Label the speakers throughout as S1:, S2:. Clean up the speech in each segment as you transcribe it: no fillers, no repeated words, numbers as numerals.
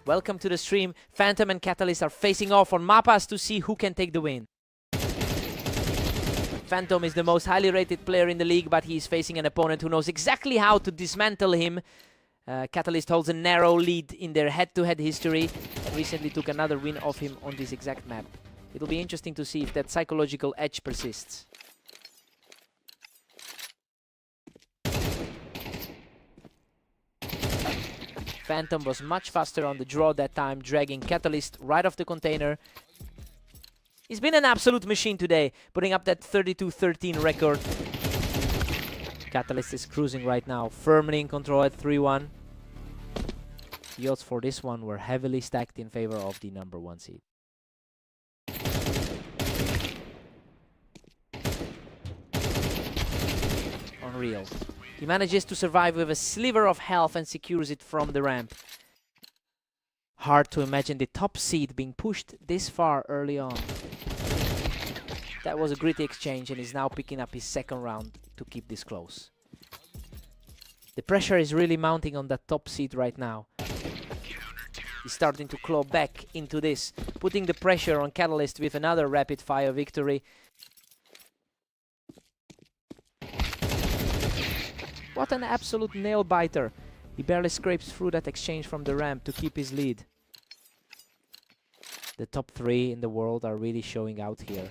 S1: Welcome to the stream. Phantom and Catalyst are facing off on Mapas to see who can take the win. Phantom is the most highly rated player in the league, but he's facing an opponent who knows exactly how to dismantle him. Catalyst holds a narrow lead in their head-to-head history and recently took another win off him on this exact map. It'll be interesting to see if that psychological edge persists. Phantom was much faster on the draw that time, dragging Catalyst right off the container. He's been an absolute machine today, putting up that 32-13 record. Catalyst is cruising right now, firmly in control at 3-1. The odds for this one were heavily stacked in favor of the number 1 seed. Unreal. He manages to survive with a sliver of health and secures it from the ramp. Hard to imagine the top seed being pushed this far early on. That was a gritty exchange, and he's now picking up his second round to keep this close. The pressure is really mounting on that top seed right now. He's starting to claw back into this, putting the pressure on Catalyst with another rapid fire victory. What an absolute nail biter. He barely scrapes through that exchange from the ramp to keep his lead. The top 3 in the world are really showing out here.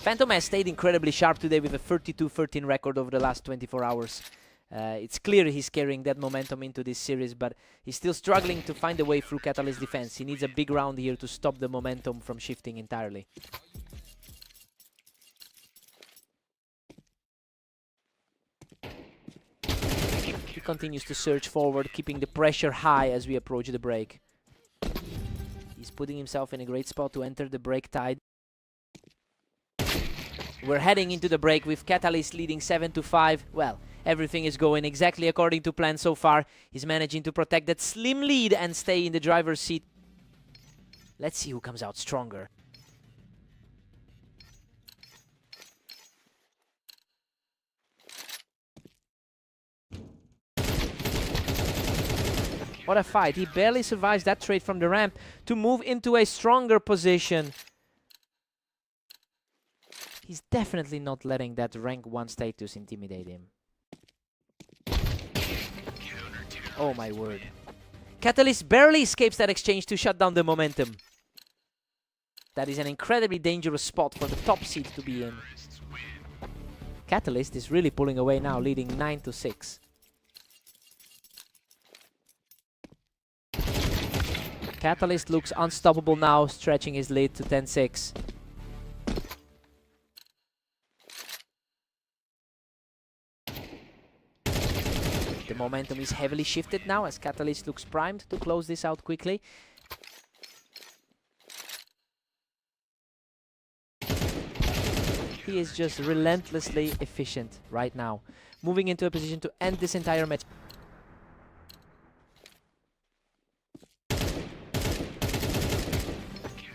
S1: Phantom has stayed incredibly sharp today with a 32-13 record over the last 24 hours. It's clear he's carrying that momentum into this series, but he's still struggling to find a way through Catalyst's defense. He needs a big round here to stop the momentum from shifting entirely. He continues to surge forward, keeping the pressure high as we approach the break. He's putting himself in a great spot to enter the break tide. We're heading into the break with Catalyst leading 7-5. Well, everything is going exactly according to plan so far. He's managing to protect that slim lead and stay in the driver's seat. Let's see who comes out stronger. What a fight. He barely survives that trade from the ramp to move into a stronger position. He's definitely not letting that rank 1 status intimidate him. Oh my word. Catalyst barely escapes that exchange to shut down the momentum. That is an incredibly dangerous spot for the top seed to be in. Catalyst is really pulling away now, leading 9-6. Catalyst looks unstoppable now, stretching his lead to 10-6. The momentum is heavily shifted now as Catalyst looks primed to close this out quickly. He is just relentlessly efficient right now, moving into a position to end this entire match.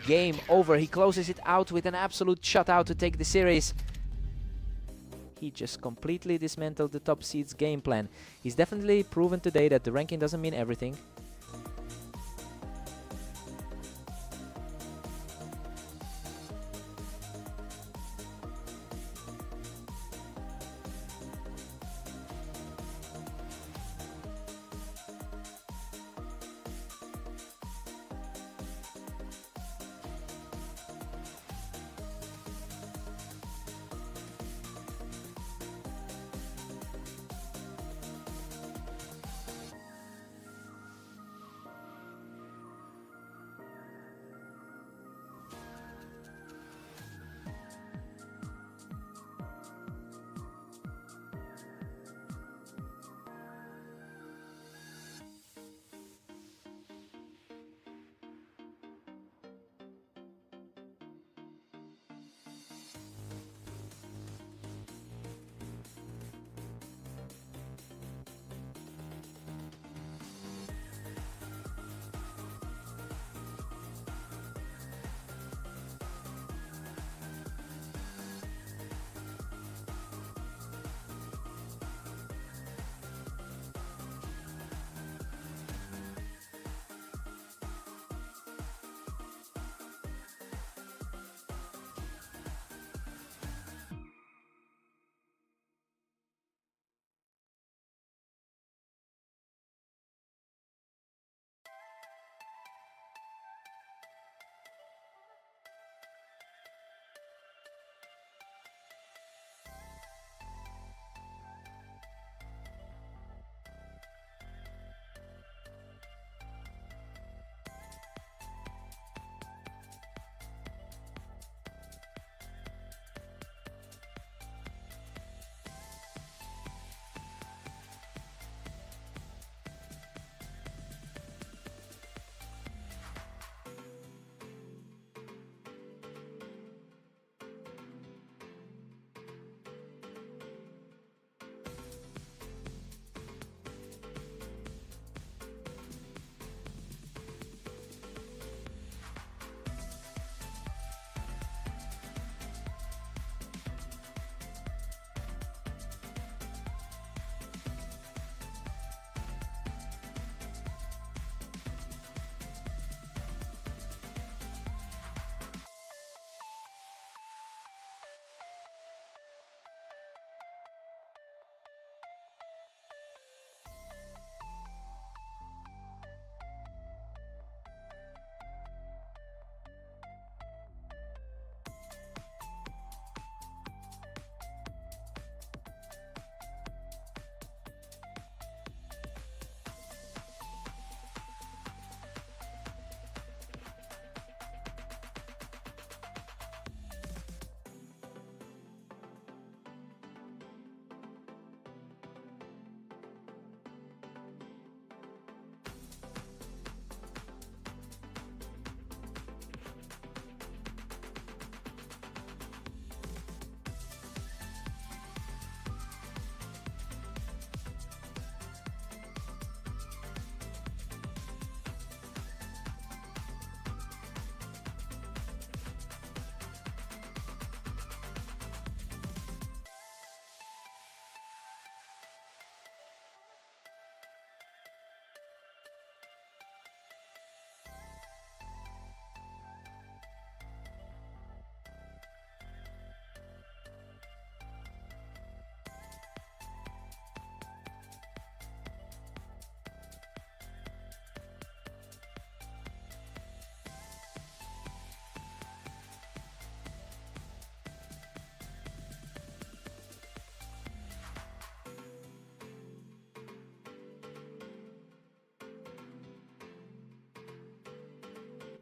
S1: Game over. He closes it out with an absolute shutout to take the series. He just completely dismantled the top seed's game plan. He's definitely proven today that the ranking doesn't mean everything.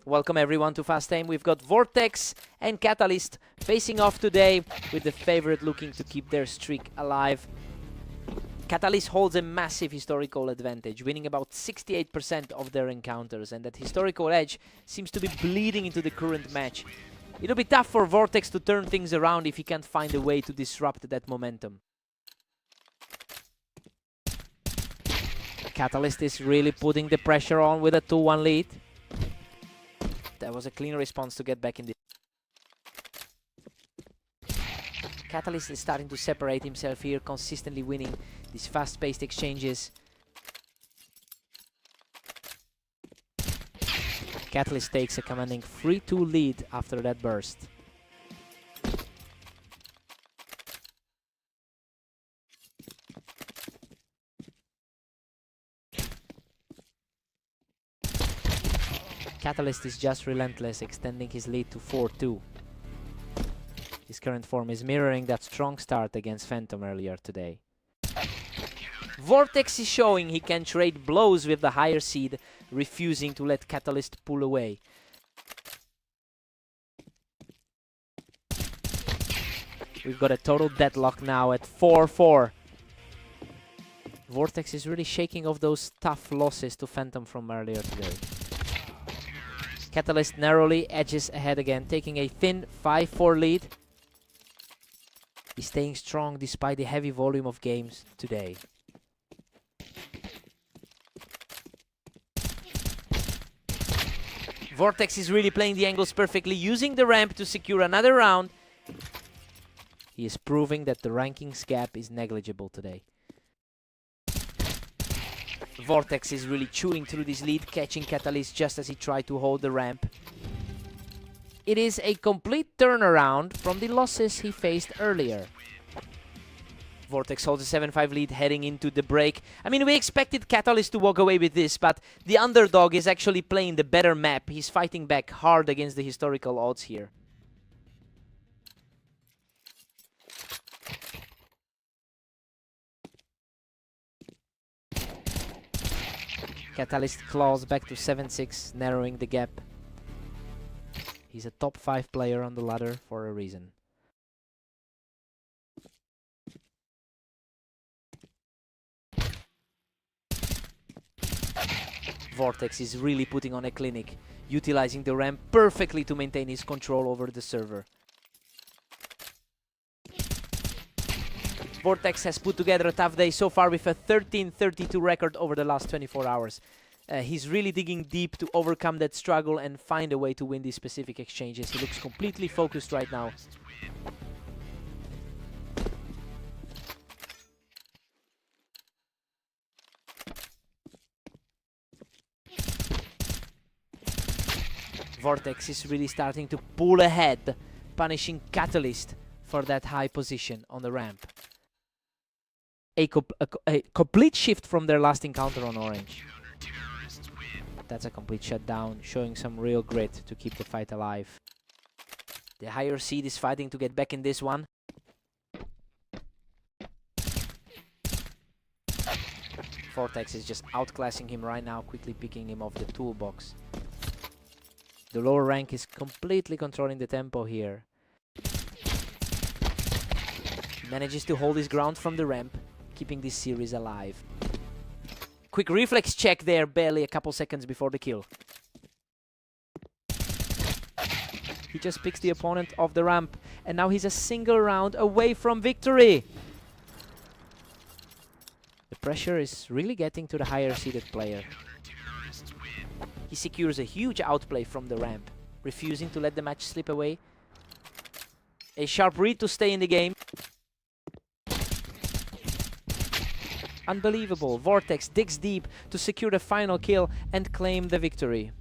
S1: Welcome everyone to Fast Aim. We've got Vortex and Catalyst facing off today, with the favorite looking to keep their streak alive. Catalyst holds a massive historical advantage, winning about 68% of their encounters, and that historical edge seems to be bleeding into the current match. It'll be tough for Vortex to turn things around if he can't find a way to disrupt that momentum. Catalyst is really putting the pressure on with a 2-1 lead. That was a clean response to get back in the... Catalyst is starting to separate himself here, consistently winning these fast-paced exchanges. Catalyst takes a commanding 3-2 lead after that burst. Catalyst is just relentless, extending his lead to 4-2. His current form is mirroring that strong start against Phantom earlier today. Vortex is showing he can trade blows with the higher seed, refusing to let Catalyst pull away. We've got a total deadlock now at 4-4. Vortex is really shaking off those tough losses to Phantom from earlier today. Catalyst narrowly edges ahead again, taking a thin 5-4 lead. He's staying strong despite the heavy volume of games today. Vortex is really playing the angles perfectly, using the ramp to secure another round. He is proving that the rankings gap is negligible today. Vortex is really chewing through this lead, catching Catalyst just as he tried to hold the ramp. It is a complete turnaround from the losses he faced earlier. Vortex holds a 7-5 lead heading into the break. I mean, we expected Catalyst to walk away with this, but the underdog is actually playing the better map. He's fighting back hard against the historical odds here. Catalyst claws back to 7-6, narrowing the gap. He's a top 5 player on the ladder for a reason. Vortex is really putting on a clinic, utilizing the ramp perfectly to maintain his control over the server. Vortex has put together a tough day so far with a 13-32 record over the last 24 hours. He's really digging deep to overcome that struggle and find a way to win these specific exchanges. He looks completely focused right now. Vortex is really starting to pull ahead, punishing Catalyst for that high position on the ramp. A complete shift from their last encounter on Orange. That's a complete shutdown, showing some real grit to keep the fight alive. The higher seed is fighting to get back in this one. Vortex is just outclassing him right now, quickly picking him off the toolbox. The lower rank is completely controlling the tempo here. He manages to hold his ground from the ramp, keeping this series alive. Quick reflex check there, barely a couple seconds before the kill. He just picks the opponent off the ramp, and now he's a single round away from victory. The pressure is really getting to the higher seeded player. He secures a huge outplay from the ramp, refusing to let the match slip away. A sharp read to stay in the game. Unbelievable. Vortex digs deep to secure the final kill and claim the victory.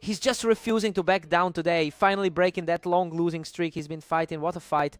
S1: He's just refusing to back down today, finally breaking that long losing streak he's been fighting. What a fight.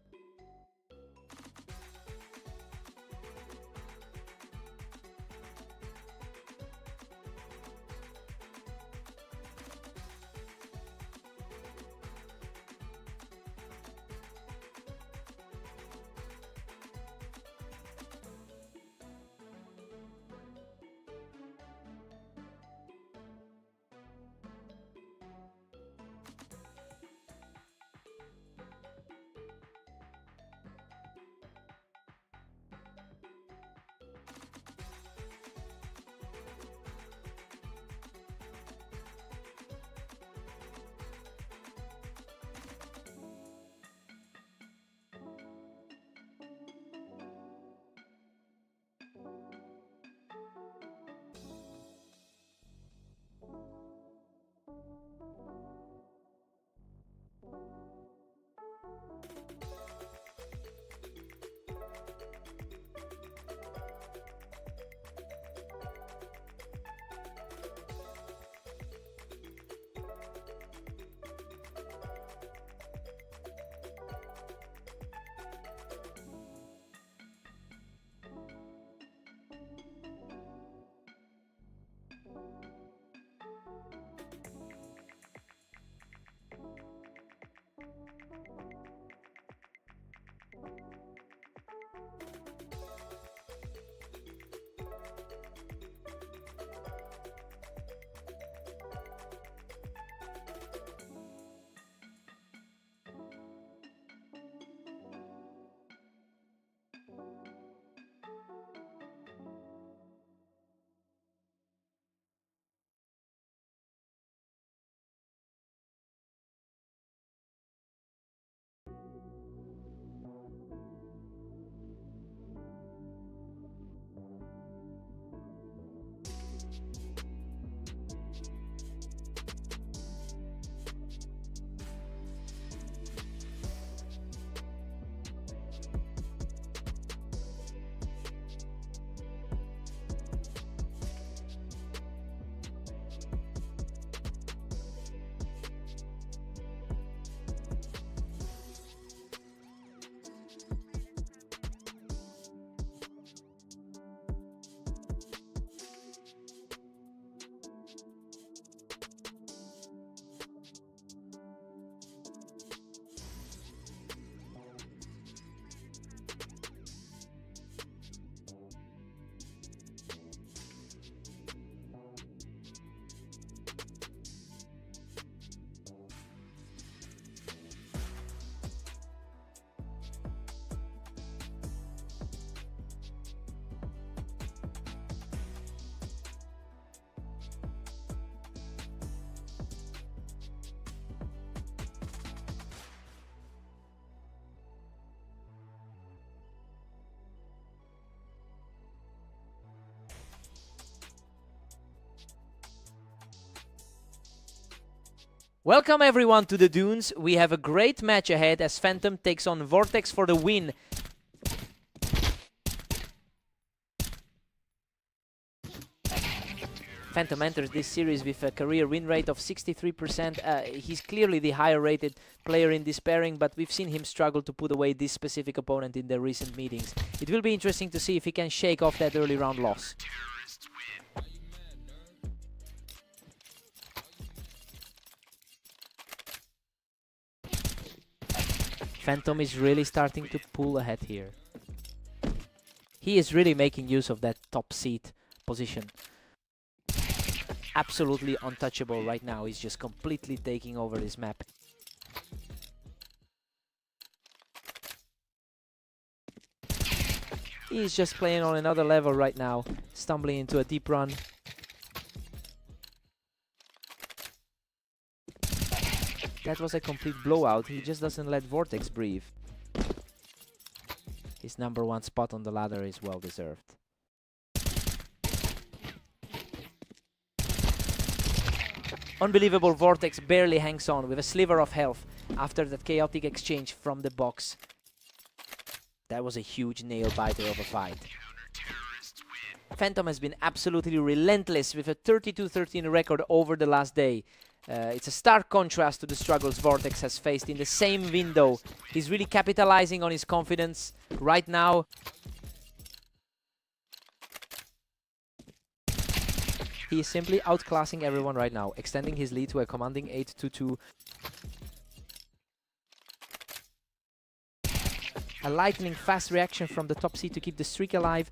S1: Welcome everyone to the Dunes. We have a great match ahead as Phantom takes on Vortex for the win. Phantom enters this series with a career win rate of 63%. He's clearly the higher rated player in this pairing, but we've seen him struggle to put away this specific opponent in the recent meetings. It will be interesting to see if he can shake off that early round loss. Phantom is really starting to pull ahead here. He is really making use of that top seat position. Absolutely untouchable right now. He's just completely taking over this map. He's just playing on another level right now, stumbling into a deep run. That was a complete blowout. He just doesn't let Vortex breathe. His #1 spot on the ladder is well deserved. Unbelievable. Vortex barely hangs on with a sliver of health after that chaotic exchange from the box. That was a huge nail-biter of a fight. Phantom has been absolutely relentless with a 32-13 record over the last day. It's a stark contrast to the struggles Vortex has faced in the same window. He's really capitalizing on his confidence right now. He is simply outclassing everyone right now, extending his lead to a commanding 8-2. A lightning fast reaction from the top seed to keep the streak alive.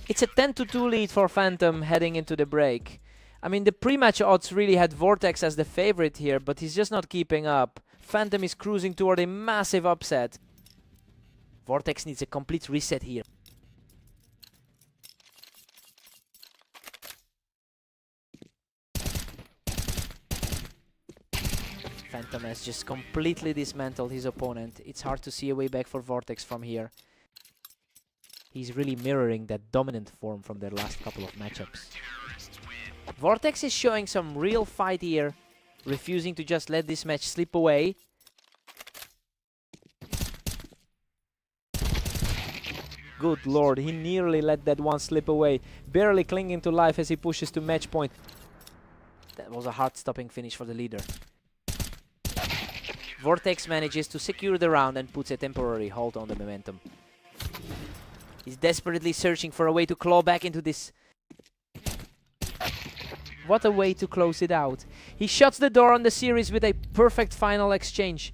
S1: It's a 10-2 lead for Phantom heading into the break. I mean, the pre-match odds really had Vortex as the favorite here, but he's just not keeping up. Phantom is cruising toward a massive upset. Vortex needs a complete reset here. Phantom has just completely dismantled his opponent. It's hard to see a way back for Vortex from here. He's really mirroring that dominant form from their last couple of matchups. Vortex is showing some real fight here, refusing to just let this match slip away. Good lord, he nearly let that one slip away, barely clinging to life as he pushes to match point. That was a heart-stopping finish for the leader. Vortex manages to secure the round and puts a temporary halt on the momentum. He's desperately searching for a way to claw back into this. What a way to close it out. He shuts the door on the series with a perfect final exchange.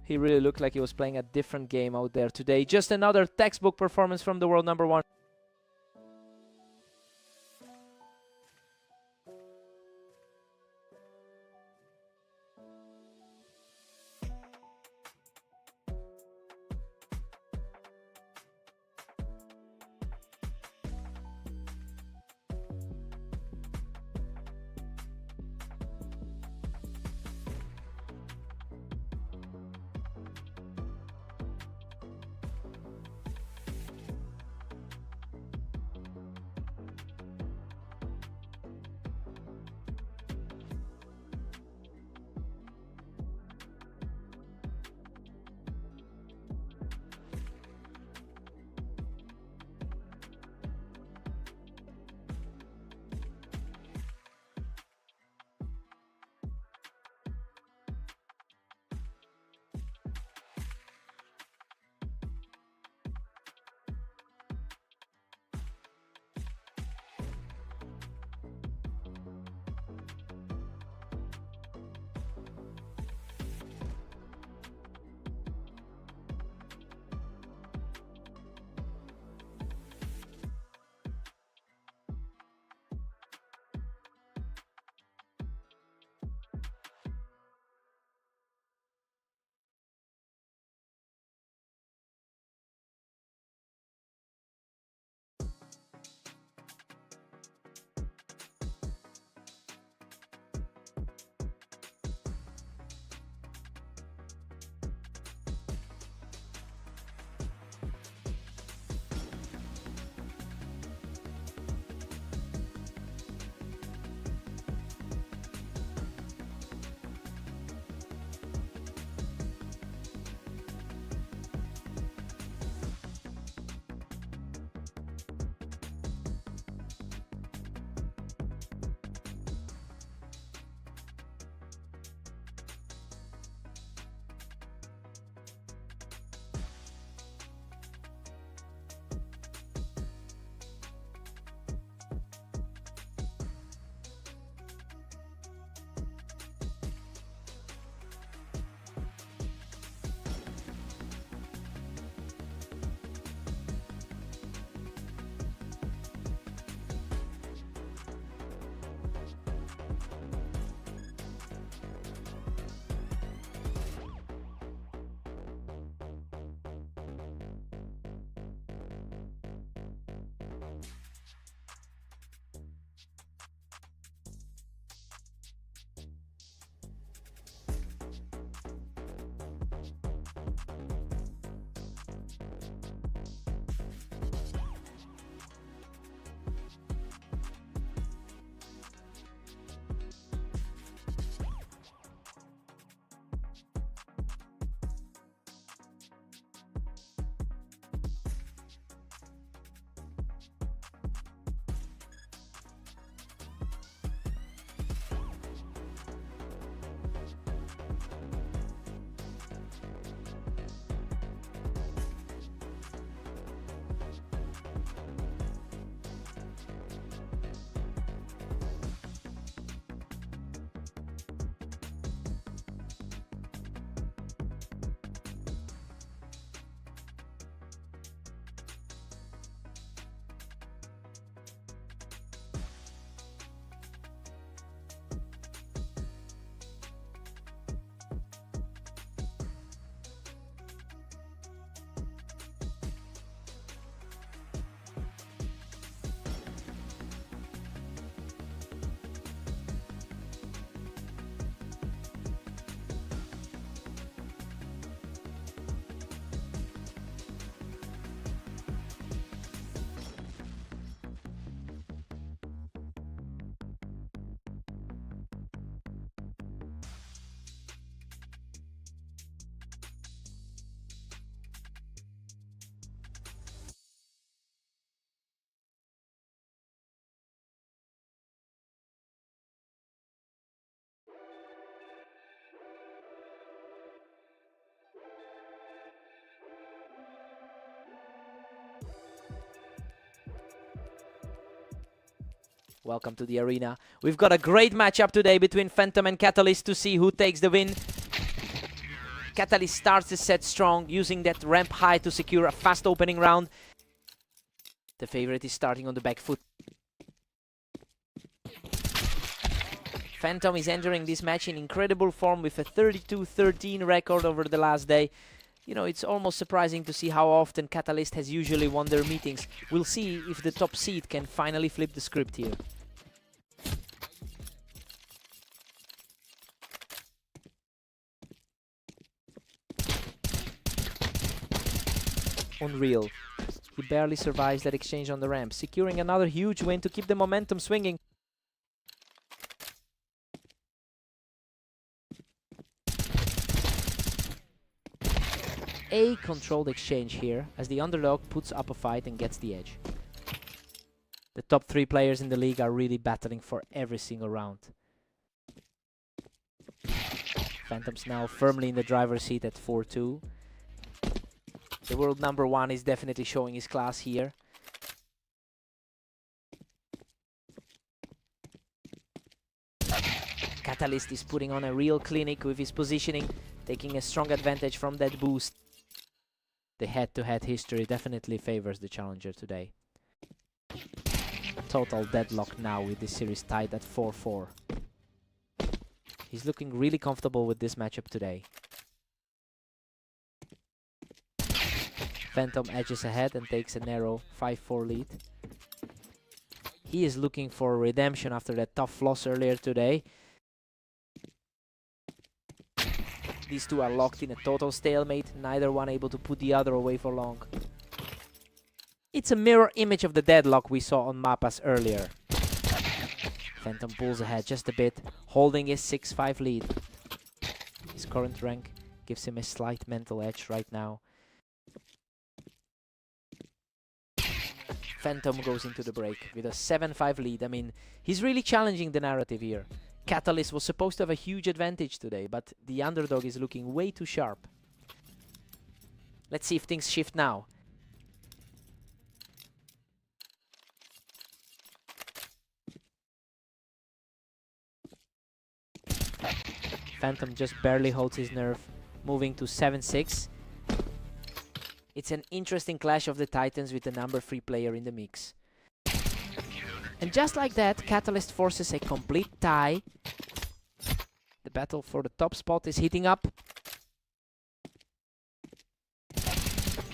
S1: He really looked like he was playing a different game out there today. Just another textbook performance from the world #1. Welcome to the arena. We've got a great matchup today between Phantom and Catalyst to see who takes the win. Catalyst starts the set strong, using that ramp high to secure a fast opening round. The favorite is starting on the back foot. Phantom is entering this match in incredible form with a 32-13 record over the last day. You know, it's almost surprising to see how often Catalyst has usually won their meetings. We'll see if the top seed can finally flip the script here. Unreal. He barely survives that exchange on the ramp, securing another huge win to keep the momentum swinging. A controlled exchange here, as the underdog puts up a fight and gets the edge. The top 3 players in the league are really battling for every single round. Phantom's now firmly in the driver's seat at 4-2. The world number 1 is definitely showing his class here. Catalyst is putting on a real clinic with his positioning, taking a strong advantage from that boost. The head-to-head history definitely favors the challenger today. Total deadlock now with this series tied at 4-4. He's looking really comfortable with this matchup today. Phantom edges ahead and takes a narrow 5-4 lead. He is looking for redemption after that tough loss earlier today. These two are locked in a total stalemate, neither one able to put the other away for long. It's a mirror image of the deadlock we saw on Mappas earlier. Phantom pulls ahead just a bit, holding his 6-5 lead. His current rank gives him a slight mental edge right now. Phantom goes into the break with a 7-5 lead. I mean, he's really challenging the narrative here. Catalyst was supposed to have a huge advantage today, but the underdog is looking way too sharp. Let's see if things shift now. Phantom just barely holds his nerve, moving to 7-6. It's an interesting clash of the titans with the number 3 player in the mix. And just like that, Catalyst forces a complete tie. The battle for the top spot is heating up.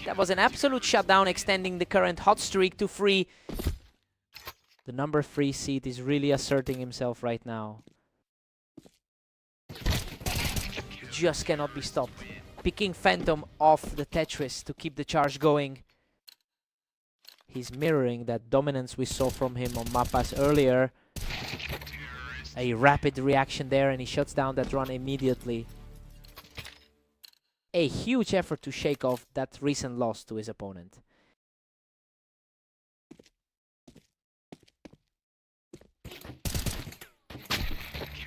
S1: That was an absolute shutdown, extending the current hot streak to 3. The number 3 seed is really asserting himself right now. He just cannot be stopped. Picking Phantom off the Tetris to keep the charge going. He's mirroring that dominance we saw from him on Mappas earlier. A rapid reaction there, and he shuts down that run immediately. A huge effort to shake off that recent loss to his opponent.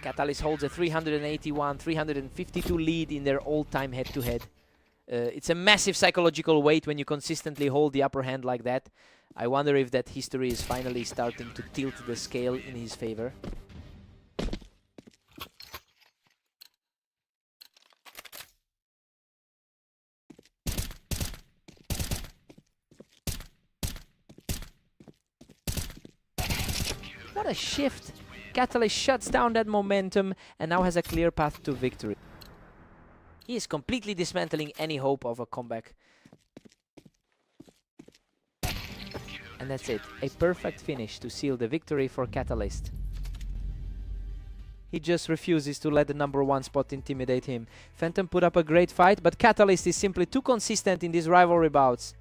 S1: Catalyst holds a 381-352 lead in their all-time head-to-head. It's a massive psychological weight when you consistently hold the upper hand like that. I wonder if that history is finally starting to tilt the scale in his favor. What a shift! Catalyst shuts down that momentum and now has a clear path to victory. He is completely dismantling any hope of a comeback. And that's it. A perfect finish to seal the victory for Catalyst. He just refuses to let the number 1 spot intimidate him. Phantom put up a great fight, but Catalyst is simply too consistent in these rivalry bouts.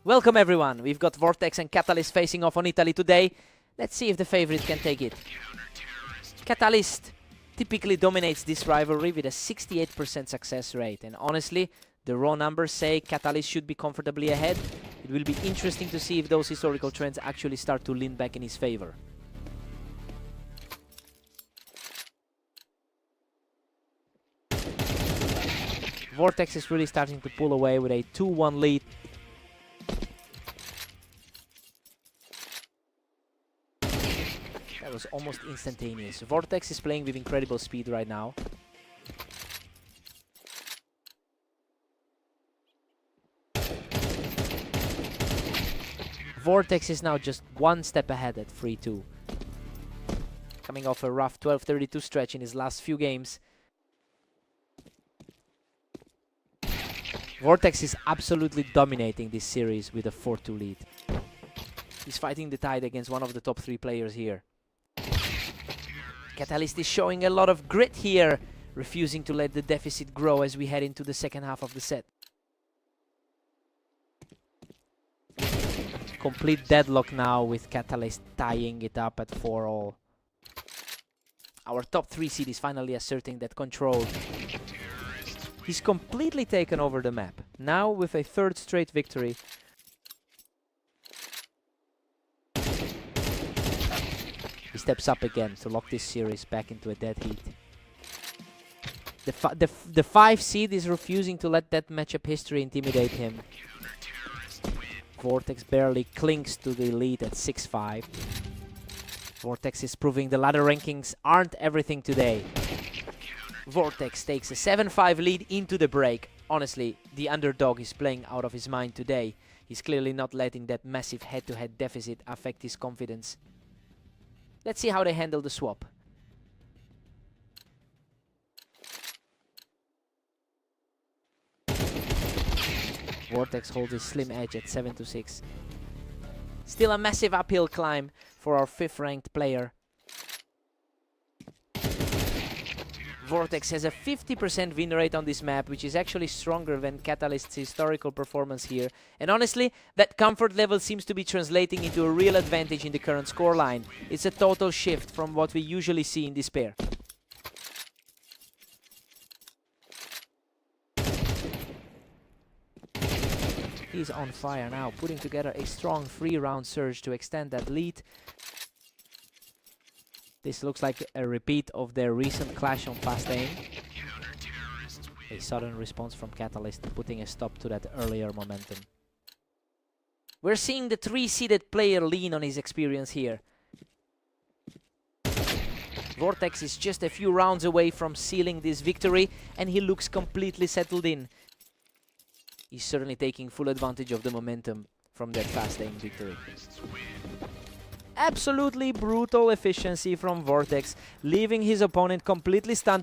S1: Welcome everyone, we've got Vortex and Catalyst facing off on Italy today. Let's see if the favorite can take it. Catalyst typically dominates this rivalry with a 68% success rate, and honestly, the raw numbers say Catalyst should be comfortably ahead. It will be interesting to see if those historical trends actually start to lean back in his favor. Vortex is really starting to pull away with a 2-1 lead. That was almost instantaneous. Vortex is playing with incredible speed right now. Vortex is now just one step ahead at 3-2. Coming off a rough 12-32 stretch in his last few games. Vortex is absolutely dominating this series with a 4-2 lead. He's fighting the tide against one of the top 3 players here. Catalyst is showing a lot of grit here, refusing to let the deficit grow as we head into the second half of the set. Complete deadlock now with Catalyst tying it up at 4-all. Our top 3 seed is finally asserting that control. He's completely taken over the map, now with a 3rd straight victory. He steps up again to lock this series back into a dead heat. The 5 seed is refusing to let that matchup history intimidate him. Vortex barely clings to the lead at 6-5. Vortex is proving the ladder rankings aren't everything today. Vortex takes a 7-5 lead into the break. Honestly, the underdog is playing out of his mind today. He's clearly not letting that massive head-to-head deficit affect his confidence. Let's see how they handle the swap. Vortex holds a slim edge at 7-6. Still a massive uphill climb for our 5th ranked player. Vortex has a 50% win rate on this map, which is actually stronger than Catalyst's historical performance here. And honestly, that comfort level seems to be translating into a real advantage in the current scoreline. It's a total shift from what we usually see in this pair. He's on fire now, putting together a strong 3-round surge to extend that lead. This looks like a repeat of their recent clash on fast aim. A sudden response from Catalyst, putting a stop to that earlier momentum. We're seeing the 3-seeded player lean on his experience here. Vortex is just a few rounds away from sealing this victory, and he looks completely settled in. He's certainly taking full advantage of the momentum from that fast aim victory. Absolutely brutal efficiency from Vortex, leaving his opponent completely stunned.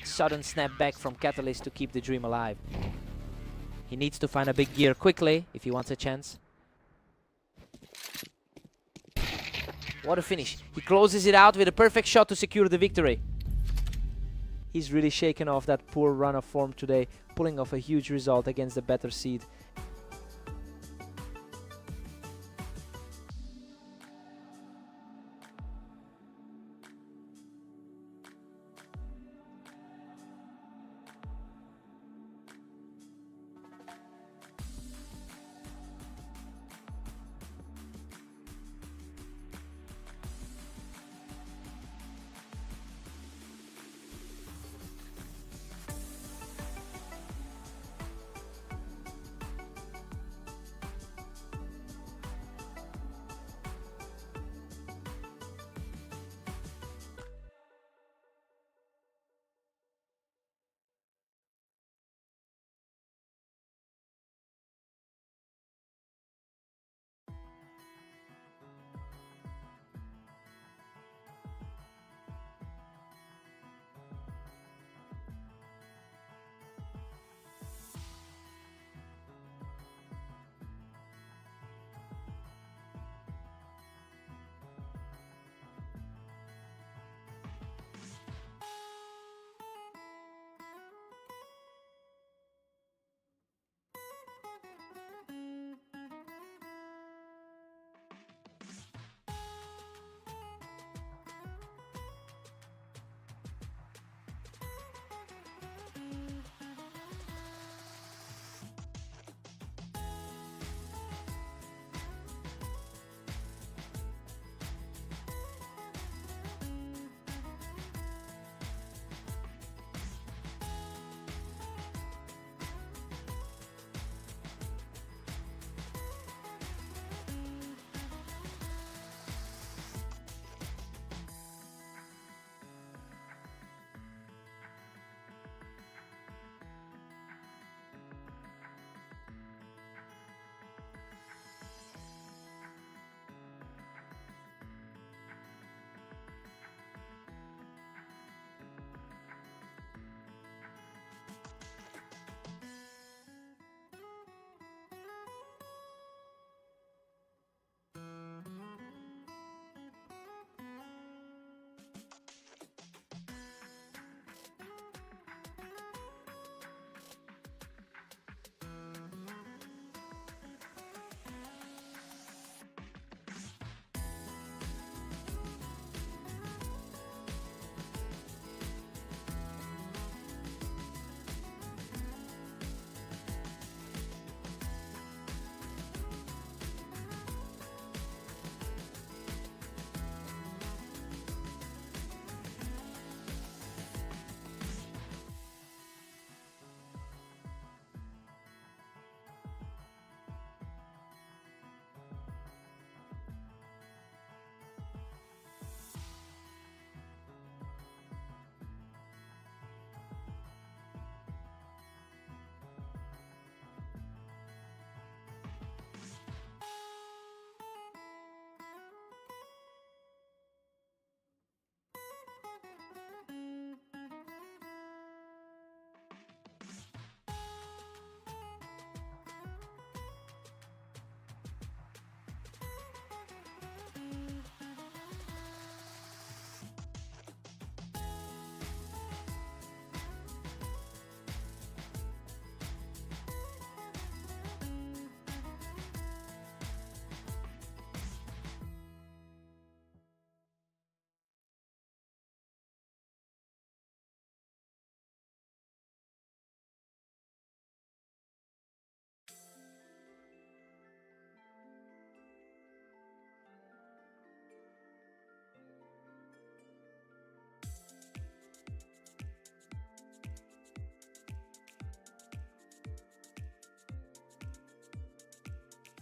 S1: Sudden snap back from Catalyst to keep the dream alive. He needs to find a big gear quickly if he wants a chance. What a finish. He closes it out with a perfect shot to secure the victory. He's really shaken off that poor run of form today, pulling off a huge result against the better seed.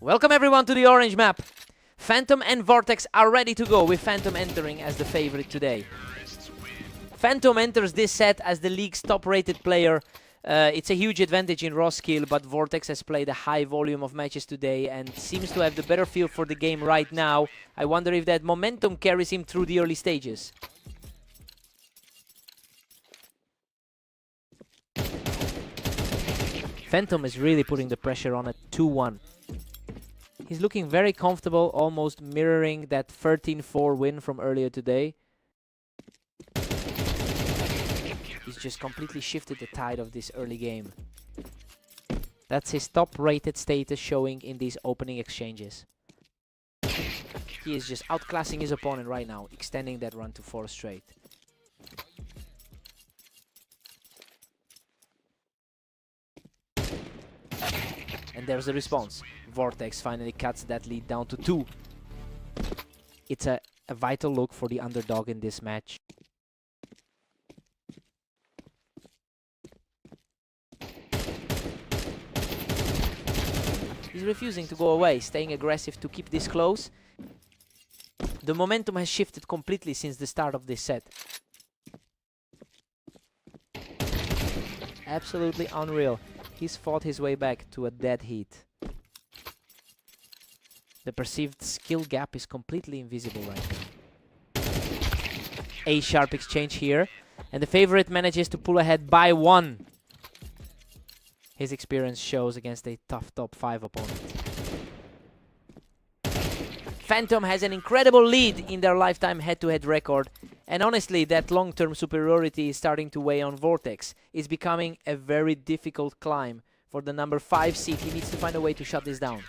S1: Welcome everyone to the orange map. Phantom and Vortex are ready to go, with Phantom entering as the favorite today. Phantom enters this set as the league's top-rated player. It's a huge advantage in raw skill, but Vortex has played a high volume of matches today and seems to have the better feel for the game right now. I wonder if that momentum carries him through the early stages. Phantom is really putting the pressure on at 2-1. He's looking very comfortable, almost mirroring that 13-4 win from earlier today. He's just completely shifted the tide of this early game. That's his top-rated status showing in these opening exchanges. He is just outclassing his opponent right now, extending that run to 4 straight. And there's the response. Vortex finally cuts that lead down to 2. It's a vital look for the underdog in this match. He's refusing to go away, staying aggressive to keep this close. The momentum has shifted completely since the start of this set. Absolutely unreal. He's fought his way back to a dead heat. The perceived skill gap is completely invisible right now. A sharp exchange here, and the favorite manages to pull ahead by 1. His experience shows against a tough top 5 opponent. Phantom has an incredible lead in their lifetime head-to-head record, and honestly that long-term superiority is starting to weigh on Vortex. It's becoming a very difficult climb for the number 5 seed. He needs to find a way to shut this down.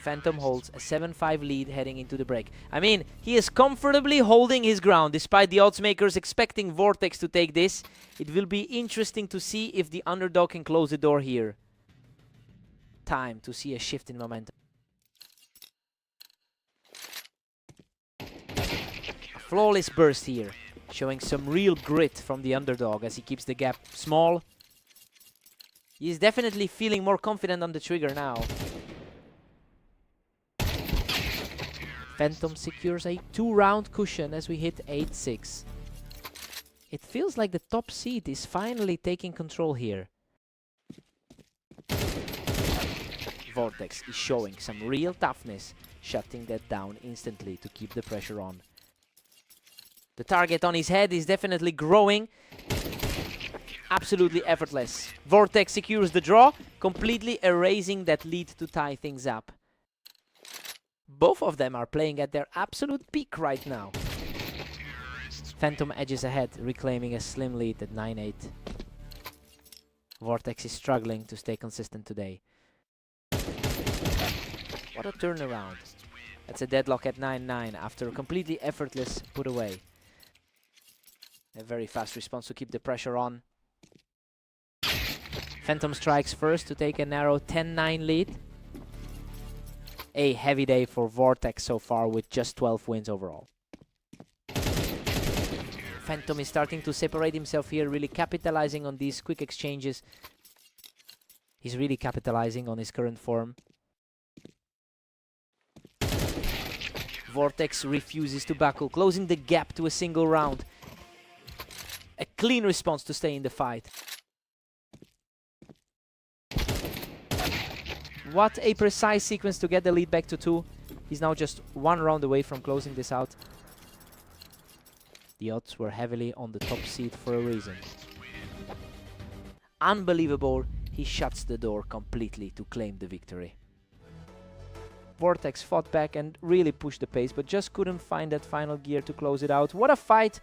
S1: Phantom holds a 7-5 lead heading into the break. I mean, he is comfortably holding his ground despite the odds makers expecting Vortex to take this. It will be interesting to see if the underdog can close the door here. Time to see a shift in momentum. A flawless burst here, showing some real grit from the underdog as he keeps the gap small. He is definitely feeling more confident on the trigger now. Phantom secures a 2-round cushion as we hit 8-6. It feels like the top seed is finally taking control here. Vortex is showing some real toughness, shutting that down instantly to keep the pressure on. The target on his head is definitely growing. Absolutely effortless. Vortex secures the draw, completely erasing that lead to tie things up. Both of them are playing at their absolute peak right now. Phantom edges ahead, reclaiming a slim lead at 9-8. Vortex is struggling to stay consistent today. What a turnaround. That's a deadlock at 9-9 after a completely effortless put away. A very fast response to keep the pressure on. Phantom strikes first to take a narrow 10-9 lead. A heavy day for Vortex so far with just 12 wins overall. Phantom is starting to separate himself here, really capitalizing on these quick exchanges. He's really capitalizing on his current form. Vortex refuses to buckle, closing the gap to a single round. A clean response to stay in the fight. What a precise sequence to get the lead back to 2. He's now just 1 round away from closing this out. The odds were heavily on the top seed for a reason. Unbelievable, he shuts the door completely to claim the victory. Vortex fought back and really pushed the pace, but just couldn't find that final gear to close it out. What a fight!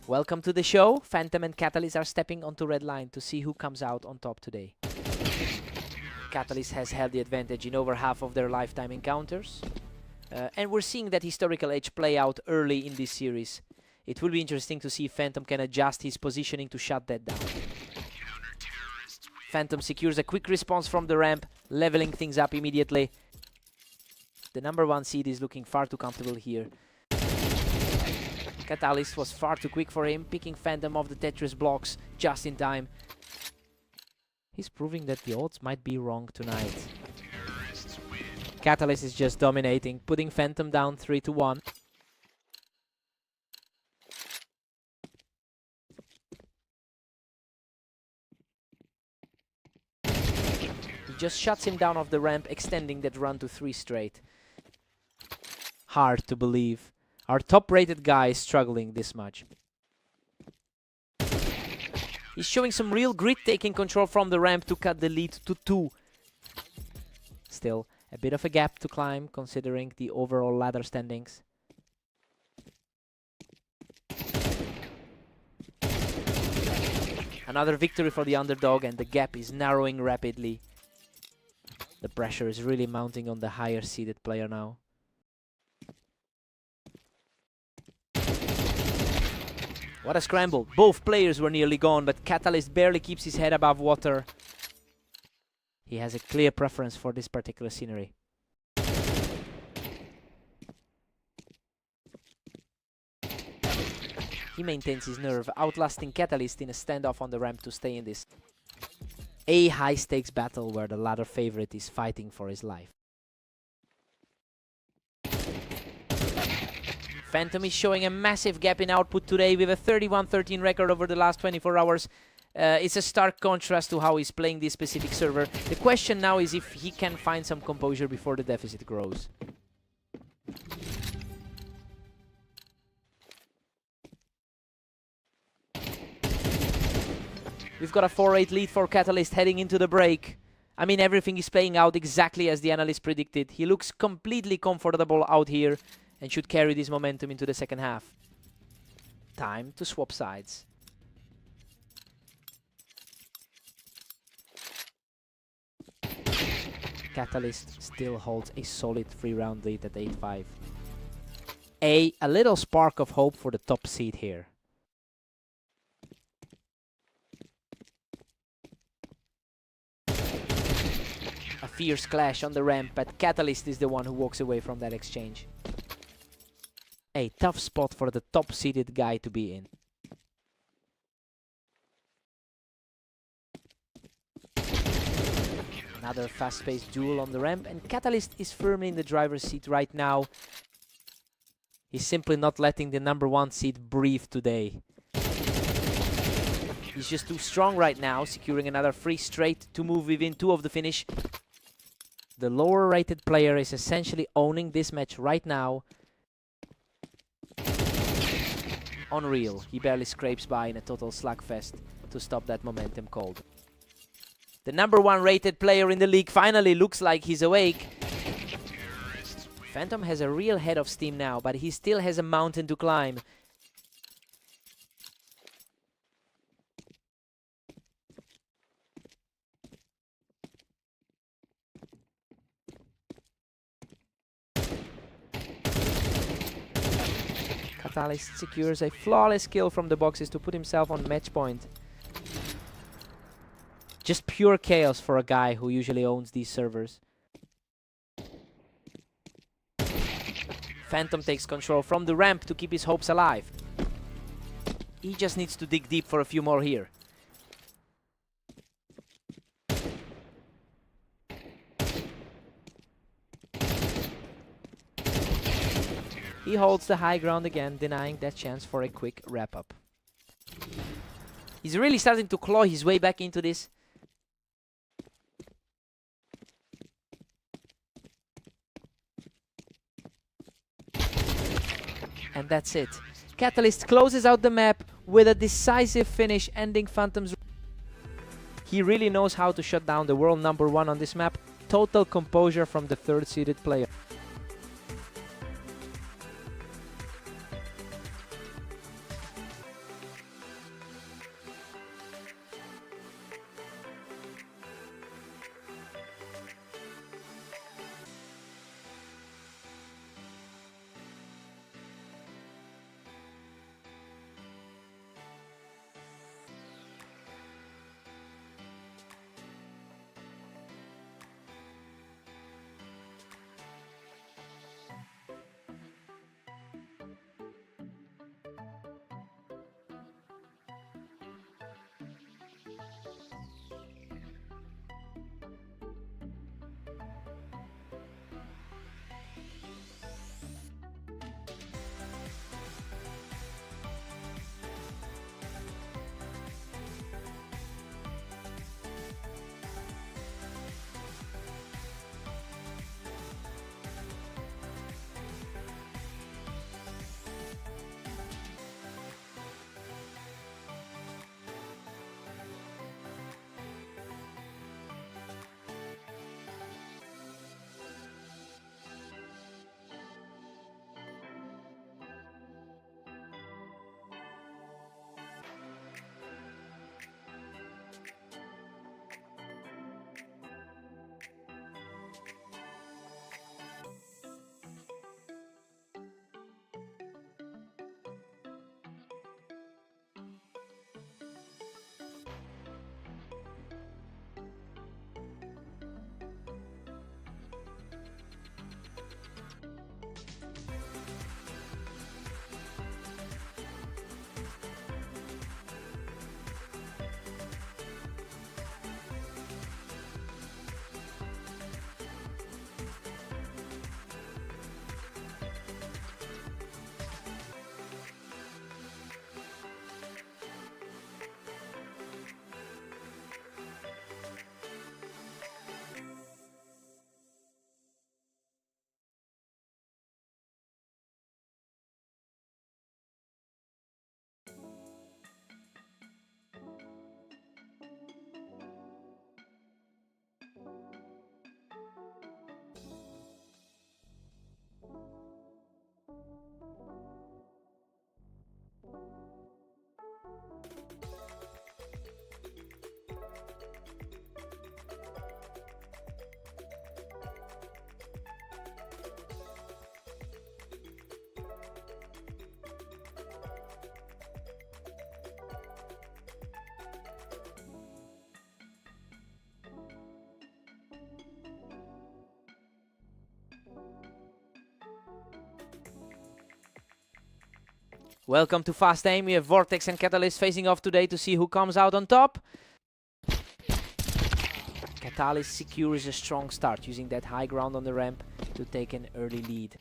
S1: Welcome to the show. Phantom and Catalyst are stepping onto red line to see who comes out on top today. Catalyst has held the advantage in over half of their lifetime encounters. And we're seeing that historical edge play out early in this series. It will be interesting to see if Phantom can adjust his positioning to shut that down. Phantom secures a quick response from the ramp, leveling things up immediately. The number 1 seed is looking far too comfortable here. Catalyst was far too quick for him, picking Phantom off the Tetris blocks just in time. He's proving that the odds might be wrong tonight. Catalyst is just dominating, putting Phantom down 3-1. He just shuts him down off the ramp, extending that run to 3 straight. Hard to believe. Our top-rated guy is struggling this much. He's showing some real grit, taking control from the ramp to cut the lead to 2. Still, a bit of a gap to climb, considering the overall ladder standings. Another victory for the underdog, and the gap is narrowing rapidly. The pressure is really mounting on the higher-seeded player now. What a scramble. Both players were nearly gone, but Catalyst barely keeps his head above water. He has a clear preference for this particular scenery. He maintains his nerve, outlasting Catalyst in a standoff on the ramp to stay in this. A high-stakes battle where the latter favorite is fighting for his life. Phantom is showing a massive gap in output today with a 31-13 record over the last 24 hours. It's a stark contrast to how he's playing this specific server. The question now is if he can find some composure before the deficit grows. We've got a 4-8 lead for Catalyst heading into the break. I mean, everything is playing out exactly as the analyst predicted. He looks completely comfortable out here and should carry this momentum into the second half. Time to swap sides. Catalyst still holds a solid 3-round lead at 8-5. A little spark of hope for the top seed here. A fierce clash on the ramp, but Catalyst is the one who walks away from that exchange. A tough spot for the top-seeded guy to be in. Another fast-paced duel on the ramp, and Catalyst is firmly in the driver's seat right now. He's simply not letting the number 1 seed breathe today. He's just too strong right now, securing another 3 straight to move within 2 of the finish. The lower-rated player is essentially owning this match right now. Unreal. He barely scrapes by in a total slugfest to stop that momentum cold. The number 1 rated player in the league finally looks like he's awake. Phantom has a real head of steam now, but he still has a mountain to climb. Catalyst secures a flawless kill from the boxes to put himself on match point. Just pure chaos for a guy who usually owns these servers. Phantom takes control from the ramp to keep his hopes alive. He just needs to dig deep for a few more here. He holds the high ground again, denying that chance for a quick wrap-up. He's really starting to claw his way back into this. And that's it. Catalyst closes out the map with a decisive finish, ending Phantom's... He really knows how to shut down the world number 1 on this map. Total composure from the 3rd-seeded player. Welcome to Fast Aim. We have Vortex and Catalyst facing off today to see who comes out on top. Catalyst secures a strong start, using that high ground on the ramp to take an early lead.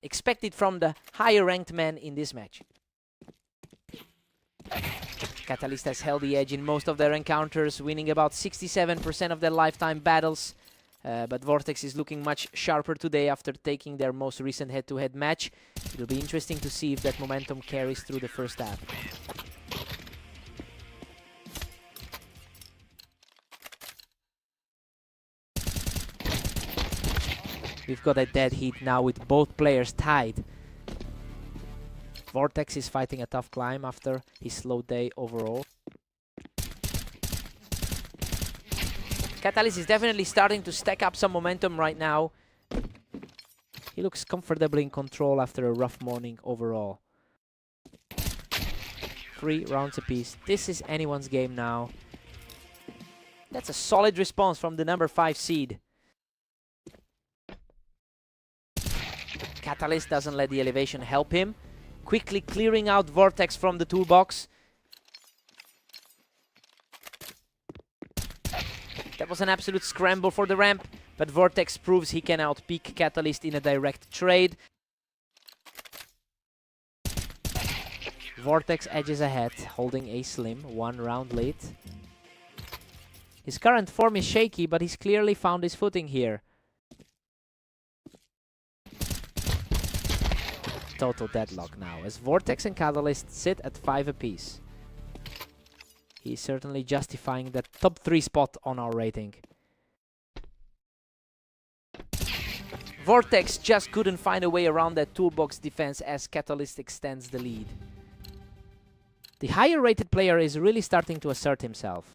S1: Expected from the higher ranked man in this match. Catalyst has held the edge in most of their encounters, winning about 67% of their lifetime battles. But Vortex is looking much sharper today after taking their most recent head-to-head match. It'll be interesting to see if that momentum carries through the first half. We've got a dead heat now with both players tied. Vortex is fighting a tough climb after his slow day overall. Catalyst is definitely starting to stack up some momentum right now. He looks comfortably in control after a rough morning overall. 3 rounds apiece. This is anyone's game now. That's a solid response from the number 5 seed. Catalyst doesn't let the elevation help him, quickly clearing out Vortex from the toolbox. That was an absolute scramble for the ramp, but Vortex proves he can outpeak Catalyst in a direct trade. Vortex edges ahead, holding a slim 1 round lead. His current form is shaky, but he's clearly found his footing here. Total deadlock now, as Vortex and Catalyst sit at 5 apiece. He's certainly justifying that top 3 spot on our rating. Vortex just couldn't find a way around that toolbox defense as Catalyst extends the lead. The higher rated player is really starting to assert himself.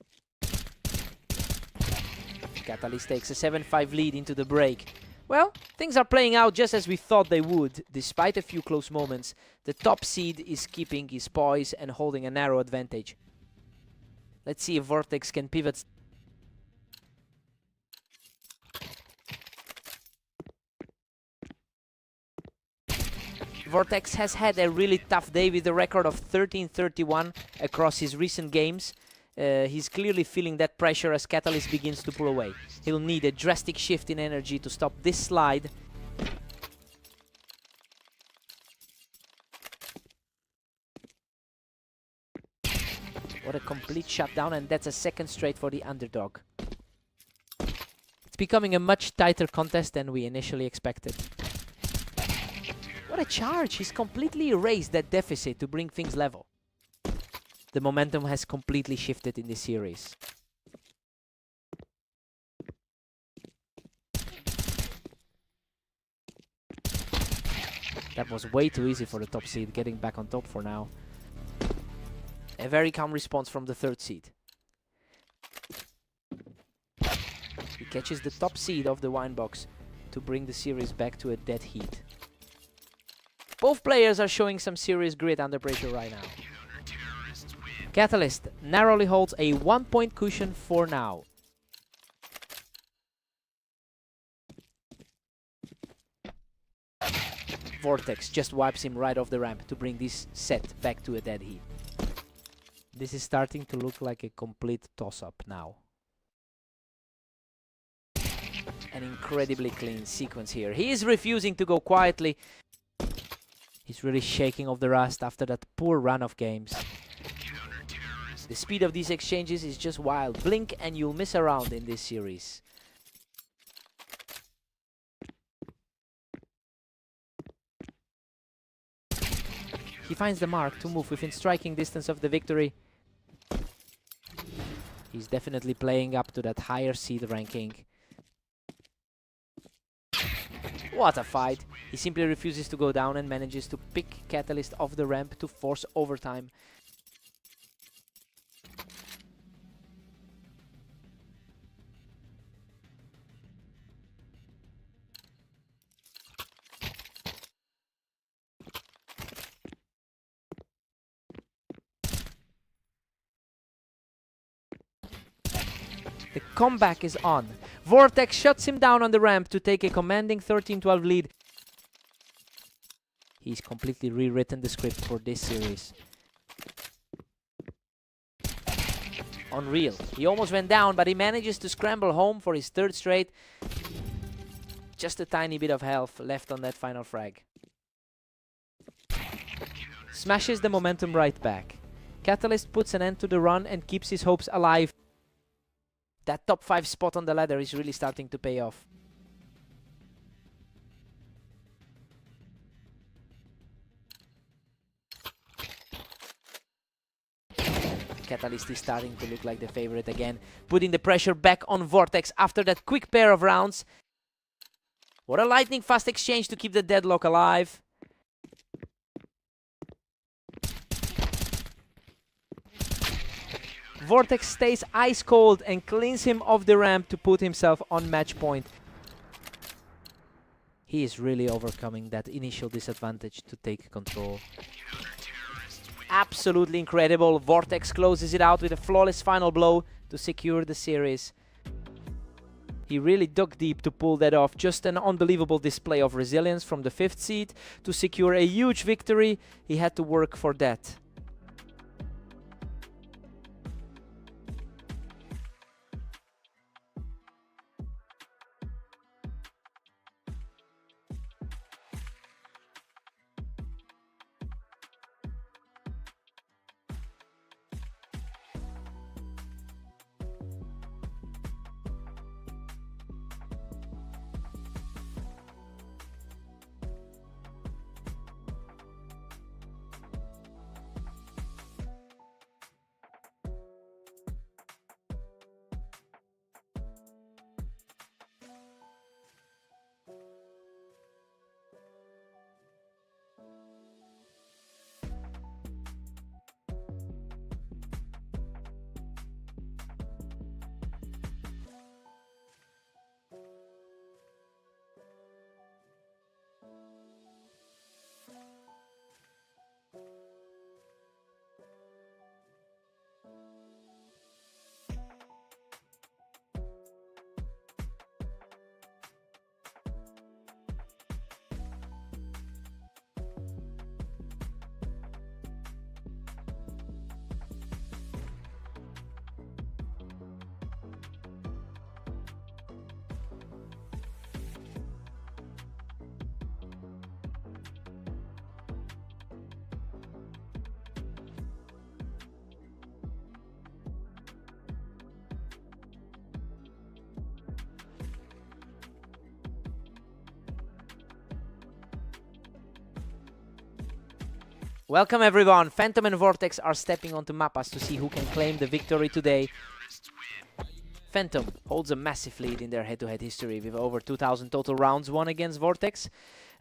S1: Catalyst takes a 7-5 lead into the break. Well, things are playing out just as we thought they would. Despite a few close moments, the top seed is keeping his poise and holding a narrow advantage. Let's see if Vortex can pivot. Vortex has had a really tough day with a record of 13-31 across his recent games. He's clearly feeling that pressure as Catalyst begins to pull away. He'll need a drastic shift in energy to stop this slide. What a complete shutdown, and that's a second straight for the underdog. It's becoming a much tighter contest than we initially expected. What a charge! He's completely erased that deficit to bring things level. The momentum has completely shifted in this series. That was way too easy for the top seed, getting back on top for now. A very calm response from the third seed. He catches the top seed of the wine box to bring the series back to a dead heat. Both players are showing some serious grit under pressure right now. Catalyst narrowly holds a 1-point cushion for now. Vortex just wipes him right off the ramp to bring this set back to a dead heat. This is starting to look like a complete toss-up now. An incredibly clean sequence here. He is refusing to go quietly. He's really shaking off the rust after that poor run of games. The speed of these exchanges is just wild. Blink and you'll miss a round in this series. He finds the mark to move within striking distance of the victory. He's definitely playing up to that higher seed ranking. What a fight! He simply refuses to go down and manages to pick Catalyst off the ramp to force overtime. The comeback is on. Vortex shuts him down on the ramp to take a commanding 13-12 lead. He's completely rewritten the script for this series. Unreal. He almost went down, but he manages to scramble home for his third straight. Just a tiny bit of health left on that final frag. Smashes the momentum right back. Catalyst puts an end to the run and keeps his hopes alive. That top 5 spot on the ladder is really starting to pay off. Catalyst is starting to look like the favorite again, putting the pressure back on Vortex after that quick pair of rounds. What a lightning fast exchange to keep the deadlock alive. Vortex stays ice cold and cleans him off the ramp to put himself on match point. He is really overcoming that initial disadvantage to take control. Absolutely incredible. Vortex closes it out with a flawless final blow to secure the series. He really dug deep to pull that off. Just an unbelievable display of resilience from the 5th seed. To secure a huge victory, he had to work for that. Welcome everyone. Phantom and Vortex are stepping onto Mappas to see who can claim the victory today. Phantom holds a massive lead in their head-to-head history with over 2,000 total rounds won against Vortex.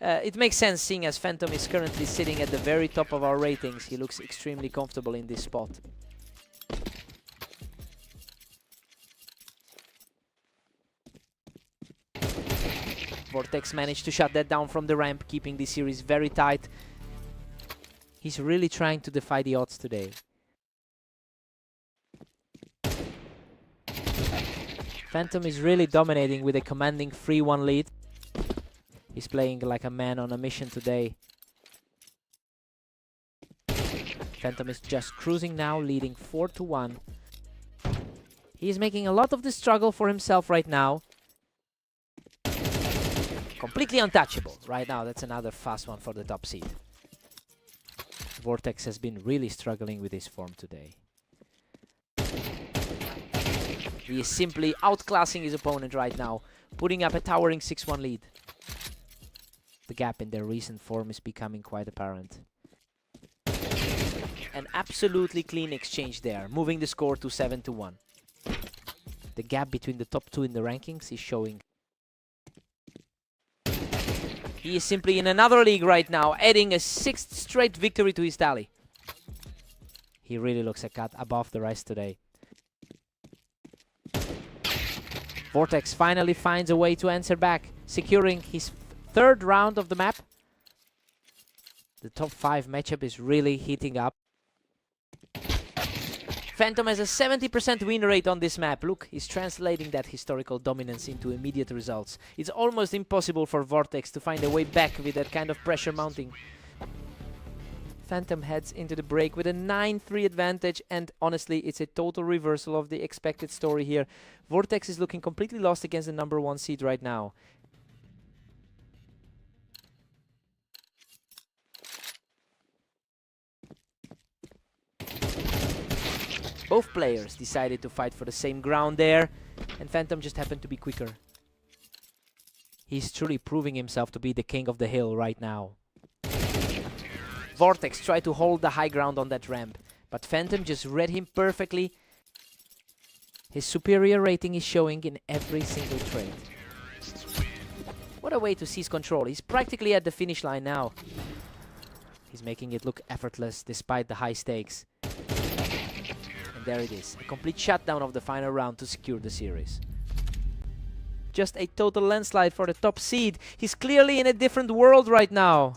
S1: It makes sense seeing as Phantom is currently sitting at the very top of our ratings. He looks extremely comfortable in this spot. Vortex managed to shut that down from the ramp, keeping the series very tight. He's really trying to defy the odds today. Phantom is really dominating with a commanding 3-1 lead. He's playing like a man on a mission today. Phantom is just cruising now, leading 4-1. He is making a lot of the struggle for himself right now. Completely untouchable. Right now, that's another fast one for the top seed. Vortex has been really struggling with his form today. He is simply outclassing his opponent right now, putting up a towering 6-1 lead. The gap in their recent form is becoming quite apparent. An absolutely clean exchange there, moving the score to 7-1. The gap between the top 2 in the rankings is showing. He is simply in another league right now, adding a 6th straight victory to his tally. He really looks a cut above the rest today. Vortex finally finds a way to answer back, securing his 3rd round of the map. The top 5 matchup is really heating up. Phantom has a 70% win rate on this map. Look, he's translating that historical dominance into immediate results. It's almost impossible for Vortex to find a way back with that kind of pressure mounting. Phantom heads into the break with a 9-3 advantage, and honestly, it's a total reversal of the expected story here. Vortex is looking completely lost against the number 1 seed right now. Both players decided to fight for the same ground there, and Phantom just happened to be quicker. He's truly proving himself to be the king of the hill right now. Vortex tried to hold the high ground on that ramp, but Phantom just read him perfectly. His superior rating is showing in every single trade. What a way to seize control. He's practically at the finish line now. He's making it look effortless despite the high stakes. And there it is, a complete shutdown of the final round to secure the series. Just a total landslide for the top seed. He's clearly in a different world right now.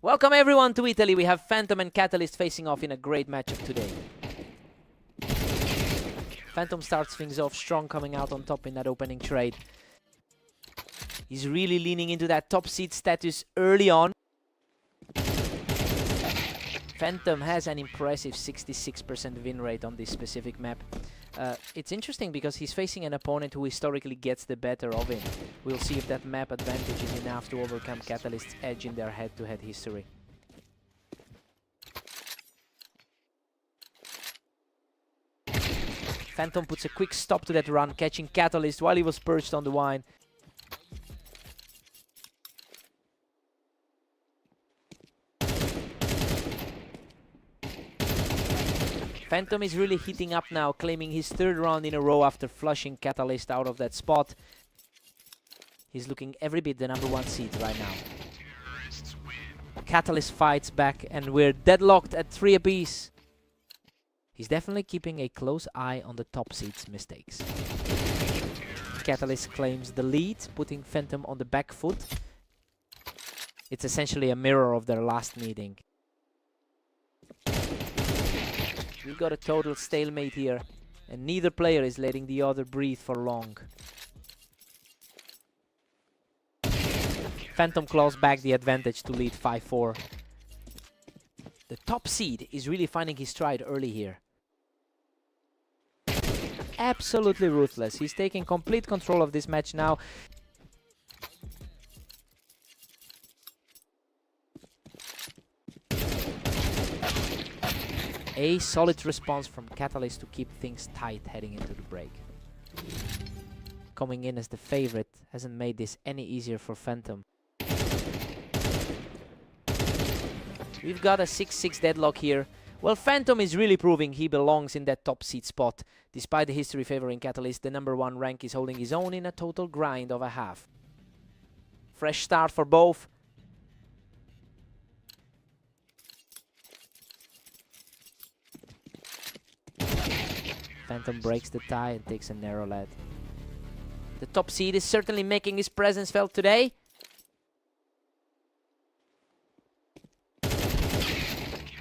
S1: Welcome everyone to Italy. We have Phantom and Catalyst facing off in a great matchup today. Phantom starts things off strong, coming out on top in that opening trade. He's really leaning into that top seed status early on. Phantom has an impressive 66% win rate on this specific map. It's interesting because he's facing an opponent who historically gets the better of him. We'll see if that map advantage is enough to overcome Catalyst's edge in their head-to-head history. Phantom puts a quick stop to that run, catching Catalyst while he was perched on the vine. Phantom is really heating up now, claiming his third round in a row after flushing Catalyst out of that spot. He's looking every bit the number 1 seed right now. Catalyst fights back and we're deadlocked at 3 apiece. He's definitely keeping a close eye on the top seed's mistakes. Catalyst claims the lead, putting Phantom on the back foot. It's essentially a mirror of their last meeting. We've got a total stalemate here, and neither player is letting the other breathe for long. Phantom claws back the advantage to lead 5-4. The top seed is really finding his stride early here. Absolutely ruthless. He's taking complete control of this match now. A solid response from Catalyst to keep things tight heading into the break. Coming in as the favorite hasn't made this any easier for Phantom. We've got a 6-6 deadlock here. Well, Phantom is really proving he belongs in that top seed spot. Despite the history favoring Catalyst, the number 1 rank is holding his own in a total grind of a half. Fresh start for both. Phantom breaks the tie and takes a narrow lead. The top seed is certainly making his presence felt today.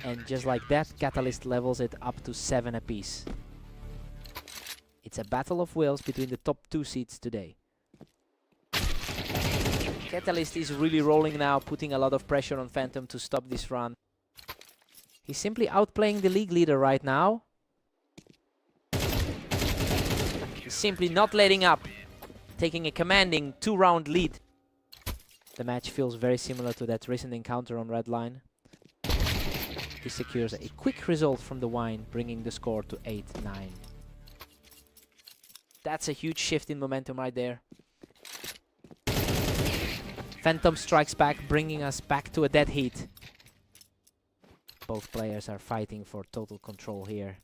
S1: And just like that, Catalyst levels it up to 7 apiece. It's a battle of wills between the top 2 seeds today. Catalyst is really rolling now, putting a lot of pressure on Phantom to stop this run. He's simply outplaying the league leader right now. He's simply not letting up, taking a commanding 2-round lead. The match feels very similar to that recent encounter on red line. He secures a quick result from the wine, bringing the score to 8-9. That's a huge shift in momentum right there. Phantom strikes back, bringing us back to a dead heat. Both players are fighting for total control here.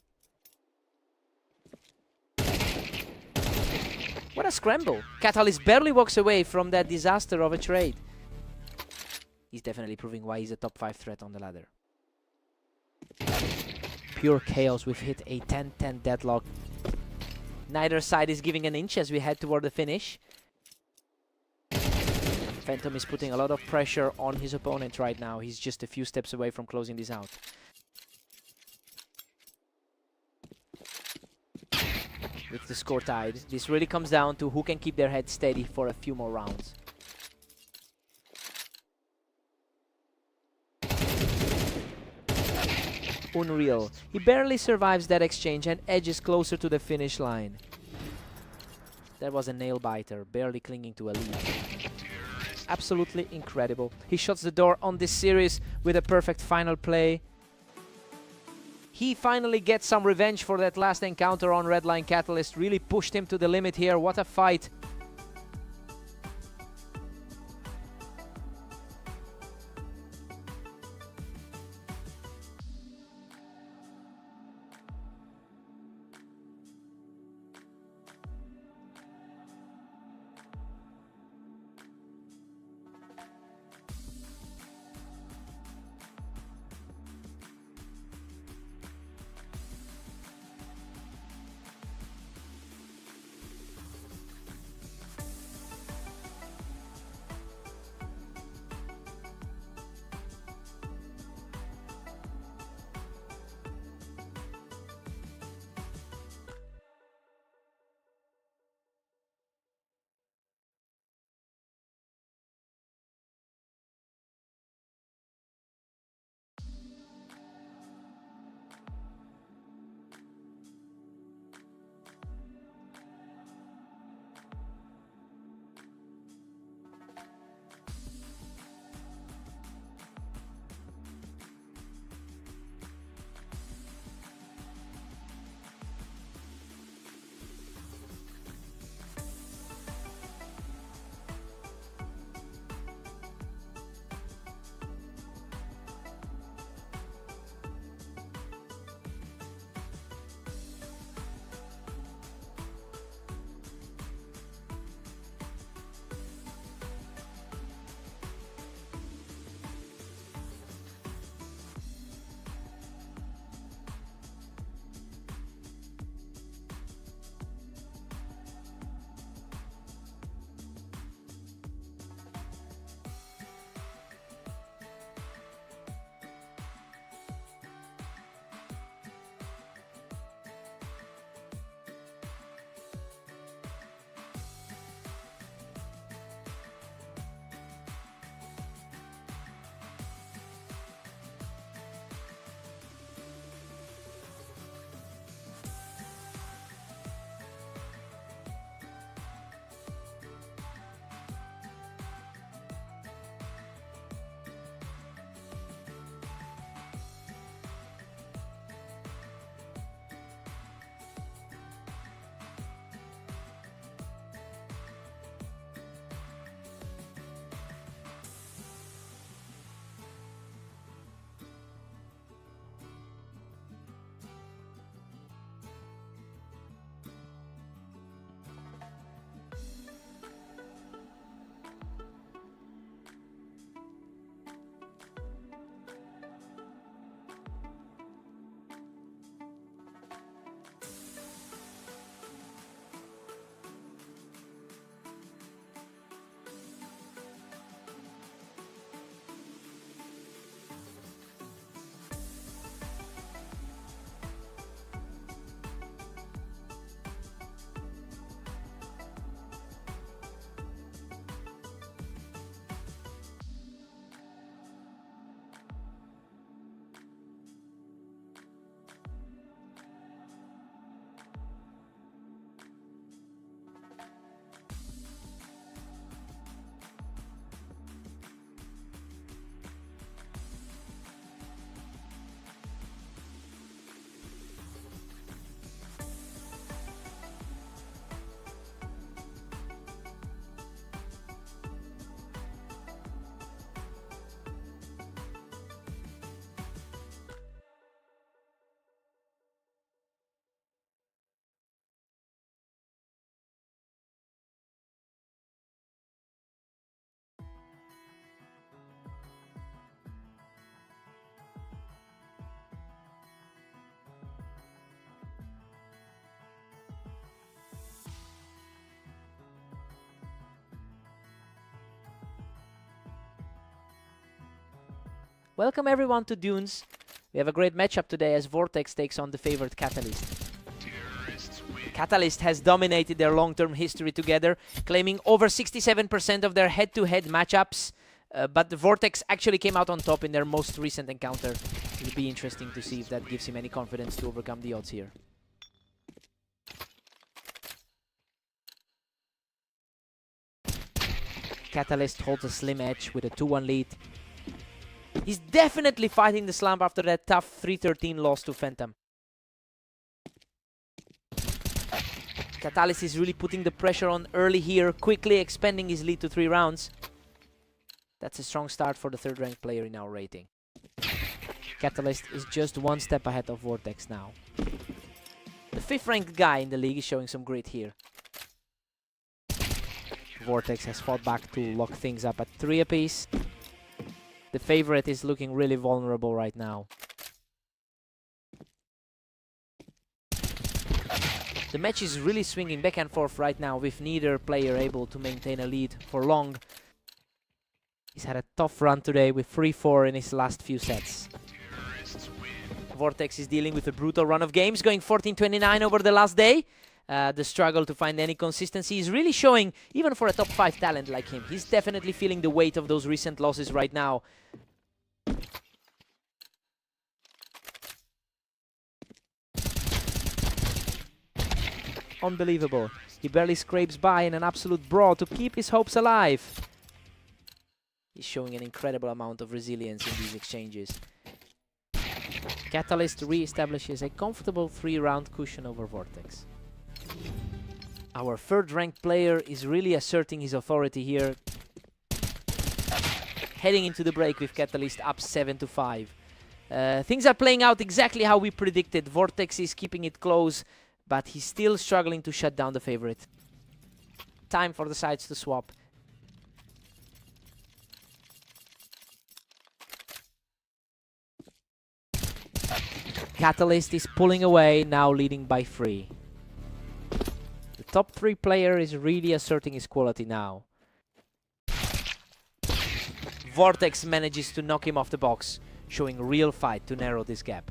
S1: What a scramble! Catalyst barely walks away from that disaster of a trade. He's definitely proving why he's a top 5 threat on the ladder. Pure chaos. We've hit a 10-10 deadlock. Neither side is giving an inch as we head toward the finish. Phantom is putting a lot of pressure on his opponent right now. He's just a few steps away from closing this out. With the score tied, this really comes down to who can keep their head steady for a few more rounds. Unreal. He barely survives that exchange and edges closer to the finish line. That was a nail-biter, barely clinging to a lead. Absolutely incredible. He shuts the door on this series with a perfect final play. He finally gets some revenge for that last encounter on Redline Catalyst. Really pushed him to the limit here. What a fight. Welcome everyone to Dunes. We have a great matchup today as Vortex takes on the favorite Catalyst. Catalyst has dominated their long-term history together, claiming over 67% of their head-to-head matchups. But the Vortex actually came out on top in their most recent encounter. It'll be interesting to see if that gives him any confidence to overcome the odds here. Catalyst holds a slim edge with a 2-1 lead. He's definitely fighting the slump after that tough 3-13 loss to Phantom. Catalyst is really putting the pressure on early here, quickly expanding his lead to 3 rounds. That's a strong start for the third-ranked player in our rating. Catalyst is just 1 step ahead of Vortex now. The 5th-ranked guy in the league is showing some grit here. Vortex has fought back to lock things up at 3 apiece. The favorite is looking really vulnerable right now. The match is really swinging back and forth right now, with neither player able to maintain a lead for long. He's had a tough run today with 3-4 in his last few sets. Vortex is dealing with a brutal run of games, going 14-29 over the last day. The struggle to find any consistency is really showing, even for a top 5 talent like him. He's definitely feeling the weight of those recent losses right now. Unbelievable. He barely scrapes by in an absolute brawl to keep his hopes alive. He's showing an incredible amount of resilience in these exchanges. Catalyst re-establishes a comfortable 3-round cushion over Vortex. Our 3rd-ranked player is really asserting his authority here. Heading into the break with Catalyst up 7-5. Things are playing out exactly how we predicted. Vortex is keeping it close, but he's still struggling to shut down the favorite. Time for the sides to swap. Catalyst is pulling away, now leading by 3. The top 3 player is really asserting his quality now. Vortex manages to knock him off the box, showing real fight to narrow this gap.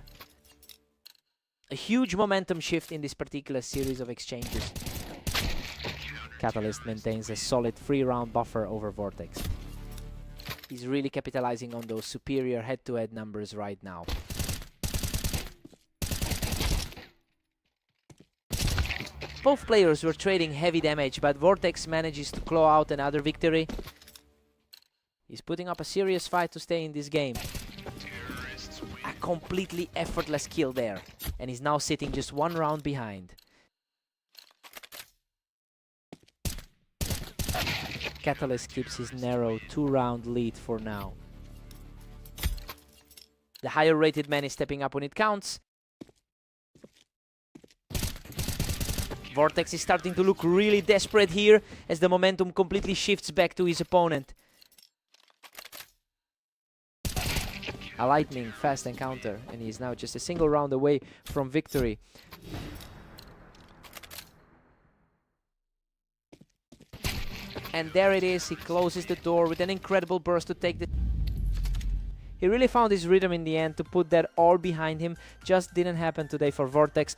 S1: A huge momentum shift in this particular series of exchanges. Catalyst maintains a solid 3-round buffer over Vortex. He's really capitalizing on those superior head-to-head numbers right now. Both players were trading heavy damage, but Vortex manages to claw out another victory. He's putting up a serious fight to stay in this game. A completely effortless kill there, and he's now sitting just 1 round behind. Catalyst keeps his narrow 2-round lead for now. The higher rated man is stepping up when it counts. Vortex is starting to look really desperate here as the momentum completely shifts back to his opponent. A lightning fast encounter, and he is now just a single round away from victory. And there it is, he closes the door with an incredible burst to take the... He really found his rhythm in the end to put that all behind him. Just didn't happen today for Vortex.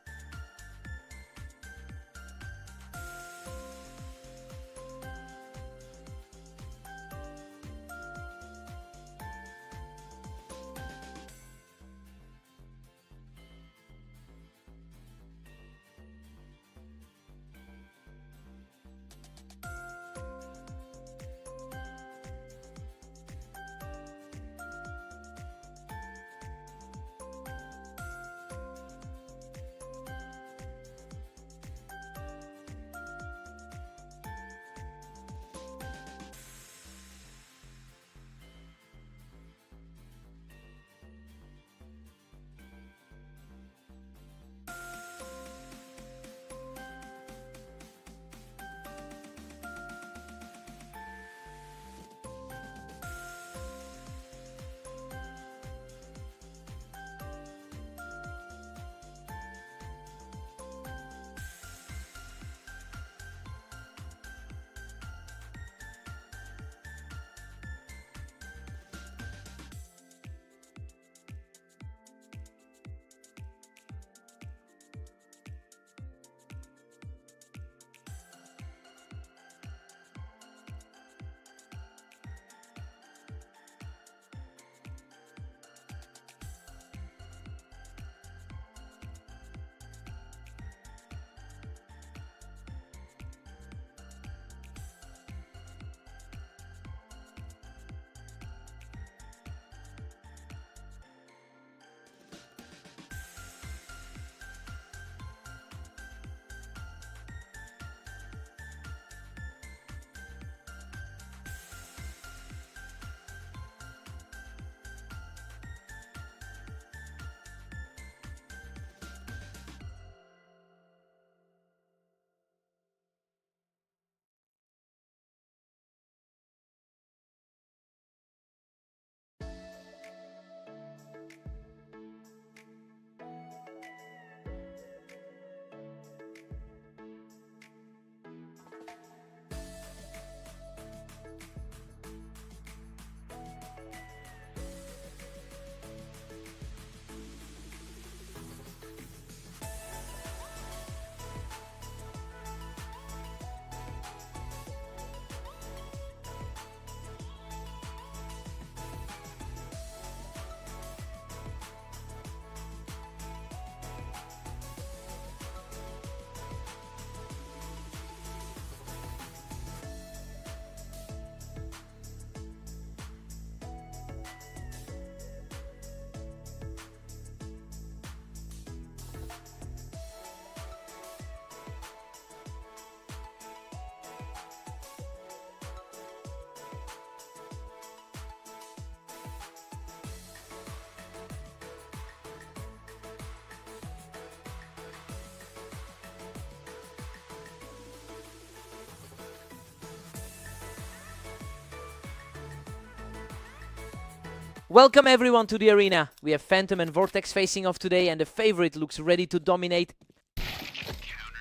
S1: Welcome everyone to the arena. We have Phantom and Vortex facing off today, and the favorite looks ready to dominate.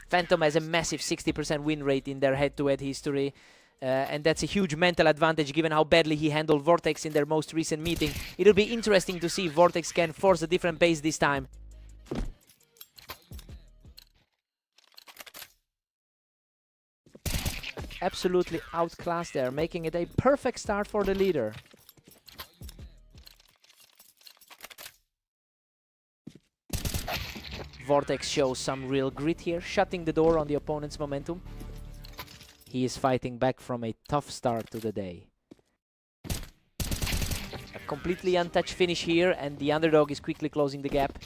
S1: Phantom has a massive 60% win rate in their head-to-head history. And that's a huge mental advantage given how badly he handled Vortex in their most recent meeting. It'll be interesting to see if Vortex can force a different pace this time. Absolutely outclassed there, making it a perfect start for the leader. Vortex shows some real grit here, shutting the door on the opponent's momentum. He is fighting back from a tough start to the day. A completely untouched finish here, and the underdog is quickly closing the gap.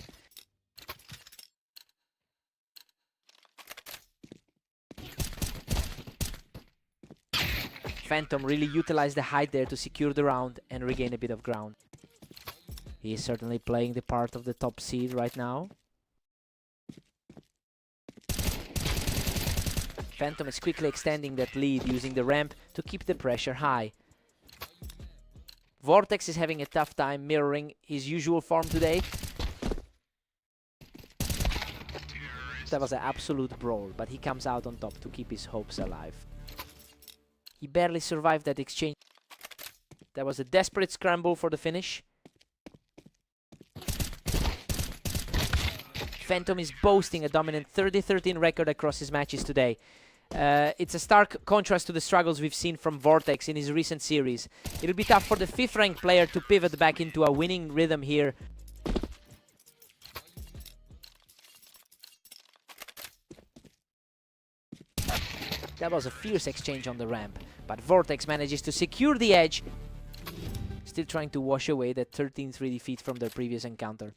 S1: Phantom really utilized the height there to secure the round and regain a bit of ground. He is certainly playing the part of the top seed right now. Phantom is quickly extending that lead using the ramp to keep the pressure high. Vortex is having a tough time mirroring his usual form today. That was an absolute brawl, but he comes out on top to keep his hopes alive. He barely survived that exchange. That was a desperate scramble for the finish. Phantom is boasting a dominant 30-13 record across his matches today. It's a stark contrast to the struggles we've seen from Vortex in his recent series. It'll be tough for the 5th ranked player to pivot back into a winning rhythm here. That was a fierce exchange on the ramp, but Vortex manages to secure the edge. Still trying to wash away that 13-3 defeat from their previous encounter.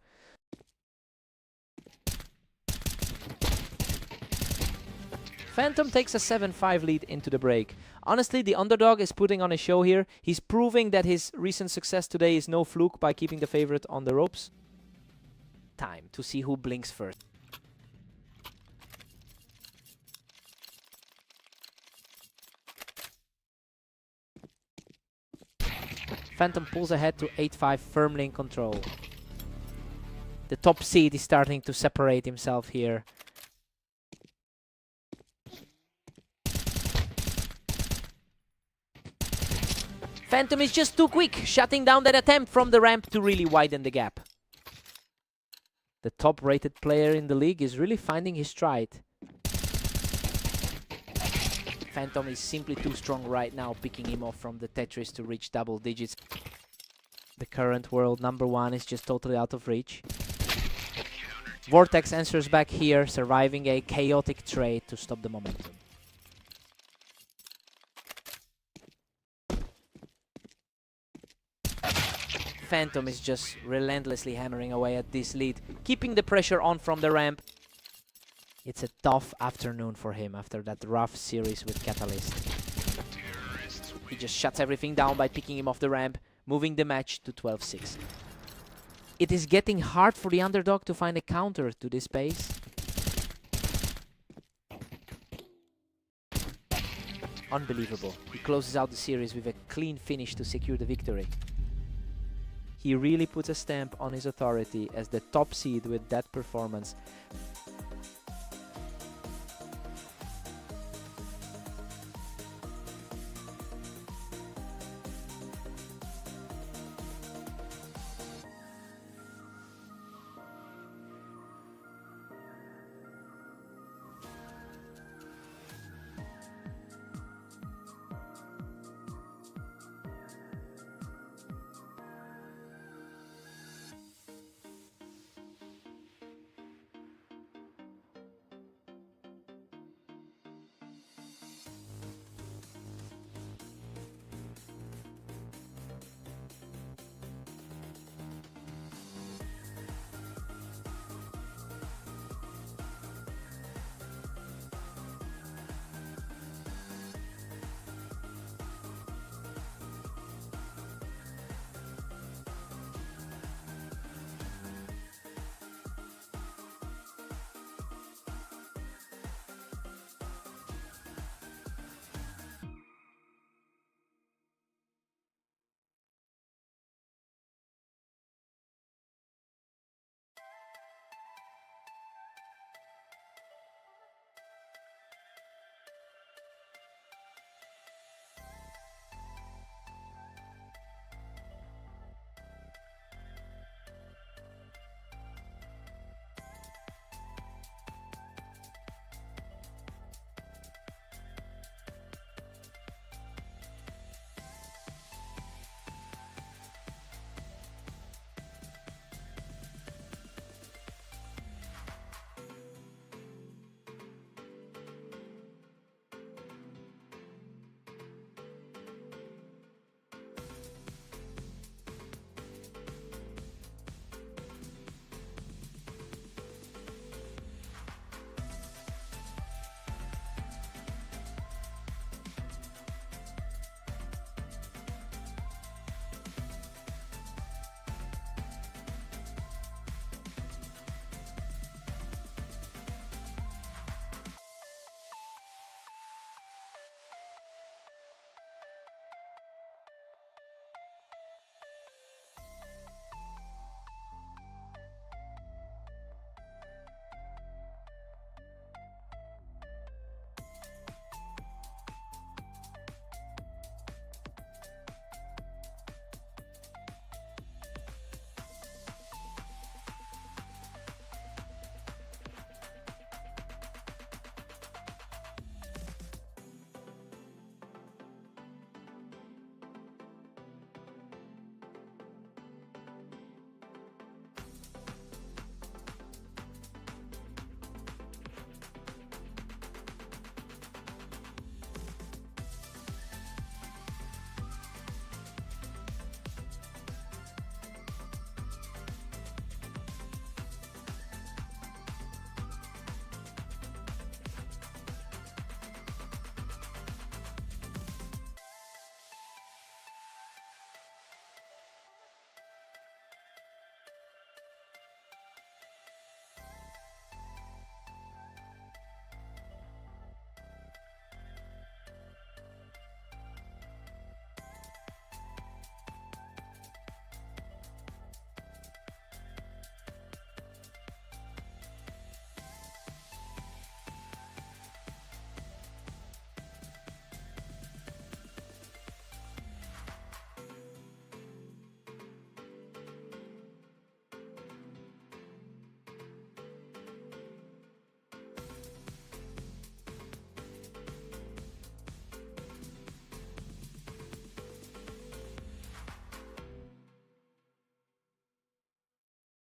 S1: Phantom takes a 7-5 lead into the break. Honestly, the underdog is putting on a show here. He's proving that his recent success today is no fluke by keeping the favorite on the ropes. Time to see who blinks first. Phantom pulls ahead to 8-5, firmly in control. The top seed is starting to separate himself here. Phantom is just too quick, shutting down that attempt from the ramp to really widen the gap. The top-rated player in the league is really finding his stride. Phantom is simply too strong right now, picking him off from the Tetris to reach double digits. The current world #1 is just totally out of reach. Vortex answers back here, surviving a chaotic trade to stop the momentum. Phantom is just relentlessly hammering away at this lead, keeping the pressure on from the ramp. It's a tough afternoon for him after that rough series with Catalyst. He just shuts everything down by picking him off the ramp, moving the match to 12-6. It is getting hard for the underdog to find a counter to this pace. Unbelievable. He closes out the series with a clean finish to secure the victory. He really puts a stamp on his authority as the top seed with that performance.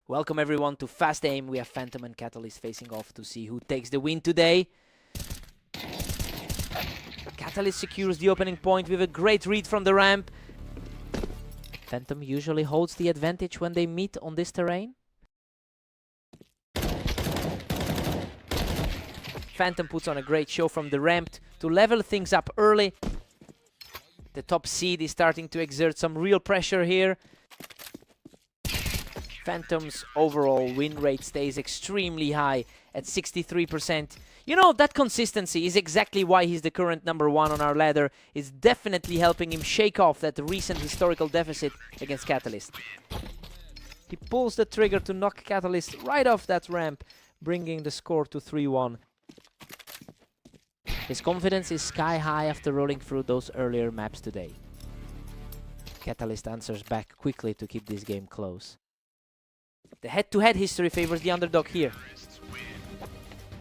S1: Welcome everyone to Fast Aim. We have Phantom and Catalyst facing off to see who takes the win today. Catalyst secures the opening point with a great read from the ramp. Phantom usually holds the advantage when they meet on this terrain. Phantom puts on a great show from the ramp to level things up early. The top seed is starting to exert some real pressure here. Phantom's overall win rate stays extremely high at 63%. You know, that consistency is exactly why he's the current #1 on our ladder. It's definitely helping him shake off that recent historical deficit against Catalyst. He pulls the trigger to knock Catalyst right off that ramp, bringing the score to 3-1. His confidence is sky high after rolling through those earlier maps today. Catalyst answers back quickly to keep this game close. The head-to-head history favors the underdog here.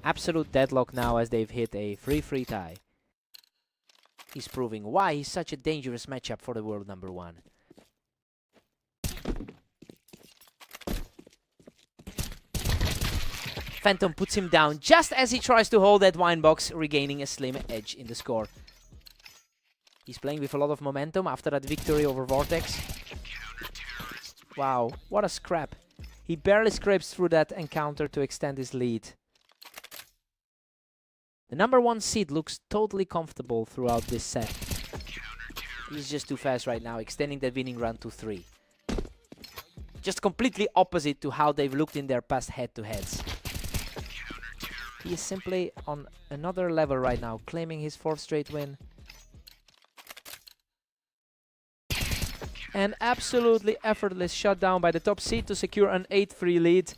S1: Absolute deadlock now as they've hit a 3-3 tie. He's proving why he's such a dangerous matchup for the world #1. Phantom puts him down just as he tries to hold that wine box, regaining a slim edge in the score. He's playing with a lot of momentum after that victory over Vortex. Wow, what a scrap. He barely scrapes through that encounter to extend his lead. The #1 seed looks totally comfortable throughout this set. He's just too fast right now, extending that winning run to 3. Just completely opposite to how they've looked in their past head-to-heads. He is simply on another level right now, claiming his 4th straight win. An absolutely effortless shutdown by the top seed to secure an 8-3 lead.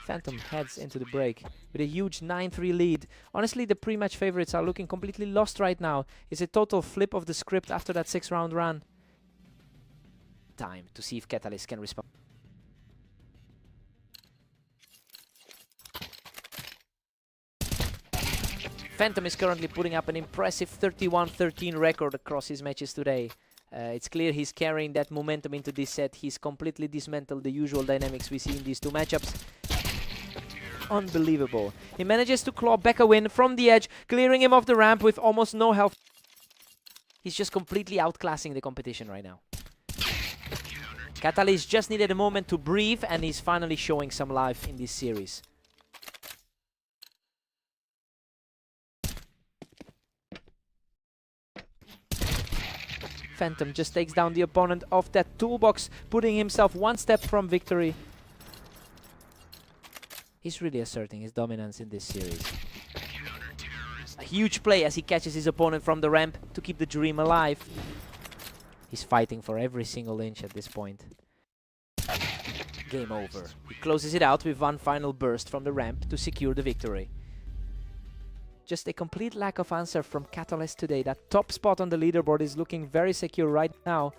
S1: Phantom heads into the break with a huge 9-3 lead. Honestly, the pre-match favorites are looking completely lost right now. It's a total flip of the script after that 6-round run. Time to see if Catalyst can respond. Phantom is currently putting up an impressive 31-13 record across his matches today. It's clear he's carrying that momentum into this set. He's completely dismantled the usual dynamics we see in these two matchups. Unbelievable. He manages to claw back a win from the edge, clearing him off the ramp with almost no health. He's just completely outclassing the competition right now. Catalyst just needed a moment to breathe, and he's finally showing some life in this series. Phantom just takes down the opponent of that toolbox, putting himself one step from victory. He's really asserting his dominance in this series. A huge play as he catches his opponent from the ramp to keep the dream alive. He's fighting for every single inch at this point. Game over. He closes it out with one final burst from the ramp to secure the victory. Just a complete lack of answer from Catalyst today. That top spot on the leaderboard is looking very secure right now.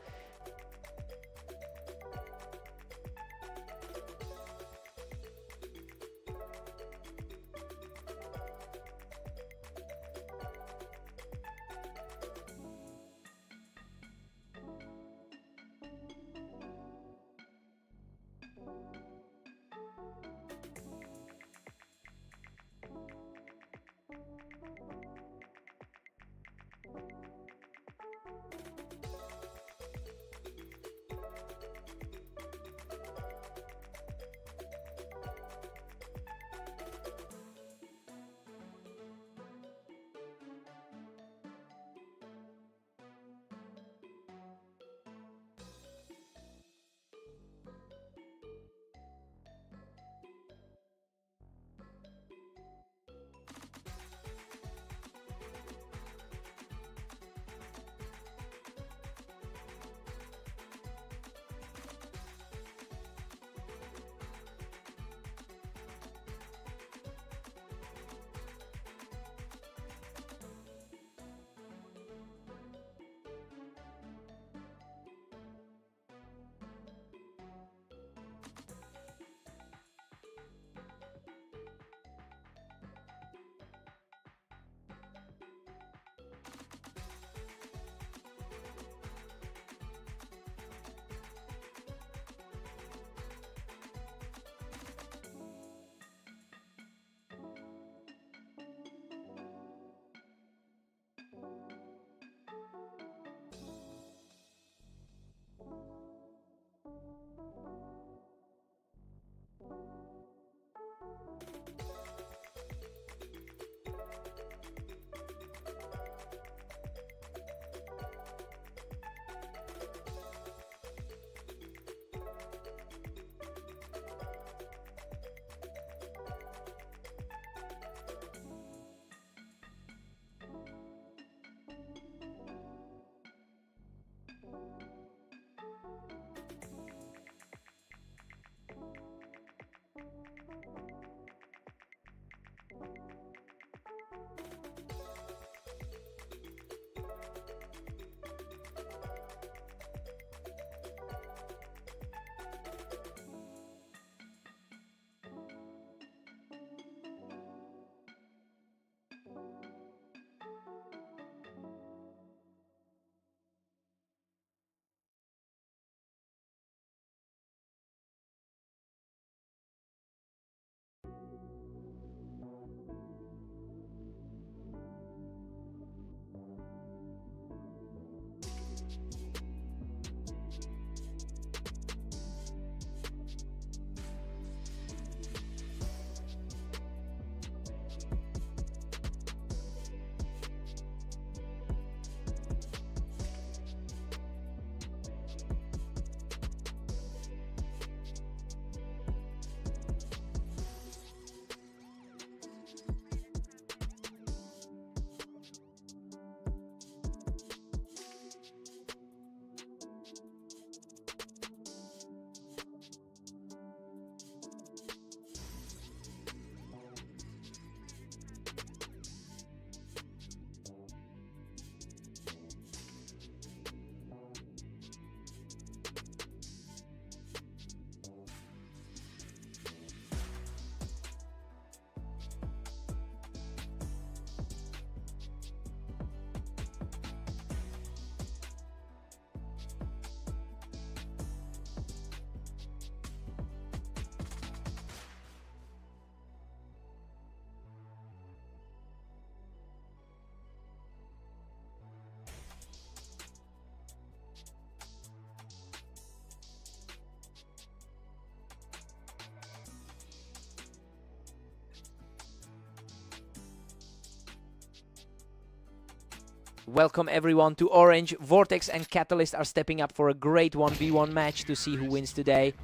S1: Welcome everyone to Orange. Vortex and Catalyst are stepping up for a great 1v1 match to see who wins today.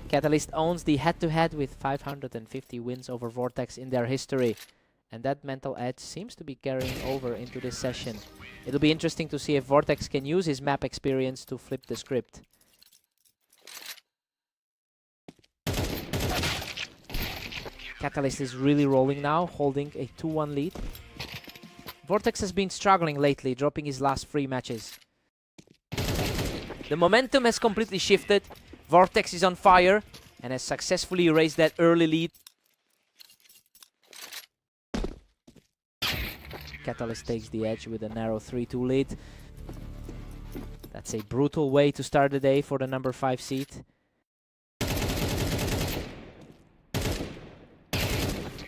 S1: Catalyst owns the head-to-head with 550 wins over Vortex in their history. And that mental edge seems to be carrying over into this session. It'll be interesting to see if Vortex can use his map experience to flip the script. Catalyst is really rolling now, holding a 2-1 lead. Vortex has been struggling lately, dropping his last 3 matches. The momentum has completely shifted. Vortex is on fire and has successfully raised that early lead. Catalyst takes the edge with a narrow 3-2 lead. That's a brutal way to start the day for the number 5 seed.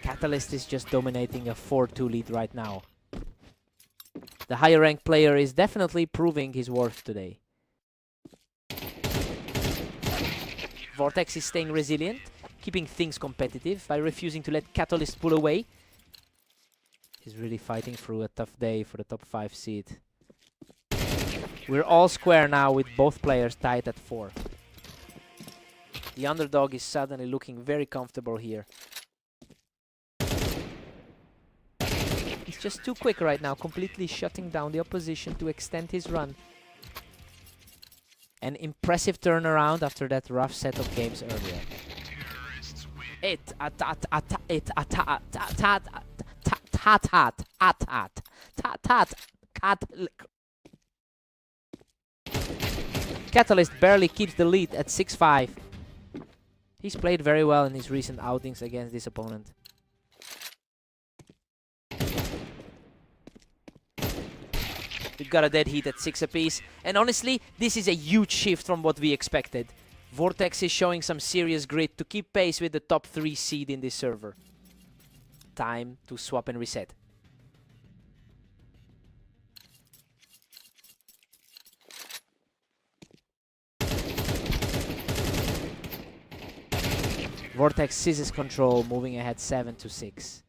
S1: Catalyst is just dominating a 4-2 lead right now. The higher ranked player is definitely proving his worth today. Vortex is staying resilient, keeping things competitive by refusing to let Catalyst pull away. He's really fighting through a tough day for the top 5 seed. We're all square now with both players tied at 4. The underdog is suddenly looking very comfortable here. He's just too quick right now, completely shutting down the opposition to extend his run. An impressive turnaround after that rough set of games earlier. Catalyst barely keeps the lead at 6-5. He's played very well in his recent outings against this opponent. We've got a dead heat at 6 apiece, and honestly, this is a huge shift from what we expected. Vortex is showing some serious grit to keep pace with the top 3 seed in this server. Time to swap and reset. Vortex seizes control, moving ahead 7-6.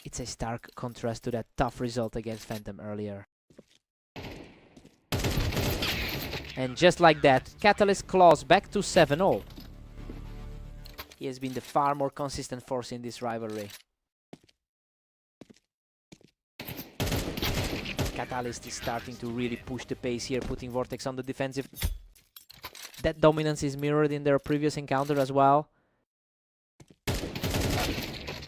S1: It's a stark contrast to that tough result against Phantom earlier. And just like that, Catalyst claws back to 7-0. He has been the far more consistent force in this rivalry. Catalyst is starting to really push the pace here, putting Vortex on the defensive. That dominance is mirrored in their previous encounter as well.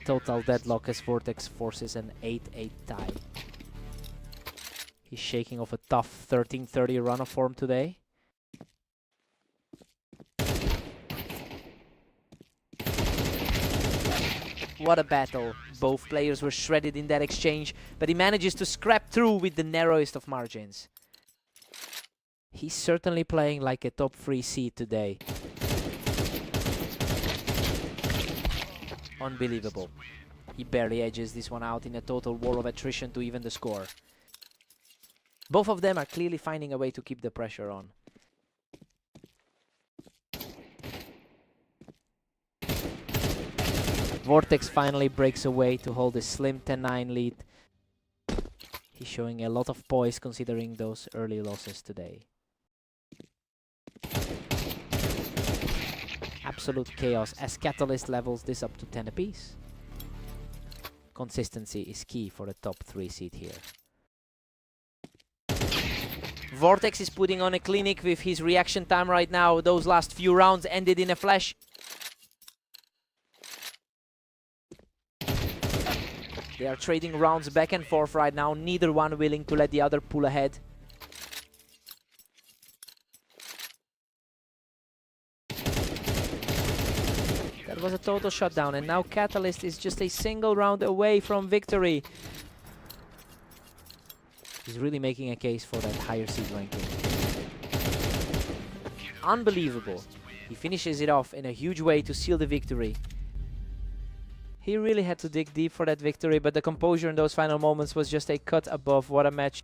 S1: Total deadlock as Vortex forces an 8-8 tie. He's shaking off a tough 13-30 run of form today. What a battle. Both players were shredded in that exchange, but he manages to scrap through with the narrowest of margins. He's certainly playing like a top 3 seed today. Unbelievable. He barely edges this one out in a total war of attrition to even the score. Both of them are clearly finding a way to keep the pressure on. Vortex finally breaks away to hold a slim 10-9 lead. He's showing a lot of poise considering those early losses today. Absolute chaos as Catalyst levels this up to 10 apiece. Consistency is key for the top 3 seed here. Vortex is putting on a clinic with his reaction time right now. Those last few rounds ended in a flash. They are trading rounds back and forth right now, neither one willing to let the other pull ahead. That was a total shutdown, and now Catalyst is just a single round away from victory. He's really making a case for that higher seed ranking. Unbelievable. He finishes it off in a huge way to seal the victory. He really had to dig deep for that victory, but the composure in those final moments was just a cut above. What a match.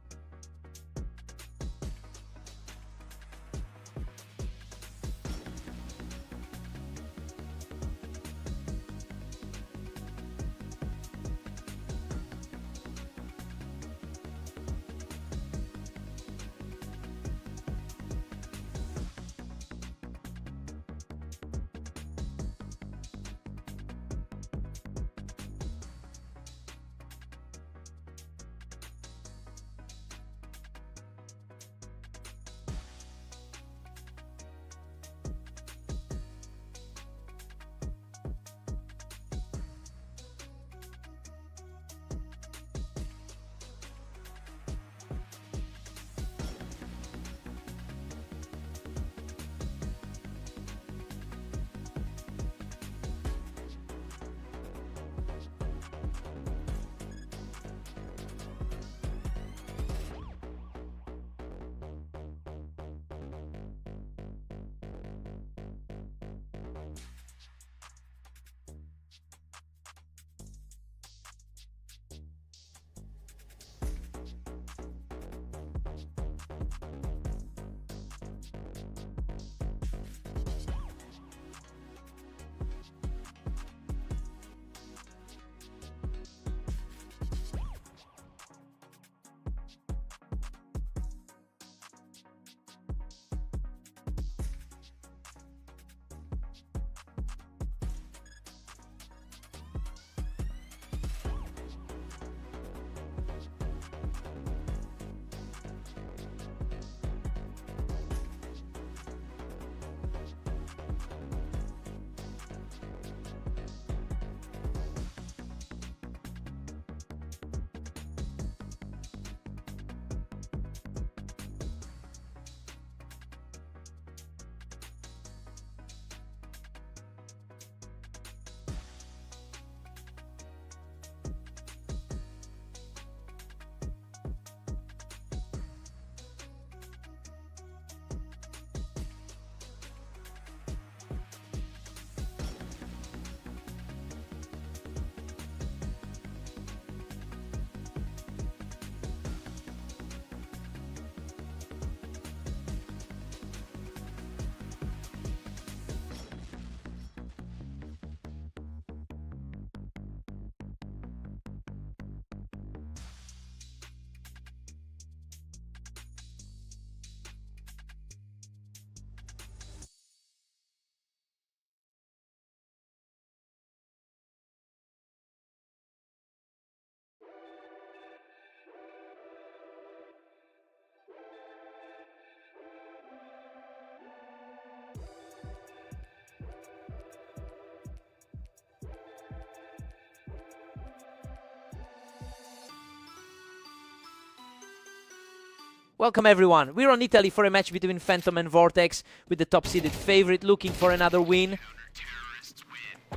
S1: Welcome everyone. We're on Italy for a match between Phantom and Vortex, with the top-seeded favorite looking for another win.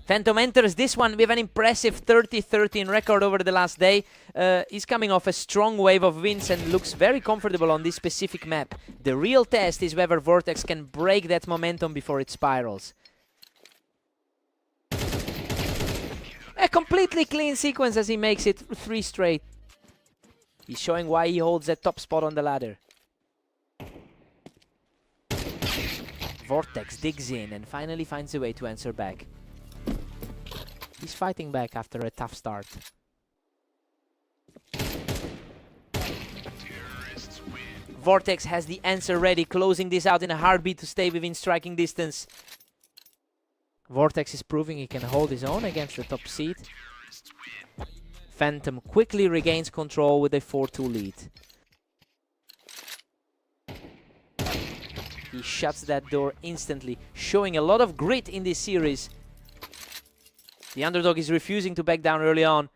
S1: Phantom enters this one with an impressive 30-13 record over the last day. He's coming off a strong wave of wins and looks very comfortable on this specific map. The real test is whether Vortex can break that momentum before it spirals. A completely clean sequence as he makes it 3 straight. He's showing why he holds that top spot on the ladder. Vortex digs in and finally finds a way to answer back. He's fighting back after a tough start. Vortex has the answer ready, closing this out in a heartbeat to stay within striking distance. Vortex is proving he can hold his own against the top seed. Phantom quickly regains control with a 4-2 lead. He shuts that door instantly, showing a lot of grit in this series. The underdog is refusing to back down early on.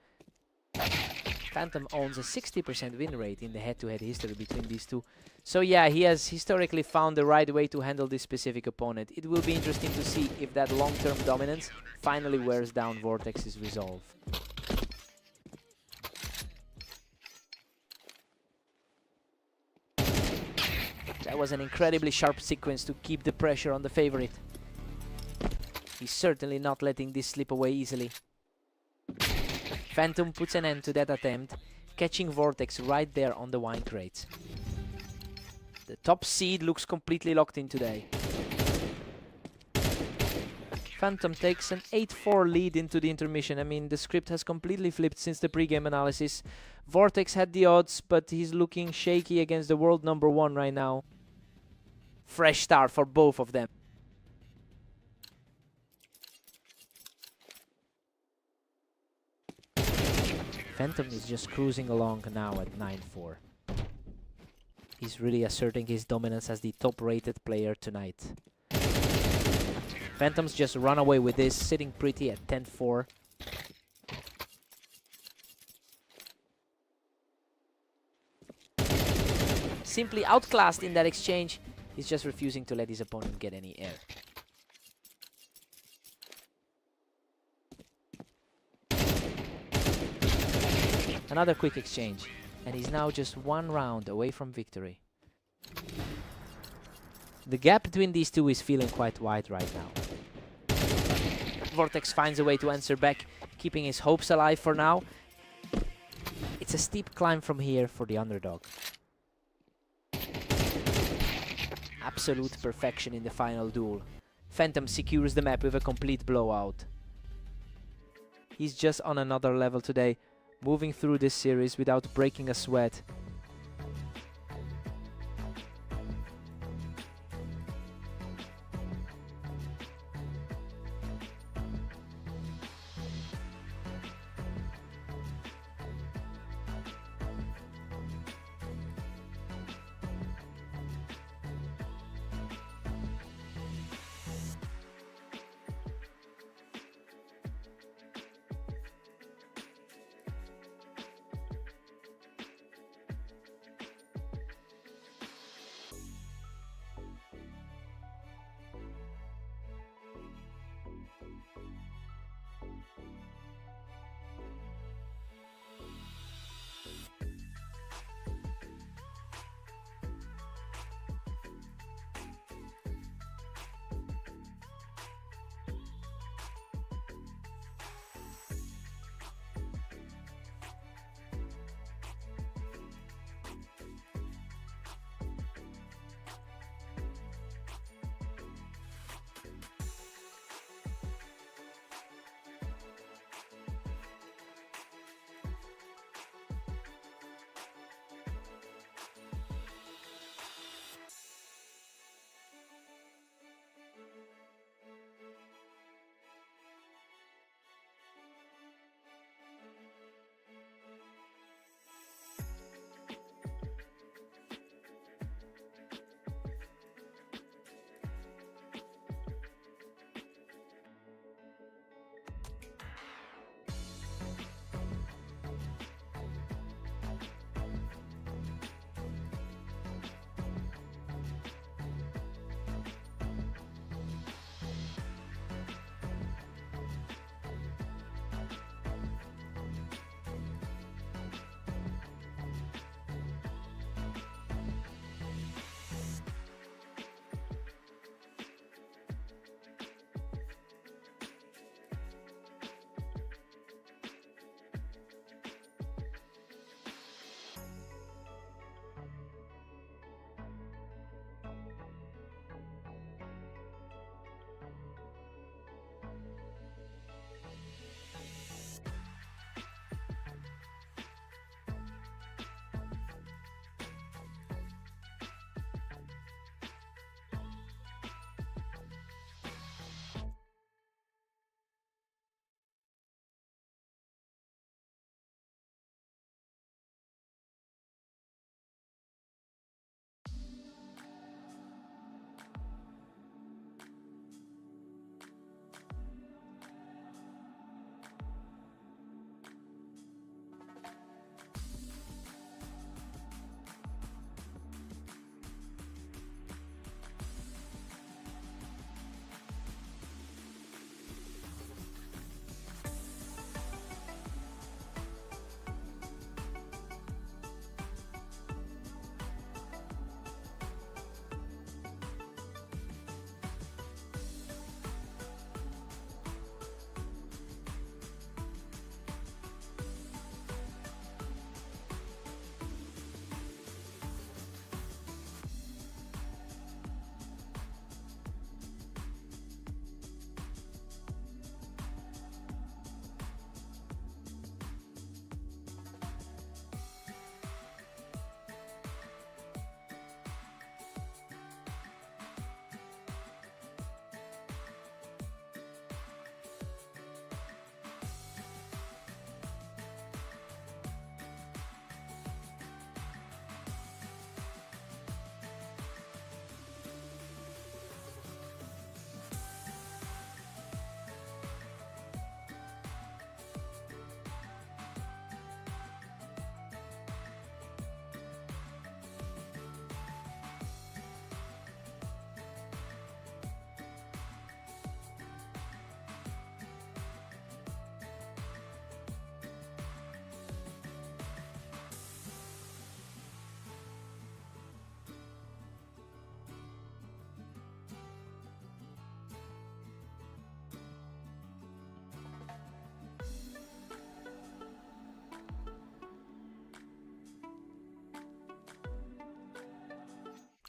S1: Phantom owns a 60% win rate in the head-to-head history between these two. So yeah, he has historically found the right way to handle this specific opponent. It will be interesting to see if that long-term dominance finally wears down Vortex's resolve. That was an incredibly sharp sequence to keep the pressure on the favorite. He's certainly not letting this slip away easily. Phantom puts an end to that attempt, catching Vortex right there on the wine crate. The top seed looks completely locked in today. Phantom takes an 8-4 lead into the intermission. I mean, the script has completely flipped since the pre-game analysis. Vortex had the odds, but he's looking shaky against the world #1 right now. Fresh start for both of them. Phantom is just cruising along now at 9-4. He's really asserting his dominance as the top-rated player tonight. Phantom's just run away with this, sitting pretty at 10-4. Simply outclassed in that exchange. He's just refusing to let his opponent get any air. Another quick exchange, and he's now just 1 round away from victory. The gap between these two is feeling quite wide right now. Vortex finds a way to answer back, keeping his hopes alive for now. It's a steep climb from here for the underdog. Absolute perfection in the final duel. Phantom secures the map with a complete blowout. He's just on another level today, moving through this series without breaking a sweat.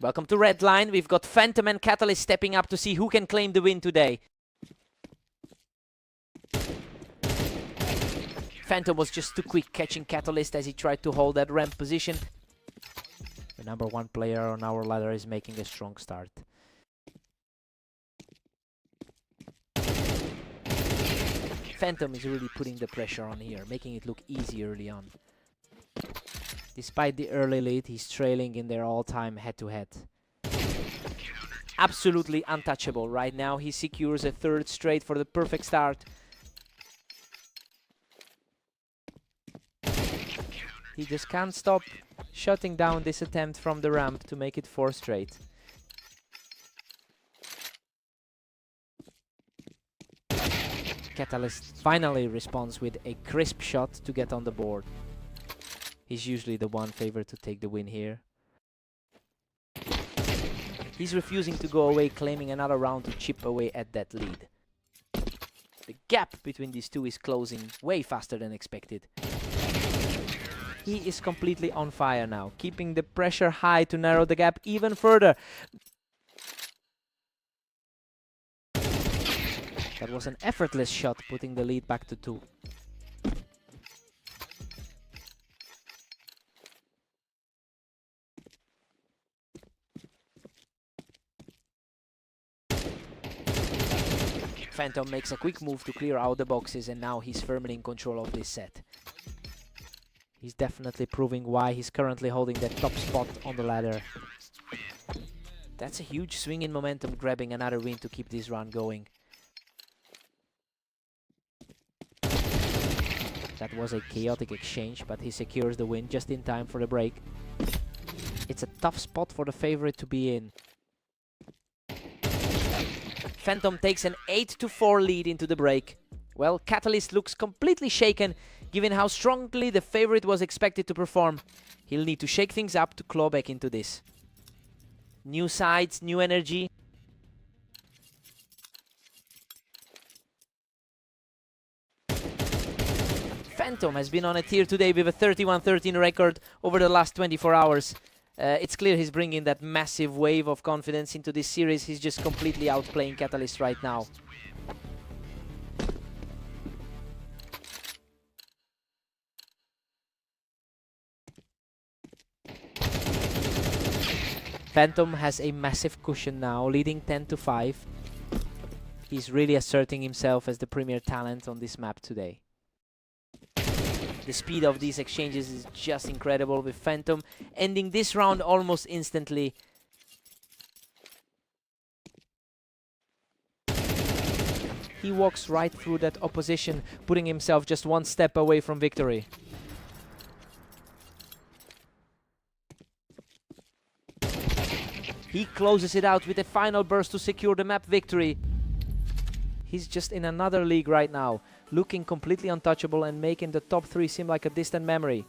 S1: Welcome to Red Line. We've got Phantom and Catalyst stepping up to see who can claim the win today. Phantom was just too quick catching Catalyst as he tried to hold that ramp position. The number 1 player on our ladder is making a strong start. Phantom is really putting the pressure on here, making it look easy early on. Despite the early lead, he's trailing in their all-time head-to-head. Absolutely untouchable. Right now, he secures a 3rd straight for the perfect start. He just can't stop shutting down this attempt from the ramp to make it 4 straight. Catalyst finally responds with a crisp shot to get on the board. He's usually the one favored to take the win here. He's refusing to go away, claiming another round to chip away at that lead. The gap between these two is closing way faster than expected. He is completely on fire now, keeping the pressure high to narrow the gap even further. That was an effortless shot, putting the lead back to 2. Phantom makes a quick move to clear out the boxes, and now he's firmly in control of this set. He's definitely proving why he's currently holding that top spot on the ladder. That's a huge swing in momentum, grabbing another win to keep this run going. That was a chaotic exchange, but he secures the win just in time for the break. It's a tough spot for the favorite to be in. Phantom takes an 8-4 lead into the break. Well, Catalyst looks completely shaken, given how strongly the favorite was expected to perform. He'll need to shake things up to claw back into this. New sides, new energy. Phantom has been on a tear today with a 31-13 record over the last 24 hours. It's clear he's bringing that massive wave of confidence into this series. He's just completely outplaying Catalyst right now. Phantom has a massive cushion now, leading 10-5. He's really asserting himself as the premier talent on this map today. The speed of these exchanges is just incredible, with Phantom ending this round almost instantly. He walks right through that opposition, putting himself just 1 step away from victory. He closes it out with a final burst to secure the map victory. He's just in another league right now, looking completely untouchable and making the top 3 seem like a distant memory.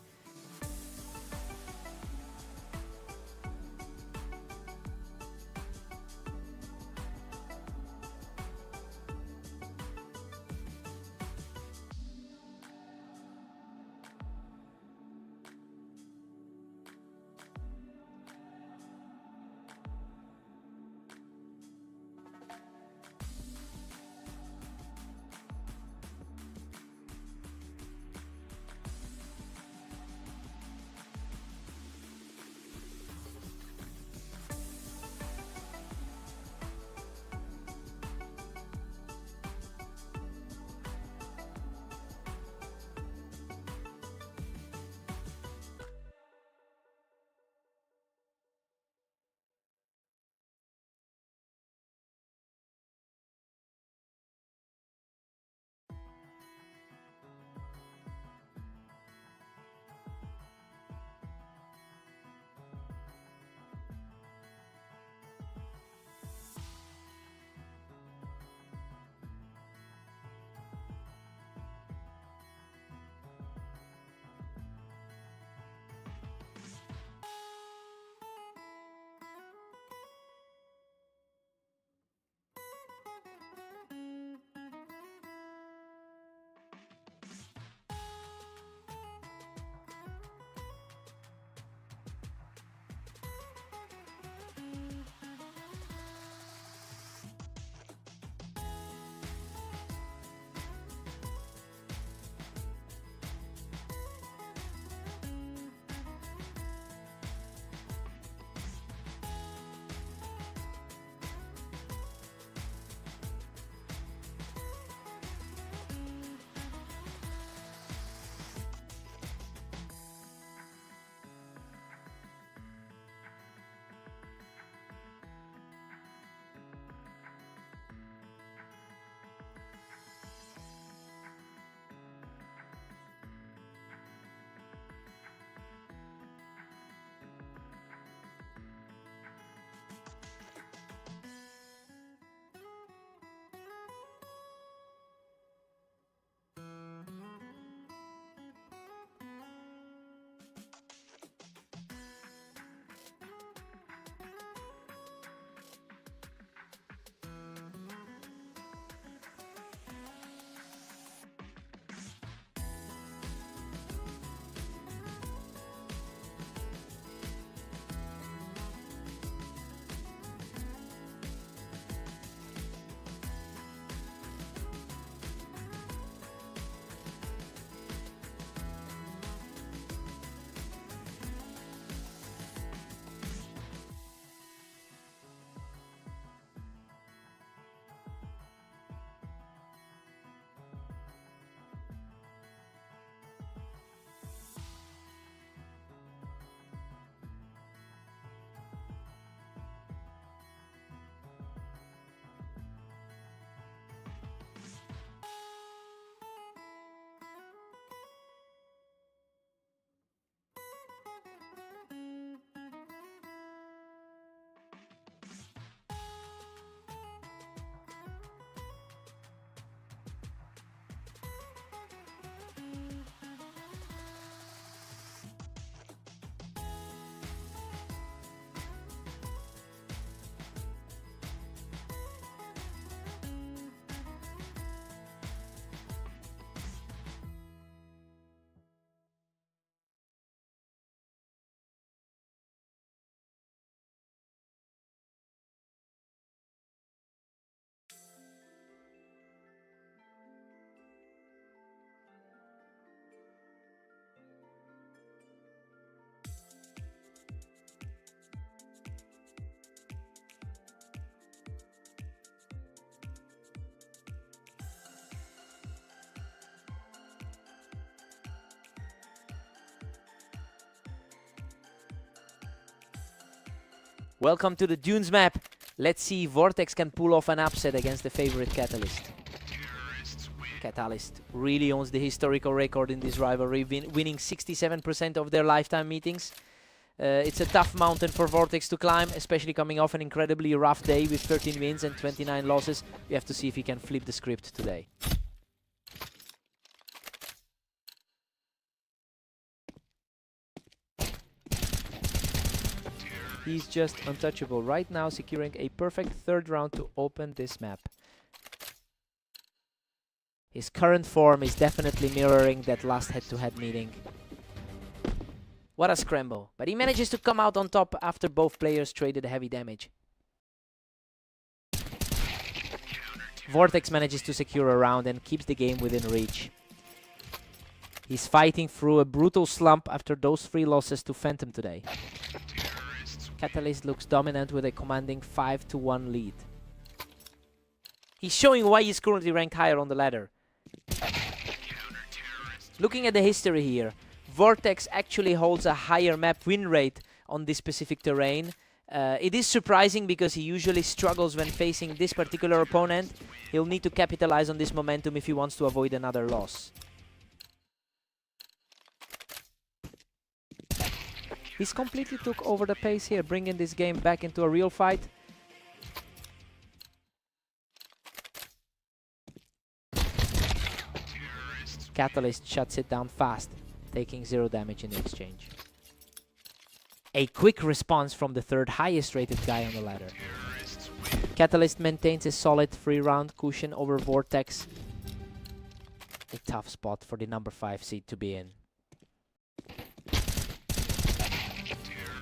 S1: Welcome to the Dunes map. Let's see if Vortex can pull off an upset against the favorite Catalyst. Catalyst really owns the historical record in this rivalry, winning 67% of their lifetime meetings. It's a tough mountain for Vortex to climb, especially coming off an incredibly rough day with 13 wins and 29 losses. We have to see if he can flip the script today. He's just untouchable right now, securing a perfect third round to open this map. His current form is definitely mirroring that last head-to-head meeting. What a scramble, but he manages to come out on top after both players traded heavy damage. Vortex manages to secure a round and keeps the game within reach. He's fighting through a brutal slump after those 3 losses to Phantom today. Catalyst looks dominant with a commanding 5-1 lead. He's showing why he's currently ranked higher on the ladder. Looking at the history here, Vortex actually holds a higher map win rate on this specific terrain. It is surprising because he usually struggles when facing this particular opponent. He'll need to capitalize on this momentum if he wants to avoid another loss. He's completely took over the pace here, bringing this game back into a real fight. Catalyst shuts it down fast, taking 0 damage in the exchange. A quick response from the third highest rated guy on the ladder. Catalyst maintains a solid 3-round cushion over Vortex. A tough spot for the number 5 seed to be in.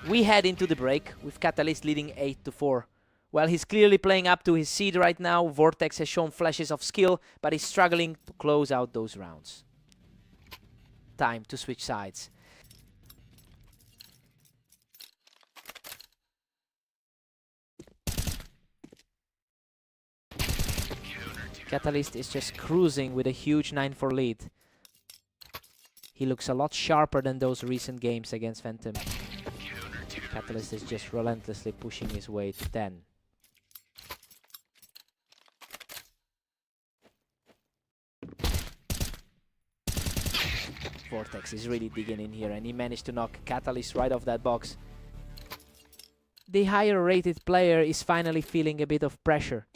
S1: We head into the break with Catalyst leading 8-4. While he's clearly playing up to his seed right now, Vortex has shown flashes of skill, but he's struggling to close out those rounds. Time to switch sides. Catalyst is just cruising with a huge 9-4 lead. He looks a lot sharper than those recent games against Phantom. Catalyst is just relentlessly pushing his way to 10. Vortex is really digging in here, and he managed to knock Catalyst right off that box. The higher rated player is finally feeling a bit of pressure.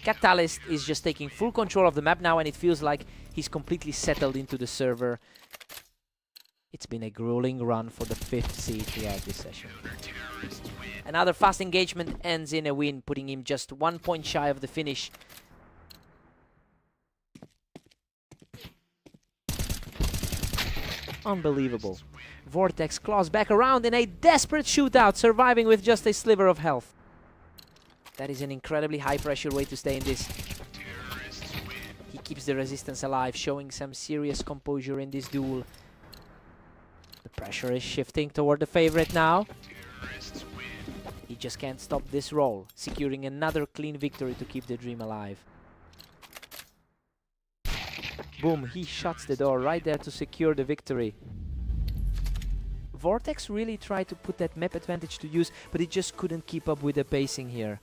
S1: Catalyst is just taking full control of the map now, and it feels like he's completely settled into the server. It's been a grueling run for the 5th seed throughout this session. Another fast engagement ends in a win, putting him just 1 point shy of the finish. Unbelievable. Vortex claws back around in a desperate shootout, surviving with just a sliver of health. That is an incredibly high-pressure way to stay in this. He keeps the resistance alive, showing some serious composure in this duel. The pressure is shifting toward the favorite now. He just can't stop this roll, securing another clean victory to keep the dream alive. Boom, he shuts the door right there to secure the victory. Vortex really tried to put that map advantage to use, but he just couldn't keep up with the pacing here.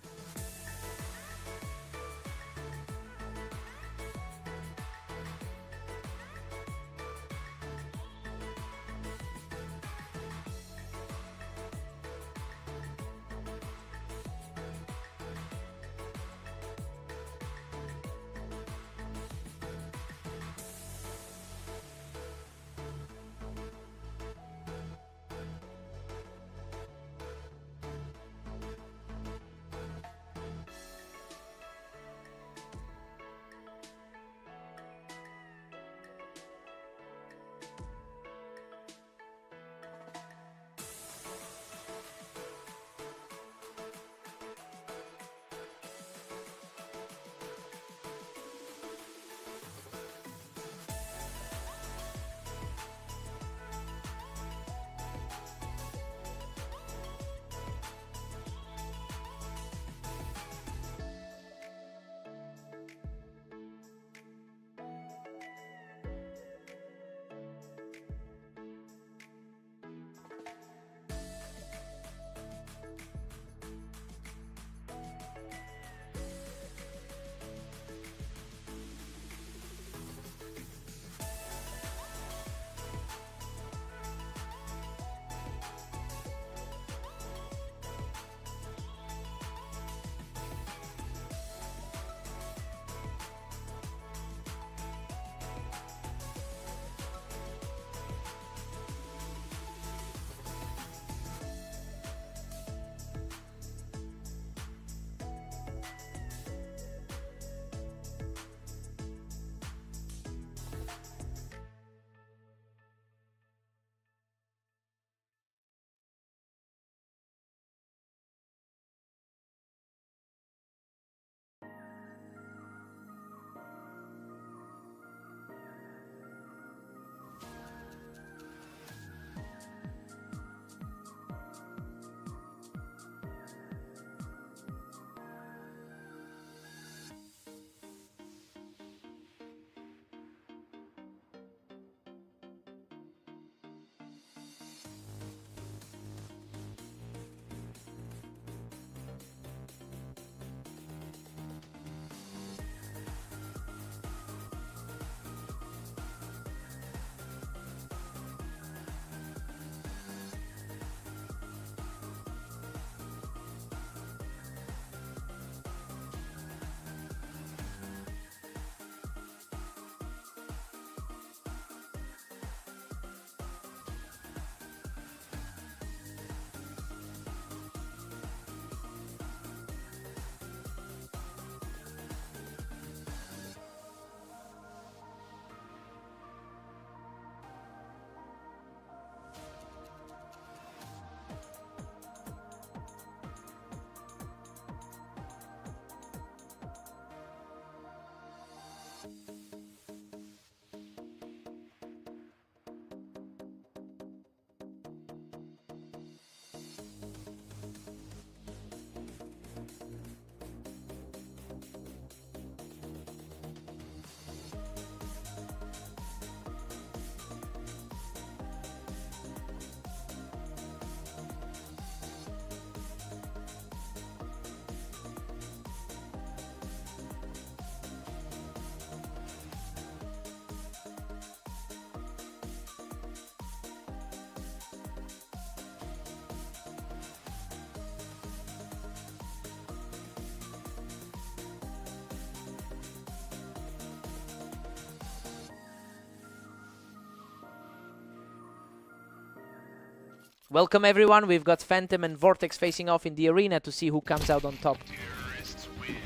S1: Welcome everyone, we've got Phantom and Vortex facing off in the arena to see who comes out on top.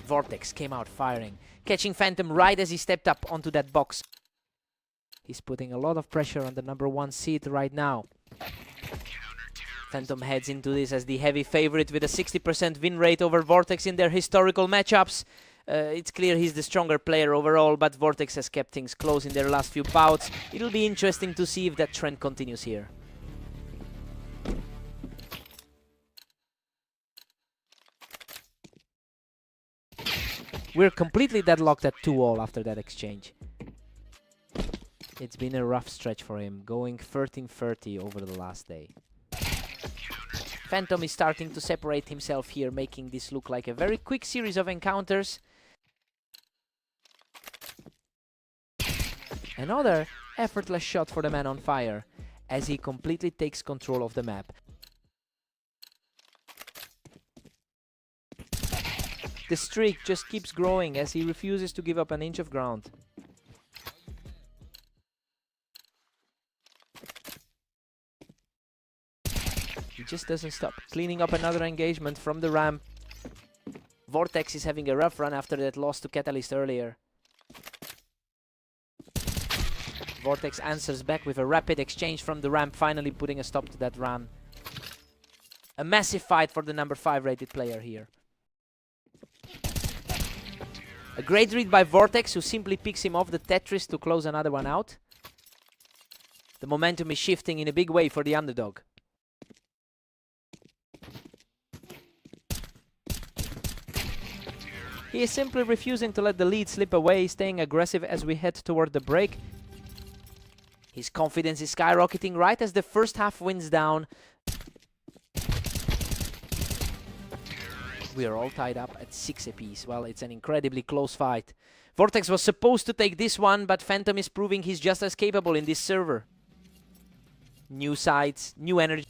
S1: Vortex came out firing, catching Phantom right as he stepped up onto that box. He's putting a lot of pressure on the #1 seed right now. Phantom heads into this as the heavy favorite with a 60% win rate over Vortex in their historical matchups. It's clear he's the stronger player overall, but Vortex has kept things close in their last few bouts. It'll be interesting to see if that trend continues here. We're completely deadlocked at 2-all after that exchange. It's been a rough stretch for him, going 13-30 over the last day. Phantom is starting to separate himself here, making this look like a very quick series of encounters. Another effortless shot for the man on fire, as he completely takes control of the map. The streak just keeps growing as he refuses to give up an inch of ground. He just doesn't stop, cleaning up another engagement from the ramp. Vortex is having a rough run after that loss to Catalyst earlier. Vortex answers back with a rapid exchange from the ramp, finally putting a stop to that run. A massive fight for the #5 rated player here. A great read by Vortex, who simply picks him off the Tetris to close another one out. The momentum is shifting in a big way for the underdog. He is simply refusing to let the lead slip away, staying aggressive as we head toward the break. His confidence is skyrocketing right as the first half winds down. We are all tied up at 6 apiece. Well, it's an incredibly close fight. Vortex was supposed to take this one, but Phantom is proving he's just as capable in this server. New sides, new energy.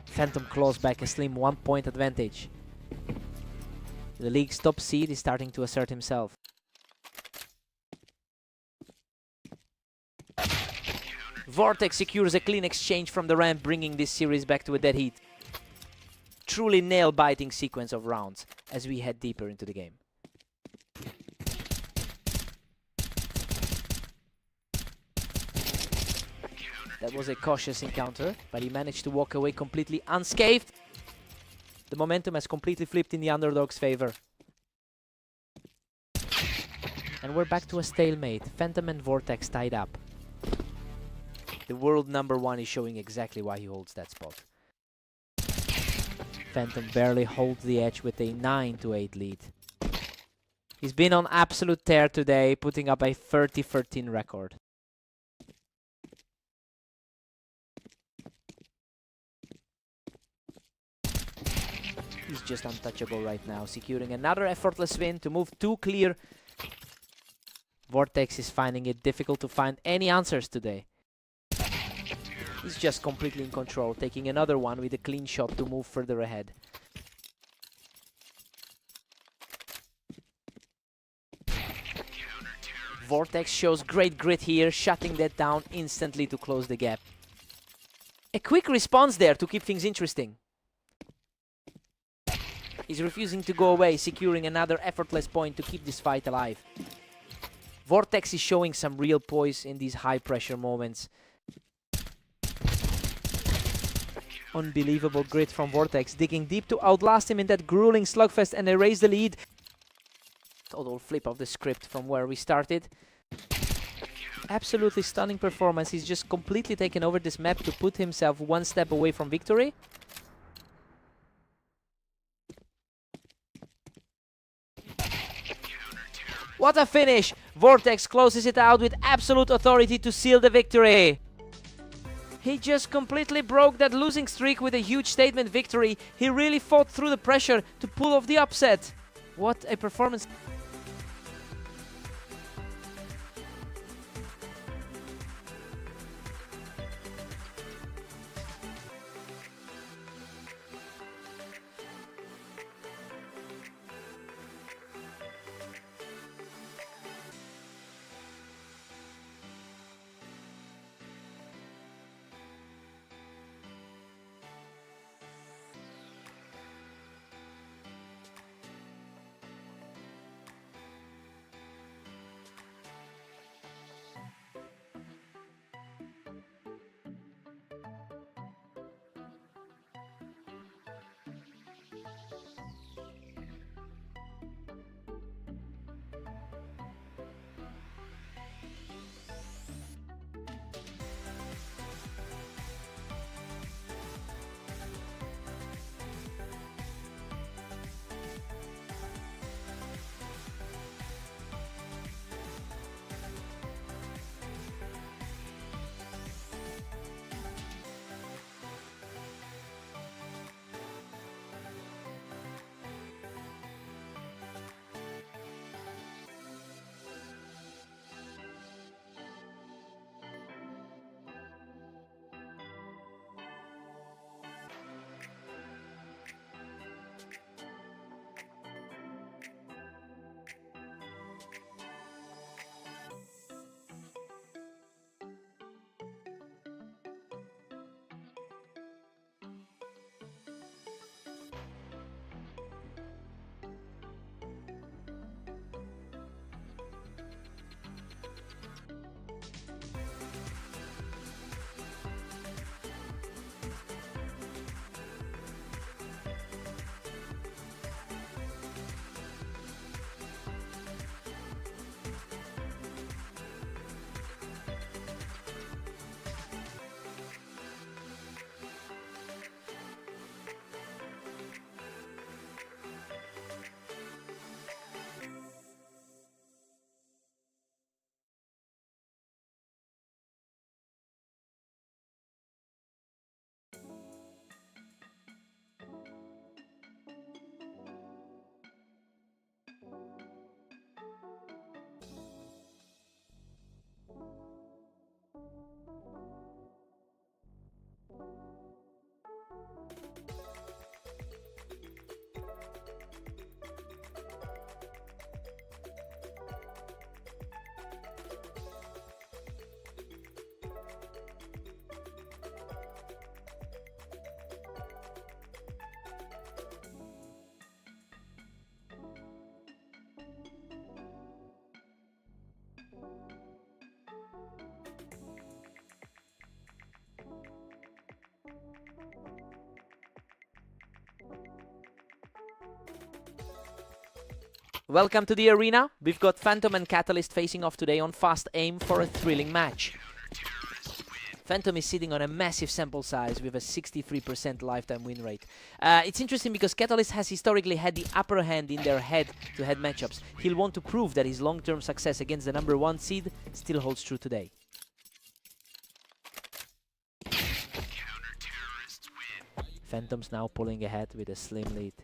S1: Phantom claws back a slim 1-point advantage. The league's top seed is starting to assert himself. Vortex secures a clean exchange from the ramp, bringing this series back to a dead heat. Truly nail-biting sequence of rounds as we head deeper into the game. That was a cautious encounter, but he managed to walk away completely unscathed. The momentum has completely flipped in the underdog's favor. And we're back to a stalemate. Phantom and Vortex tied up. The world #1 is showing exactly why he holds that spot. Phantom barely holds the edge with a 9-8 lead. He's been on absolute tear today, putting up a 30-13 record. He's just untouchable right now, securing another effortless win to move 2 clear. Vortex is finding it difficult to find any answers today. He's just completely in control, taking another one with a clean shot to move further ahead. Vortex shows great grit here, shutting that down instantly to close the gap. A quick response there to keep things interesting. He's refusing to go away, securing another effortless point to keep this fight alive. Vortex is showing some real poise in these high-pressure moments. Unbelievable grit from Vortex, digging deep to outlast him in that grueling slugfest and erase the lead. Total flip of the script from where we started. Absolutely stunning performance. He's just completely taken over this map to put himself one step away from victory. What a finish! Vortex closes it out with absolute authority to seal the victory. He just completely broke that losing streak with a huge statement victory. He really fought through the pressure to pull off the upset. What a performance. Welcome to the arena. We've got Phantom and Catalyst facing off today on Fast Aim for a thrilling match. Phantom is sitting on a massive sample size with a 63% lifetime win rate. It's interesting because Catalyst has historically had the upper hand in their head-to-head matchups. He'll want to prove that his long-term success against the #1 seed still holds true today. Phantom's now pulling ahead with a slim lead.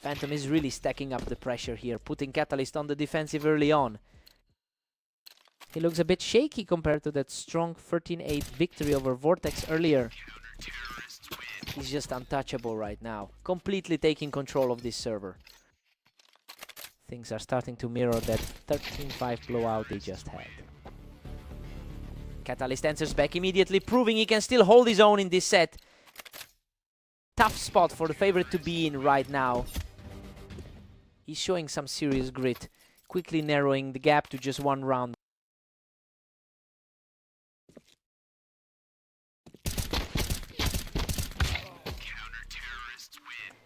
S1: Phantom is really stacking up the pressure here, putting Catalyst on the defensive early on. He looks a bit shaky compared to that strong 13-8 victory over Vortex earlier. He's just untouchable right now, completely taking control of this server. Things are starting to mirror that 13-5 blowout they just had. Catalyst answers back immediately, proving he can still hold his own in this set. Tough spot for the favorite to be in right now. He's showing some serious grit, quickly narrowing the gap to just 1 round.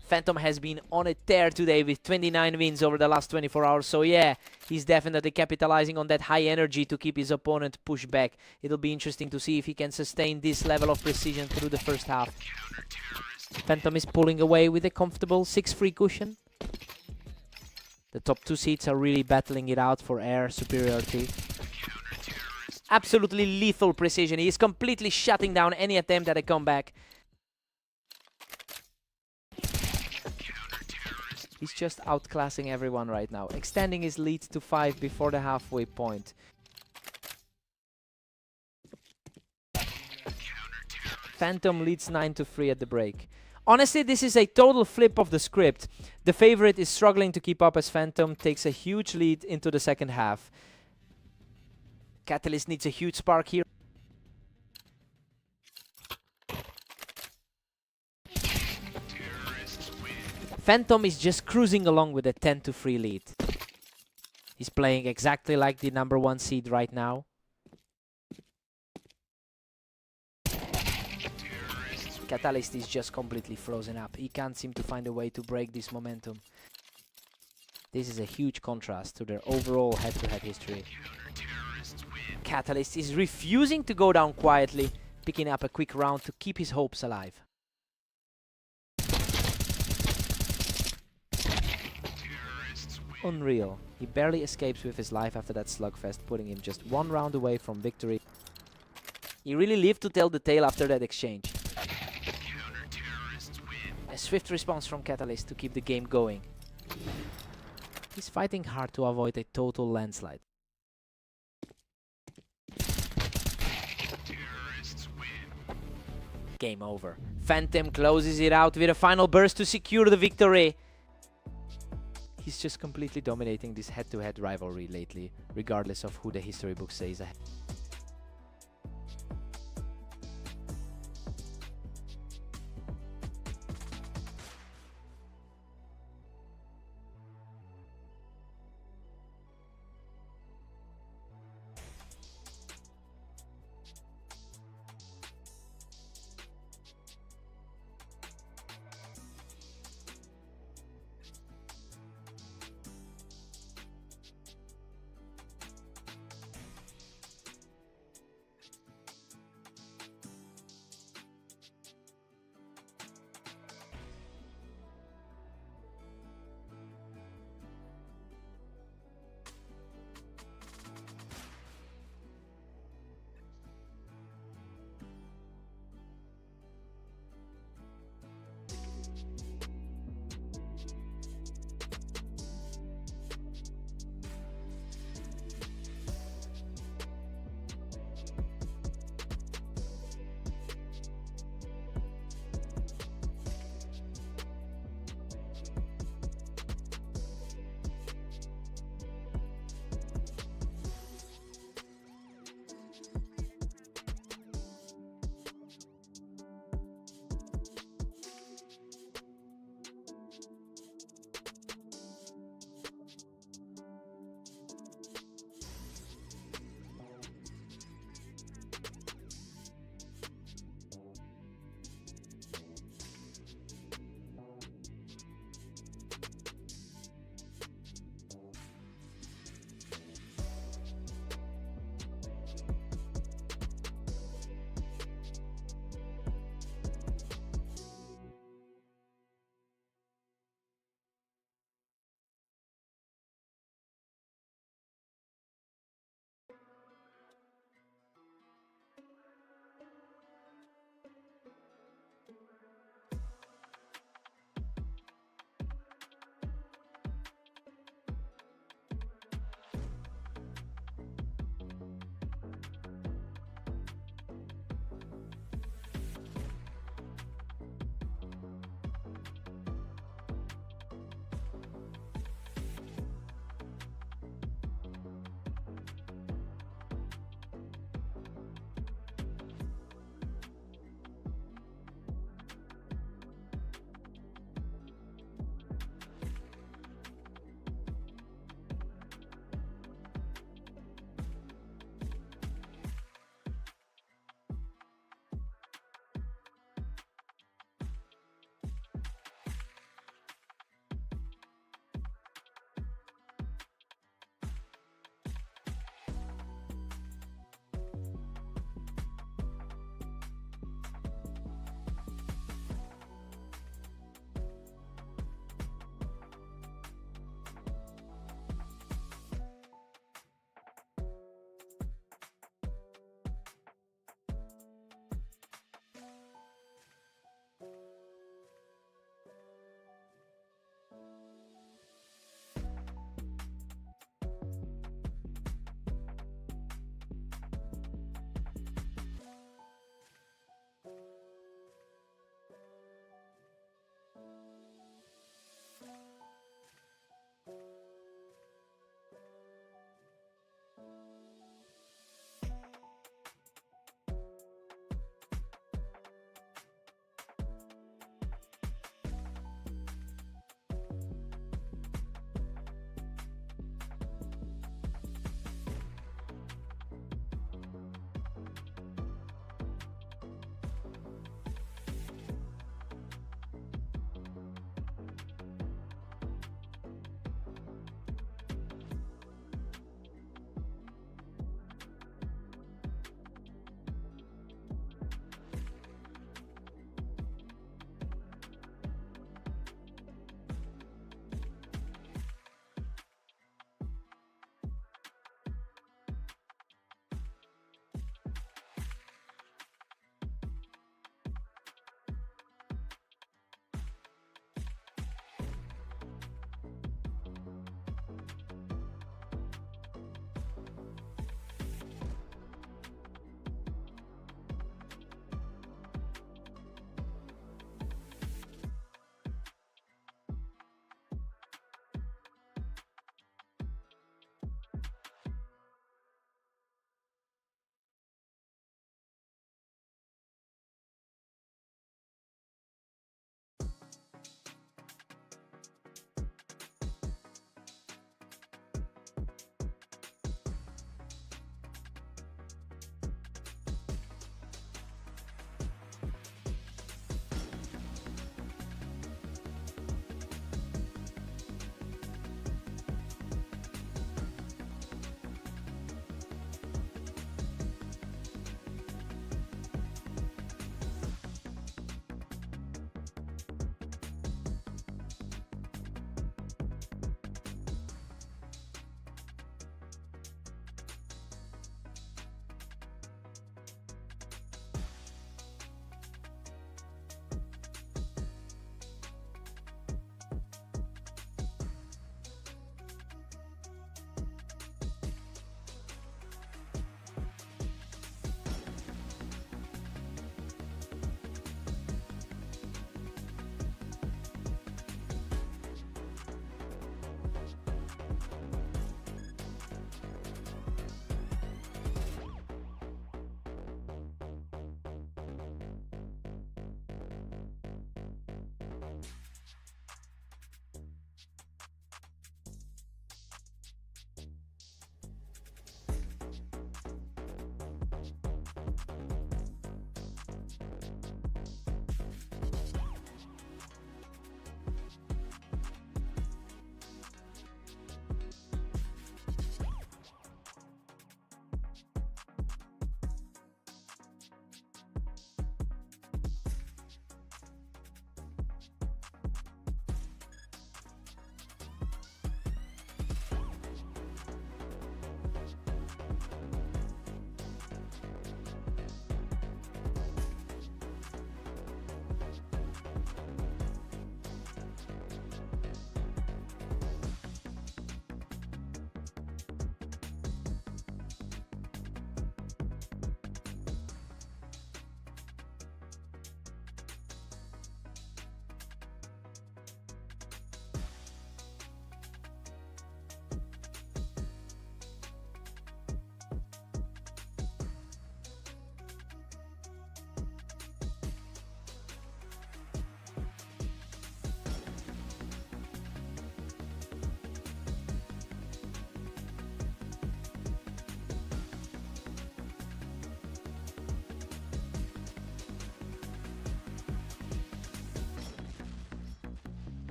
S1: Phantom has been on a tear today with 29 wins over the last 24 hours, so yeah, he's definitely capitalizing on that high energy to keep his opponent pushed back. It'll be interesting to see if he can sustain this level of precision through the first half. Phantom is pulling away with a comfortable 6-free cushion. The top 2 seeds are really battling it out for air superiority. Absolutely lethal precision. He is completely shutting down any attempt at a comeback. He's just outclassing everyone right now, extending his lead to 5 before the halfway point. Phantom leads 9-3 at the break. Honestly, this is a total flip of the script. The favorite is struggling to keep up as Phantom takes a huge lead into the second half. Catalyst needs a huge spark here. Phantom is just cruising along with a 10-3 lead. He's playing exactly like the #1 seed right now. Catalyst is just completely frozen up. He can't seem to find a way to break this momentum. This is a huge contrast to their overall head-to-head history. Catalyst is refusing to go down quietly, picking up a quick round to keep his hopes alive. Unreal. He barely escapes with his life after that slugfest, putting him just 1 round away from victory. He really lived to tell the tale after that exchange. A swift response from Catalyst to keep the game going. He's fighting hard to avoid a total landslide. Game over. Phantom closes it out with a final burst to secure the victory. He's just completely dominating this head-to-head rivalry lately, regardless of who the history book says ahead.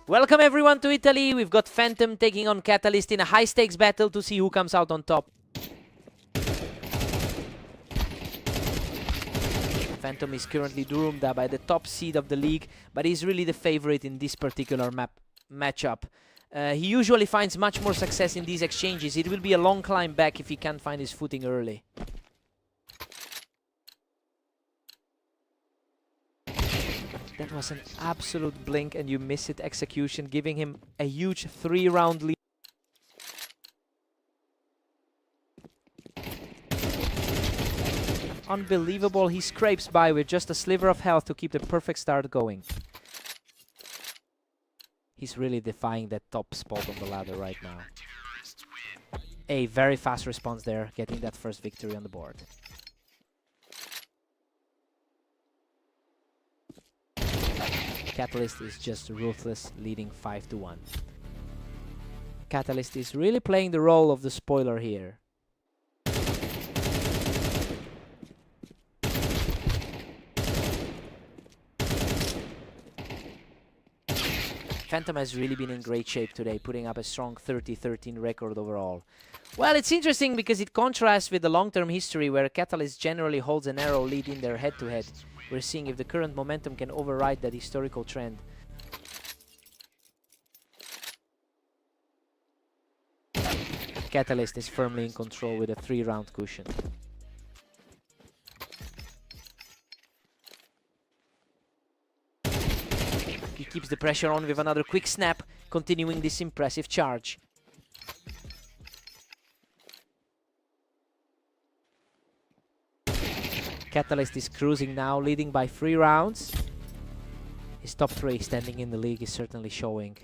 S1: Welcome everyone to Italy. We've got Phantom taking on Catalyst in a high-stakes battle to see who comes out on top. Phantom is currently doomed by the top seed of the league, but he's really the favorite in this particular matchup. He usually finds much more success in these exchanges. It will be a long climb back if he can't find his footing early. That was an absolute blink and you miss it execution, giving him a huge 3-round lead. Unbelievable, he scrapes by with just a sliver of health to keep the perfect start going. He's really defying that top spot on the ladder right now. A very fast response there, getting that first victory on the board. Catalyst is just ruthless, leading 5-1. Catalyst is really playing the role of the spoiler here. Phantom has really been in great shape today, putting up a strong 30-13 record overall. Well, it's interesting because it contrasts with the long-term history where Catalyst generally holds a narrow lead in their head-to-head. We're seeing if the current momentum can override that historical trend. Catalyst is firmly in control with a 3-round cushion. He keeps the pressure on with another quick snap, continuing this impressive charge. Catalyst is cruising now, leading by 3 rounds. His top 3 standing in the league is certainly showing.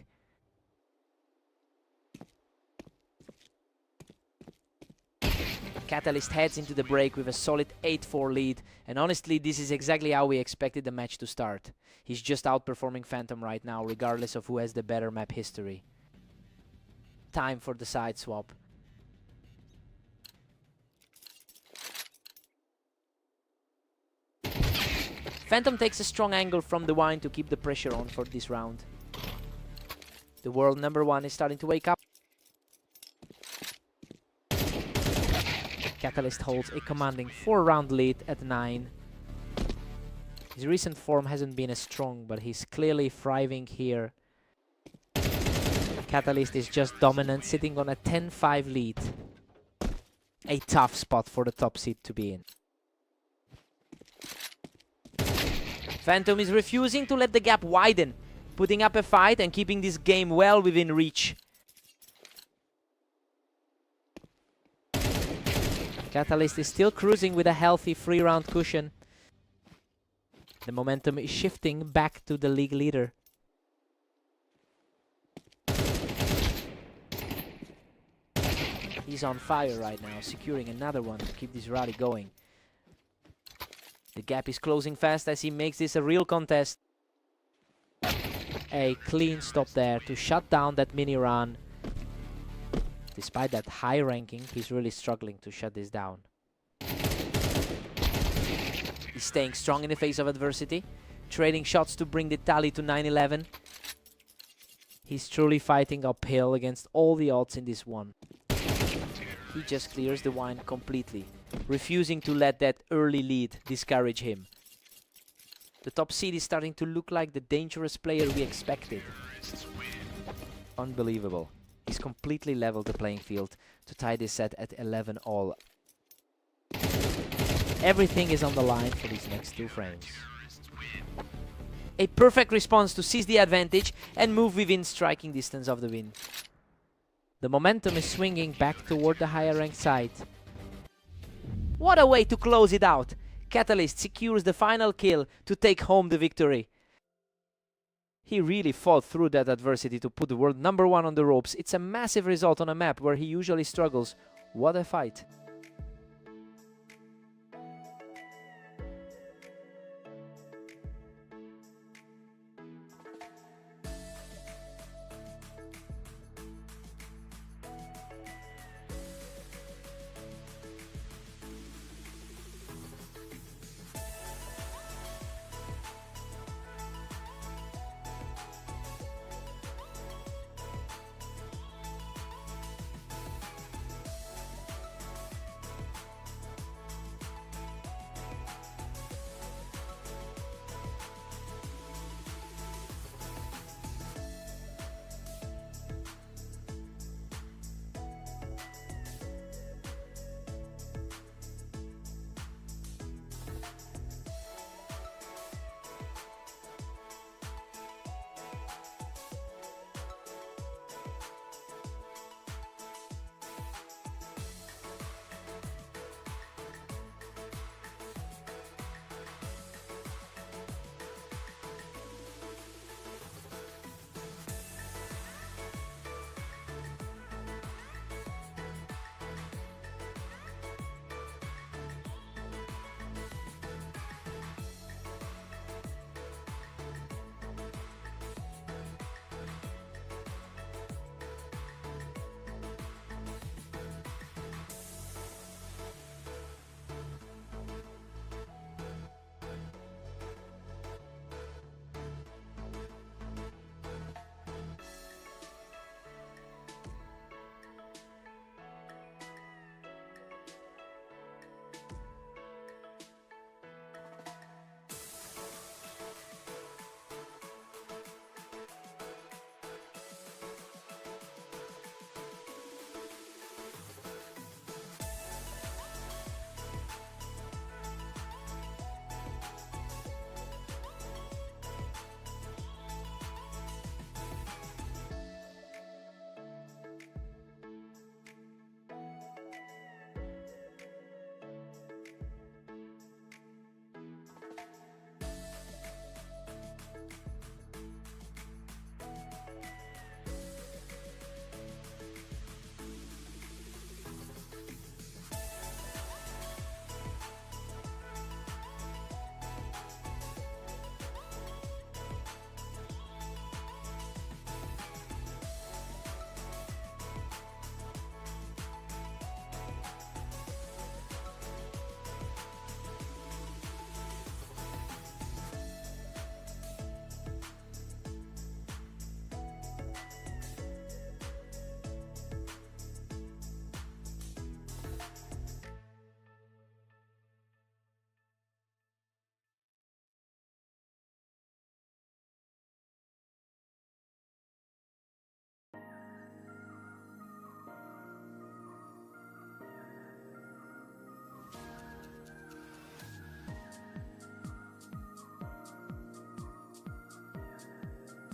S1: Catalyst heads into the break with a solid 8-4 lead, and honestly this is exactly how we expected the match to start. He's just outperforming Phantom right now, regardless of who has the better map history. Time for the side swap. Phantom takes a strong angle from the wine to keep the pressure on for this round. The world number 1 is starting to wake up. Catalyst holds a commanding 4-round lead at 9. His recent form hasn't been as strong, but he's clearly thriving here. Catalyst is just dominant, sitting on a 10-5 lead. A tough spot for the top seed to be in. Phantom is refusing to let the gap widen, putting up a fight and keeping this game well within reach. Catalyst is still cruising with a healthy 3-round cushion. The momentum is shifting back to the league leader. He's on fire right now, securing another one to keep this rally going. The gap is closing fast as he makes this a real contest. A clean stop there to shut down that mini run. Despite that high ranking, he's really struggling to shut this down. He's staying strong in the face of adversity, trading shots to bring the tally to 9-11. He's truly fighting uphill against all the odds in this one. He just clears the wine completely, refusing to let that early lead discourage him. The top seed is starting to look like the dangerous player we expected. Unbelievable. He's completely leveled the playing field to tie this set at 11 all. Everything is on the line for these next 2 frames. A perfect response to seize the advantage and move within striking distance of the win. The momentum is swinging back toward the higher ranked side. What a way to close it out! Catalyst secures the final kill to take home the victory. He really fought through that adversity to put the world number 1 on the ropes. It's a massive result on a map where he usually struggles. What a fight!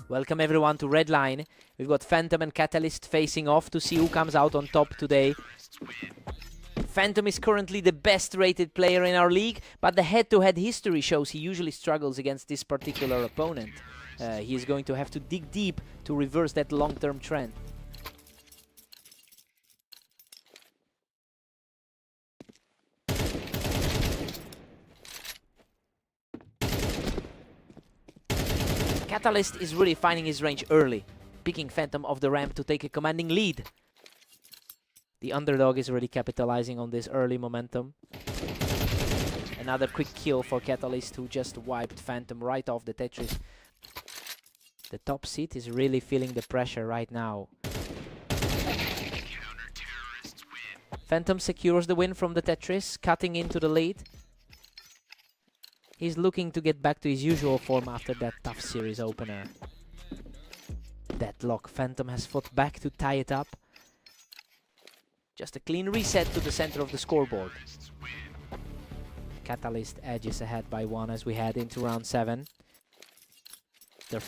S1: Welcome everyone to Red Line. We've got Phantom and Catalyst facing off to see who comes out on top today. Phantom is currently the best rated player in our league, but the head-to-head history shows he usually struggles against this particular opponent. He is going to have to dig deep to reverse that long-term trend. Catalyst is really finding his range early, picking Phantom off the ramp to take a commanding lead. The underdog is already capitalizing on this early momentum. Another quick kill for Catalyst, who just wiped Phantom right off the Tetris. The top seat is really feeling the pressure right now. Phantom secures the win from the Tetris, cutting into the lead. He's looking to get back to his usual form after that tough series opener. Deadlock. Phantom has fought back to tie it up. Just a clean reset to the center of the scoreboard. Catalyst edges ahead by 1 as we head into round 7. The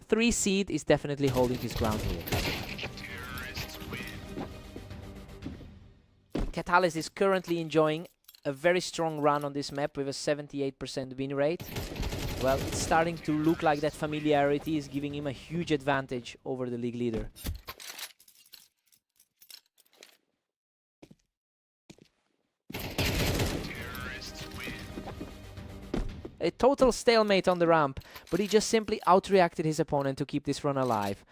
S1: 3 seed is definitely holding his ground here. Catalyst is currently enjoying a very strong run on this map with a 78% win rate. Well, it's starting to look like that familiarity is giving him a huge advantage over the league leader. A total stalemate on the ramp, but he just simply outreacted his opponent to keep this run alive.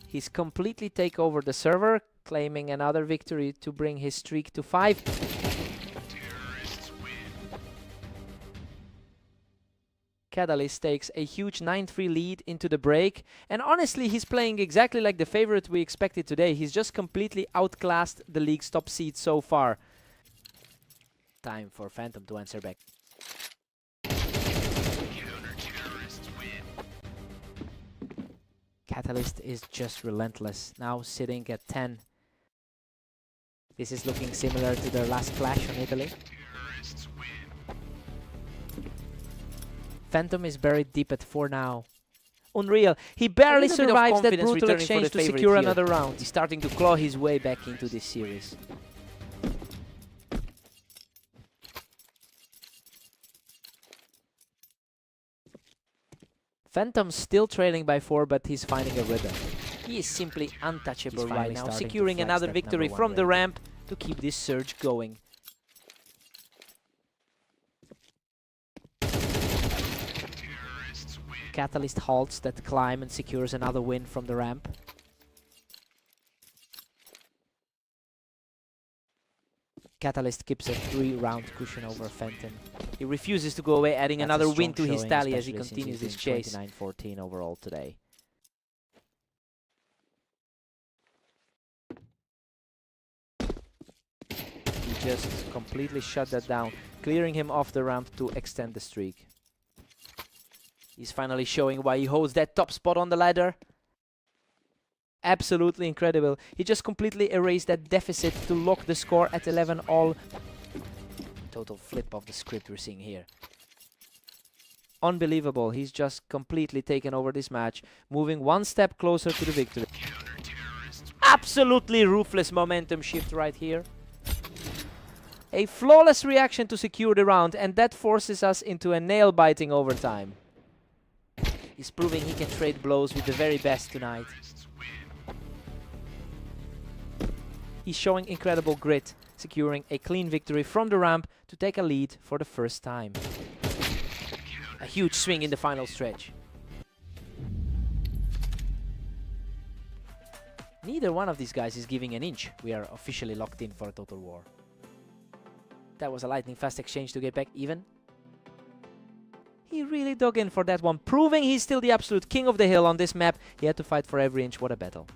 S1: He's completely take over the server, claiming another victory to bring his streak to 5. Catalyst takes a huge 9-3 lead into the break, and honestly he's playing exactly like the favorite we expected today. He's just completely outclassed the league's top seed so far. Time for Phantom to answer back. Catalyst is just relentless, now sitting at 10. This is looking similar to their last clash on Italy. Phantom is buried deep at 4 now. Unreal, he barely survives that brutal exchange to secure another round. He's starting to claw his way back into this series. Phantom's still trailing by 4, but he's finding a rhythm. He is simply untouchable right now, securing another victory from the ramp to keep this surge going. Catalyst halts that climb and secures another win from the ramp. Catalyst keeps a 3-round cushion over Phantom. He refuses to go away, adding another win to his tally as he continues his chase. 29-14 overall today. He just completely shut that down, clearing him off the ramp to extend the streak. He's finally showing why he holds that top spot on the ladder. Absolutely incredible. He just completely erased that deficit to lock the score at 11 all. Total flip of the script we're seeing here. Unbelievable. He's just completely taken over this match, moving one step closer to the victory. Absolutely ruthless momentum shift right here. A flawless reaction to secure the round, and that forces us into a nail-biting overtime. He's proving he can trade blows with the very best tonight. He's showing incredible grit, securing a clean victory from the ramp to take a lead for the first time. A huge swing in the final stretch. Neither one of these guys is giving an inch. We are officially locked in for a total war. That was a lightning fast exchange to get back even. He really dug in for that one, proving he's still the absolute king of the hill on this map. He had to fight for every inch. What a battle.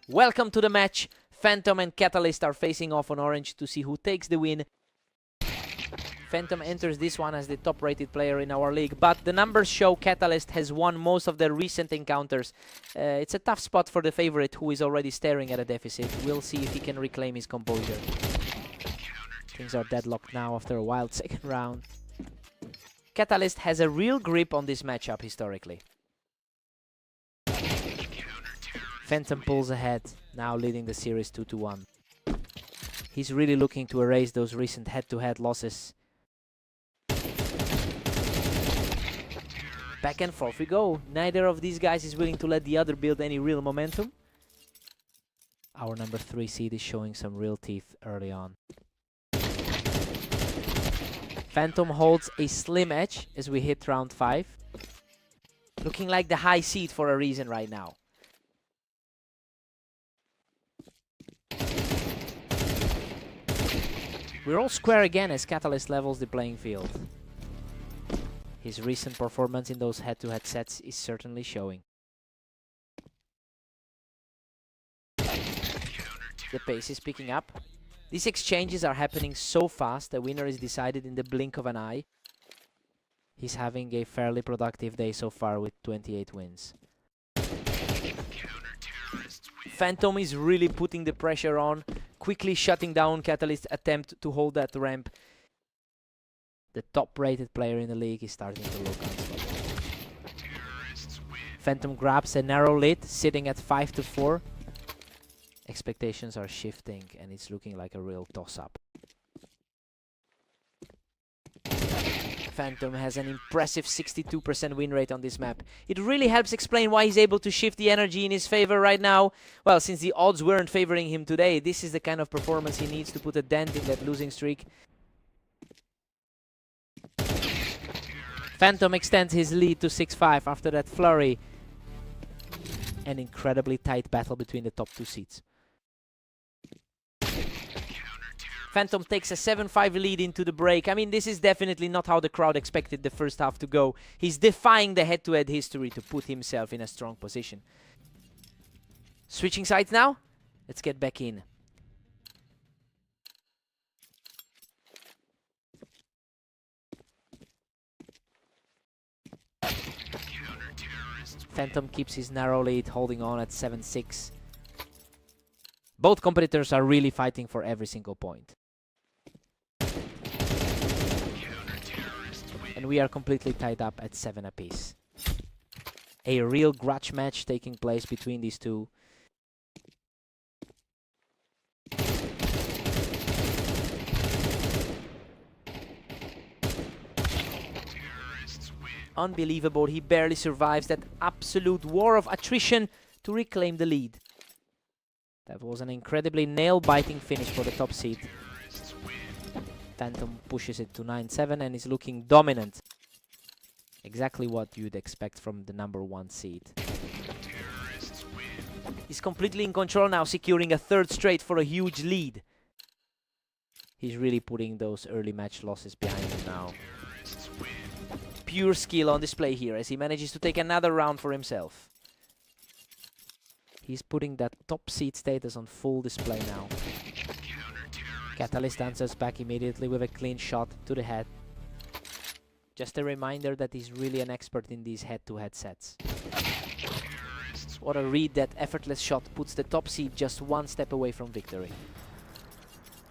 S1: Welcome to the match. Phantom and Catalyst are facing off on orange to see who takes the win. Phantom enters this one as the top-rated player in our league, but the numbers show Catalyst has won most of their recent encounters. It's a tough spot for the favorite, who is already staring at a deficit. We'll see if he can reclaim his composure. Things are deadlocked now after a wild second round. Catalyst has a real grip on this matchup historically. Phantom pulls ahead, now leading the series 2-1. He's really looking to erase those recent head-to-head losses. Back and forth we go. Neither of these guys is willing to let the other build any real momentum. Our number 3 seed is showing some real teeth early on. Phantom holds a slim edge as we hit round 5. Looking like the high seed for a reason right now. We're all square again as Catalyst levels the playing field. His recent performance in those head-to-head sets is certainly showing. The pace is picking up. These exchanges are happening so fast, the winner is decided in the blink of an eye. He's having a fairly productive day so far with 28 wins. Phantom is really putting the pressure on, quickly shutting down Catalyst's attempt to hold that ramp. The top-rated player in the league is starting to look unstoppable. Phantom grabs a narrow lead, sitting at 5-4. Expectations are shifting, and it's looking like a real toss-up. Phantom has an impressive 62% win rate on this map. It really helps explain why he's able to shift the energy in his favor right now. Well, since the odds weren't favoring him today, this is the kind of performance he needs to put a dent in that losing streak. Phantom extends his lead to 6-5 after that flurry. An incredibly tight battle between the top 2 seeds. Phantom takes a 7-5 lead into the break. I mean, this is definitely not how the crowd expected the first half to go. He's defying the head-to-head history to put himself in a strong position. Switching sides now? Let's get back in. Phantom keeps his narrow lead, holding on at 7-6. Both competitors are really fighting for every single point. And we are completely tied up at 7 apiece. A real grudge match taking place between these two. Unbelievable, he barely survives that absolute war of attrition to reclaim the lead. That was an incredibly nail-biting finish for the top seed. Phantom pushes it to 9-7 and is looking dominant. Exactly what you'd expect from the number 1 seed. He's completely in control now, securing a 3rd straight for a huge lead. He's really putting those early match losses behind him now. Pure skill on display here as he manages to take another round for himself. He's putting that top seed status on full display now. Catalyst answers back immediately with a clean shot to the head. Just a reminder that he's really an expert in these head-to-head sets. What a read, that effortless shot puts the top seed just 1 step away from victory.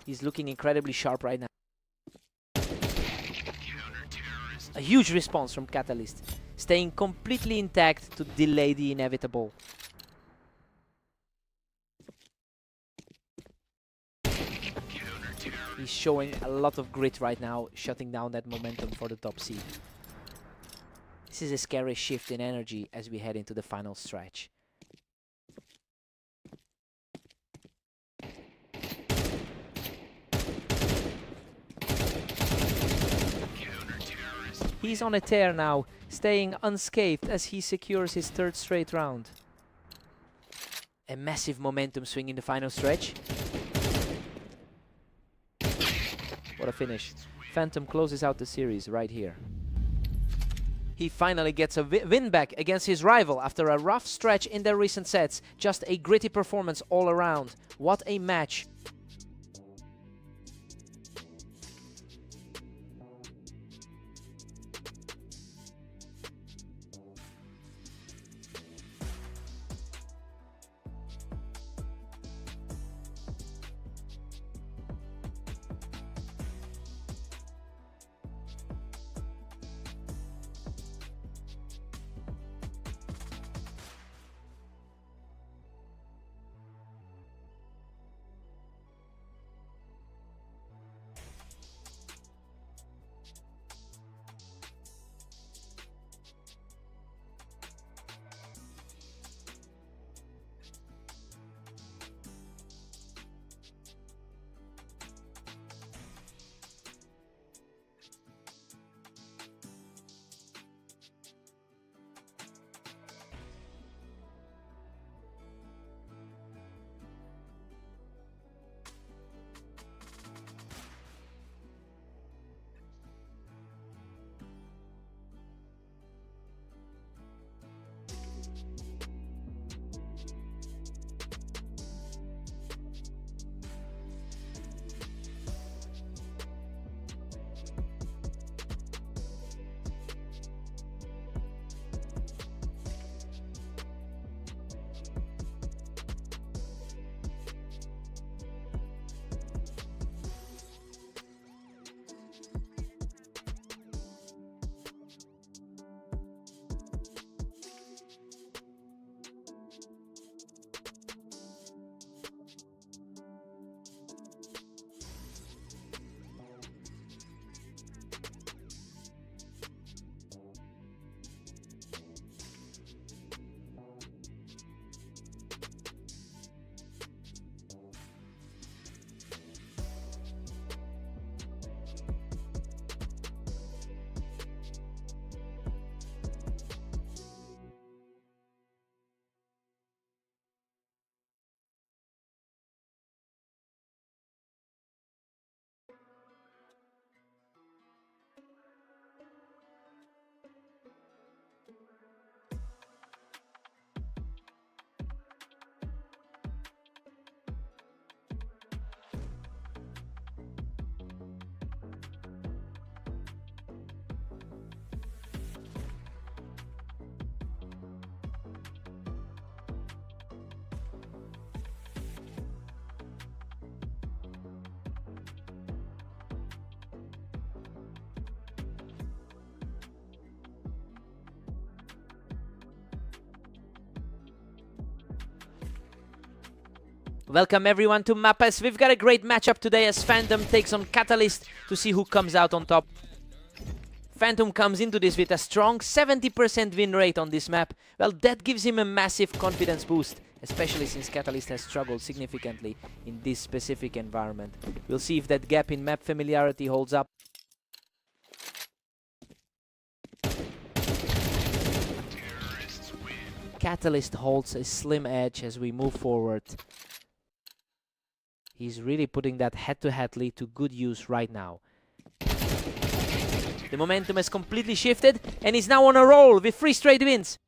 S1: He's looking incredibly sharp right now. A huge response from Catalyst, staying completely intact to delay the inevitable. He's showing a lot of grit right now, shutting down that momentum for the top seed. This is a scary shift in energy as we head into the final stretch. He's on a tear now, staying unscathed as he secures his 3rd straight round. A massive momentum swing in the final stretch. What a finish. Phantom closes out the series right here. He finally gets a win back against his rival after a rough stretch in their recent sets. Just a gritty performance all around. What a match. Welcome everyone to Mapas. We've got a great matchup today as Phantom takes on Catalyst to see who comes out on top. Phantom comes into this with a strong 70% win rate on this map. Well, that gives him a massive confidence boost, especially since Catalyst has struggled significantly in this specific environment. We'll see if that gap in map familiarity holds up. Catalyst holds a slim edge as we move forward. He's really putting that head-to-head lead to good use right now. The momentum has completely shifted and he's now on a roll with 3 straight wins.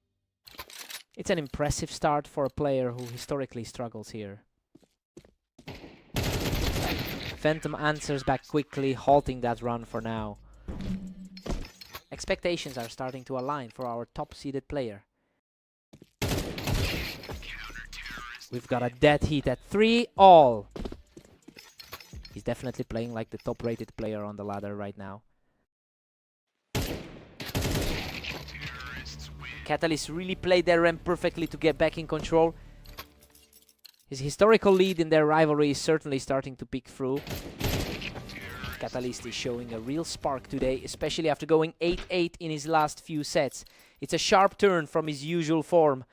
S1: It's an impressive start for a player who historically struggles here. Phantom answers back quickly, halting that run for now. Expectations are starting to align for our top-seeded player. We've got a dead heat at 3-all. He's definitely playing like the top-rated player on the ladder right now. Catalyst really played their ramp perfectly to get back in control. His historical lead in their rivalry is certainly starting to peek through. Catalyst is showing a real spark today, especially after going 8-8 in his last few sets. It's a sharp turn from his usual form.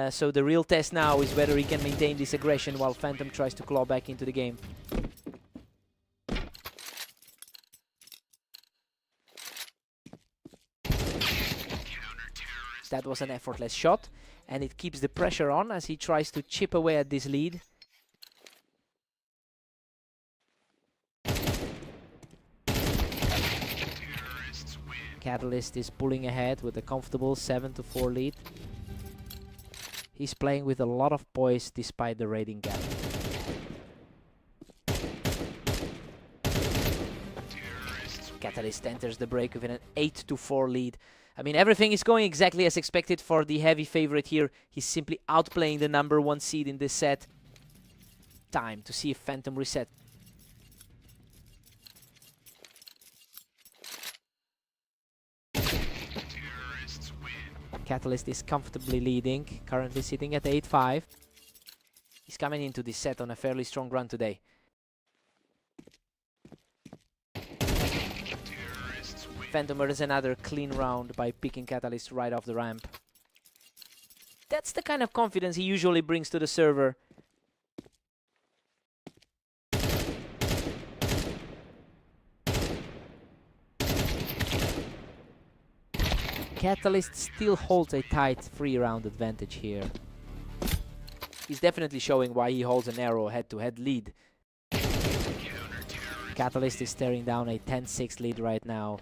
S1: So the real test now is whether he can maintain this aggression while Phantom tries to claw back into the game. That was an effortless shot, and it keeps the pressure on as he tries to chip away at this lead. Catalyst is pulling ahead with a comfortable 7-4 lead. He's playing with a lot of poise despite the rating gap. Catalyst enters the break with an 8-4 lead. I mean, everything is going exactly as expected for the heavy favorite here. He's simply outplaying the #1 seed in this set. Time to see if Phantom reset. Catalyst is comfortably leading, currently sitting at 8-5. He's coming into this set on a fairly strong run today. Phantom earns another clean round by picking Catalyst right off the ramp. That's the kind of confidence he usually brings to the server. Catalyst still holds a tight 3-round advantage here. He's definitely showing why he holds a narrow head-to-head lead. Catalyst is staring down a 10-6 lead right now.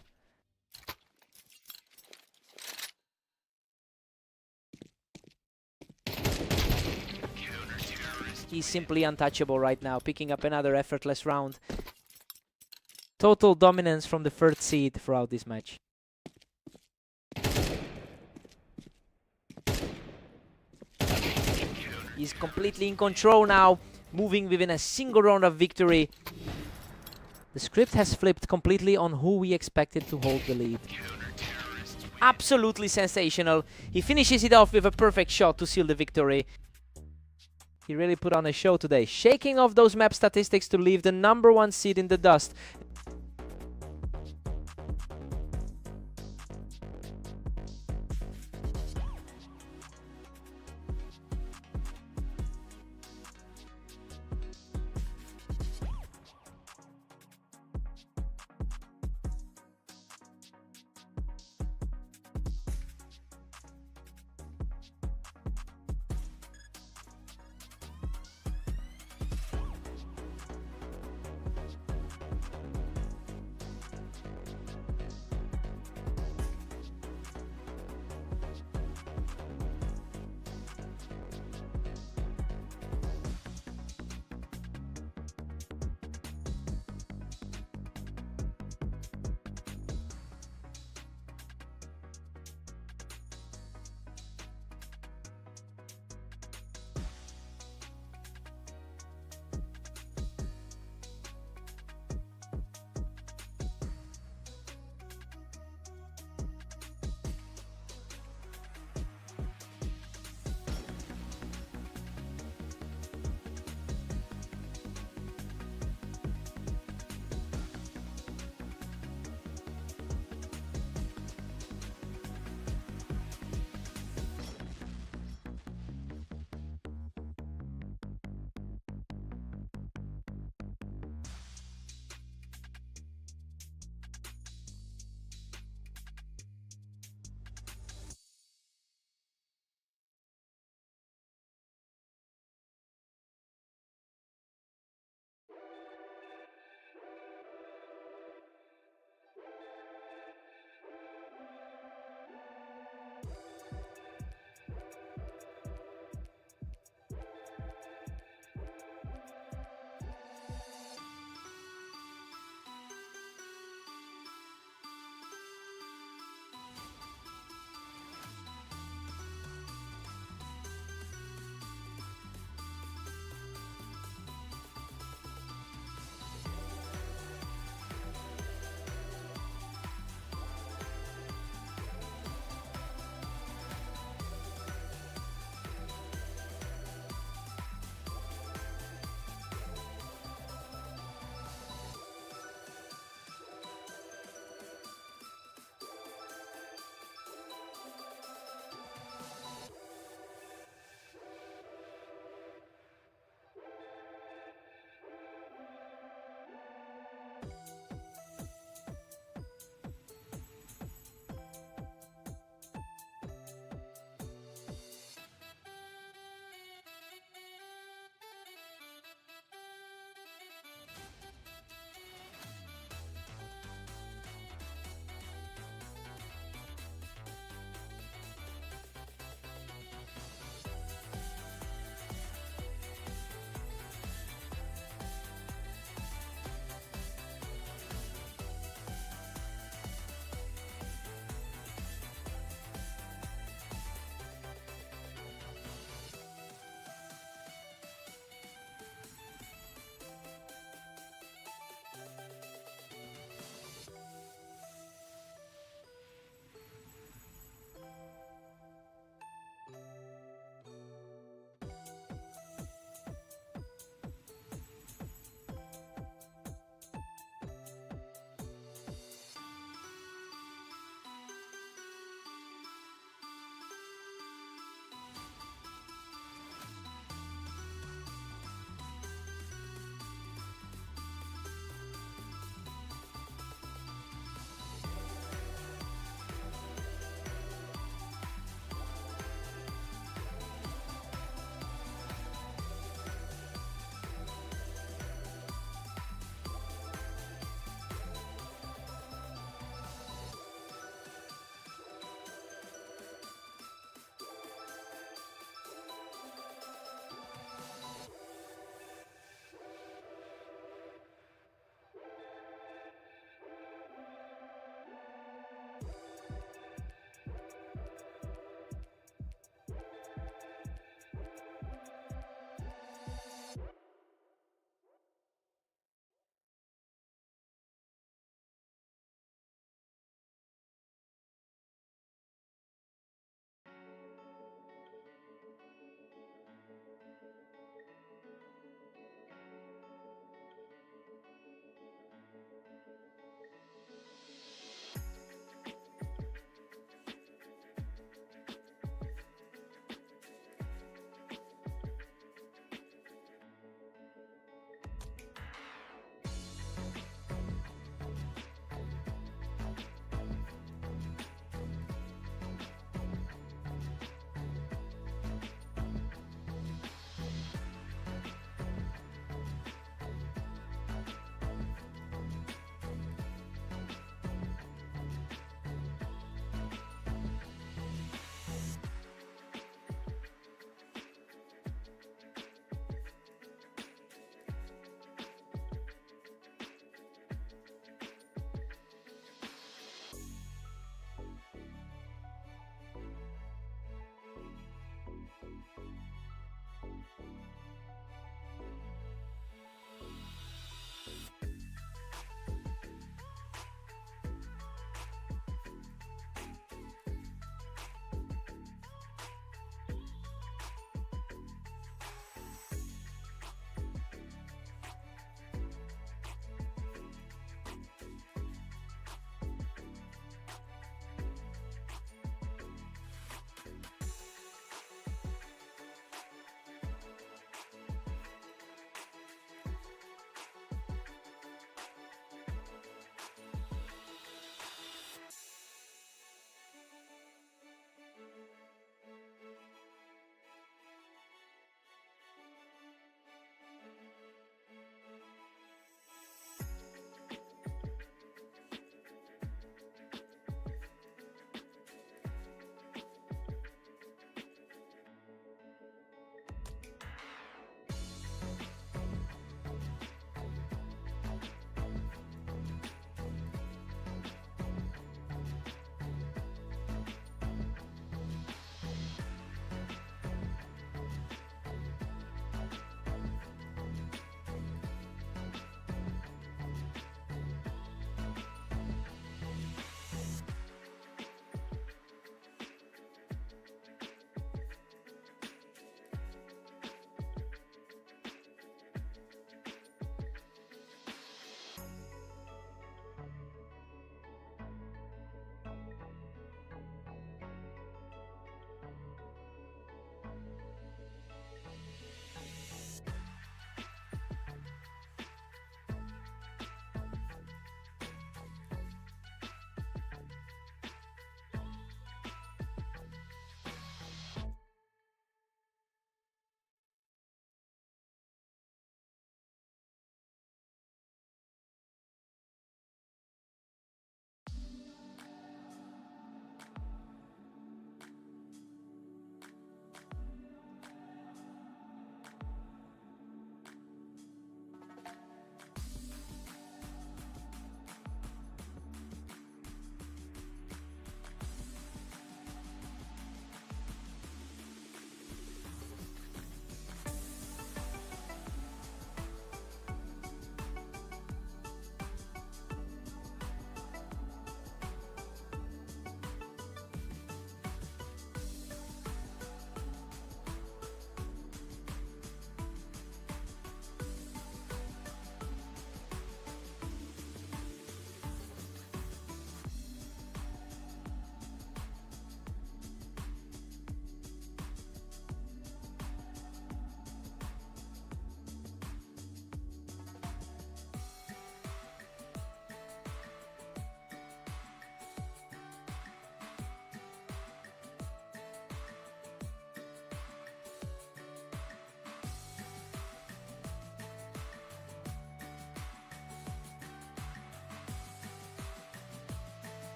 S1: He's simply untouchable right now, picking up another effortless round. Total dominance from the 3rd seed throughout this match. He's completely in control now, moving within a single round of victory. The script has flipped completely on who we expected to hold the lead. Absolutely sensational. He finishes it off with a perfect shot to seal the victory. He really put on a show today, shaking off those map statistics to leave the #1 seed in the dust.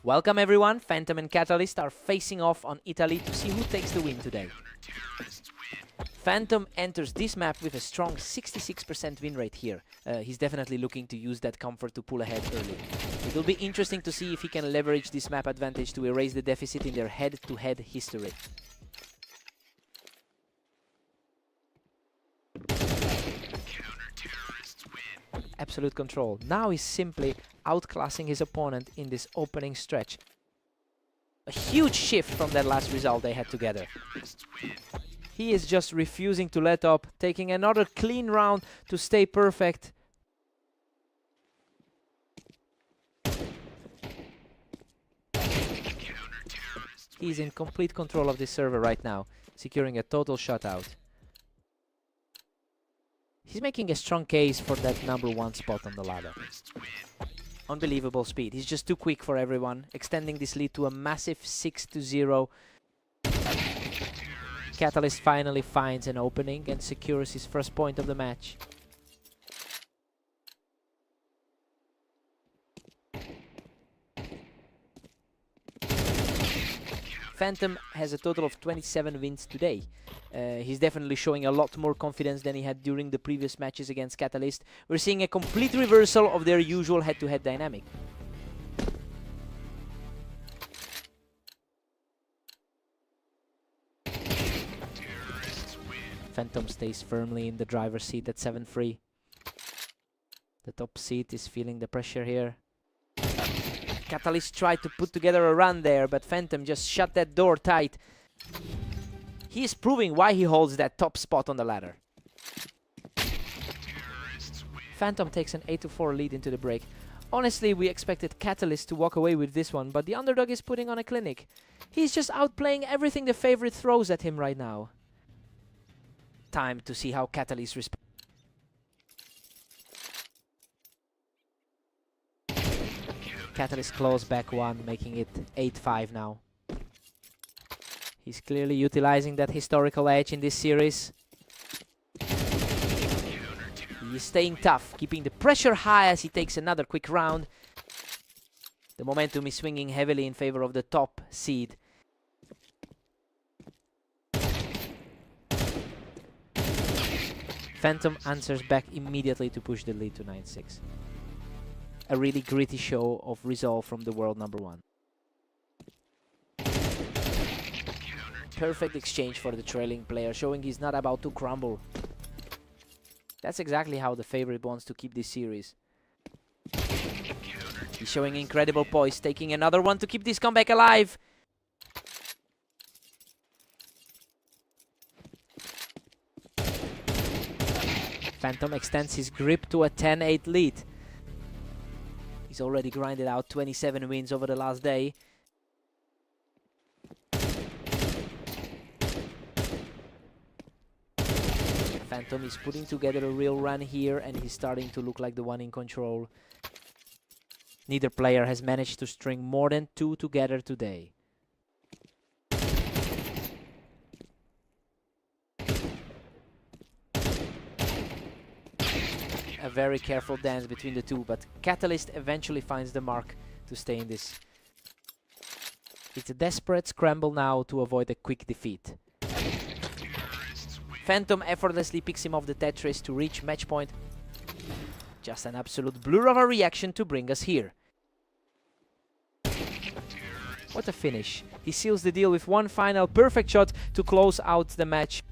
S1: Welcome everyone, Phantom and Catalyst are facing off on Italy to see who takes the win today. Phantom enters this map with a strong 66% win rate here. He's definitely looking to use that comfort to pull ahead early. It will be interesting to see if he can leverage this map advantage to erase the deficit in their head-to-head history. Absolute control. Now he's simply outclassing his opponent in this opening stretch. A huge shift from that last result they had together. He is just refusing to let up, taking another clean round to stay perfect. He's in complete control of this server right now, securing a total shutout. He's making a strong case for that #1 spot on the ladder. Unbelievable speed. He's just too quick for everyone, extending this lead to a massive 6-0. Catalyst finally finds an opening and secures his first point of the match. Phantom has a total of 27 wins today. He's definitely showing a lot more confidence than he had during the previous matches against Catalyst. We're seeing a complete reversal of their usual head-to-head dynamic. Phantom stays firmly in the driver's seat at 7-3. The top seat is feeling the pressure here. Catalyst tried to put together a run there, but Phantom just shut that door tight. He is proving why he holds that top spot on the ladder. Phantom takes an 8-4 lead into the break. Honestly, we expected Catalyst to walk away with this one, but the underdog is putting on a clinic. He's just outplaying everything the favorite throws at him right now. Time to see how Catalyst responds. Catalyst claws back one, making it 8-5 now. He's clearly utilizing that historical edge in this series. He is staying tough, keeping the pressure high as he takes another quick round. The momentum is swinging heavily in favor of the top seed. Phantom answers back immediately to push the lead to 9-6. A really gritty show of resolve from the world #1. Perfect exchange for the trailing player, showing he's not about to crumble. That's exactly how the favorite wants to keep this series. He's showing incredible poise, taking another one to keep this comeback alive. Phantom extends his grip to a 10-8 lead. He's already grinded out 27 wins over the last day. Phantom is putting together a real run here, and he's starting to look like the one in control. Neither player has managed to string more than 2 together today. A very careful dance between the two, but Catalyst eventually finds the mark to stay in this. It's a desperate scramble now to avoid a quick defeat. Phantom effortlessly picks him off the Tetris to reach match point. Just an absolute blur of a reaction to bring us here. What a finish. He seals the deal with one final perfect shot to close out the match.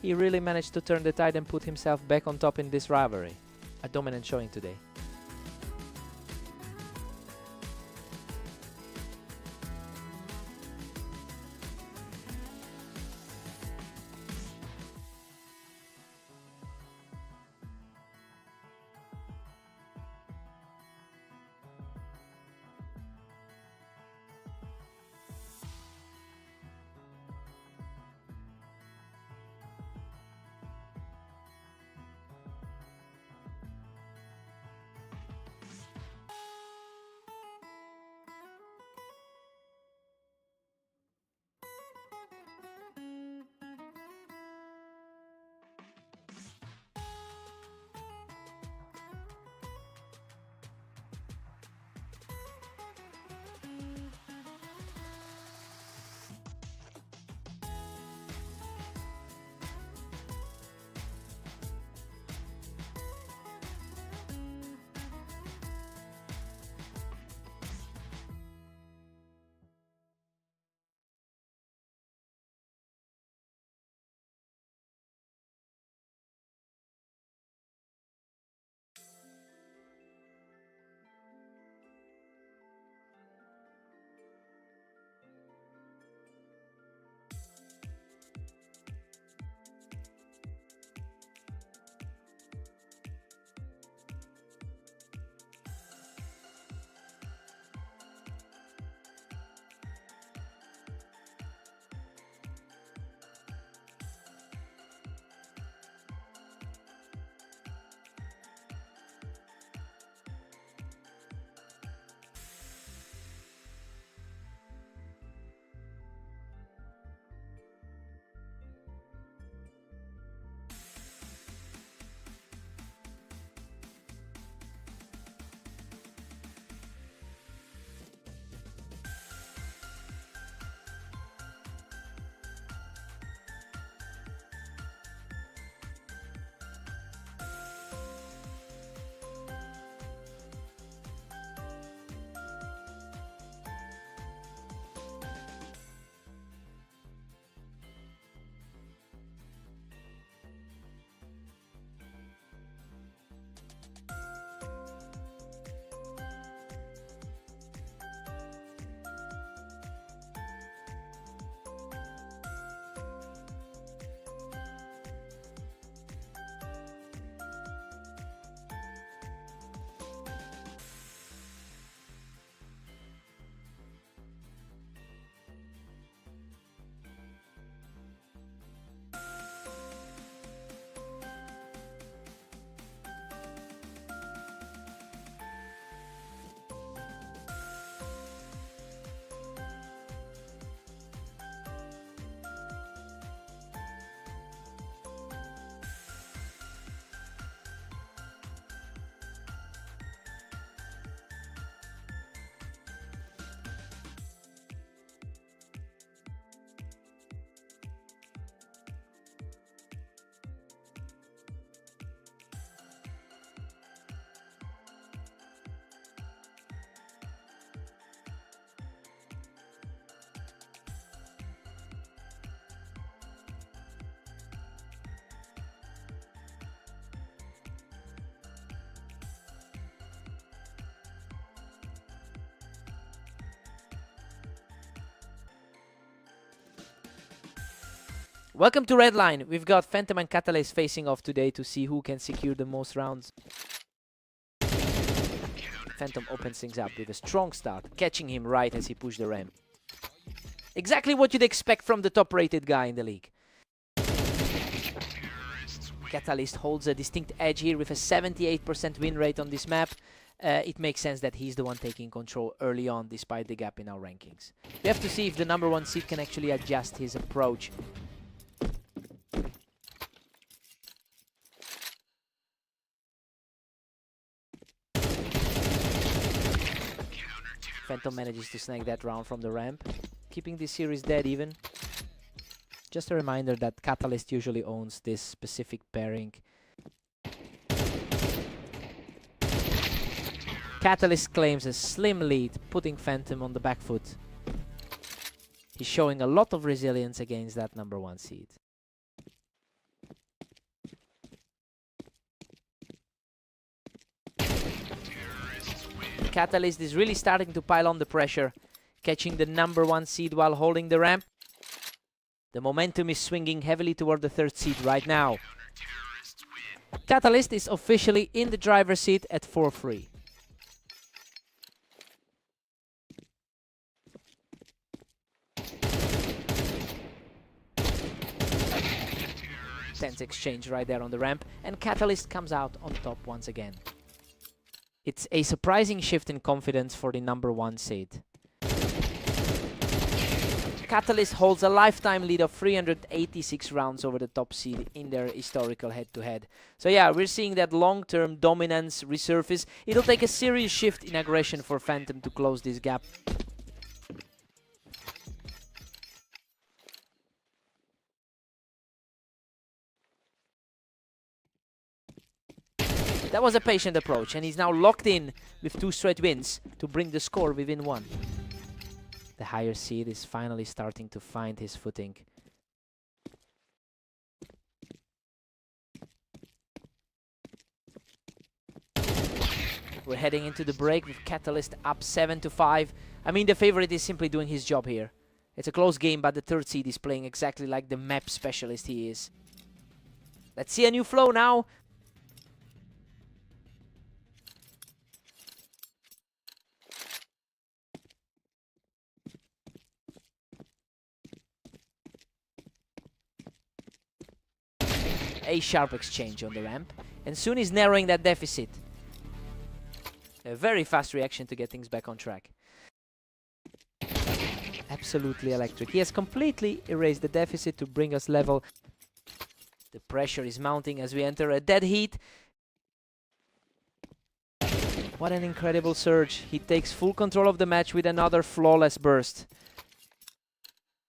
S1: He really managed to turn the tide and put himself back on top in this rivalry. A dominant showing today. Welcome to Redline. We've got Phantom and Catalyst facing off today to see who can secure the most rounds. Phantom opens things up with a strong start, catching him right as he pushed the ramp. Exactly what you'd expect from the top-rated guy in the league. Catalyst holds a distinct edge here with a 78% win rate on this map. It makes sense that he's the one taking control early on, despite the gap in our rankings. We have to see if the #1 seed can actually adjust his approach. Phantom manages to snag that round from the ramp, keeping this series dead even. Just a reminder that Catalyst usually owns this specific pairing. Catalyst claims a slim lead, putting Phantom on the back foot. He's showing a lot of resilience against that #1 seed. Catalyst is really starting to pile on the pressure, catching the #1 seed while holding the ramp. The momentum is swinging heavily toward the 3rd seed right now. Catalyst is officially in the driver's seat at 4-3. Tense exchange right there on the ramp, and Catalyst comes out on top once again. It's a surprising shift in confidence for the #1 seed. Catalyst holds a lifetime lead of 386 rounds over the top seed in their historical head-to-head. So yeah, we're seeing that long-term dominance resurface. It'll take a serious shift in aggression for Phantom to close this gap. That was a patient approach, and he's now locked in with 2 straight wins to bring the score within 1. The higher seed is finally starting to find his footing. We're heading into the break with Catalyst up 7-5. I mean, the favorite is simply doing his job here. It's a close game, but the 3rd seed is playing exactly like the map specialist he is. Let's see a new flow now. A sharp exchange on the ramp, and soon he's narrowing that deficit. A very fast reaction to get things back on track. Absolutely electric. He has completely erased the deficit to bring us level. The pressure is mounting as we enter a dead heat. What an incredible surge. He takes full control of the match with another flawless burst.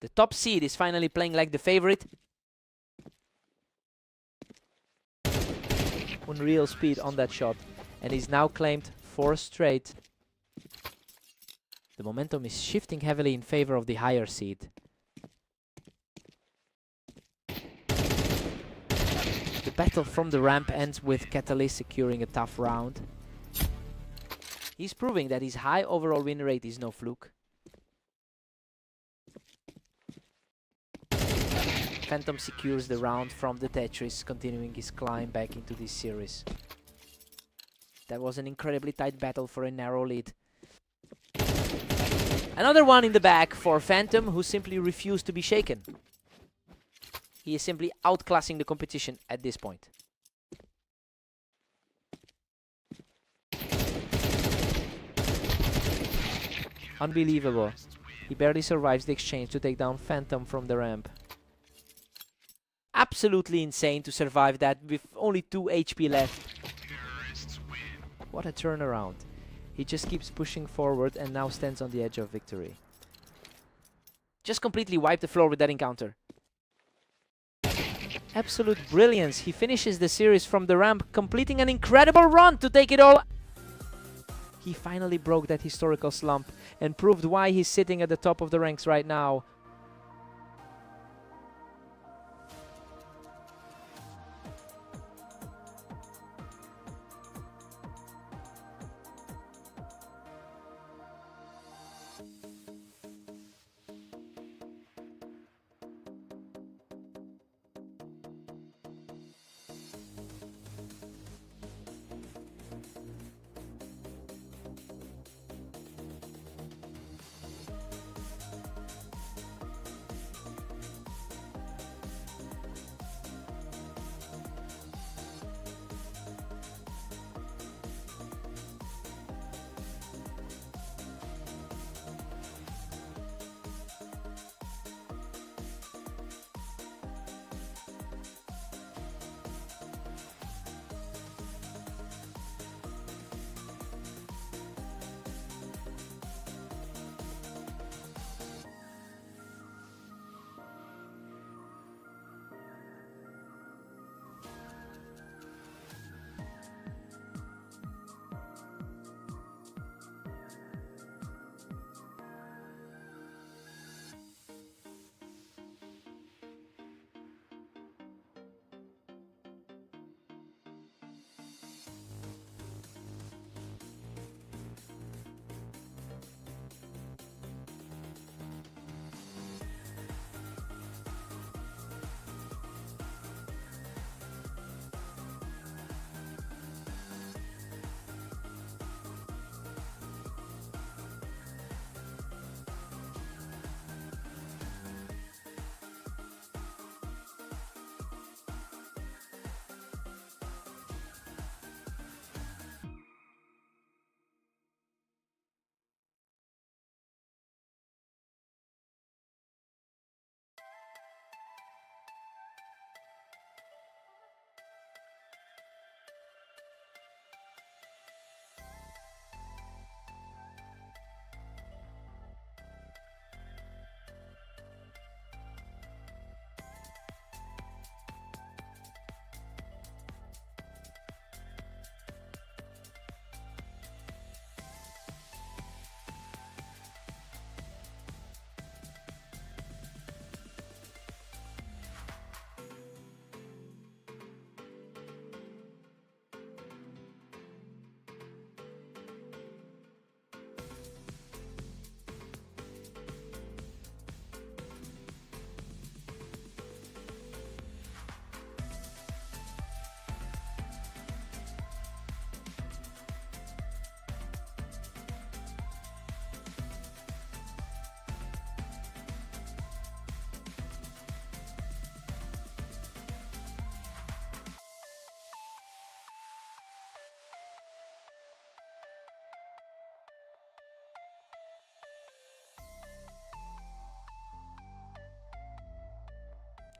S1: The top seed is finally playing like the favorite. Unreal speed on that shot, and he's now claimed 4 straight. The momentum is shifting heavily in favor of the higher seed. The battle from the ramp ends with Catalyst securing a tough round. He's proving that his high overall win rate is no fluke. Phantom secures the round from the Tetris, continuing his climb back into this series. That was an incredibly tight battle for a narrow lead. Another one in the bag for Phantom, who simply refused to be shaken. He is simply outclassing the competition at this point. Unbelievable. He barely survives the exchange to take down Phantom from the ramp. Absolutely insane to survive that with only 2 HP left. What a turnaround. He just keeps pushing forward and now stands on the edge of victory. Just completely wiped the floor with that encounter. Absolute brilliance. He finishes the series from the ramp, completing an incredible run to take it all. He finally broke that historical slump and proved why he's sitting at the top of the ranks right now.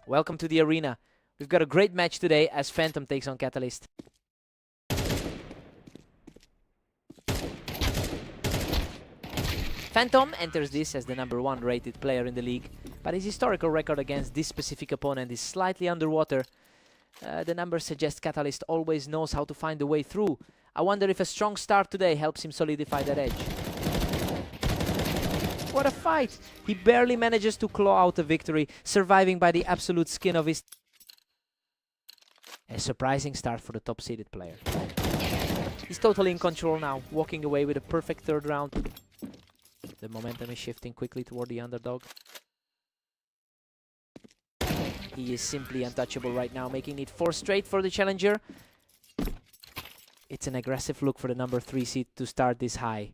S1: Welcome to the arena. We've got a great match today as Phantom takes on Catalyst. Phantom enters this as the #1 rated player in the league, but his historical record against this specific opponent is slightly underwater. The numbers suggest Catalyst always knows how to find a way through. I wonder if a strong start today helps him solidify that edge. What a fight! He barely manages to claw out a victory, surviving by the absolute skin of his... A surprising start for the top-seeded player. He's totally in control now, walking away with a perfect third round. The momentum is shifting quickly toward the underdog. He is simply untouchable right now, making it 4 straight for the challenger. It's an aggressive look for the #3 seed to start this high.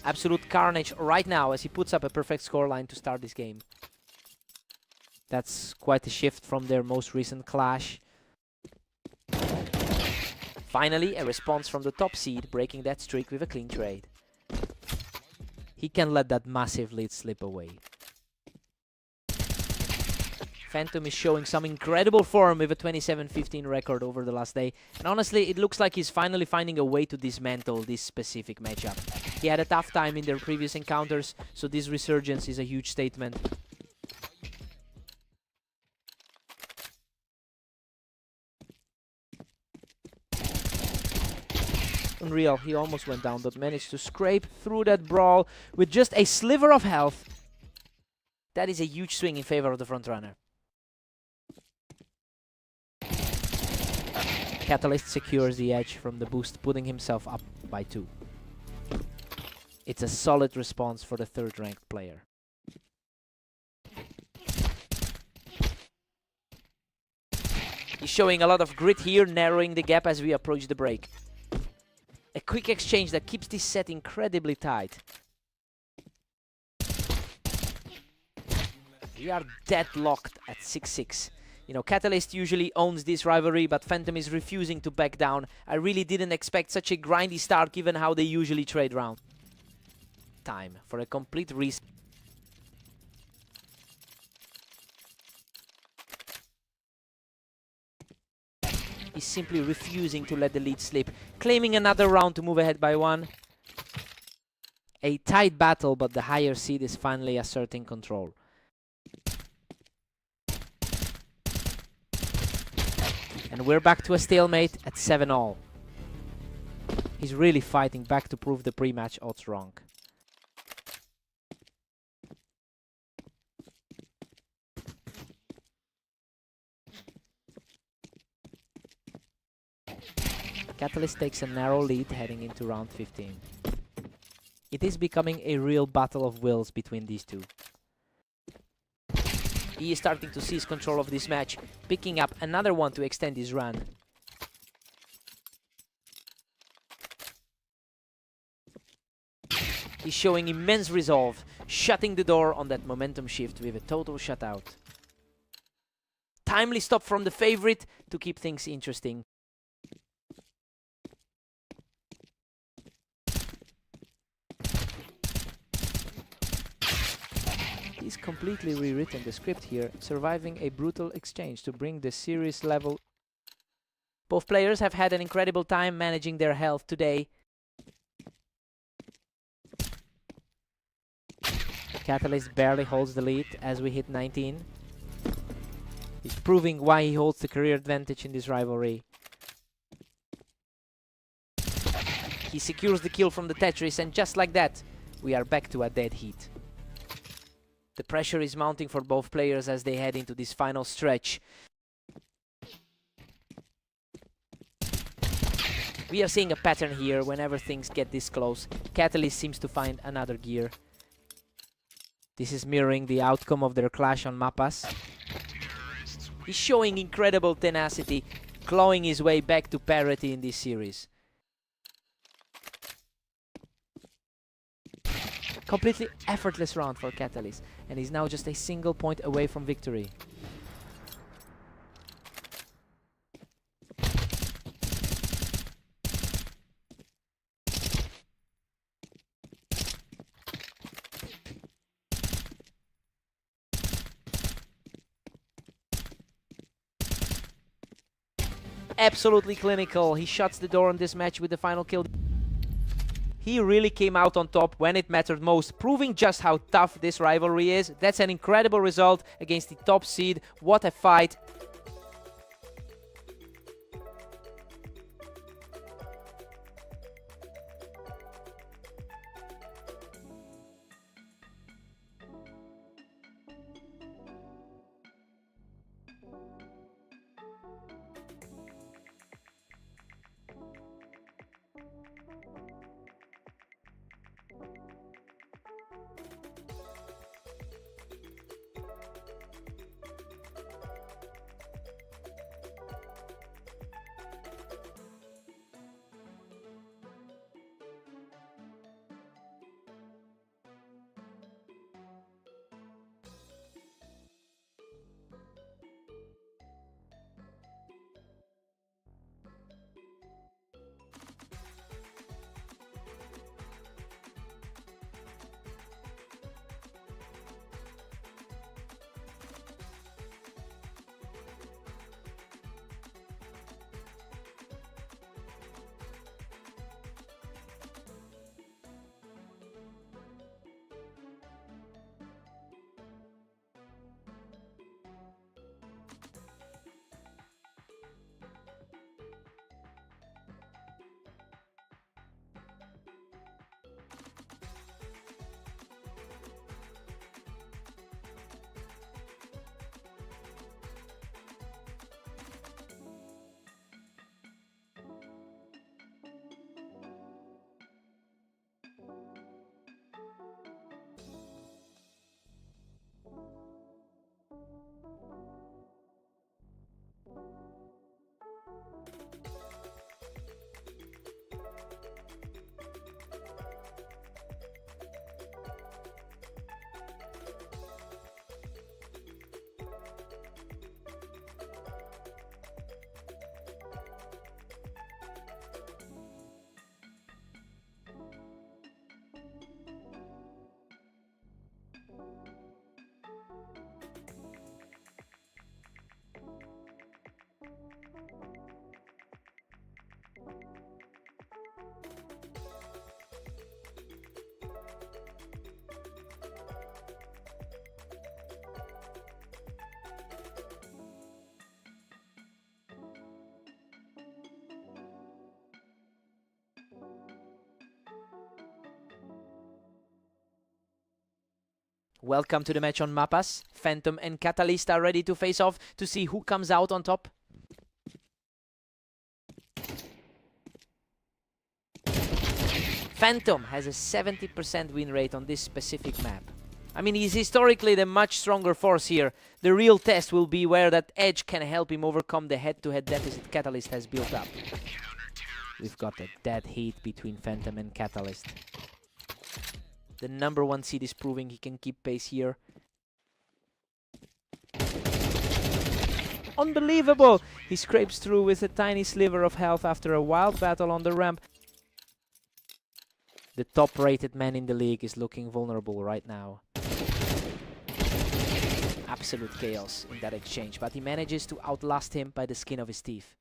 S1: Absolute carnage right now as he puts up a perfect scoreline to start this game. That's quite a shift from their most recent clash. Finally, a response from the top seed, breaking that streak with a clean trade. He can let that massive lead slip away. Phantom is showing some incredible form with a 27-15 record over the last day. And honestly, it looks like he's finally finding a way to dismantle this specific matchup. He had a tough time in their previous encounters, so this resurgence is a huge statement. Unreal, he almost went down, but managed to scrape through that brawl with just a sliver of health. That is a huge swing in favor of the frontrunner. Catalyst secures the edge from the boost, putting himself up by 2. It's a solid response for the 3rd ranked player. He's showing a lot of grit here, narrowing the gap as we approach the break. A quick exchange that keeps this set incredibly tight. We are deadlocked at 6-6. You know, Catalyst usually owns this rivalry, but Phantom is refusing to back down. I really didn't expect such a grindy start given how they usually trade round. Time for a complete reset. He's simply refusing to let the lead slip, claiming another round to move ahead by 1. A tight battle, but the higher seed is finally asserting control. And we're back to a stalemate at 7-all. He's really fighting back to prove the pre-match odds wrong. Catalyst takes a narrow lead heading into round 15. It is becoming a real battle of wills between these two. He is starting to seize control of this match, picking up another one to extend his run. He's showing immense resolve, shutting the door on that momentum shift with a total shutout. Timely stop from the favorite to keep things interesting. He's completely rewritten the script here, surviving a brutal exchange to bring the series level. Both players have had an incredible time managing their health today. Catalyst barely holds the lead as we hit 19. He's proving why he holds the career advantage in this rivalry. He secures the kill from the Tetris, and just like that, we are back to a dead heat. The pressure is mounting for both players as they head into this final stretch. We are seeing a pattern here whenever things get this close. Catalyst seems to find another gear. This is mirroring the outcome of their clash on Mapas. He's showing incredible tenacity, clawing his way back to parity in this series. Completely effortless round for Catalyst, and he's now just a single point away from victory. absolutely clinical. He shuts the door on this match with the final kill. He really came out on top when it mattered most, proving just how tough this rivalry is. That's an incredible result against the top seed. What a fight. Welcome to the match on Mapas. Phantom and Catalyst are ready to face off to see who comes out on top. Phantom has a 70% win rate on this specific map. I mean, he's historically the much stronger force here. The real test will be where that edge can help him overcome the head-to-head deficit Catalyst has built up. We've got a dead heat between Phantom and Catalyst. The #1 seed is proving he can keep pace here. Unbelievable! He scrapes through with a tiny sliver of health after a wild battle on the ramp. The top-rated man in the league is looking vulnerable right now. Absolute chaos in that exchange, but he manages to outlast him by the skin of his teeth.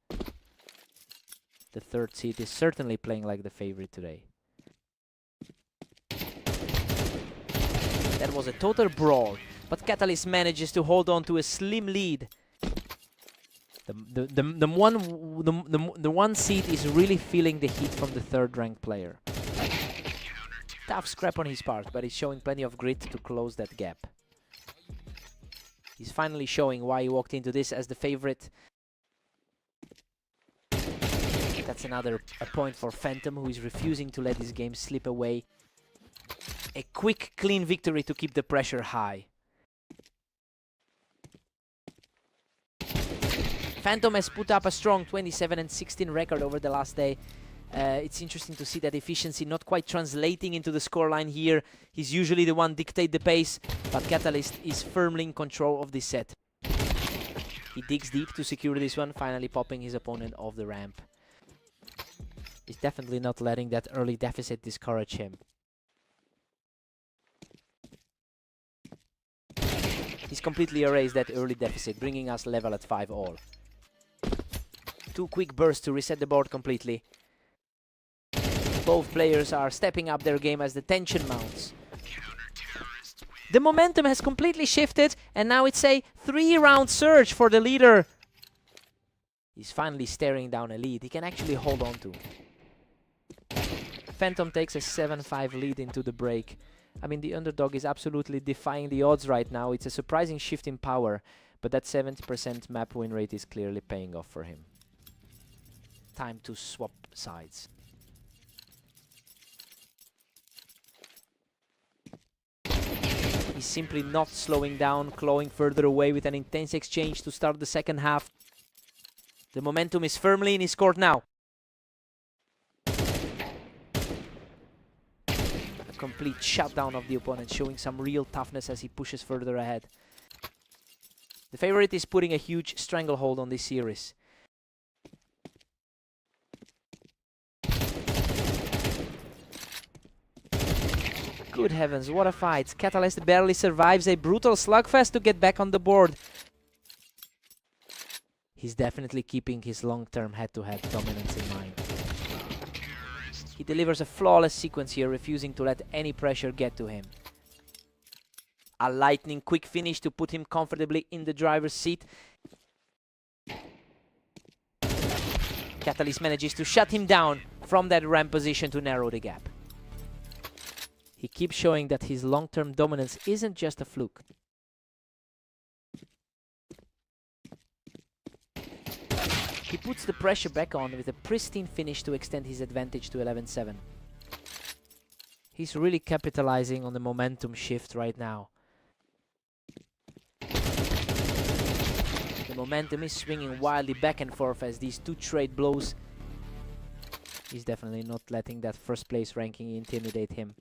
S1: The third seed is certainly playing like the favorite today. That was a total brawl, but Catalyst manages to hold on to a slim lead. The one seed is really feeling the heat from the third-ranked player. Tough scrap on his part, but he's showing plenty of grit to close that gap. He's finally showing why he walked into this as the favorite. That's another point for Phantom, who is refusing to let this game slip away. A quick, clean victory to keep the pressure high. Phantom has put up a strong 27-16 record over the last day. It's interesting to see that efficiency not quite translating into the scoreline here. He's usually the one dictate the pace, but Catalyst is firmly in control of this set. He digs deep to secure this one, finally popping his opponent off the ramp. He's definitely not letting that early deficit discourage him. He's completely erased that early deficit, bringing us level at 5 all. Two quick bursts to reset the board completely. Both players are stepping up their game as the tension mounts. The momentum has completely shifted, and now it's a 3-round surge for the leader. He's finally staring down a lead he can actually hold on to. Phantom takes a 7-5 lead into the break. I mean, the underdog is absolutely defying the odds right now. It's a surprising shift in power, but that 70% map win rate is clearly paying off for him. Time to swap sides. He's simply not slowing down, clawing further away with an intense exchange to start the second half. The momentum is firmly in his court now. A complete shutdown of the opponent, showing some real toughness as he pushes further ahead. The favorite is putting a huge stranglehold on this series. Good heavens, what a fight. Catalyst barely survives a brutal slugfest to get back on the board. He's definitely keeping his long-term head-to-head dominance in mind. He delivers a flawless sequence here, refusing to let any pressure get to him. A lightning quick finish to put him comfortably in the driver's seat. Catalyst manages to shut him down from that ramp position to narrow the gap. He keeps showing that his long-term dominance isn't just a fluke. He puts the pressure back on with a pristine finish to extend his advantage to 11-7. He's really capitalizing on the momentum shift right now. The momentum is swinging wildly back and forth as these two trade blows. He's definitely not letting that first place ranking intimidate him.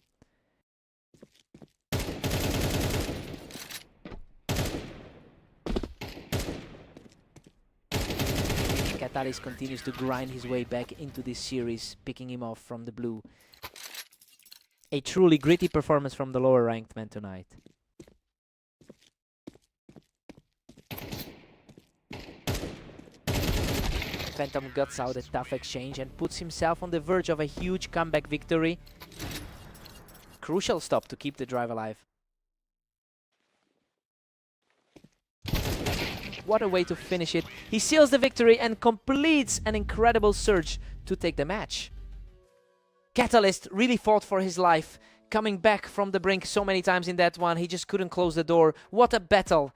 S1: Catalyst continues to grind his way back into this series, picking him off from the blue. A truly gritty performance from the lower ranked man tonight. Phantom guts out a tough exchange and puts himself on the verge of a huge comeback victory. Crucial stop to keep the drive alive. What a way to finish it. He seals the victory and completes an incredible surge to take the match. Catalyst really fought for his life, coming back from the brink so many times in that one. He just couldn't close the door. What a battle.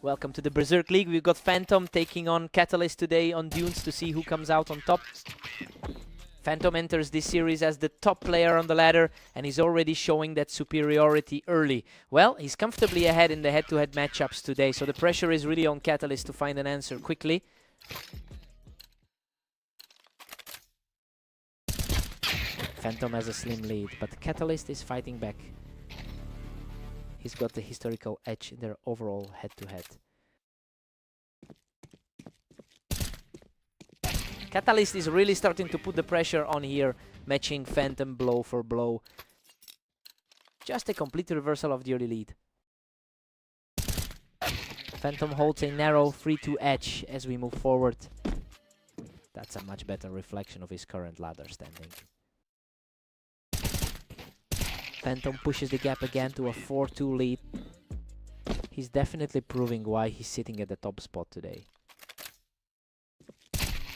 S1: Welcome to the Berserk League. We've got Phantom taking on Catalyst today on Dunes to see who comes out on top. Phantom enters this series as the top player on the ladder, and he's already showing that superiority early. Well, he's comfortably ahead in the head-to-head matchups today, so the pressure is really on Catalyst to find an answer quickly. Phantom has a slim lead, but Catalyst is fighting back. He's got the historical edge in their overall head-to-head. Catalyst is really starting to put the pressure on here, matching Phantom blow for blow. Just a complete reversal of the early lead. Phantom holds a narrow 3-2 edge as we move forward. That's a much better reflection of his current ladder standing. Phantom pushes the gap again to a 4-2 lead. He's definitely proving why he's sitting at the top spot today.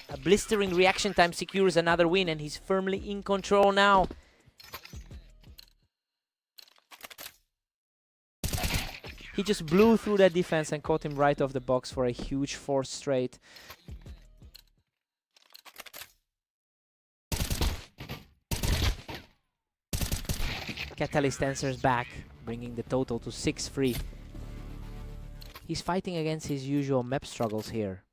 S1: A blistering reaction time secures another win, and he's firmly in control now. He just blew through that defense and caught him right off the box for a huge 4 straight. Catalyst answers back, bringing the total to 6-3. He's fighting against his usual map struggles here.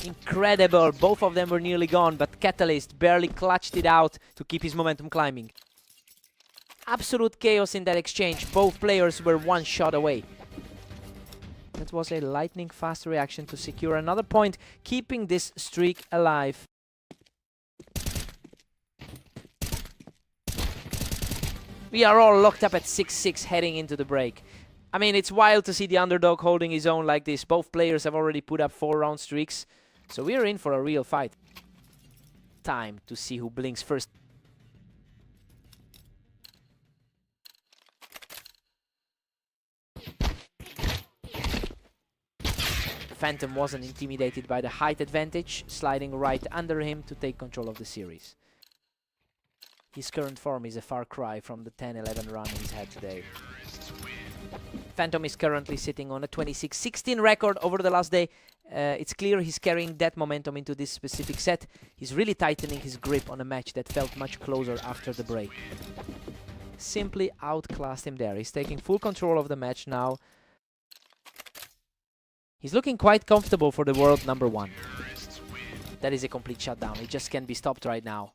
S1: Incredible! Both of them were nearly gone, but Catalyst barely clutched it out to keep his momentum climbing. Absolute chaos in that exchange. Both players were one shot away. That was a lightning-fast reaction to secure another point, keeping this streak alive. We are all locked up at 6-6 heading into the break. I mean, it's wild to see the underdog holding his own like this. Both players have already put up 4-round streaks, so we're in for a real fight. Time to see who blinks first. Phantom wasn't intimidated by the height advantage, sliding right under him to take control of the series. His current form is a far cry from the 10-11 run he's had today. Phantom is currently sitting on a 26-16 record over the last day. It's clear he's carrying that momentum into this specific set. He's really tightening his grip on a match that felt much closer after the break. Simply outclassed him there. He's taking full control of the match now. He's looking quite comfortable for the world #1. That is a complete shutdown. He just can't be stopped right now.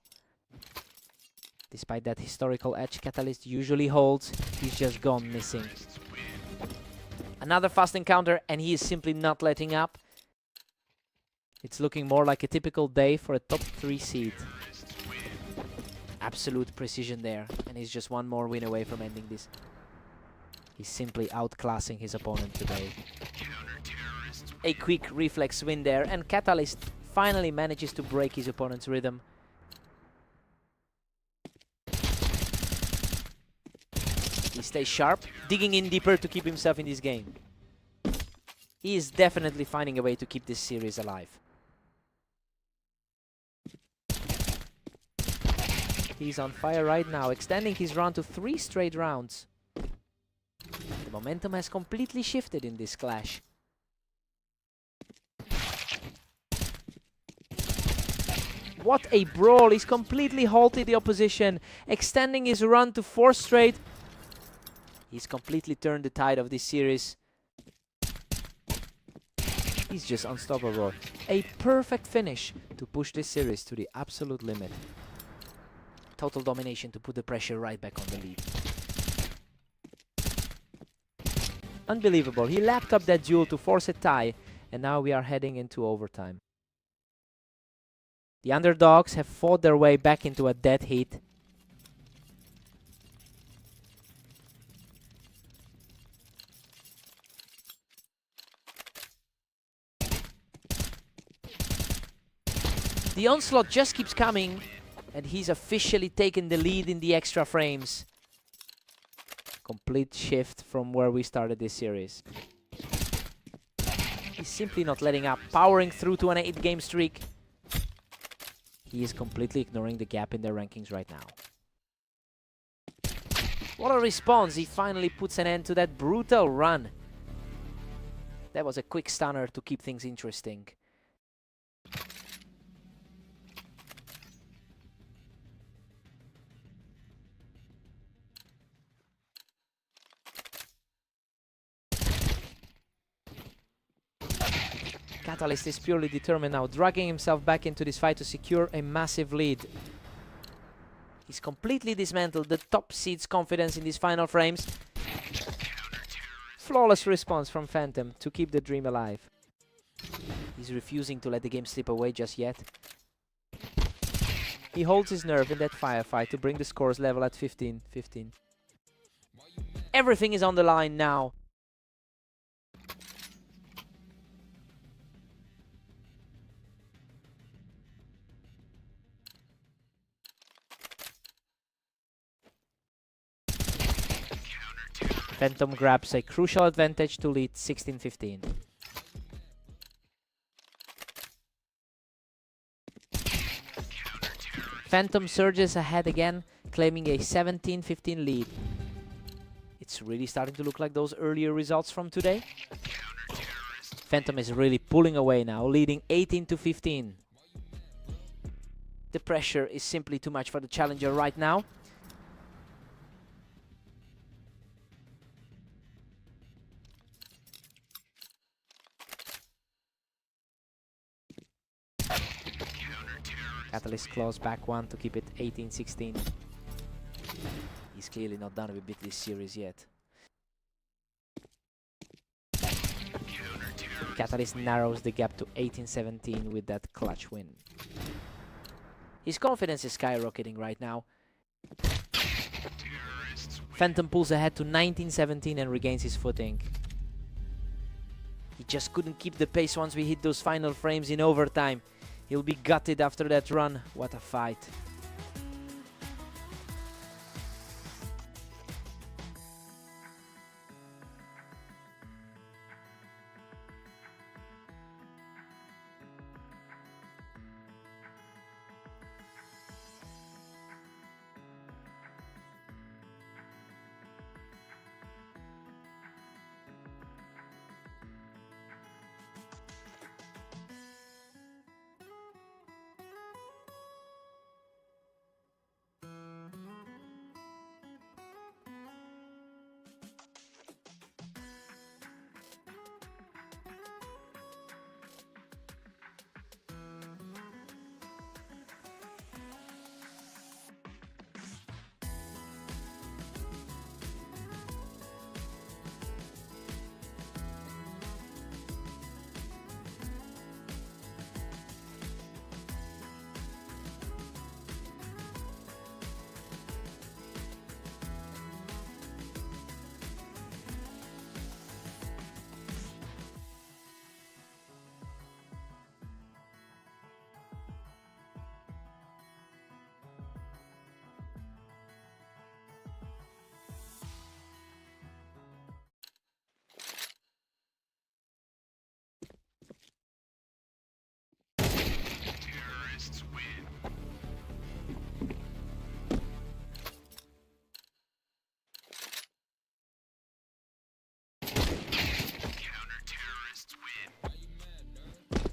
S1: Despite that historical edge Catalyst usually holds, he's just gone missing. Another fast encounter, and he is simply not letting up. It's looking more like a typical day for a top 3 seed. Absolute precision there, and he's just one more win away from ending this. He's simply outclassing his opponent today. A quick reflex win there, and Catalyst finally manages to break his opponent's rhythm. He stays sharp, digging in deeper to keep himself in this game. He is definitely finding a way to keep this series alive. He's on fire right now, extending his run to 3 straight rounds. The momentum has completely shifted in this clash. What a brawl! He's completely halted the opposition, extending his run to 4 straight. He's completely turned the tide of this series. He's just unstoppable. A perfect finish to push this series to the absolute limit. Total domination to put the pressure right back on the lead. Unbelievable. He lapped up that duel to force a tie, and now we are heading into overtime. The underdogs have fought their way back into a dead heat. The onslaught just keeps coming, and he's officially taken the lead in the extra frames. Complete shift from where we started this series. He's simply not letting up, powering through to an 8-game streak. He is completely ignoring the gap in their rankings right now. What a response! He finally puts an end to that brutal run. That was a quick stunner to keep things interesting. Catalyst is purely determined now, dragging himself back into this fight to secure a massive lead. He's completely dismantled the top seed's confidence in these final frames. Flawless response from Phantom to keep the dream alive. He's refusing to let the game slip away just yet. He holds his nerve in that firefight to bring the scores level at 15-15. Everything is on the line now. Phantom grabs a crucial advantage to lead 16-15. Phantom surges ahead again, claiming a 17-15 lead. It's really starting to look like those earlier results from today. Phantom is really pulling away now, leading 18-15. The pressure is simply too much for the challenger right now. Catalyst claws back one to keep it 18-16. He's clearly not done with this series yet. Catalyst narrows the gap to 18-17 with that clutch win. His confidence is skyrocketing right now. Phantom pulls ahead to 19-17 and regains his footing. He just couldn't keep the pace once we hit those final frames in overtime. He'll be gutted after that run. What a fight.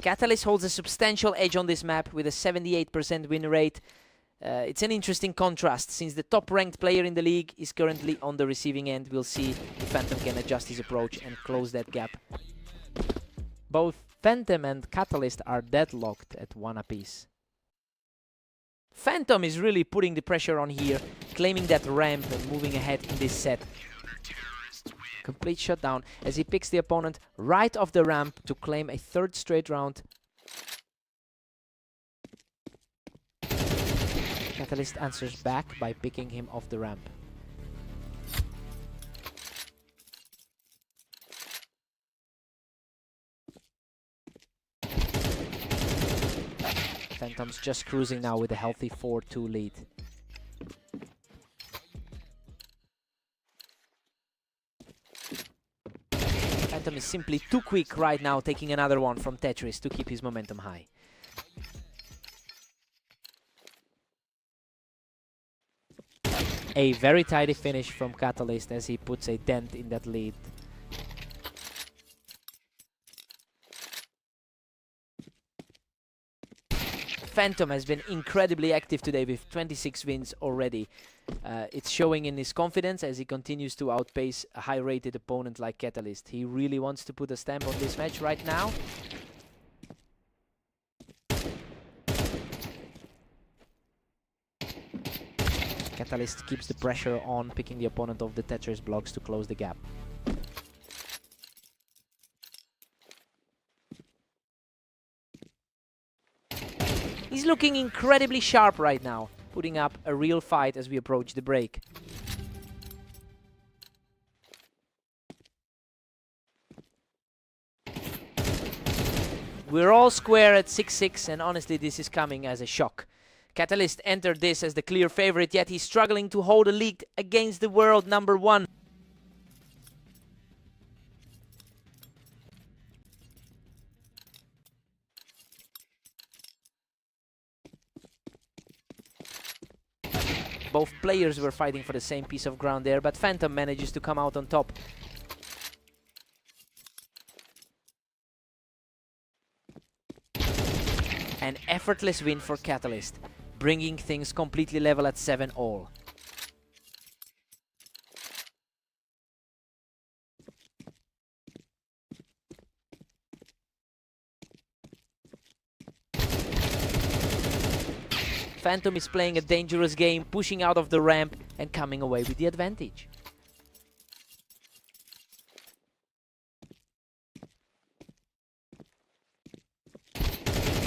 S1: Catalyst holds a substantial edge on this map with a 78% win rate. It's an interesting contrast since the top-ranked player in the league is currently on the receiving end. We'll see if Phantom can adjust his approach and close that gap. Both Phantom and Catalyst are deadlocked at 1 apiece. Phantom is really putting the pressure on here, claiming that ramp and moving ahead in this set. Complete shutdown as he picks the opponent right off the ramp to claim a 3rd straight round. Catalyst answers back by picking him off the ramp. Phantom's just cruising now with a healthy 4-2 lead. Phantom is simply too quick right now, taking another one from Tetris to keep his momentum high. A very tidy finish from Catalyst as he puts a dent in that lead. Phantom has been incredibly active today with 26 wins already. It's showing in his confidence as he continues to outpace a high-rated opponent like Catalyst. He really wants to put a stamp on this match right now. Catalyst keeps the pressure on, picking the opponent off the Tetris blocks to close the gap. He's looking incredibly sharp right now, putting up a real fight as we approach the break. We're all square at 6-6, and honestly this is coming as a shock. Catalyst entered this as the clear favorite, yet he's struggling to hold a lead against the world number 1. Both players were fighting for the same piece of ground there, but Phantom manages to come out on top. An effortless win for Catalyst, bringing things completely level at 7-all. Phantom is playing a dangerous game, pushing out of the ramp and coming away with the advantage.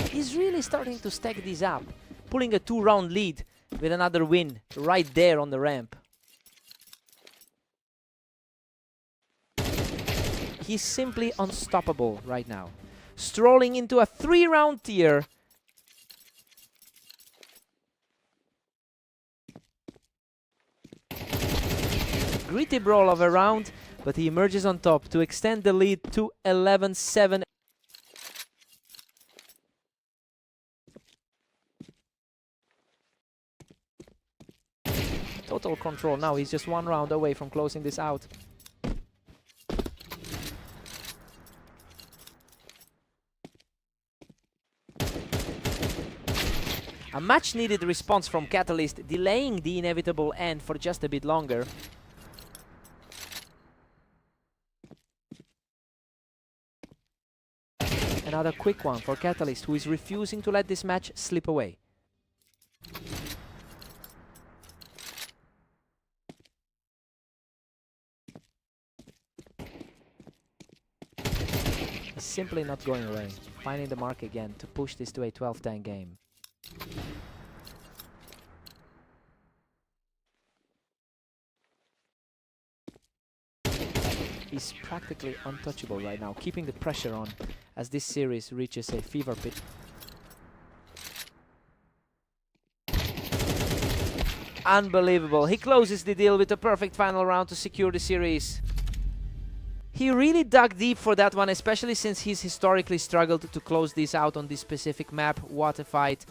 S1: He's really starting to stack these up, pulling a 2-round lead with another win right there on the ramp. He's simply unstoppable right now, strolling into a 3-round tier. Gritty brawl of a round, but he emerges on top to extend the lead to 11-7. Total control now, he's just 1 round away from closing this out. A much needed response from Catalyst, delaying the inevitable end for just a bit longer. Another quick one for Catalyst, who is refusing to let this match slip away. He's simply not going away, finding the mark again to push this to a 12-10 game. He's practically untouchable right now, keeping the pressure on as this series reaches a fever pitch. Unbelievable. He closes the deal with a perfect final round to secure the series. He really dug deep for that one, especially since he's historically struggled to close this out on this specific map. What a fight.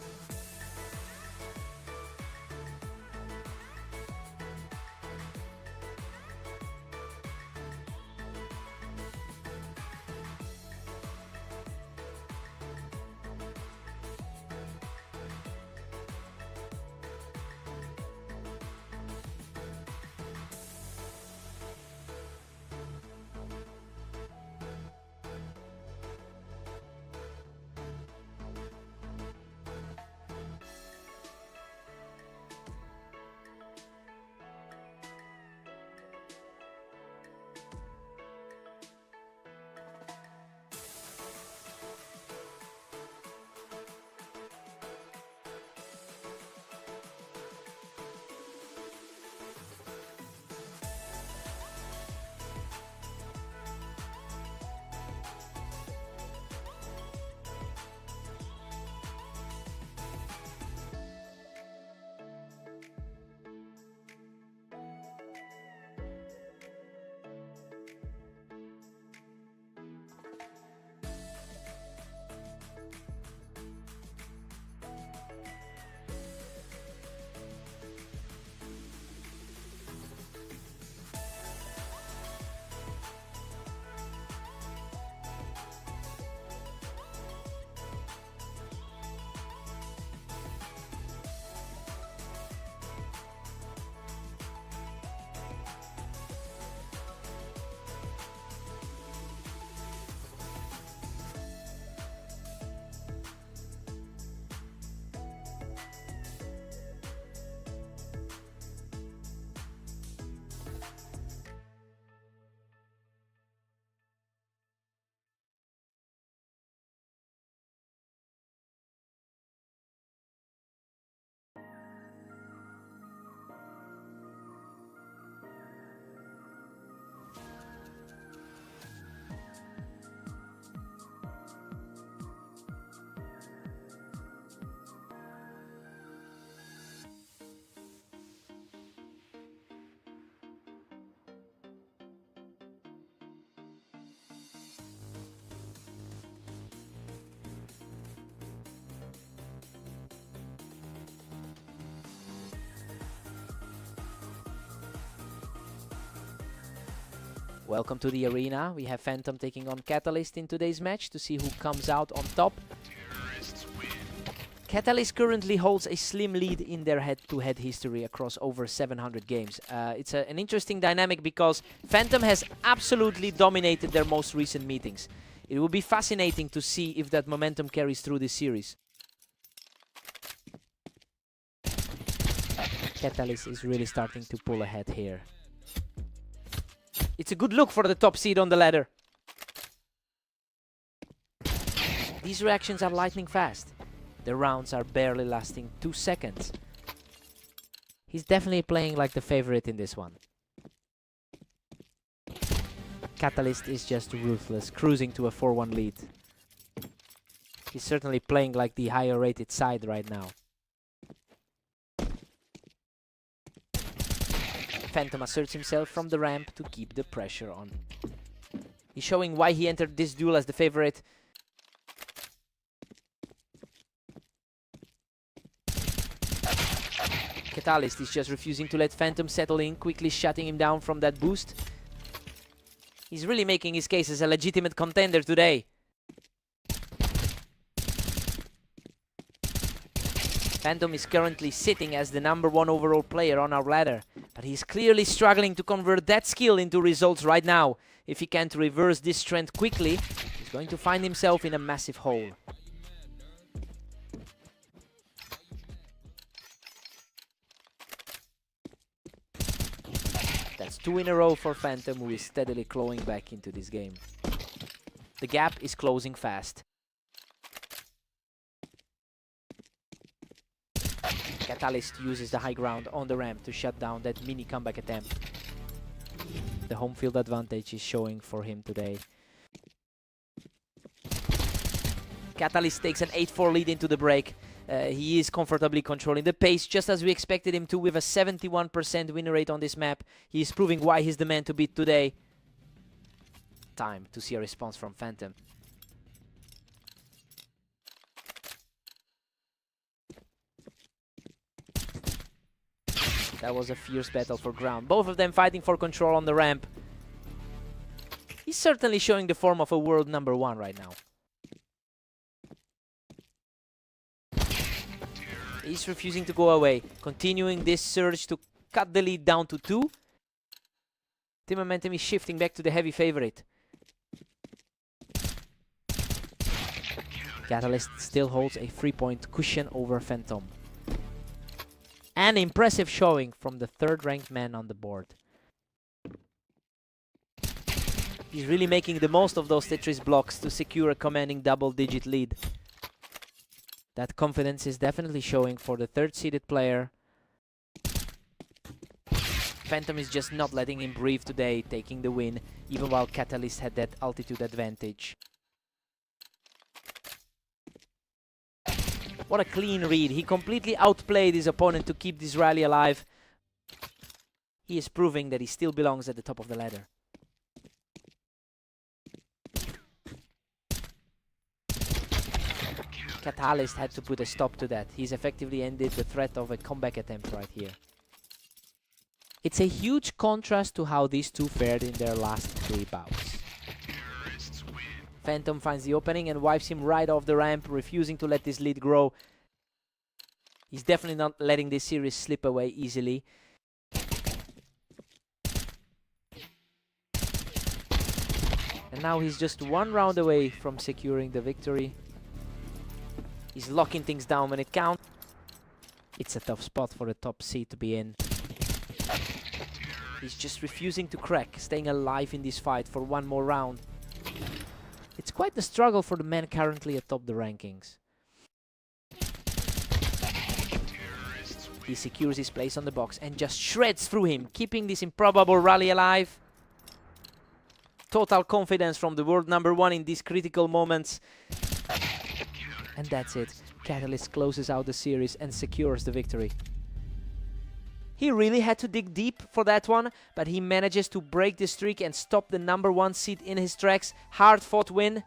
S1: Welcome to the arena. We have Phantom taking on Catalyst in today's match to see who comes out on top. Catalyst currently holds a slim lead in their head-to-head history across over 700 games. It's an interesting dynamic because Phantom has absolutely dominated their most recent meetings. It will be fascinating to see if that momentum carries through this series. Catalyst is really starting to pull ahead here. It's a good look for the top seed on the ladder. These reactions are lightning fast. The rounds are barely lasting 2 seconds. He's definitely playing like the favorite in this one. Catalyst is just ruthless, cruising to a 4-1 lead. He's certainly playing like the higher rated side right now. Phantom asserts himself from the ramp to keep the pressure on. He's showing why he entered this duel as the favorite. Catalyst is just refusing to let Phantom settle in, quickly shutting him down from that boost. He's really making his case as a legitimate contender today. Phantom is currently sitting as the #1 overall player on our ladder, but he's clearly struggling to convert that skill into results right now. If he can't reverse this trend quickly, he's going to find himself in a massive hole. That's 2 in a row for Phantom, who is steadily clawing back into this game. The gap is closing fast. Catalyst uses the high ground on the ramp to shut down that mini comeback attempt. The home field advantage is showing for him today. Catalyst takes an 8-4 lead into the break. He is comfortably controlling the pace, just as we expected him to, with a 71% win rate on this map. He is proving why he's the man to beat today. Time to see a response from Phantom. That was a fierce battle for ground. Both of them fighting for control on the ramp. He's certainly showing the form of a world #1 right now. He's refusing to go away, continuing this surge to cut the lead down to 2. The momentum is shifting back to the heavy favorite. Catalyst still holds a 3-point cushion over Phantom. An impressive showing from the 3rd-ranked man on the board. He's really making the most of those Tetris blocks to secure a commanding double-digit lead. That confidence is definitely showing for the 3rd-seeded player. Phantom is just not letting him breathe today, taking the win, even while Catalyst had that altitude advantage. What a clean read. He completely outplayed his opponent to keep this rally alive. He is proving that he still belongs at the top of the ladder. Catalyst had to put a stop to that. He's effectively ended the threat of a comeback attempt right here. It's a huge contrast to how these two fared in their last 3 bouts. Phantom finds the opening and wipes him right off the ramp, refusing to let this lead grow. He's definitely not letting this series slip away easily. And now he's just 1 round away from securing the victory. He's locking things down when it counts. It's a tough spot for the top seed to be in. He's just refusing to crack, staying alive in this fight for 1 more round. It's quite the struggle for the man currently atop the rankings. He secures his place on the box and just shreds through him, keeping this improbable rally alive. Total confidence from the world #1 in these critical moments. And that's it. Catalyst closes out the series and secures the victory. He really had to dig deep for that one, but he manages to break the streak and stop the #1 seed in his tracks. Hard-fought win.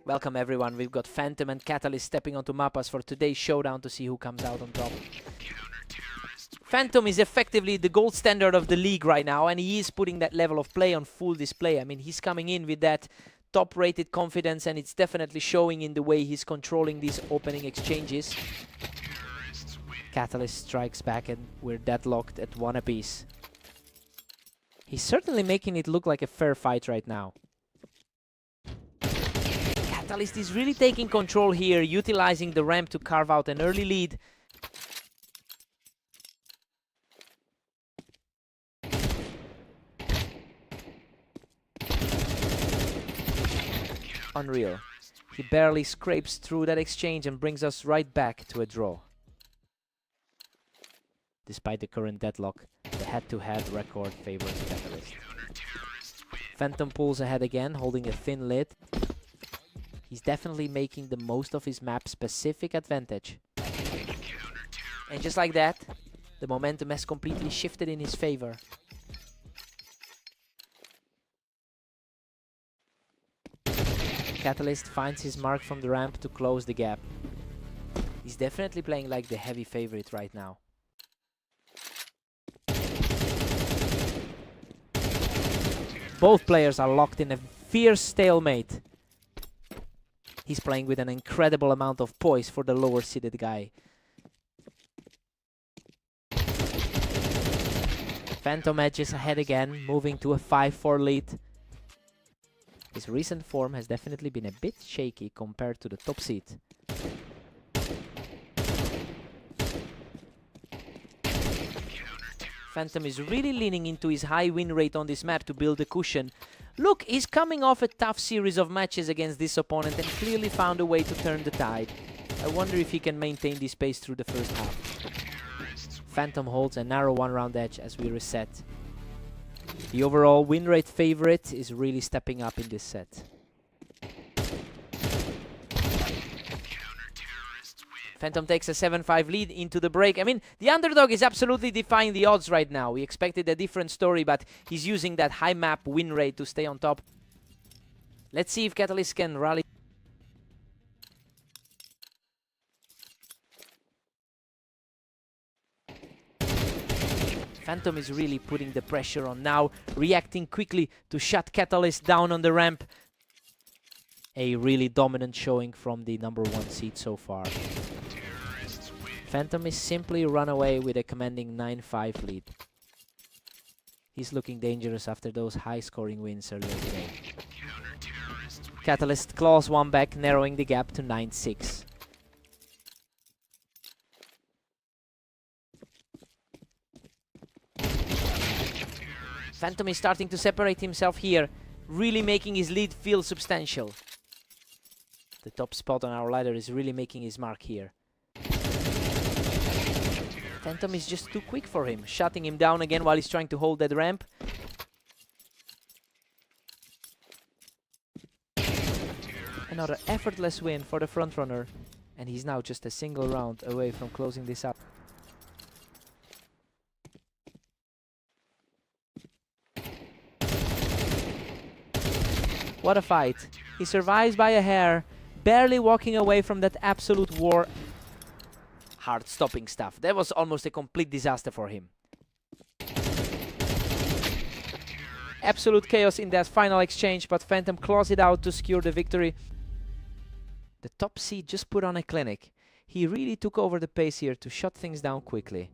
S1: Welcome everyone, we've got Phantom and Catalyst stepping onto Mappas for today's showdown to see who comes out on top. Phantom is effectively the gold standard of the league right now, and he is putting that level of play on full display. I mean, he's coming in with that top-rated confidence, and it's definitely showing in the way he's controlling these opening exchanges. Catalyst strikes back, and we're deadlocked at 1 apiece. He's certainly making it look like a fair fight right now. Catalyst is really taking control here, utilizing the ramp to carve out an early lead. Unreal. He barely scrapes through that exchange and brings us right back to a draw. Despite the current deadlock, the head-to-head record favors Catalyst. Phantom pulls ahead again, holding a thin lid. He's definitely making the most of his map-specific advantage. And just like that, the momentum has completely shifted in his favor. Catalyst finds his mark from the ramp to close the gap. He's definitely playing like the heavy favorite right now. Both players are locked in a fierce stalemate. He's playing with an incredible amount of poise for the lower seeded guy. Phantom edges ahead again, moving to a 5-4 lead. His recent form has definitely been a bit shaky compared to the top seed. Phantom is really leaning into his high win rate on this map to build a cushion. Look, he's coming off a tough series of matches against this opponent and clearly found a way to turn the tide. I wonder if he can maintain this pace through the first half. Phantom holds a narrow one-round edge as we reset. The overall win rate favorite is really stepping up in this set. Phantom takes a 7-5 lead into the break. I mean, the underdog is absolutely defying the odds right now. We expected a different story, but he's using that high map win rate to stay on top. Let's see if Catalyst can rally. Phantom is really putting the pressure on now, reacting quickly to shut Catalyst down on the ramp. A really dominant showing from the #1 seed so far. Phantom is simply run away with a commanding 9-5 lead. He's looking dangerous after those high-scoring wins earlier today. Catalyst claws one back, narrowing the gap to 9-6. Phantom is starting to separate himself here, really making his lead feel substantial. The top spot on our ladder is really making his mark here. Phantom is just too quick for him, shutting him down again while he's trying to hold that ramp. Another effortless win for the frontrunner, and he's now just a single round away from closing this up. What a fight. He survives by a hair, barely walking away from that absolute war. Hard stopping stuff. That was almost a complete disaster for him. Absolute chaos in that final exchange, but Phantom claws it out to secure the victory. The top seed just put on a clinic. He really took over the pace here to shut things down quickly.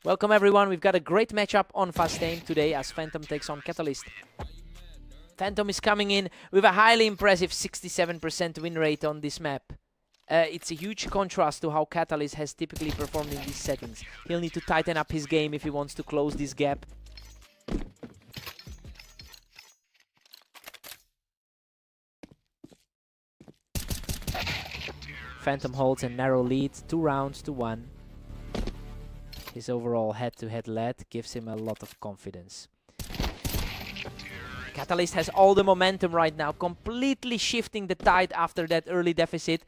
S1: Welcome everyone, we've got a great matchup on Fast Aim today as Phantom takes on Catalyst. Phantom is coming in with a highly impressive 67% win rate on this map. It's a huge contrast to how Catalyst has typically performed in these settings. He'll need to tighten up his game if he wants to close this gap. Phantom holds a narrow lead, 2 rounds to 1. His overall head-to-head lead gives him a lot of confidence. Catalyst has all the momentum right now, completely shifting the tide after that early deficit.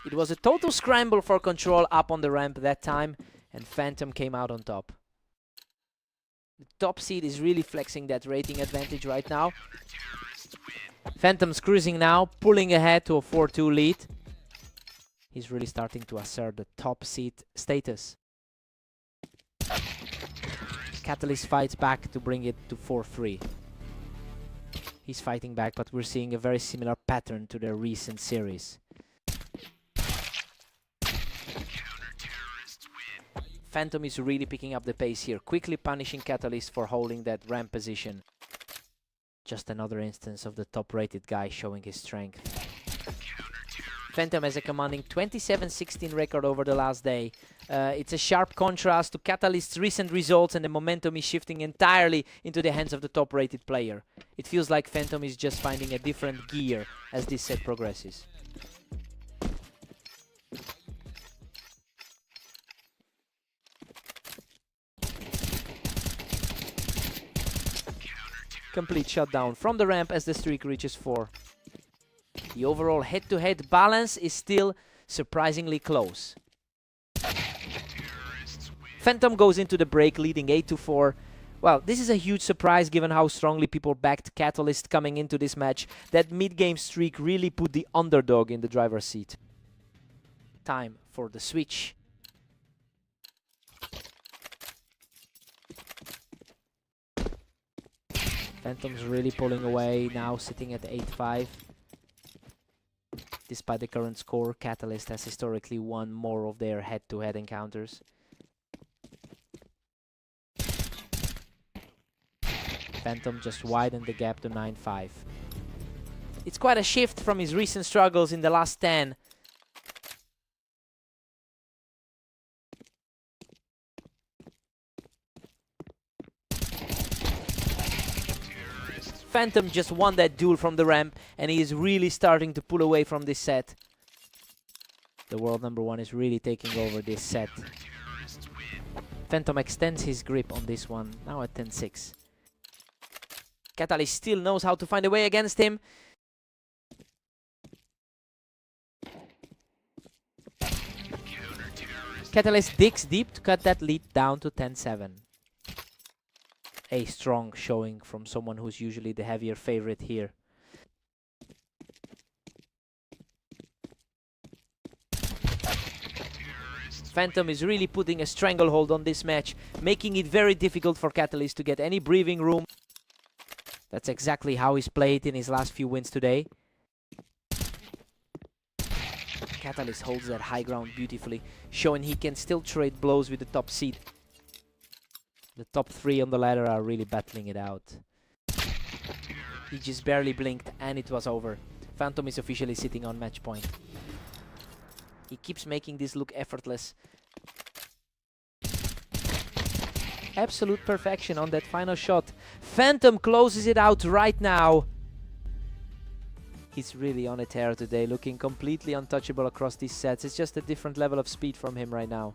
S1: It was a total scramble for control up on the ramp that time, and Phantom came out on top. The top seed is really flexing that rating advantage right now. Phantom's cruising now, pulling ahead to a 4-2 lead. He's really starting to assert the top seed status. Catalyst fights back to bring it to 4-3. He's fighting back, but we're seeing a very similar pattern to their recent series. Phantom is really picking up the pace here, quickly punishing Catalyst for holding that ramp position. Just another instance of the top-rated guy showing his strength. Phantom has a commanding 27-16 record over the last day. It's a sharp contrast to Catalyst's recent results, and the momentum is shifting entirely into the hands of the top-rated player. It feels like Phantom is just finding a different gear as this set progresses. Complete shutdown from the ramp as the streak reaches 4. The overall head-to-head balance is still surprisingly close. Phantom goes into the break leading 8-4. Well, this is a huge surprise given how strongly people backed Catalyst coming into this match. That mid-game streak really put the underdog in the driver's seat. Time for the switch. Phantom's really pulling away, now sitting at 8-5. Despite the current score, Catalyst has historically won more of their head-to-head encounters. Phantom just widened the gap to 9-5. It's quite a shift from his recent struggles in the last 10. Phantom just won that duel from the ramp, and he is really starting to pull away from this set. The world #1 is really taking over this set. Phantom extends his grip on this one, now at 10-6. Catalyst still knows how to find a way against him. Catalyst digs deep to cut that lead down to 10-7. A strong showing from someone who's usually the heavier favorite here. Phantom is really putting a stranglehold on this match, making it very difficult for Catalyst to get any breathing room. That's exactly how he's played in his last few wins today. Catalyst holds that high ground beautifully, showing he can still trade blows with the top seed. The top 3 on the ladder are really battling it out. He just barely blinked and it was over. Phantom is officially sitting on match point. He keeps making this look effortless. Absolute perfection on that final shot. Phantom closes it out right now. He's really on a tear today, looking completely untouchable across these sets. It's just a different level of speed from him right now.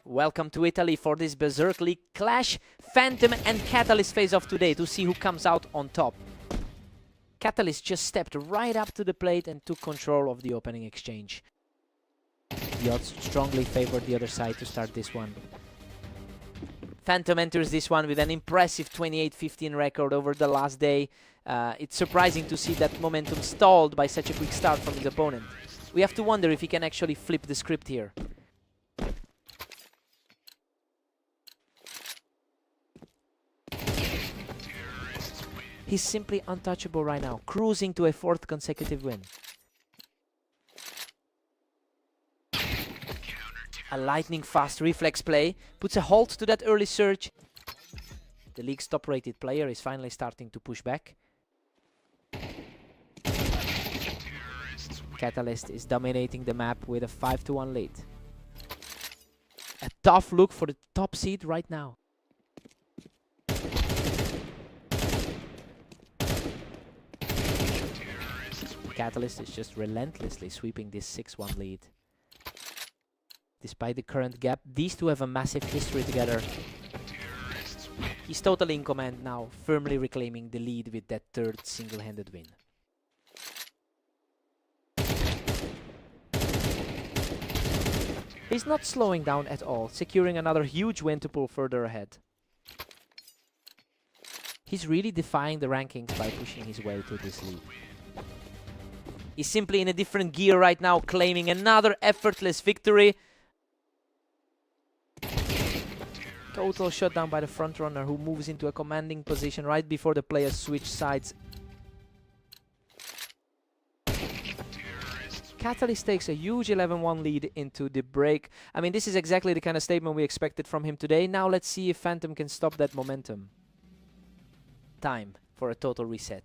S1: Welcome to Italy for this Berserk League clash. Phantom and Catalyst face off today to see who comes out on top. Catalyst just stepped right up to the plate and took control of the opening exchange. The odds strongly favored the other side to start this one. Phantom enters this one with an impressive 28-15 record over the last day. It's surprising to see that momentum stalled by such a quick start from his opponent. We have to wonder if he can actually flip the script here. He's simply untouchable right now, cruising to a 4th consecutive win. A lightning-fast reflex play puts a halt to that early surge. The league's top-rated player is finally starting to push back. Catalyst is dominating the map with a 5-1 lead. A tough look for the top seed right now. Catalyst is just relentlessly sweeping this 6-1 lead. Despite the current gap, these two have a massive history together. He's totally in command now, firmly reclaiming the lead with that 3rd single-handed win. He's not slowing down at all, securing another huge win to pull further ahead. He's really defying the rankings by pushing his way to this lead. He's simply in a different gear right now, claiming another effortless victory. Total shutdown by the frontrunner, who moves into a commanding position right before the players switch sides. Catalyst takes a huge 11-1 lead into the break. I mean, this is exactly the kind of statement we expected from him today. Now let's see if Phantom can stop that momentum. Time for a total reset.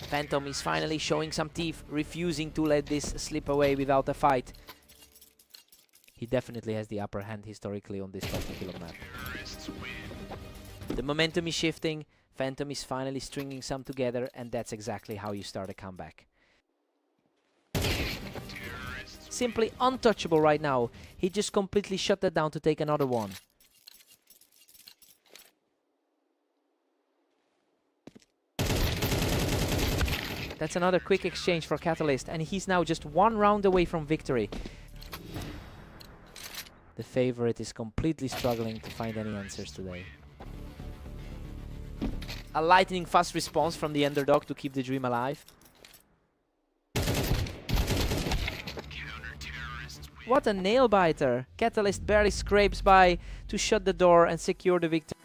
S1: Phantom is finally showing some teeth, refusing to let this slip away without a fight. He definitely has the upper hand historically on this particular map. The momentum is shifting, Phantom is finally stringing some together, and that's exactly how you start a comeback. Simply untouchable right now. He just completely shut that down to take another one. That's another quick exchange for Catalyst, and he's now just 1 round away from victory. The favorite is completely struggling to find any answers today. A lightning fast response from the underdog to keep the dream alive. What a nail biter! Catalyst barely scrapes by to shut the door and secure the victory.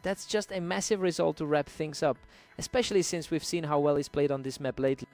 S1: That's just a massive result to wrap things up, especially since we've seen how well he's played on this map lately.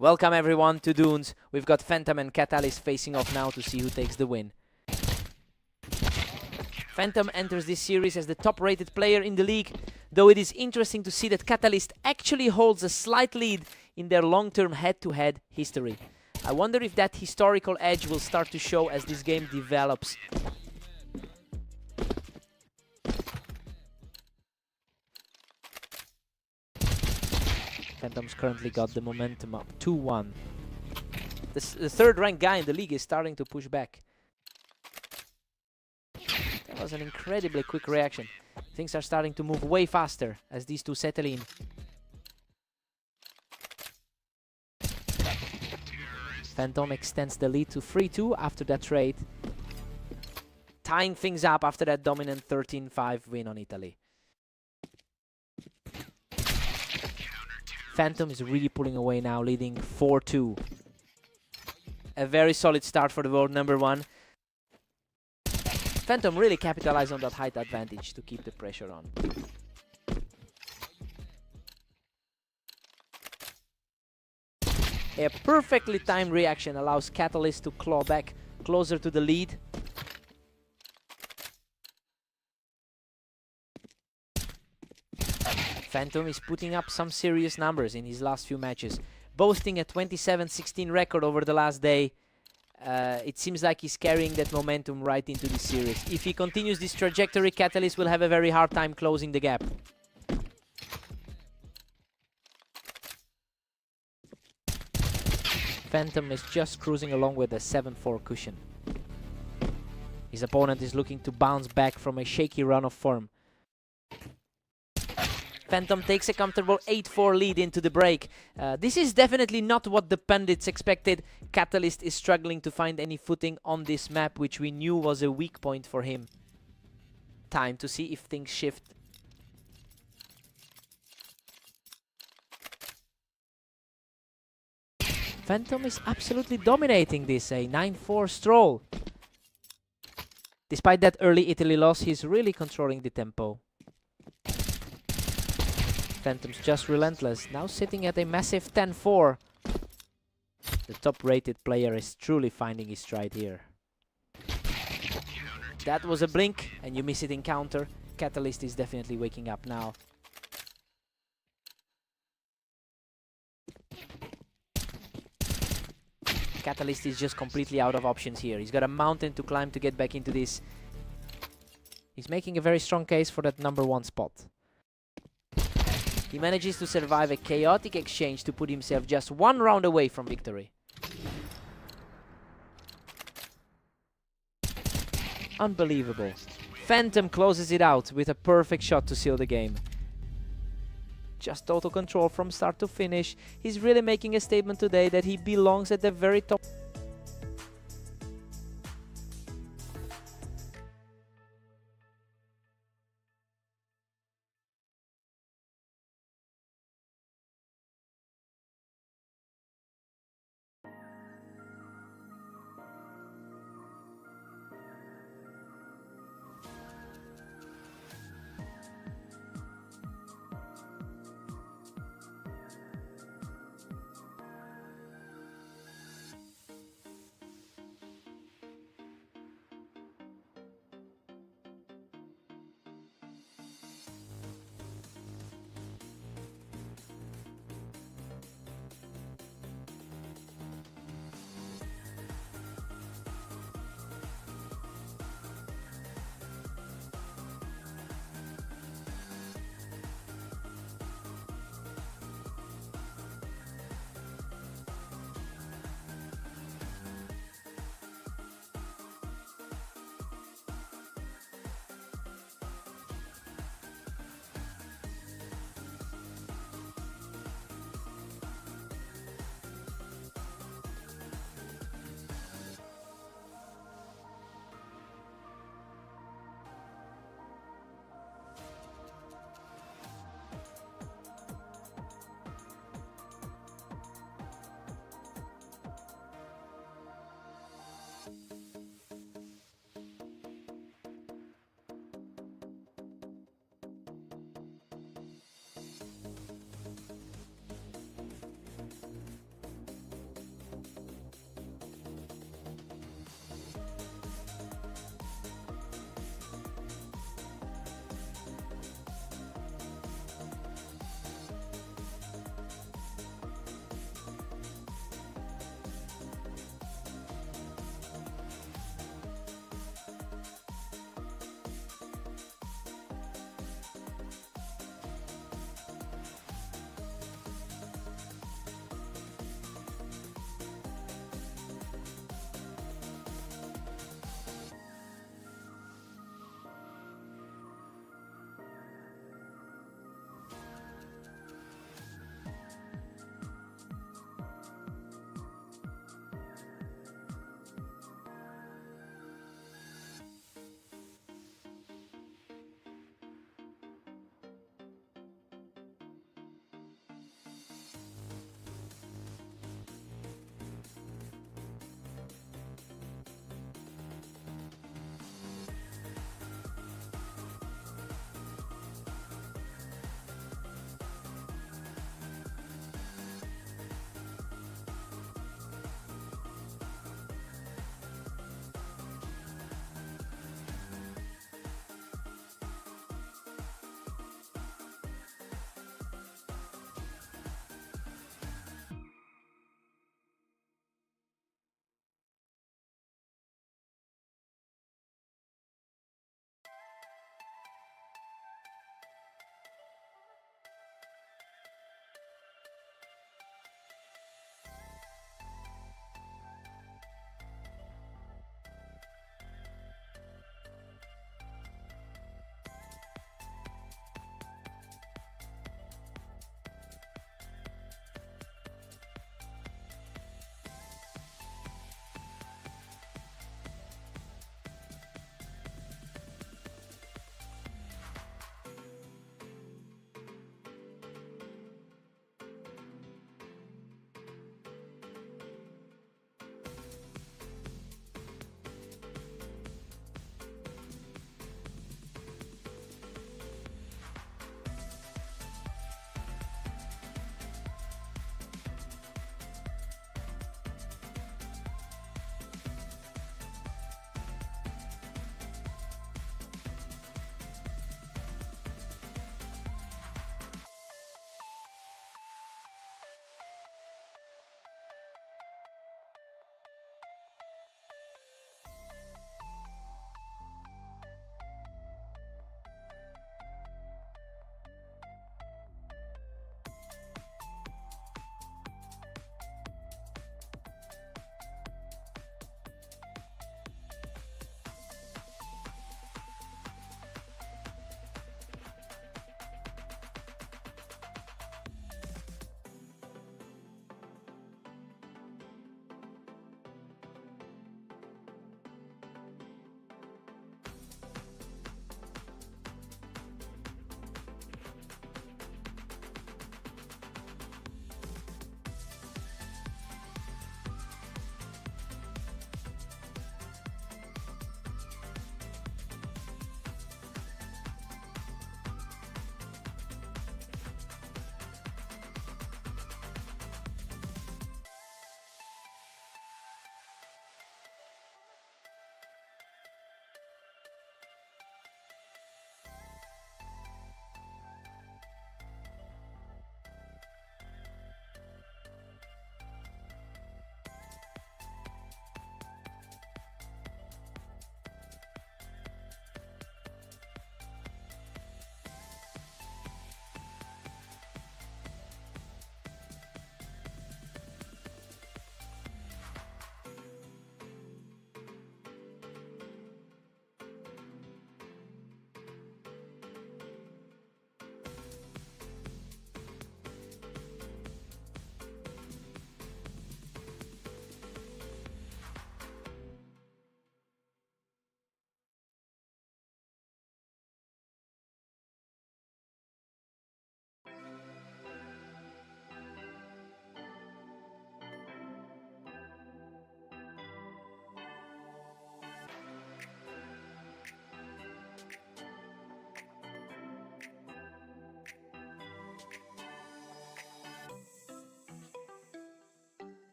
S1: Welcome everyone to Dunes. We've got Phantom and Catalyst facing off now to see who takes the win. Phantom enters this series as the top-rated player in the league, though it is interesting to see that Catalyst actually holds a slight lead in their long-term head-to-head history. I wonder if that historical edge will start to show as this game develops. Phantom's currently got the momentum up 2-1. The third-ranked guy in the league is starting to push back. That was an incredibly quick reaction. Things are starting to move way faster as these two settle in. Phantom extends the lead to 3-2 after that trade, tying things up after that dominant 13-5 win on Italy. Phantom is really pulling away now, leading 4-2. A very solid start for the world number one. Phantom really capitalized on that height advantage to keep the pressure on. A perfectly timed reaction allows Catalyst to claw back closer to the lead. Phantom is putting up some serious numbers in his last few matches, boasting a 27-16 record over the last day. It seems like he's carrying that momentum right into the series. If he continues this trajectory, Catalyst will have a very hard time closing the gap. Phantom is just cruising along with a 7-4 cushion. His opponent is looking to bounce back from a shaky run of form. Phantom takes a comfortable 8-4 lead into the break. This is definitely not what the pundits expected. Catalyst is struggling to find any footing on this map, which we knew was a weak point for him. Time to see if things shift. Phantom is absolutely dominating this, a 9-4 stroll. Despite that early Italy loss, he's really controlling the tempo. Phantom's just relentless, now sitting at a massive 10-4. The top-rated player is truly finding his stride here. That was a blink, and you miss it in counter. Catalyst is definitely waking up now. Catalyst is just completely out of options here. He's got a mountain to climb to get back into this. He's making a very strong case for that #1 spot. He manages to survive a chaotic exchange to put himself just one round away from victory. Unbelievable. Phantom closes it out with a perfect shot to seal the game. Just total control from start to finish. He's really making a statement today that he belongs at the very top.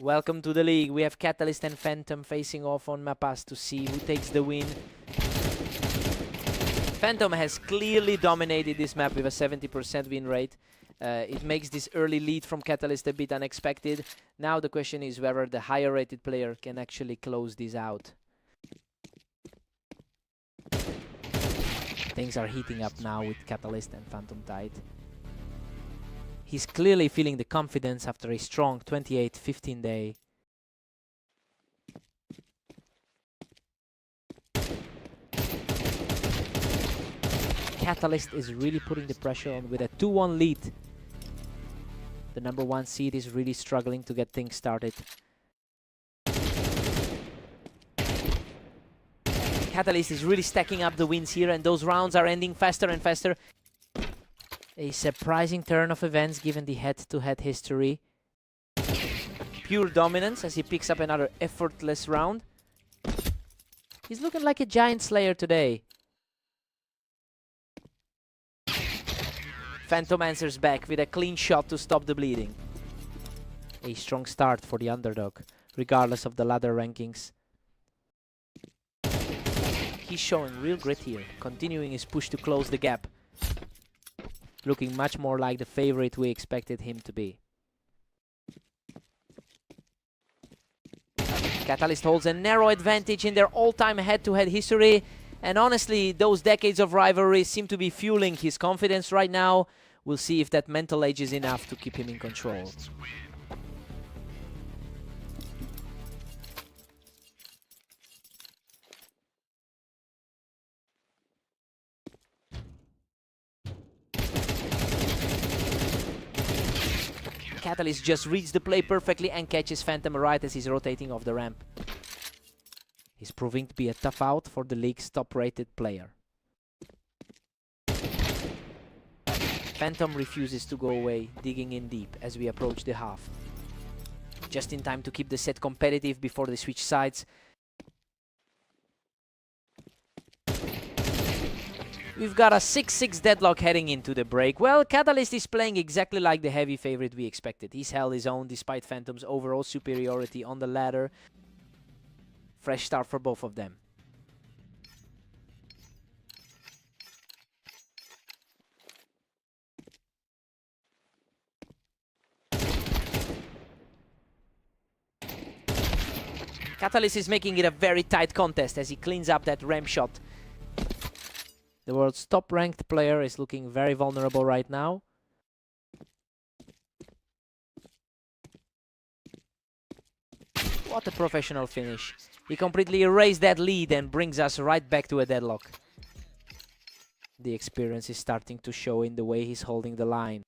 S1: Welcome to the league. We have Catalyst and Phantom facing off on Mapas to see who takes the win. Phantom has clearly dominated this map with a 70% win rate. It makes this early lead from Catalyst a bit unexpected. Now the question is whether the higher rated player can actually close this out. Things are heating up now with Catalyst and Phantom Tide. He's clearly feeling the confidence after a strong 28-15 day. Catalyst is really putting the pressure on with a 2-1 lead. The number 1 seed is really struggling to get things started. Catalyst is really stacking up the wins here, and those rounds are ending faster and faster. A surprising turn of events given the head-to-head history. Pure dominance as he picks up another effortless round. He's looking like a giant slayer today. Phantom answers back with a clean shot to stop the bleeding. A strong start for the underdog, regardless of the ladder rankings. He's showing real grit here, continuing his push to close the gap. Looking much more like the favorite we expected him to be. Catalyst holds a narrow advantage in their all-time head-to-head history. And honestly, those decades of rivalry seem to be fueling his confidence right now. We'll see if that mental age is enough to keep him in control. Catalyst just reads the play perfectly and catches Phantom right as he's rotating off the ramp. He's proving to be a tough out for the league's top-rated player. Phantom refuses to go away, digging in deep as we approach the half. Just in time to keep the set competitive before they switch sides. We've got a 6-6 deadlock heading into the break. Well, Catalyst is playing exactly like the heavy favorite we expected. He's held his own despite Phantom's overall superiority on the ladder. Fresh start for both of them. Catalyst is making it a very tight contest as he cleans up that ramp shot. The world's top-ranked player is looking very vulnerable right now. What a professional finish. He completely erased that lead and brings us right back to a deadlock. The experience is starting to show in the way he's holding the line.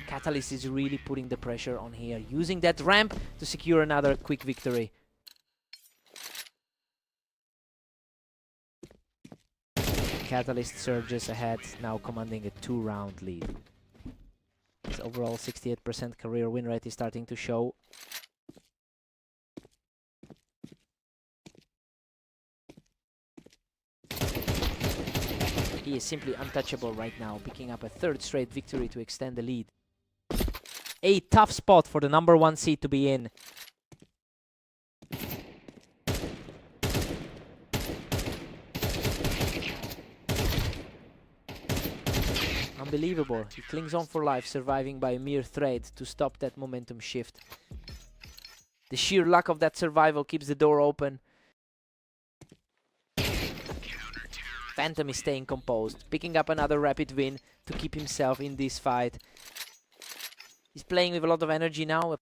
S1: Catalyst is really putting the pressure on here, using that ramp to secure another quick victory. Catalyst surges ahead, now commanding a 2-round lead. His overall 68% career win rate is starting to show. He is simply untouchable right now, picking up a 3rd straight victory to extend the lead. A tough spot for the number 1 seed to be in. Unbelievable. He clings on for life, surviving by a mere thread to stop that momentum shift. The sheer luck of that survival keeps the door open. Phantom is staying composed, picking up another rapid win to keep himself in this fight. He's playing with a lot of energy now.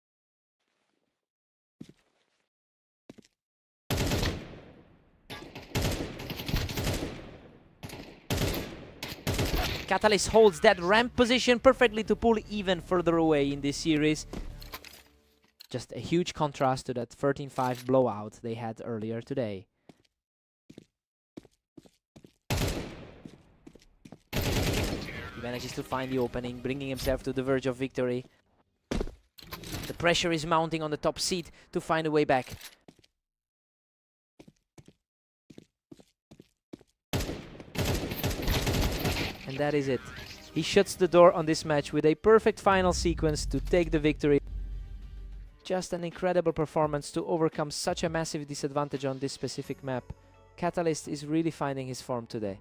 S1: Catalyst holds that ramp position perfectly to pull even further away in this series. Just a huge contrast to that 13-5 blowout they had earlier today. He manages to find the opening, bringing himself to the verge of victory. The pressure is mounting on the top seat to find a way back. And that is it. He shuts the door on this match with a perfect final sequence to take the victory. Just an incredible performance to overcome such a massive disadvantage on this specific map. Catalyst is really finding his form today.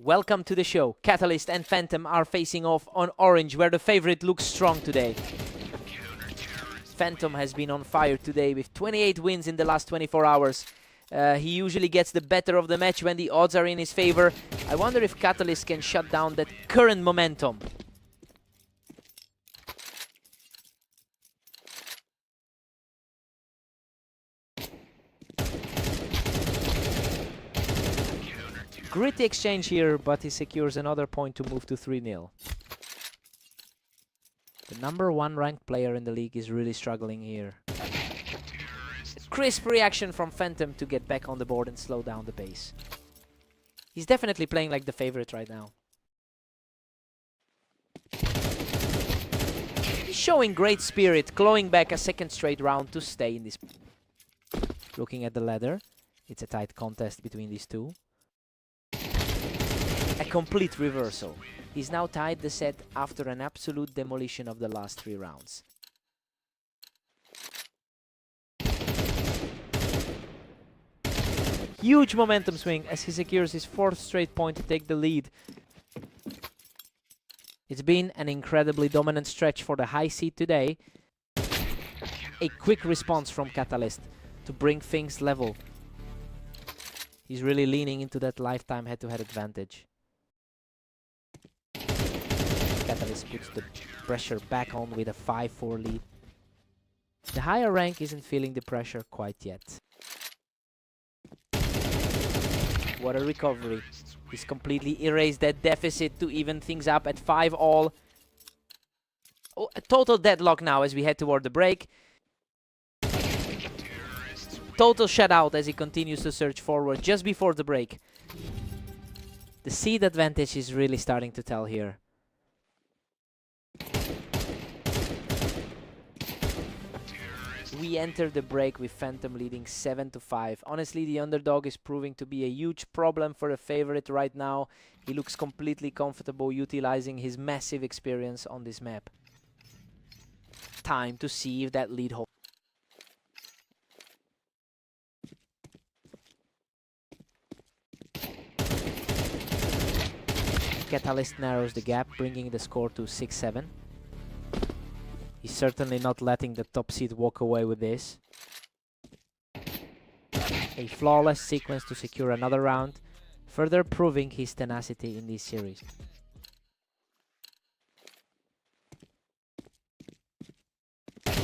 S1: Welcome to the show. Catalyst and Phantom are facing off on Orange, where the favorite looks strong today. Phantom has been on fire today with 28 wins in the last 24 hours. He usually gets the better of the match when the odds are in his favor. I wonder if Catalyst can shut down that current momentum. Gritty exchange here, but he secures another point to move to 3-0. The #1 ranked player in the league is really struggling here. Crisp reaction from Phantom to get back on the board and slow down the pace. He's definitely playing like the favorite right now. He's showing great spirit, clawing back a second straight round to stay in this. Looking at the ladder, it's a tight contest between these two. A complete reversal. He's now tied the set after an absolute demolition of the last 3 rounds. Huge momentum swing as he secures his 4th straight point to take the lead. It's been an incredibly dominant stretch for the high seed today. A quick response from Catalyst to bring things level. He's really leaning into that lifetime head-to-head advantage. Catalyst puts the pressure back on with a 5-4 lead. The higher rank isn't feeling the pressure quite yet. What a recovery. He's completely erased that deficit to even things up at 5-all. Oh, a total deadlock now as we head toward the break. total shutout as he continues to surge forward just before the break. The seed advantage is really starting to tell here. We enter the break with Phantom leading 7-5. Honestly, the underdog is proving to be a huge problem for the favorite right now. He looks completely comfortable utilizing his massive experience on this map. Time to see if that lead holds. Catalyst narrows the gap, bringing the score to 6-7. He's certainly not letting the top seed walk away with this. A flawless sequence to secure another round, further proving his tenacity in this series.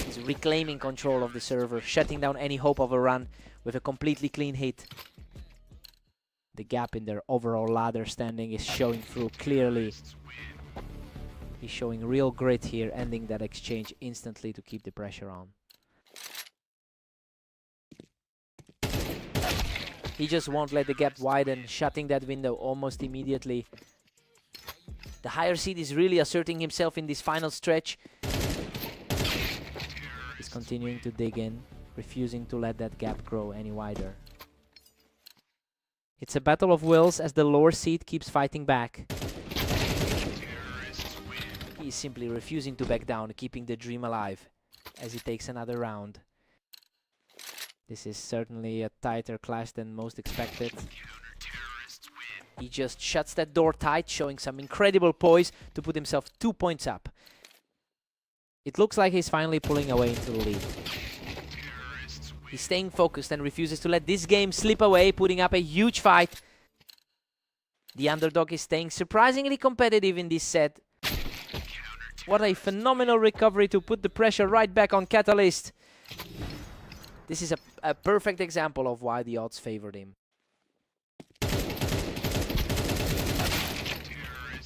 S1: He's reclaiming control of the server, shutting down any hope of a run with a completely clean hit. The gap in their overall ladder standing is showing through clearly. He's showing real grit here, ending that exchange instantly to keep the pressure on. He just won't let the gap widen, shutting that window almost immediately. The higher seed is really asserting himself in this final stretch. He's continuing to dig in, refusing to let that gap grow any wider. It's a battle of wills as the lower seed keeps fighting back. He's simply refusing to back down, keeping the dream alive as he takes another round. This is certainly a tighter clash than most expected. He just shuts that door tight, showing some incredible poise to put himself 2 points up. It looks like he's finally pulling away into the lead. He's staying focused and refuses to let this game slip away, putting up a huge fight. The underdog is staying surprisingly competitive in this set. What a phenomenal recovery to put the pressure right back on Catalyst. This is a perfect example of why the odds favored him.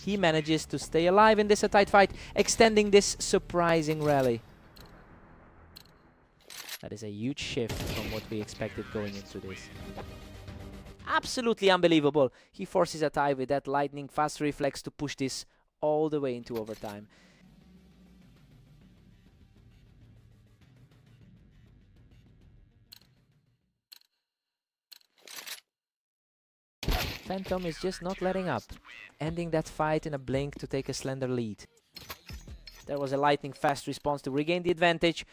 S1: He manages to stay alive in this tight fight, extending this surprising rally. That is a huge shift from what we expected going into this. Absolutely unbelievable. He forces a tie with that lightning fast reflex to push this all the way into overtime. Phantom is just not letting up, ending that fight in a blink to take a slender lead. There was a lightning fast response to regain the advantage.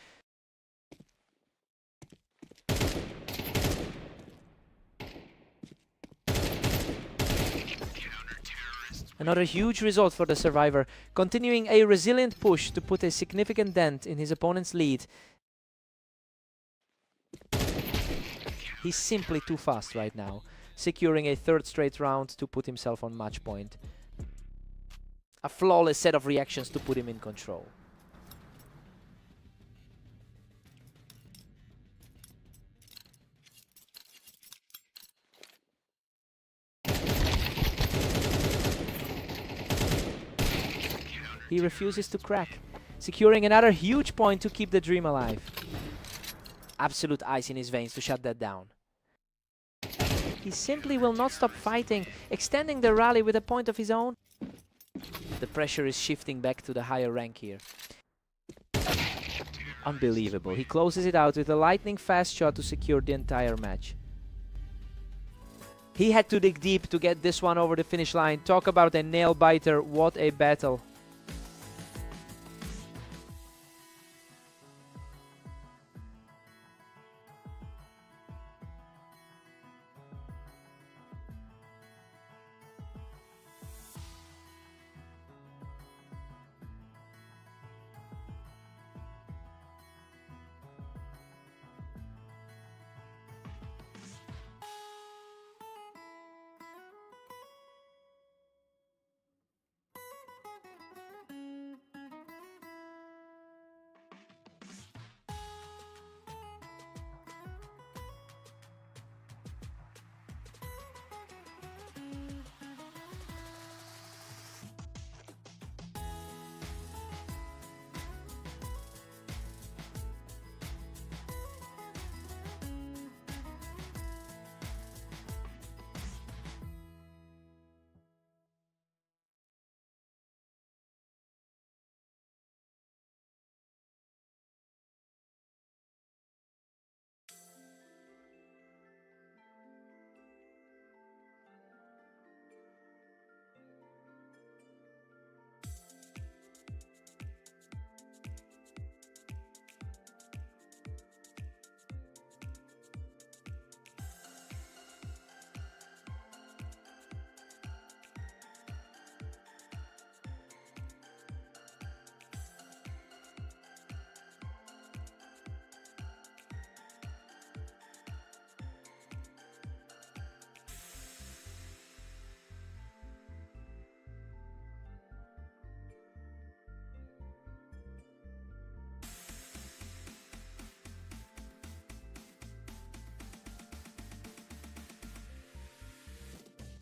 S1: Another huge result for the survivor, continuing a resilient push to put a significant dent in his opponent's lead. He's simply too fast right now, securing a third straight round to put himself on match point. A flawless set of reactions to put him in control. He refuses to crack, securing another huge point to keep the dream alive. Absolute ice in his veins to shut that down. He simply will not stop fighting, extending the rally with a point of his own. The pressure is shifting back to the higher rank here. Unbelievable. He closes it out with a lightning fast shot to secure the entire match. He had to dig deep to get this one over the finish line. Talk about a nail biter. What a battle.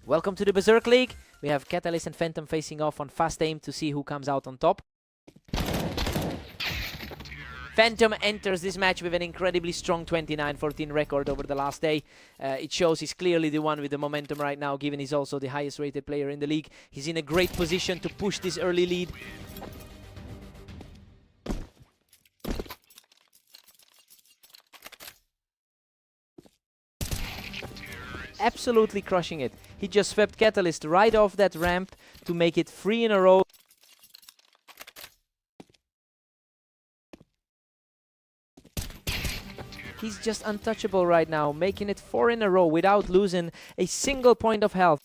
S1: Welcome to the Berserk League. We have Catalyst and Phantom facing off on fast aim to see who comes out on top. Phantom enters this match with an incredibly strong 29-14 record over the last day. It shows he's clearly the one with the momentum right now, given he's also the highest rated player in the league. He's in a great position to push this early lead. Absolutely crushing it. He just swept Catalyst right off that ramp to make it 3 in a row. He's just untouchable right now, making it 4 in a row without losing a single point of health.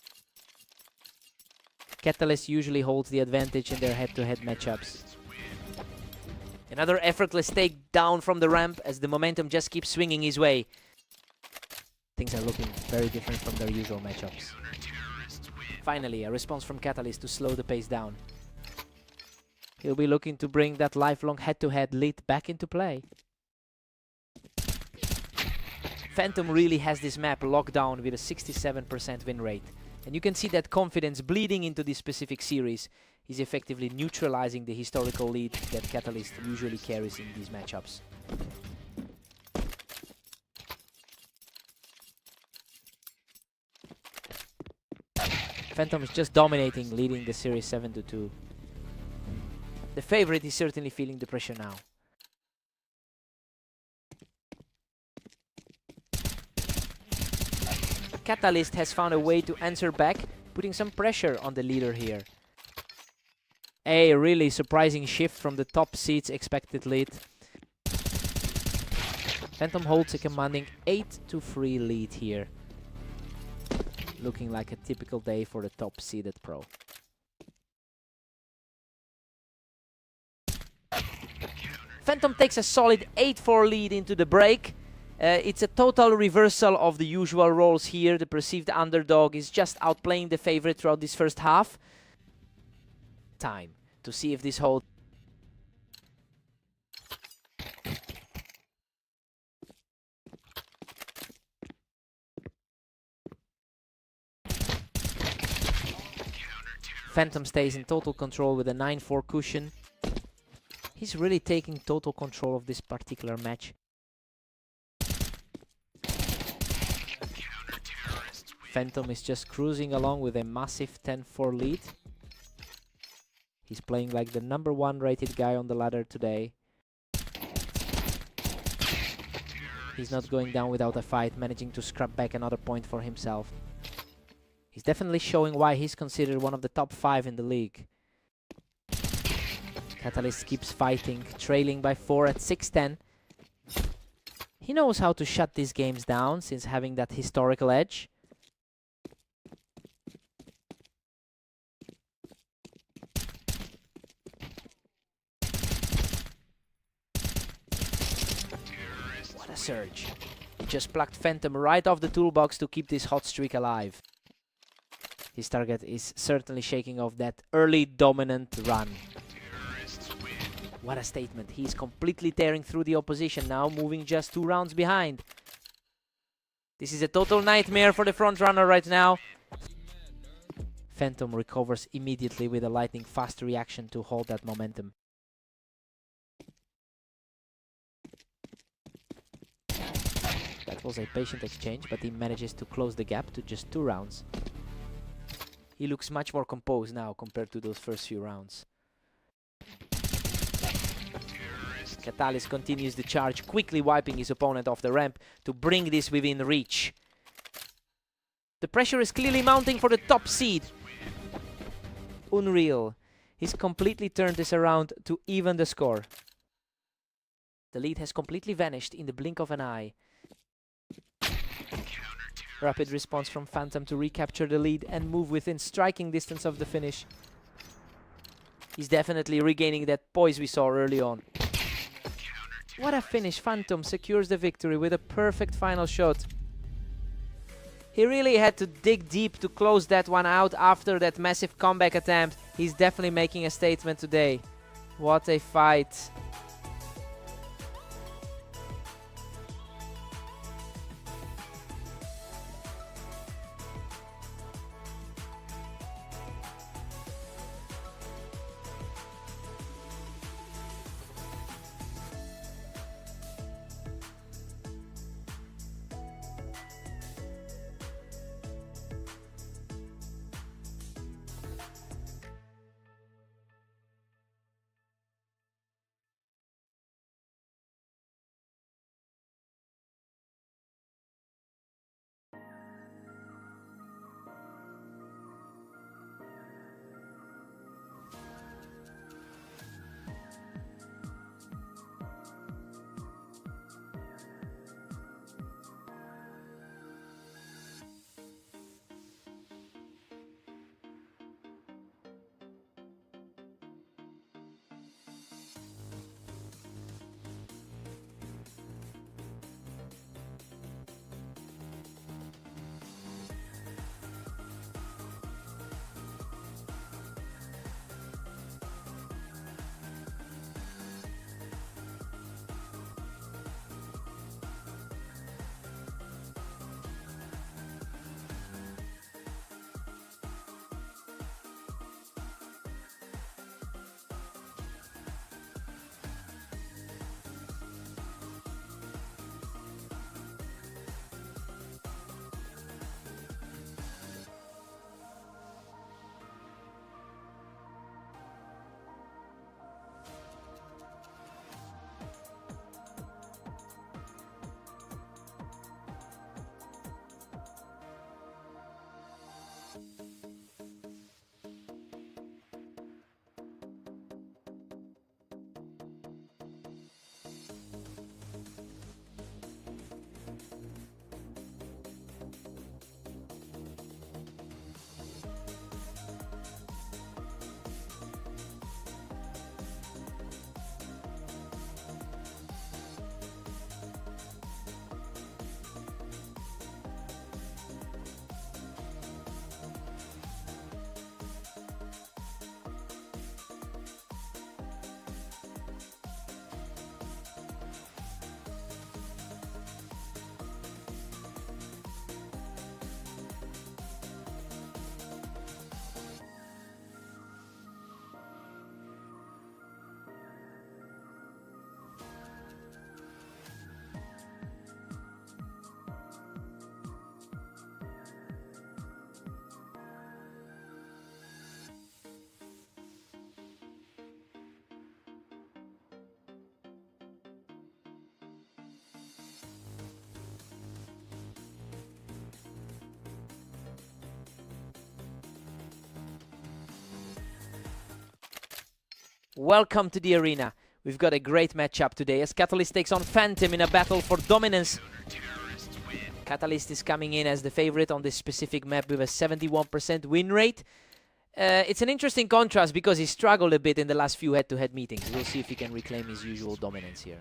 S1: Catalyst usually holds the advantage in their head-to-head matchups. Another effortless takedown from the ramp as the momentum just keeps swinging his way. Things are looking very different from their usual matchups. Finally, a response from Catalyst to slow the pace down. He'll be looking to bring that lifelong head-to-head lead back into play. Phantom really has this map locked down with a 67% win rate. And you can see that confidence bleeding into this specific series. He's effectively neutralizing the historical lead that Catalyst usually carries in these matchups. Phantom is just dominating, leading the series 7-2. The favorite is certainly feeling the pressure now. Catalyst has found a way to answer back, putting some pressure on the leader here. A really surprising shift from the top seed's expected lead. Phantom holds a commanding 8-3 lead here. Looking like a typical day for the top seeded pro. Phantom takes a solid 8-4 lead into the break. It's a total reversal of the usual roles here. The perceived underdog is just outplaying the favorite throughout this first half. Time to see if this holds. Phantom stays in total control with a 9-4 cushion. He's really taking total control of this particular match. Phantom is just cruising along with a massive 10-4 lead. He's playing like the #1 rated guy on the ladder today. He's not going down without a fight, managing to scrap back another point for himself. He's definitely showing why he's considered one of the top 5 in the league. Catalyst keeps fighting, trailing by 4 at 6-10. He knows how to shut these games down since having that historical edge. What a surge. He just plucked Phantom right off the toolbox to keep this hot streak alive. His target is certainly shaking off that early dominant run. What a statement. He's completely tearing through the opposition now, moving just 2 rounds behind. This is a total nightmare for the front runner right now. Phantom recovers immediately with a lightning fast reaction to hold that momentum. That was a patient exchange, but he manages to close the gap to just 2 rounds. He looks much more composed now compared to those first few rounds. Catalyst continues the charge, quickly wiping his opponent off the ramp to bring this within reach. The pressure is clearly mounting for the top seed. Unreal. He's completely turned this around to even the score. The lead has completely vanished in the blink of an eye. Rapid response from Phantom to recapture the lead and move within striking distance of the finish. He's definitely regaining that poise we saw early on. What a finish. Phantom secures the victory with a perfect final shot. He really had to dig deep to close that one out after that massive comeback attempt. He's definitely making a statement today. What a fight. Welcome to the arena. We've got a great matchup today as Catalyst takes on Phantom in a battle for dominance. Catalyst is coming in as the favorite on this specific map with a 71% win rate. It's an interesting contrast because he struggled a bit in the last few head-to-head meetings. We'll see if he can reclaim his usual dominance here.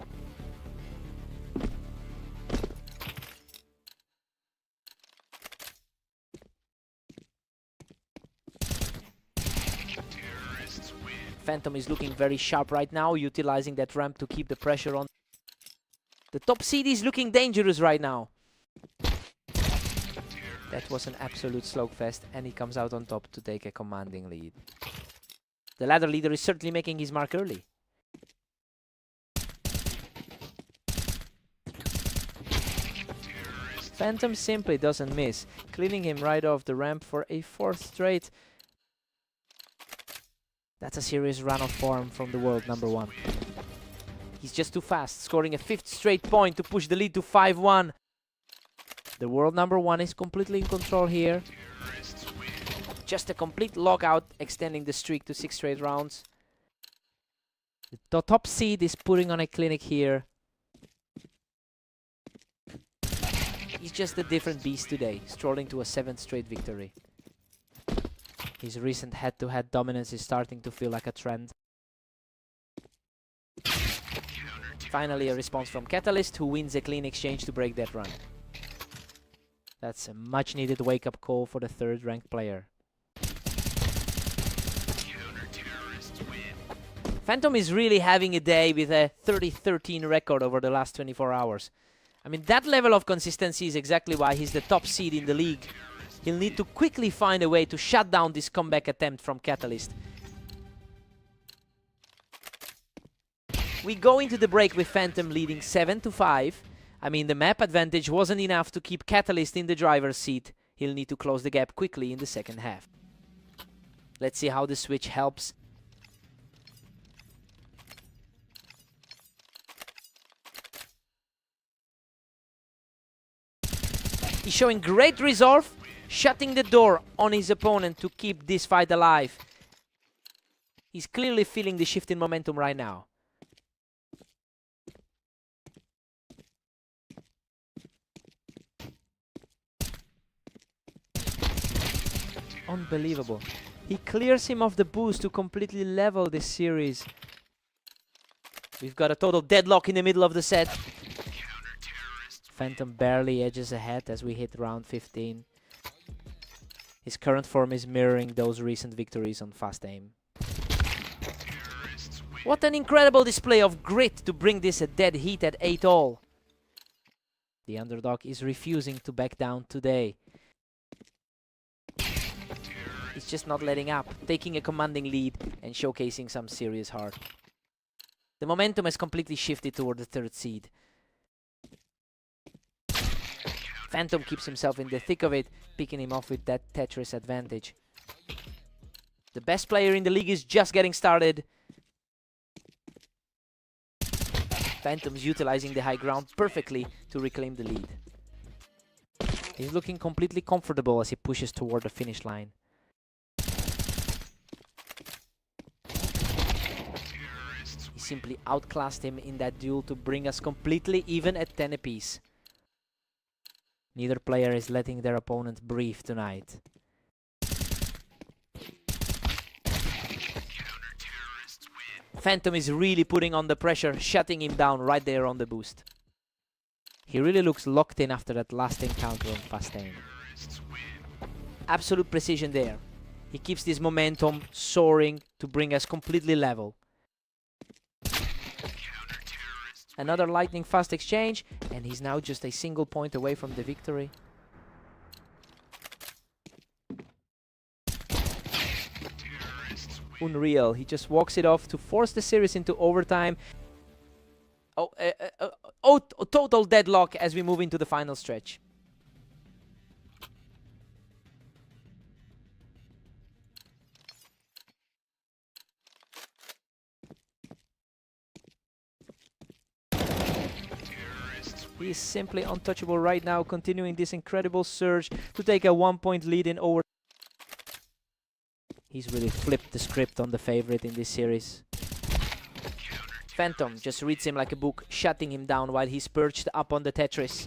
S1: Phantom is looking very sharp right now, utilizing that ramp to keep the pressure on. The top seed is looking dangerous right now. That was an absolute slugfest, and he comes out on top to take a commanding lead. The ladder leader is certainly making his mark early. Phantom simply doesn't miss, cleaning him right off the ramp for a 4th straight. That's a serious run of form from the world number 1. He's just too fast, scoring a 5th straight point to push the lead to 5-1. The world number 1 is completely in control here. Just a complete lockout, extending the streak to 6 straight rounds. The top seed is putting on a clinic here. He's just a different beast today, strolling to a 7th straight victory. His recent head-to-head dominance is starting to feel like a trend. Finally, a response from Catalyst, who wins a clean exchange to break that run. That's a much-needed wake-up call for the 3rd ranked player. Phantom is really having a day with a 30-13 record over the last 24 hours. I mean, that level of consistency is exactly why he's the top seed in the league. He'll need to quickly find a way to shut down this comeback attempt from Catalyst. We go into the break with Phantom leading 7-5. I mean, the map advantage wasn't enough to keep Catalyst in the driver's seat. He'll need to close the gap quickly in the second half. Let's see how the switch helps. He's showing great resolve, shutting the door on his opponent to keep this fight alive. He's clearly feeling the shift in momentum right now. Unbelievable. He clears him off the boost to completely level this series. We've got a total deadlock in the middle of the set. Phantom barely edges ahead as we hit round 15. His current form is mirroring those recent victories on fast aim. What an incredible display of grit to bring this a dead heat at 8-all. The underdog is refusing to back down today. He's just not letting up, taking a commanding lead and showcasing some serious heart. The momentum has completely shifted toward the 3rd seed. Phantom keeps himself in the thick of it, picking him off with that Tetris advantage. The best player in the league is just getting started. Phantom's utilizing the high ground perfectly to reclaim the lead. He's looking completely comfortable as he pushes toward the finish line. He simply outclassed him in that duel to bring us completely even at 10 apiece. Neither player is letting their opponent breathe tonight. Phantom is really putting on the pressure, shutting him down right there on the boost. He really looks locked in after that last encounter on fast aim. Absolute precision there. He keeps this momentum soaring to bring us completely level. Another lightning fast exchange, and he's now just a single point away from the victory. Unreal. He just walks it off to force the series into overtime. Total deadlock as we move into the final stretch. He is simply untouchable right now, continuing this incredible surge to take a 1-point lead in over. He's really flipped the script on the favorite in this series. Phantom just reads him like a book, shutting him down while he's perched up on the Tetris.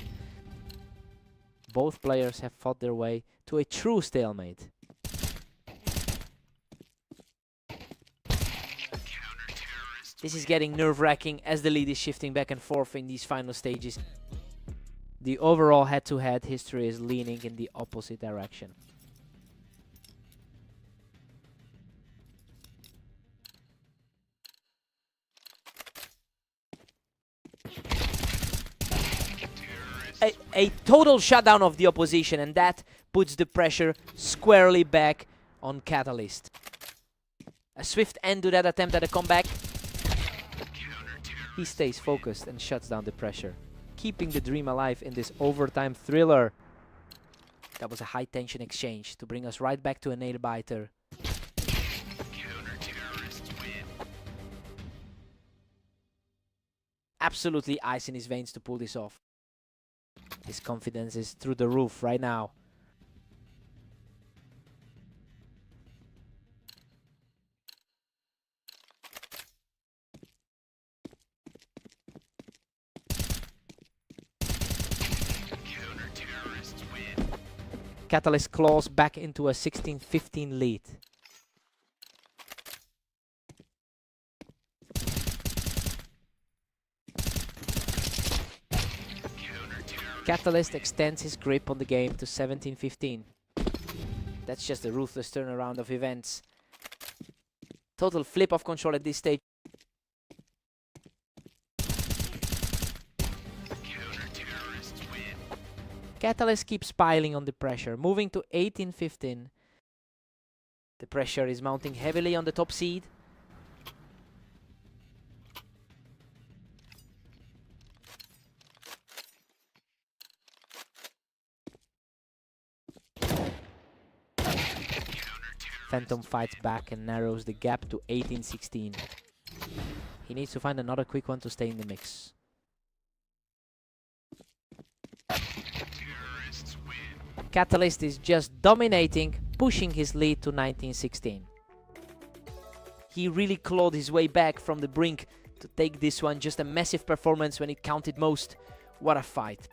S1: Both players have fought their way to a true stalemate. This is getting nerve-wracking as the lead is shifting back and forth in these final stages. The overall head-to-head history is leaning in the opposite direction. A total shutdown of the opposition, and that puts the pressure squarely back on Catalyst. A swift end to that attempt at a comeback. He stays focused and shuts down the pressure, keeping the dream alive in this overtime thriller. That was a high-tension exchange to bring us right back to a nail-biter. Absolutely ice in his veins to pull this off. His confidence is through the roof right now. Catalyst claws back into a 16-15 lead. Catalyst extends his grip on the game to 17-15. That's just a ruthless turnaround of events. Total flip of control at this stage. Catalyst keeps piling on the pressure, moving to 18-15. The pressure is mounting heavily on the top seed. Phantom fights back and narrows the gap to 18-16. He needs to find another quick one to stay in the mix. Catalyst is just dominating, pushing his lead to 19-16. He really clawed his way back from the brink to take this one. Just a massive performance when it counted most. What a fight.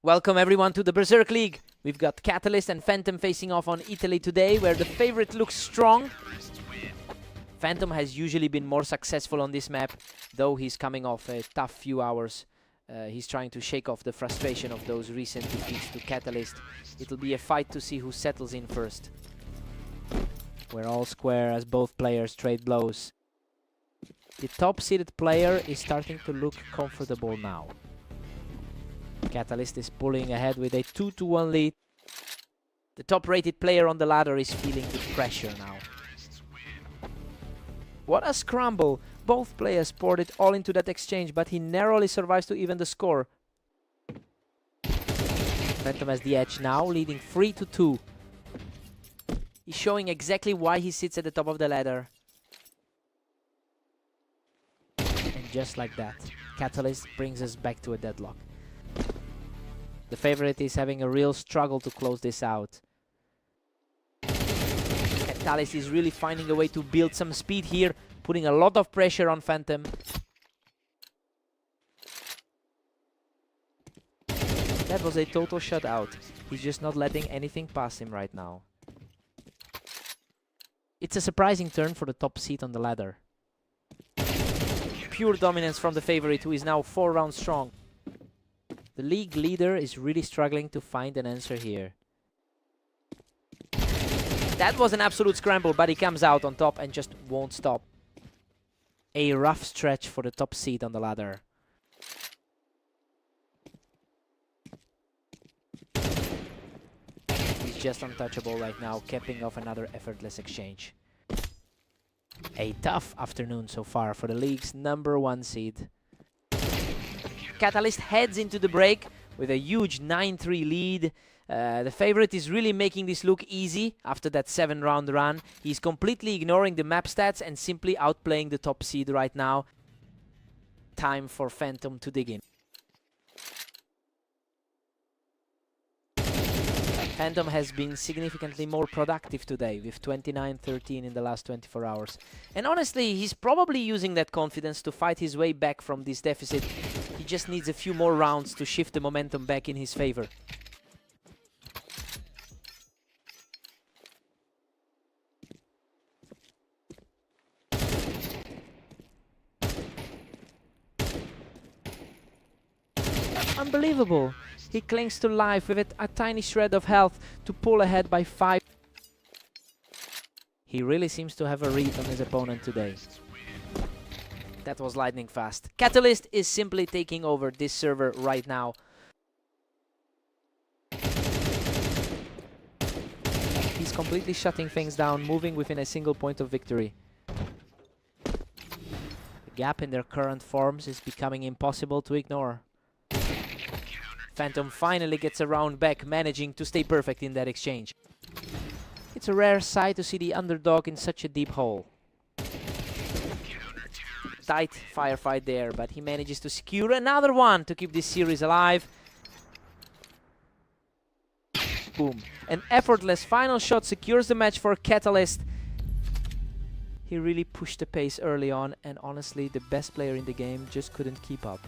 S1: Welcome everyone to the Berserk League. We've got Catalyst and Phantom facing off on Italy today, where the favorite looks strong. Phantom has usually been more successful on this map, though he's coming off a tough few hours. He's trying to shake off the frustration of those recent defeats to Catalyst. It'll be a fight to see who settles in first. We're all square as both players trade blows. The top-seeded player is starting to look comfortable now. Catalyst is pulling ahead with a 2-1 lead. The top-rated player on the ladder is feeling the pressure now. What a scramble! Both players poured it all into that exchange, but he narrowly survives to even the score. Phantom has the edge now, leading 3-2. He's showing exactly why he sits at the top of the ladder. And just like that, Catalyst brings us back to a deadlock. The favorite is having a real struggle to close this out. Catalyst is really finding a way to build some speed here, putting a lot of pressure on Phantom. That was a total shutout. He's just not letting anything pass him right now. It's a surprising turn for the top seat on the ladder. Pure dominance from the favorite, who is now 4 rounds strong. The league leader is really struggling to find an answer here. That was an absolute scramble, but he comes out on top and just won't stop. A rough stretch for the top seed on the ladder. He's just untouchable right now, capping off another effortless exchange. A tough afternoon so far for the league's #1 seed. Catalyst heads into the break with a huge 9-3 lead. The favorite is really making this look easy after that 7-round run. He's completely ignoring the map stats and simply outplaying the top seed right now. Time for Phantom to dig in. Phantom has been significantly more productive today, with 29-13 in the last 24 hours. And honestly, he's probably using that confidence to fight his way back from this deficit. He just needs a few more rounds to shift the momentum back in his favor. Unbelievable! He clings to life with a tiny shred of health to pull ahead by 5. He really seems to have a read on his opponent today. That was lightning fast. Catalyst is simply taking over this server right now. He's completely shutting things down, moving within a single point of victory. The gap in their current forms is becoming impossible to ignore. Phantom finally gets a round back, managing to stay perfect in that exchange. It's a rare sight to see the underdog in such a deep hole. Tight firefight there, but he manages to secure another one to keep this series alive. Boom. An effortless final shot secures the match for Catalyst. He really pushed the pace early on, and honestly, the best player in the game just couldn't keep up.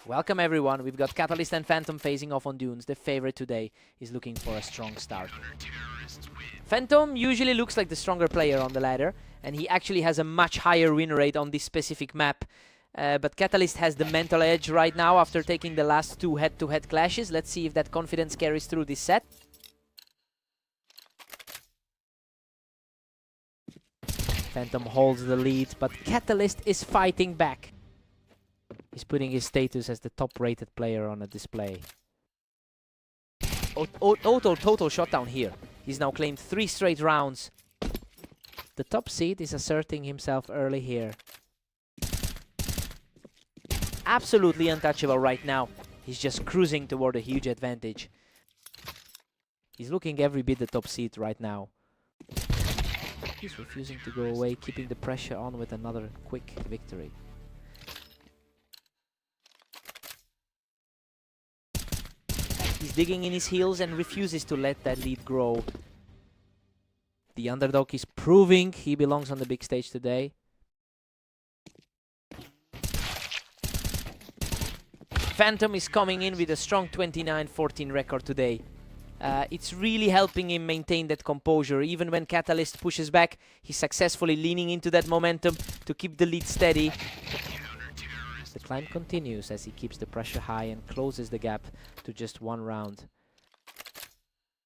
S1: Welcome everyone, we've got Catalyst and Phantom facing off on Dunes. The favorite today is looking for a strong start. Phantom usually looks like the stronger player on the ladder, and he actually has a much higher win rate on this specific map. But Catalyst has the mental edge right now after taking the last two head-to-head clashes. Let's see if that confidence carries through this set. Phantom holds the lead, but Catalyst is fighting back. He's putting his status as the top-rated player on a display. Total shutdown here. He's now claimed 3 straight rounds. The top seed is asserting himself early here. absolutely untouchable right now. He's just cruising toward a huge advantage. He's looking every bit the top seed right now. He's refusing to go away, keeping the pressure on with another quick victory. He's digging in his heels and refuses to let that lead grow. The underdog is proving he belongs on the big stage today. Phantom is coming in with a strong 29-14 record today. It's really helping him maintain that composure. Even when Catalyst pushes back, he's successfully leaning into that momentum to keep the lead steady. The climb continues as he keeps the pressure high and closes the gap to just one round.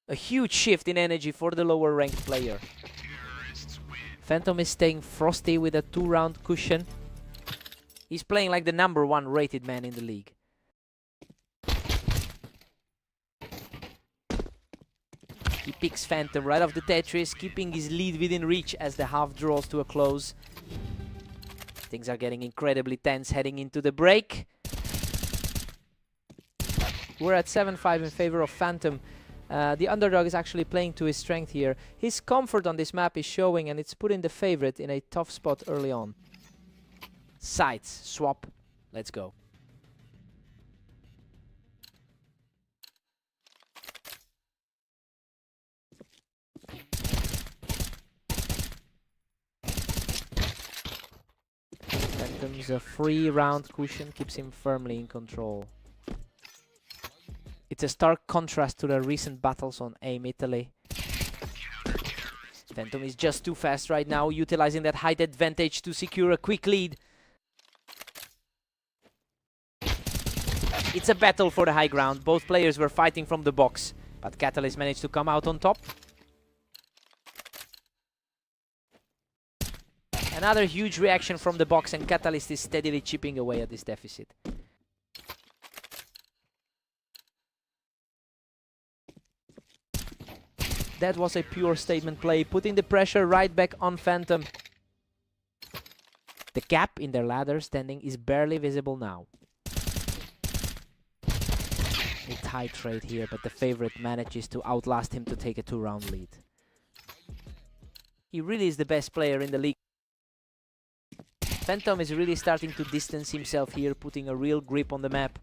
S1: A huge shift in energy for the lower ranked player. Phantom is staying frosty with a 2-round cushion. He's playing like the #1 rated man in the league. He picks Phantom right off the Tetris, keeping his lead within reach as the half draws to a close. Things are getting incredibly tense heading into the break. We're at 7-5 in favor of Phantom. The underdog is actually playing to his strength here. His comfort on this map is showing, and it's putting the favorite in a tough spot early on. Sights, swap, let's go. Phantom's a 3-round cushion keeps him firmly in control. It's a stark contrast to the recent battles on AIM Italy. Phantom is just too fast right now, utilizing that height advantage to secure a quick lead. It's a battle for the high ground. Both players were fighting from the box, but Catalyst managed to come out on top. Another huge reaction from the box, and Catalyst is steadily chipping away at this deficit. That was a pure statement play, putting the pressure right back on Phantom. The gap in their ladder standing is barely visible now. A tight trade here, but the favorite manages to outlast him to take a 2-round lead. He really is the best player in the league. Phantom is really starting to distance himself here, putting a real grip on the map.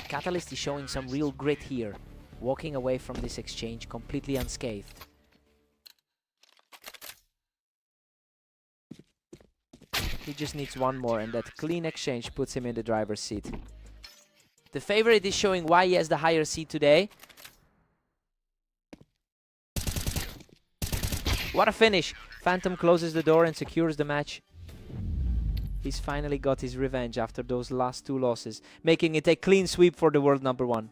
S1: Catalyst is showing some real grit here, walking away from this exchange completely unscathed. He just needs one more, and that clean exchange puts him in the driver's seat. The favorite is showing why he has the higher seed today. What a finish! Phantom closes the door and secures the match. He's finally got his revenge after those last 2 losses, making it a clean sweep for the world #1.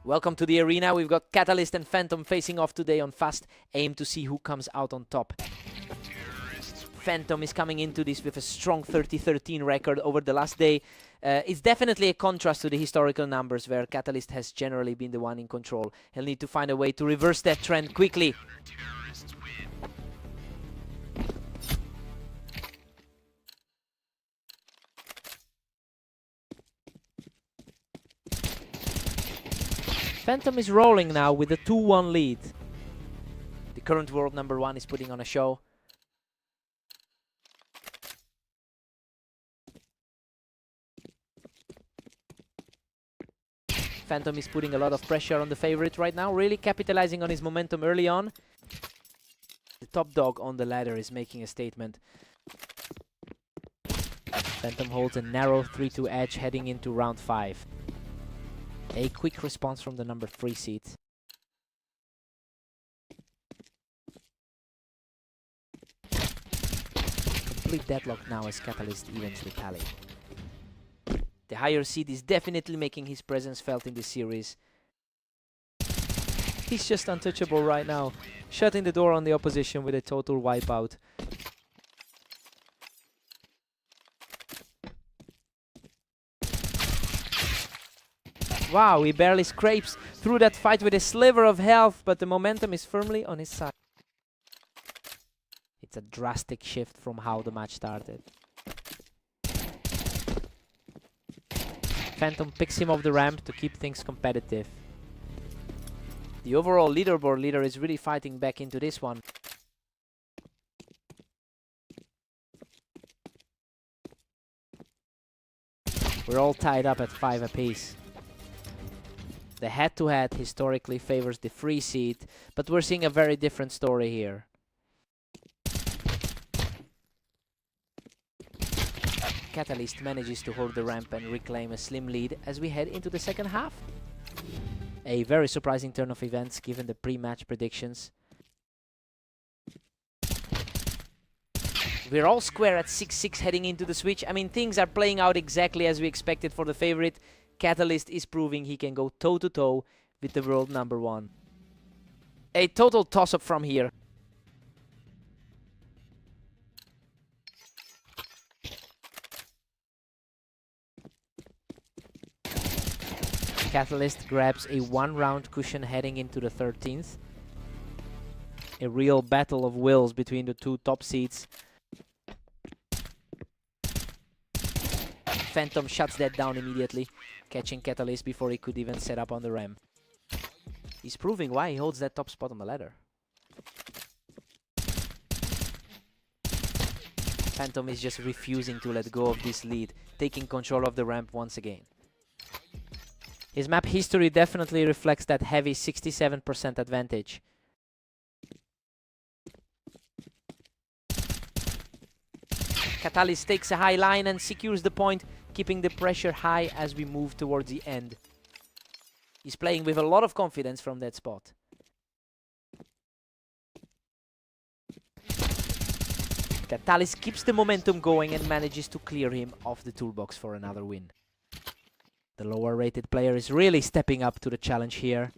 S1: Welcome to the arena. We've got Catalyst and Phantom facing off today on fast aim to see who comes out on top. Phantom is coming into this with a strong 30-13 record over the last day. It's definitely a contrast to the historical numbers where Catalyst has generally been the one in control. He'll need to find a way to reverse that trend quickly. Phantom is rolling now with a 2-1 lead. The current world number 1 is putting on a show. Phantom is putting a lot of pressure on the favorite right now, really capitalizing on his momentum early on. The top dog on the ladder is making a statement. Phantom holds a narrow 3-2 edge heading into round 5. A quick response from the number 3 seed. Complete deadlock now as Catalyst evens the tally. The higher seed is definitely making his presence felt in this series. He's just untouchable right now, shutting the door on the opposition with a total wipeout. Wow, he barely scrapes through that fight with a sliver of health, but the momentum is firmly on his side. It's a drastic shift from how the match started. Phantom picks him off the ramp to keep things competitive. The overall leaderboard leader is really fighting back into this one. We're all tied up at 5 apiece. The head-to-head historically favors the 3 seed, but we're seeing a very different story here. Catalyst manages to hold the ramp and reclaim a slim lead as we head into the second half. A very surprising turn of events given the pre-match predictions. We're all square at 6-6 heading into the switch. I mean, things are playing out exactly as we expected for the favorite. Catalyst is proving he can go toe-to-toe with the world number 1. A total toss-up from here. Catalyst grabs a 1-round cushion heading into the 13th. A real battle of wills between the 2 top seeds. Phantom shuts that down immediately, catching Catalyst before he could even set up on the ramp. He's proving why he holds that top spot on the ladder. Phantom is just refusing to let go of this lead, taking control of the ramp once again. His map history definitely reflects that heavy 67% advantage. Catalyst takes a high line and secures the point, keeping the pressure high as we move towards the end. He's playing with a lot of confidence from that spot. Catalyst keeps the momentum going and manages to clear him off the toolbox for another win. The lower rated player is really stepping up to the challenge here.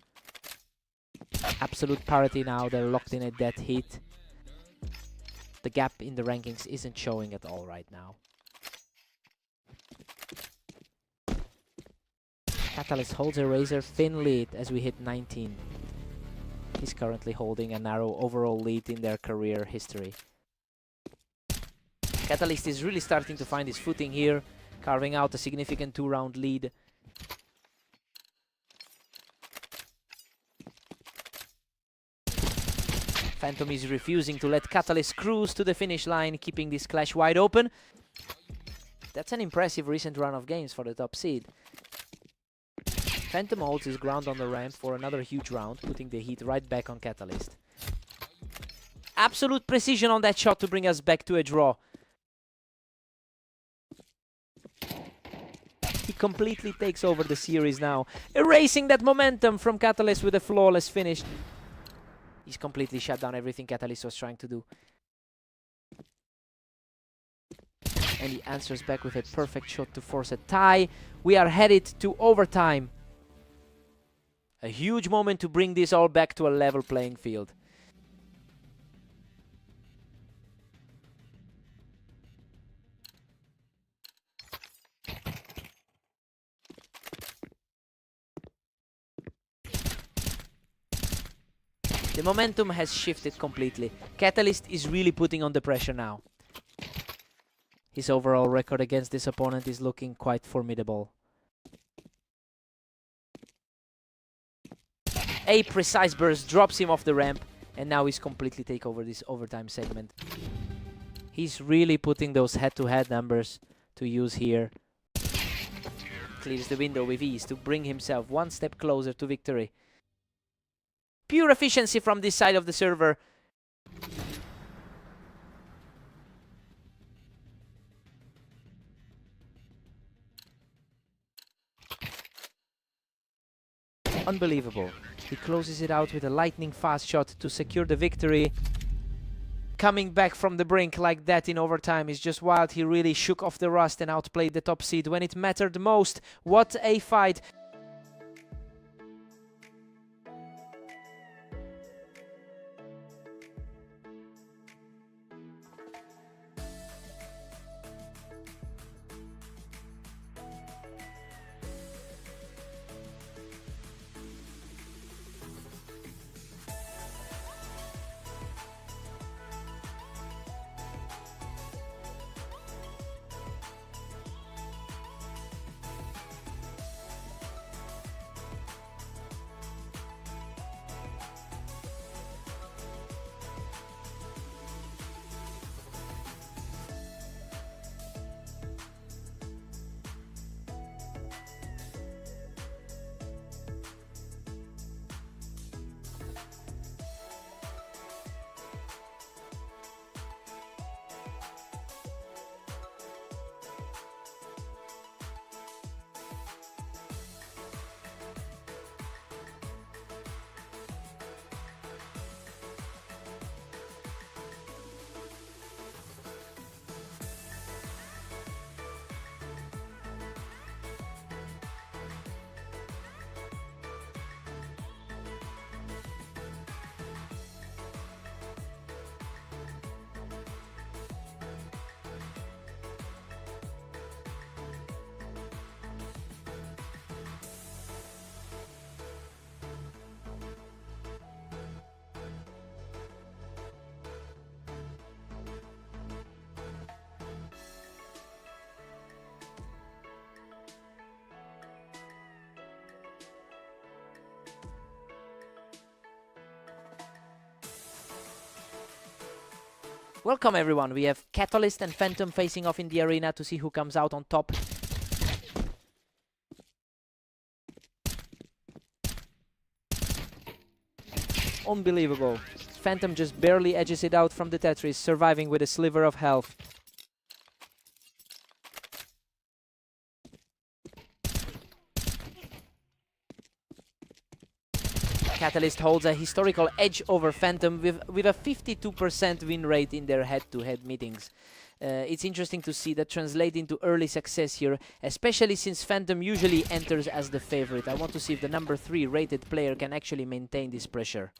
S1: Absolute parity now, they're locked in a dead heat. The gap in the rankings isn't showing at all right now. Catalyst holds a razor-thin lead as we hit 19. He's currently holding a narrow overall lead in their career history. Catalyst is really starting to find his footing here, carving out a significant 2-round lead. Phantom is refusing to let Catalyst cruise to the finish line, keeping this clash wide open. That's an impressive recent run of games for the top seed. Phantom holds his ground on the ramp for another huge round, putting the heat right back on Catalyst. Absolute precision on that shot to bring us back to a draw. He completely takes over the series now, erasing that momentum from Catalyst with a flawless finish. He's completely shut down everything Catalyst was trying to do. And he answers back with a perfect shot to force a tie. We are headed to overtime. A huge moment to bring this all back to a level playing field. The momentum has shifted completely. Catalyst is really putting on the pressure now. His overall record against this opponent is looking quite formidable. A precise burst drops him off the ramp, and now he's completely take over this overtime segment. He's really putting those head-to-head numbers to use here. Clears the window with ease to bring himself one step closer to victory. Pure efficiency from this side of the server. Unbelievable. He closes it out with a lightning fast shot to secure the victory. Coming back from the brink like that in overtime is just wild. He really shook off the rust and outplayed the top seed when it mattered most. What a fight! Welcome everyone, we have Catalyst and Phantom facing off in the arena to see who comes out on top. Unbelievable. Phantom just barely edges it out from the Tetris, surviving with a sliver of health. Catalyst holds a historical edge over Phantom with a 52% win rate in their head-to-head meetings. It's interesting to see that translate into early success here, especially since Phantom usually enters as the favorite. I want to see if the number 3 rated player can actually maintain this pressure.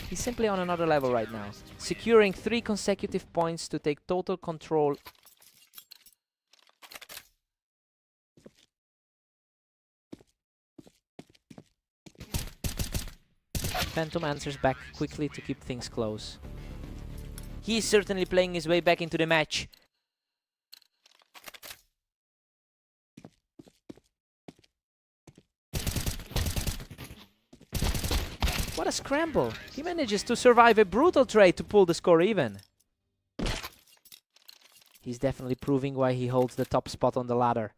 S1: He's simply on another level right now, securing 3 consecutive points to take total control. Phantom answers back quickly to keep things close. He is certainly playing his way back into the match. What a scramble! He manages to survive a brutal trade to pull the score even. He's definitely proving why he holds the top spot on the ladder.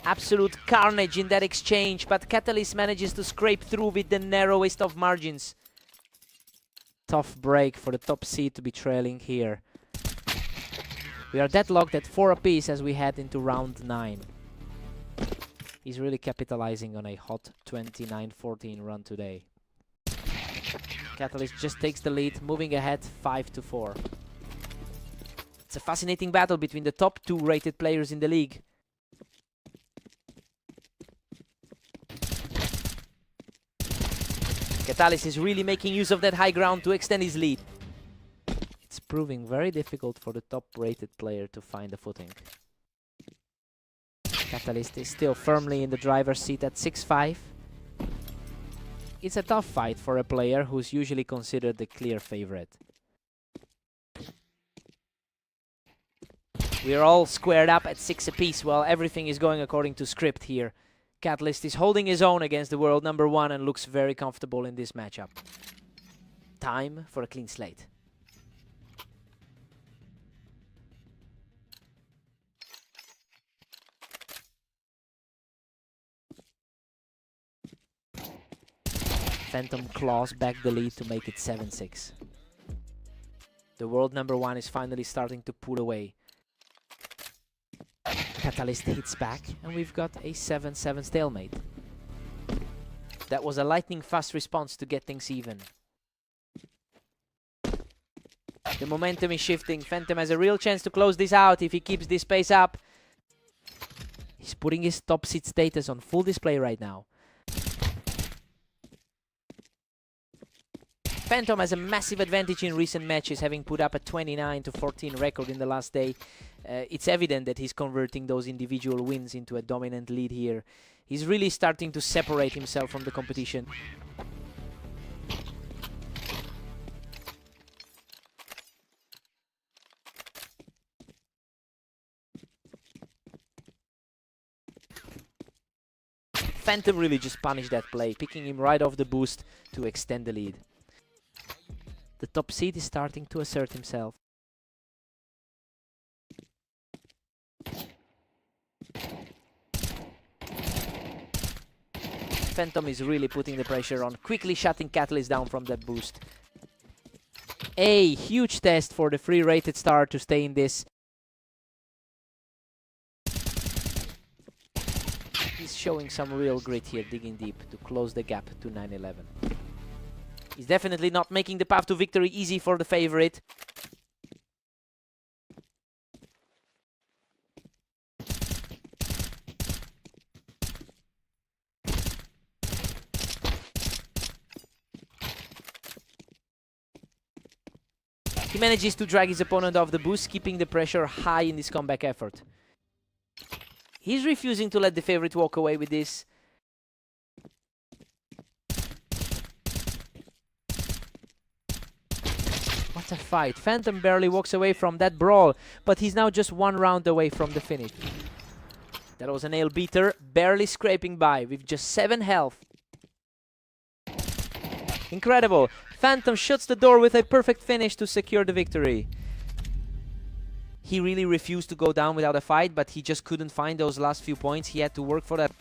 S1: Absolute carnage in that exchange, but Catalyst manages to scrape through with the narrowest of margins. Tough break for the top seed to be trailing here. We are deadlocked at 4 apiece as we head into round 9. He's really capitalizing on a hot 29-14 run today. Catalyst just takes the lead, moving ahead 5-4. It's a fascinating battle between the top 2 rated players in the league. Catalyst is really making use of that high ground to extend his lead. It's proving very difficult for the top rated player to find a footing. Catalyst is still firmly in the driver's seat at 6-5. It's a tough fight for a player who's usually considered the clear favorite. We're all squared up at 6 apiece while everything is going according to script here. Catalyst is holding his own against the world number 1 and looks very comfortable in this matchup. Time for a clean slate. Phantom claws back the lead to make it 7-6. The world number 1 is finally starting to pull away. Catalyst hits back, and we've got a 7-7 stalemate. That was a lightning fast response to get things even. The momentum is shifting. Phantom has a real chance to close this out if he keeps this pace up. He's putting his top seed status on full display right now. Phantom has a massive advantage in recent matches, having put up a 29-14 record in the last day. It's evident that he's converting those individual wins into a dominant lead here. He's really starting to separate himself from the competition. Phantom really just punished that play, picking him right off the boost to extend the lead. The top seed is starting to assert himself. Phantom is really putting the pressure on, quickly shutting Catalyst down from that boost. A huge test for the free rated star to stay in this. He's showing some real grit here, digging deep to close the gap to 9-11. He's definitely not making the path to victory easy for the favorite. He manages to drag his opponent off the boost, keeping the pressure high in this comeback effort. He's refusing to let the favorite walk away with this. What a fight. Phantom barely walks away from that brawl, but he's now just 1 round away from the finish. That was a nail beater, barely scraping by with just 7 health. Incredible. Phantom shuts the door with a perfect finish to secure the victory. He really refused to go down without a fight, but he just couldn't find those last few points. He had to work for that.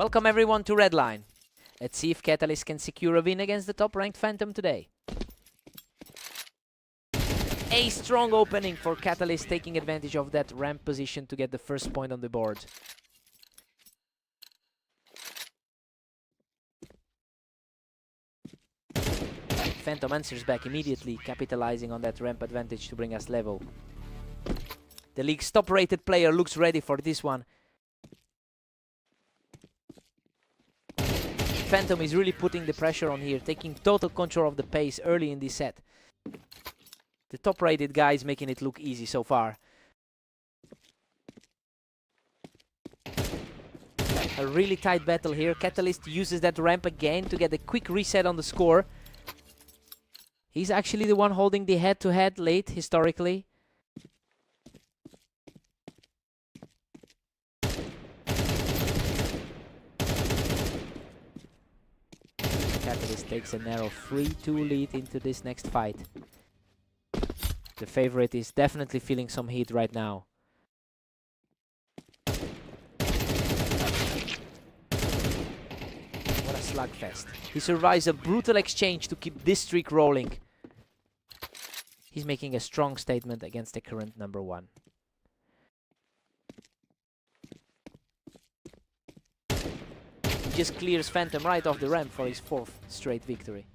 S1: Welcome everyone to Redline. Let's see if Catalyst can secure a win against the top-ranked Phantom today. A strong opening for Catalyst, taking advantage of that ramp position to get the first point on the board. Phantom answers back immediately, capitalizing on that ramp advantage to bring us level. The league's top-rated player looks ready for this one. Phantom is really putting the pressure on here, taking total control of the pace early in this set. The top-rated guy is making it look easy so far. A really tight battle here. Catalyst uses that ramp again to get a quick reset on the score. He's actually the one holding the head-to-head late, historically. Catalyst takes a narrow 3-2 lead into this next fight. The favorite is definitely feeling some heat right now. What a slugfest. He survives a brutal exchange to keep this streak rolling. He's making a strong statement against the current number one. He just clears Phantom right off the ramp for his 4th straight victory.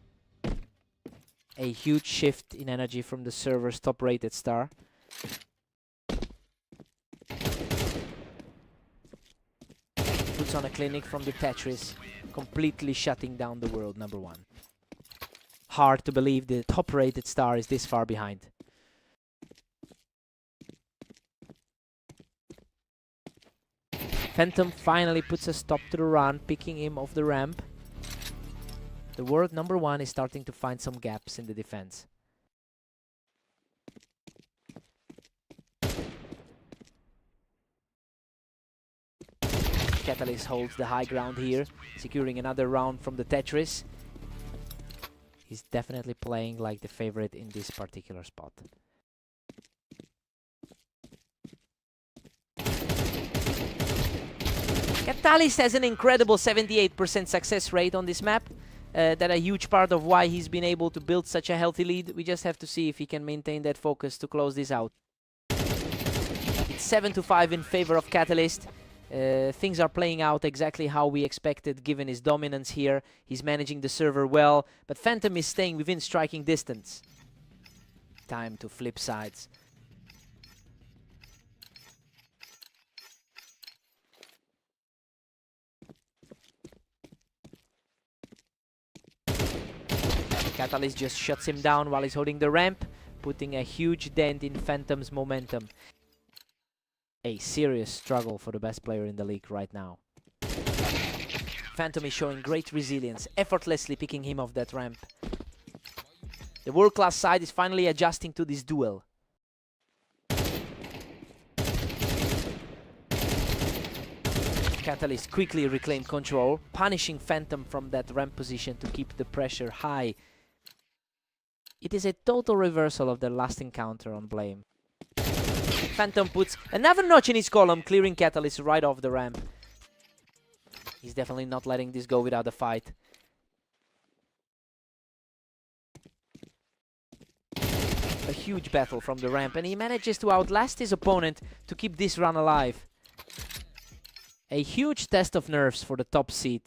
S1: A huge shift in energy from the server's top-rated star. Puts on a clinic from the Tetris, completely shutting down the world number one. Hard to believe the top-rated star is this far behind. Phantom finally puts a stop to the run, picking him off the ramp. The world number one is starting to find some gaps in the defense. Catalyst holds the high ground here, securing another round from the Tetris. He's definitely playing like the favorite in this particular spot. Catalyst has an incredible 78% success rate on this map. That a huge part of why he's been able to build such a healthy lead. We just have to see if he can maintain that focus to close this out. It's 7-5 in favor of Catalyst. Things are playing out exactly how we expected given his dominance here. He's managing the server well, but Phantom is staying within striking distance. Time to flip sides. Catalyst just shuts him down while he's holding the ramp, putting a huge dent in Phantom's momentum. A serious struggle for the best player in the league right now. Phantom is showing great resilience, effortlessly picking him off that ramp. The world-class side is finally adjusting to this duel. Catalyst quickly reclaimed control, punishing Phantom from that ramp position to keep the pressure high. It is a total reversal of their last encounter on Blame. Phantom puts another notch in his column, clearing Catalyst right off the ramp. He's definitely not letting this go without a fight. A huge battle from the ramp, and he manages to outlast his opponent to keep this run alive. A huge test of nerves for the top seed.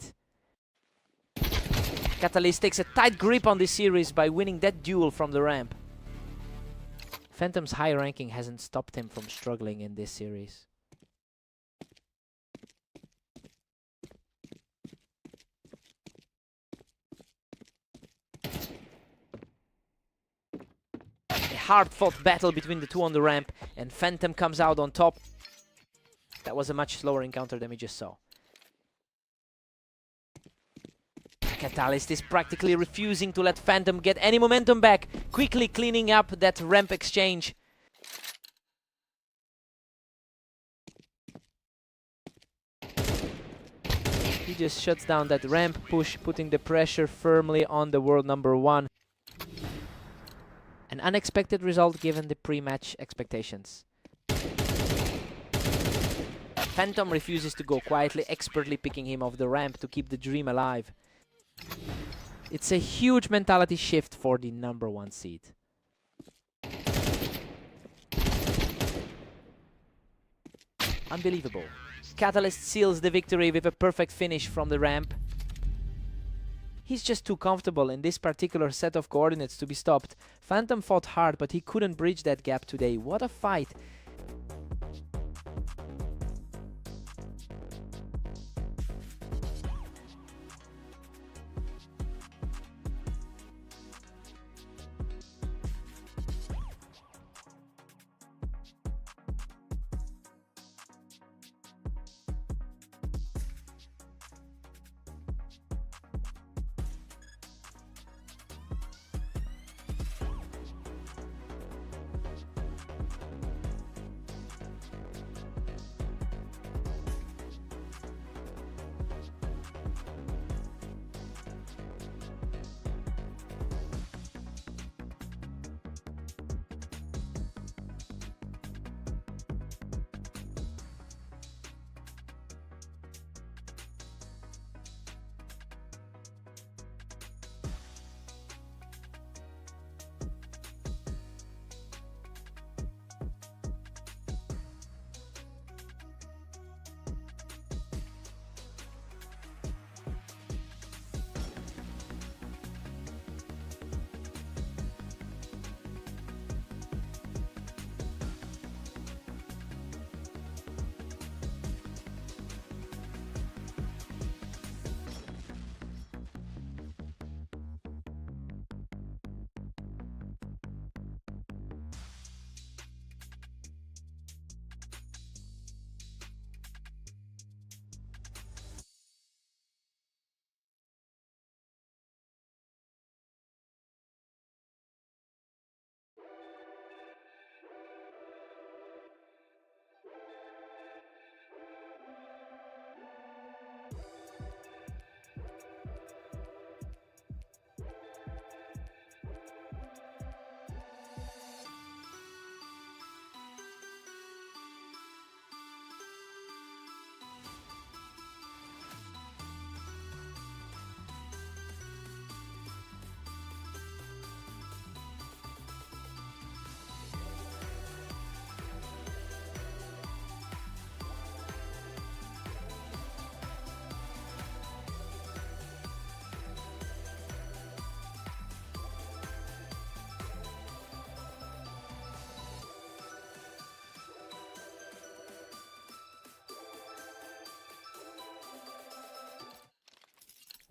S1: Catalyst takes a tight grip on this series by winning that duel from the ramp. Phantom's high ranking hasn't stopped him from struggling in this series. A hard-fought battle between the two on the ramp, and Phantom comes out on top. That was a much slower encounter than we just saw. Catalyst is practically refusing to let Phantom get any momentum back, quickly cleaning up that ramp exchange. He just shuts down that ramp push, putting the pressure firmly on the world number one. An unexpected result given the pre-match expectations. Phantom refuses to go, quietly, expertly picking him off the ramp to keep the dream alive. It's a huge mentality shift for the #1 seed. Unbelievable. Catalyst seals the victory with a perfect finish from the ramp. He's just too comfortable in this particular set of coordinates to be stopped. Phantom fought hard, but he couldn't bridge that gap today. What a fight.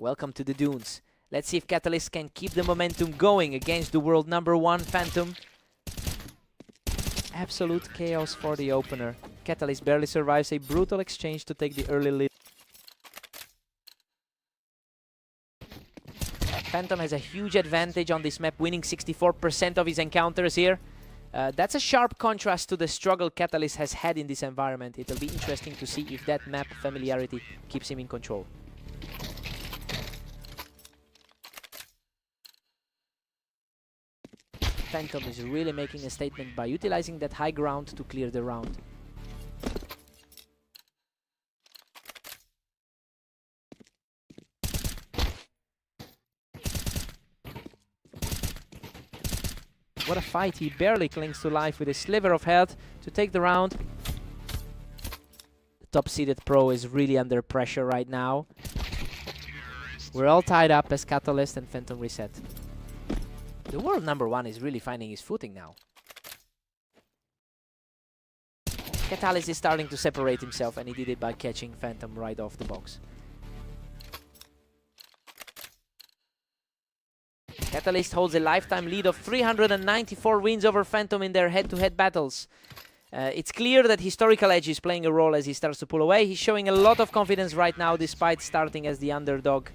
S1: Welcome to the Dunes. Let's see if Catalyst can keep the momentum going against the world #1 Phantom. Absolute chaos for the opener. Catalyst barely survives a brutal exchange to take the early lead. Phantom has a huge advantage on this map, winning 64% of his encounters here. That's a sharp contrast to the struggle Catalyst has had in this environment. It'll be interesting to see if that map familiarity keeps him in control. Phantom is really making a statement by utilizing that high ground to clear the round. What a fight, he barely clings to life with a sliver of health to take the round. The top-seeded pro is really under pressure right now. We're all tied up as Catalyst and Phantom reset. The world #1 is really finding his footing now. Catalyst is starting to separate himself, and he did it by catching Phantom right off the box. Catalyst holds a lifetime lead of 394 wins over Phantom in their head-to-head battles. It's clear that historical edge is playing a role as he starts to pull away. He's showing a lot of confidence right now despite starting as the underdog.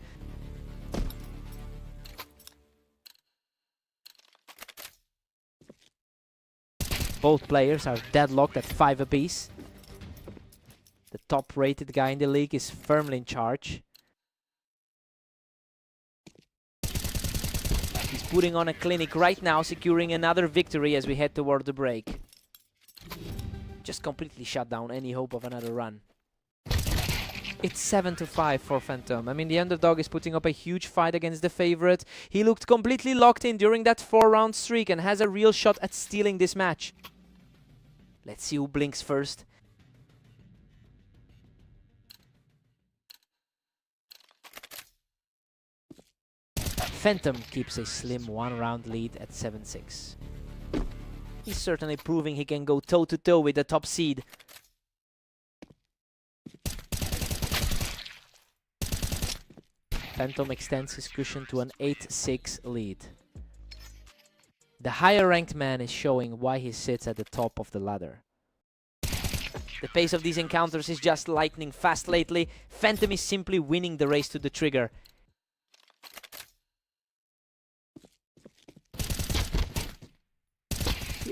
S1: Both players are deadlocked at 5 apiece. The top-rated guy in the league is firmly in charge. He's putting on a clinic right now, securing another victory as we head toward the break. Just completely shut down any hope of another run. It's 7-5 for Phantom. I mean, the underdog is putting up a huge fight against the favorite. He looked completely locked in during that 4-round streak and has a real shot at stealing this match. Let's see who blinks first. Phantom keeps a slim 1-round lead at 7-6. He's certainly proving he can go toe-to-toe with the top seed. Phantom extends his cushion to an 8-6 lead. The higher ranked man is showing why he sits at the top of the ladder. The pace of these encounters is just lightning fast lately. Phantom is simply winning the race to the trigger.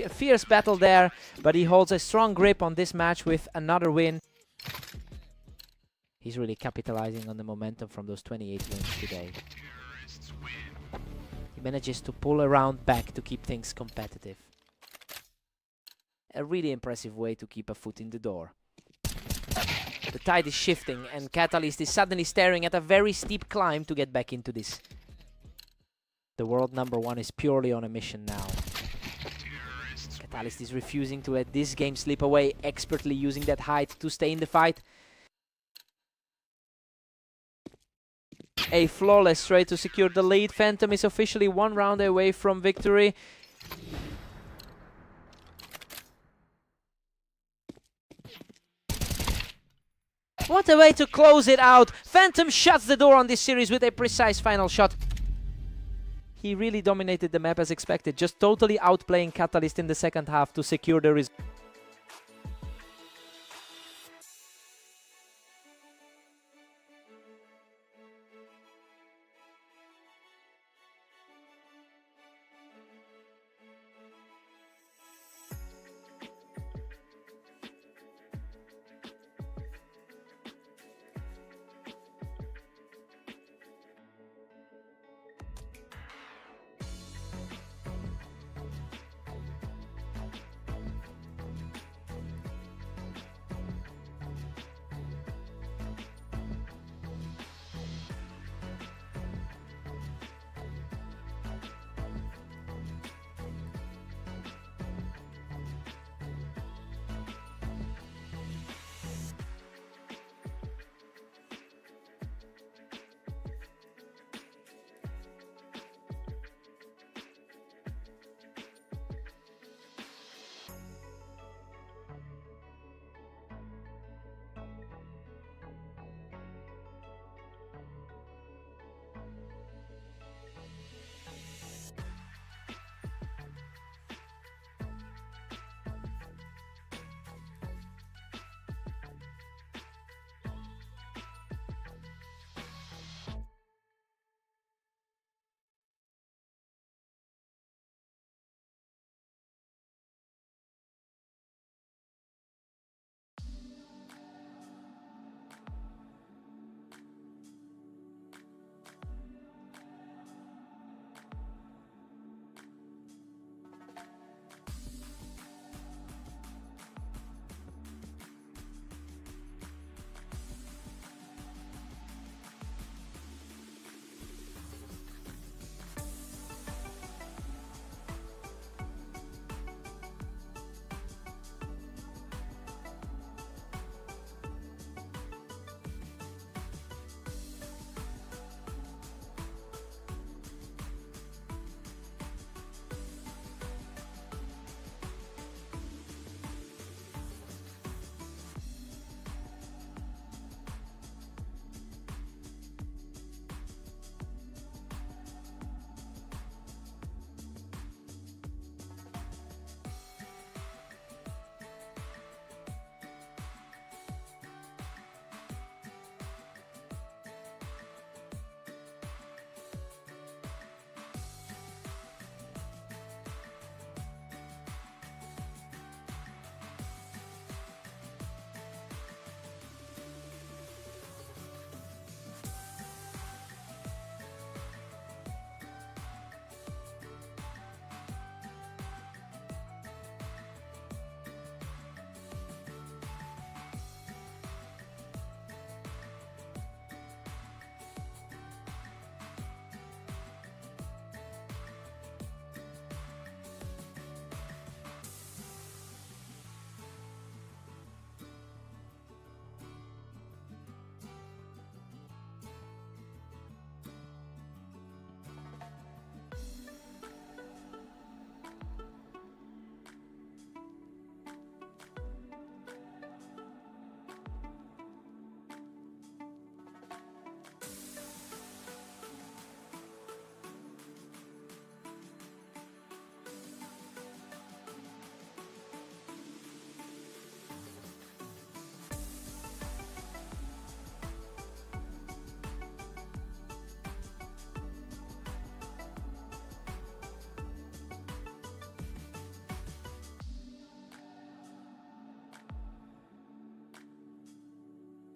S1: A fierce battle there, but he holds a strong grip on this match with another win. He's really capitalizing on the momentum from those 28 wins today. He manages to pull around back to keep things competitive. A really impressive way to keep a foot in the door. The tide is shifting and Catalyst is suddenly staring at a very steep climb to get back into this. The world #1 is purely on a mission now. Catalyst is refusing to let this game slip away, expertly using that height to stay in the fight. A flawless straight to secure the lead. Phantom is officially 1 round away from victory. What a way to close it out! Phantom shuts the door on this series with a precise final shot. He really dominated the map as expected, just totally outplaying Catalyst in the second half to secure the result.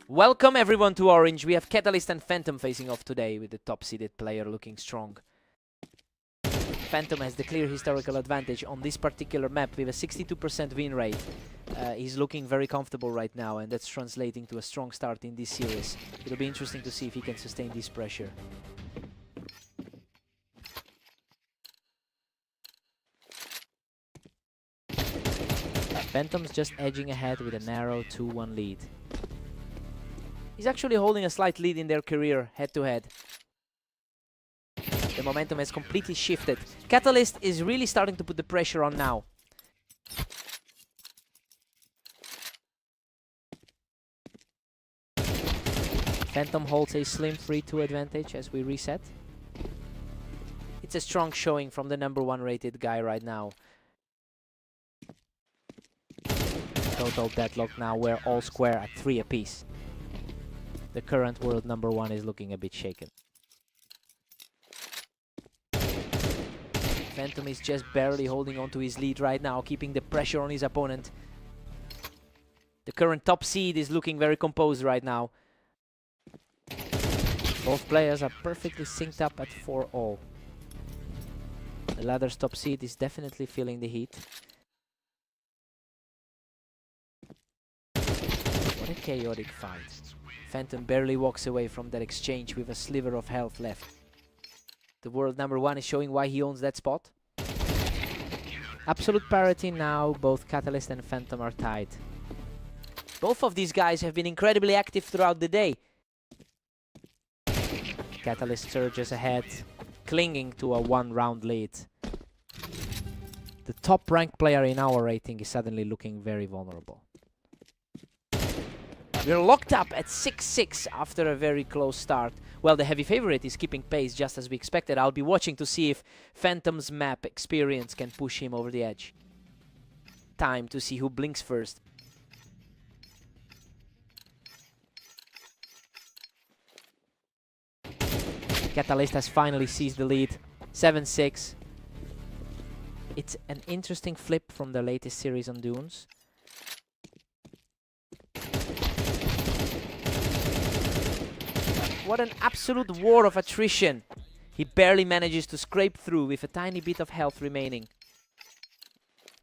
S1: Welcome everyone to Orange. We have Catalyst and Phantom facing off today with the top-seeded player looking strong. Phantom has the clear historical advantage on this particular map with a 62% win rate. He's looking very comfortable right now, and that's translating to a strong start in this series. It'll be interesting to see if he can sustain this pressure. Phantom's just edging ahead with a narrow 2-1 lead. He's actually holding a slight lead in their career, head-to-head. The momentum has completely shifted. Catalyst is really starting to put the pressure on now. Phantom holds a slim 3-2 advantage as we reset. It's a strong showing from the #1 rated guy right now. Total deadlock now, we're all square at 3 apiece. The current world #1 is looking a bit shaken. Phantom is just barely holding on to his lead right now, keeping the pressure on his opponent. The current top seed is looking very composed right now. Both players are perfectly synced up at 4-all. The ladder's top seed is definitely feeling the heat. What a chaotic fight. Phantom barely walks away from that exchange with a sliver of health left. The world #1 is showing why he owns that spot. Absolute parity now, both Catalyst and Phantom are tied. Both of these guys have been incredibly active throughout the day. Catalyst surges ahead, clinging to a 1-round lead. The top ranked player in our rating is suddenly looking very vulnerable. We're locked up at 6-6 after a very close start. Well, the heavy favorite is keeping pace just as we expected. I'll be watching to see if Phantom's map experience can push him over the edge. Time to see who blinks first. Catalyst has finally seized the lead. 7-6. It's an interesting flip from the latest series on Dunes. What an absolute war of attrition. He barely manages to scrape through with a tiny bit of health remaining.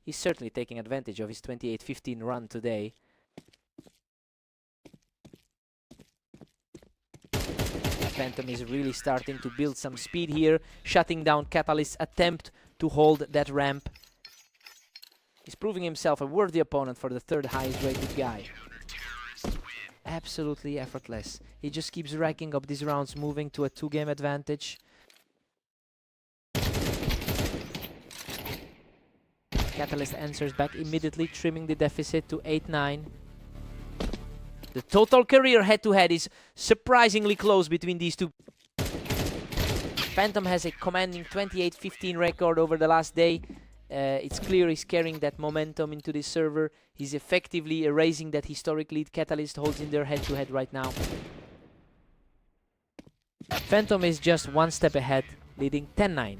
S1: He's certainly taking advantage of his 28-15 run today. Phantom is really starting to build some speed here, shutting down Catalyst's attempt to hold that ramp. He's proving himself a worthy opponent for the 3rd highest rated guy. Absolutely effortless. He just keeps racking up these rounds, moving to a 2-game advantage. Catalyst answers back immediately, trimming the deficit to 8-9. The total career head-to-head is surprisingly close between these two. Phantom has a commanding 28-15 record over the last day. It's clear he's carrying that momentum into this server. He's effectively erasing that historic lead Catalyst holds in their head-to-head right now. Phantom is just 1 step ahead, leading 10-9.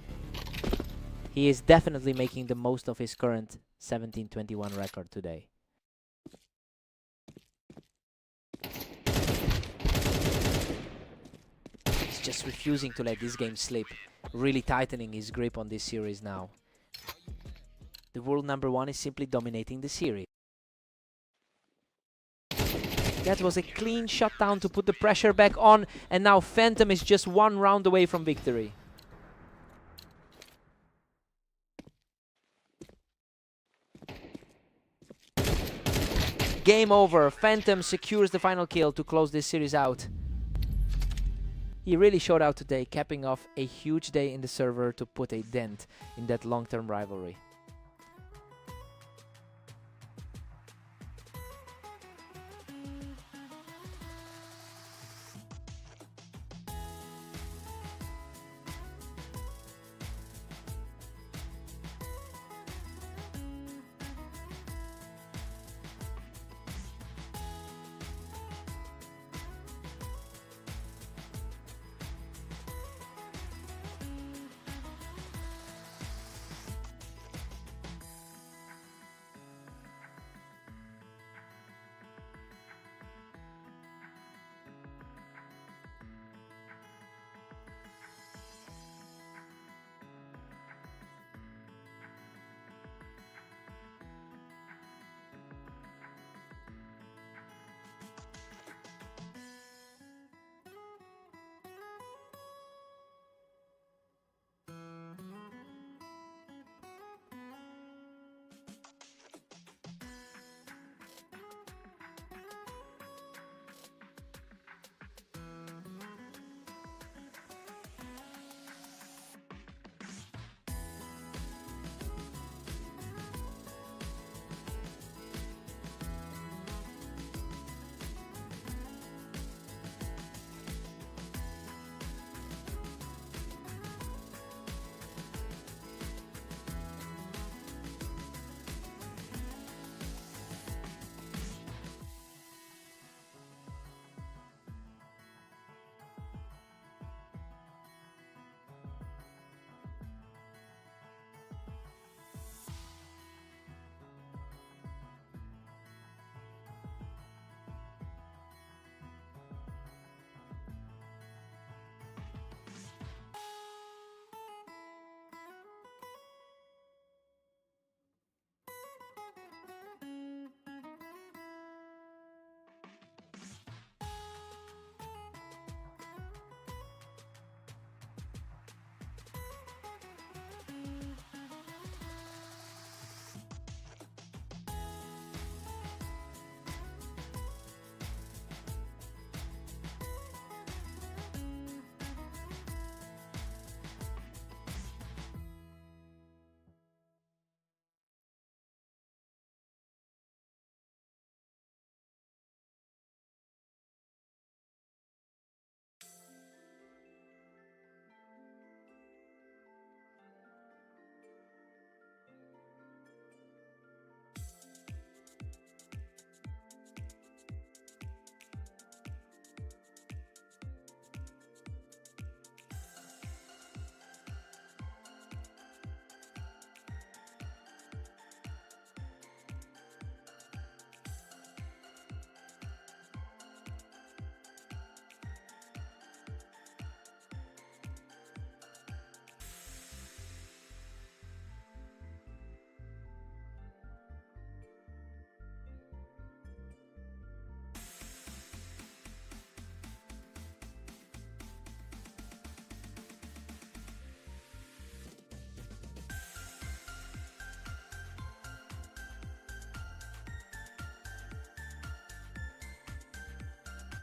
S1: He is definitely making the most of his current 17-21 record today. He's just refusing to let this game slip, really tightening his grip on this series now. The world #1 is simply dominating the series. That was a clean shutdown to put the pressure back on, and now Phantom is just 1 round away from victory. Game over. Phantom secures the final kill to close this series out. He really showed out today, capping off a huge day in the server to put a dent in that long-term rivalry.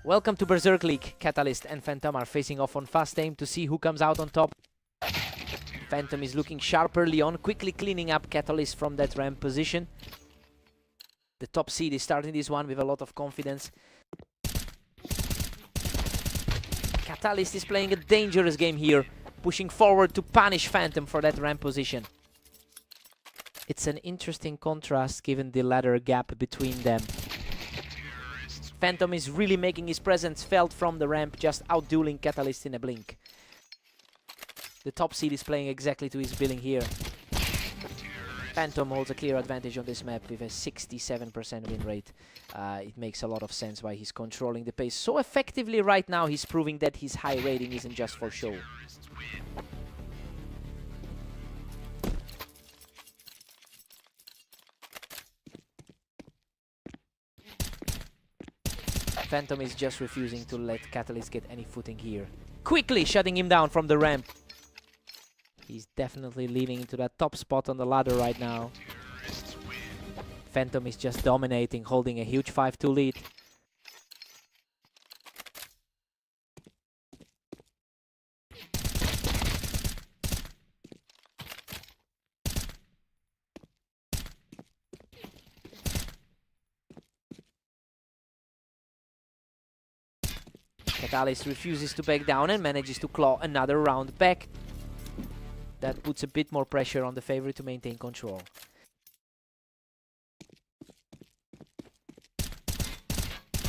S1: Welcome to Berserk League. Catalyst and Phantom are facing off on fast aim to see who comes out on top. Phantom is looking sharp early on, quickly cleaning up Catalyst from that ramp position. The top seed is starting this one with a lot of confidence. Catalyst is playing a dangerous game here, pushing forward to punish Phantom for that ramp position. It's an interesting contrast given the ladder gap between them. Phantom is really making his presence felt from the ramp, just outdueling Catalyst in a blink. The top seed is playing exactly to his billing here. Phantom holds a clear advantage on this map with a 67% win rate. It makes a lot of sense why he's controlling the pace so effectively right now. He's proving that his high rating isn't just for show. Phantom is just refusing to let Catalyst get any footing here. Quickly shutting him down from the ramp. He's definitely leaning into that top spot on the ladder right now. Phantom is just dominating, holding a huge 5-2 lead. Catalyst refuses to back down and manages to claw another round back. That puts a bit more pressure on the favorite to maintain control.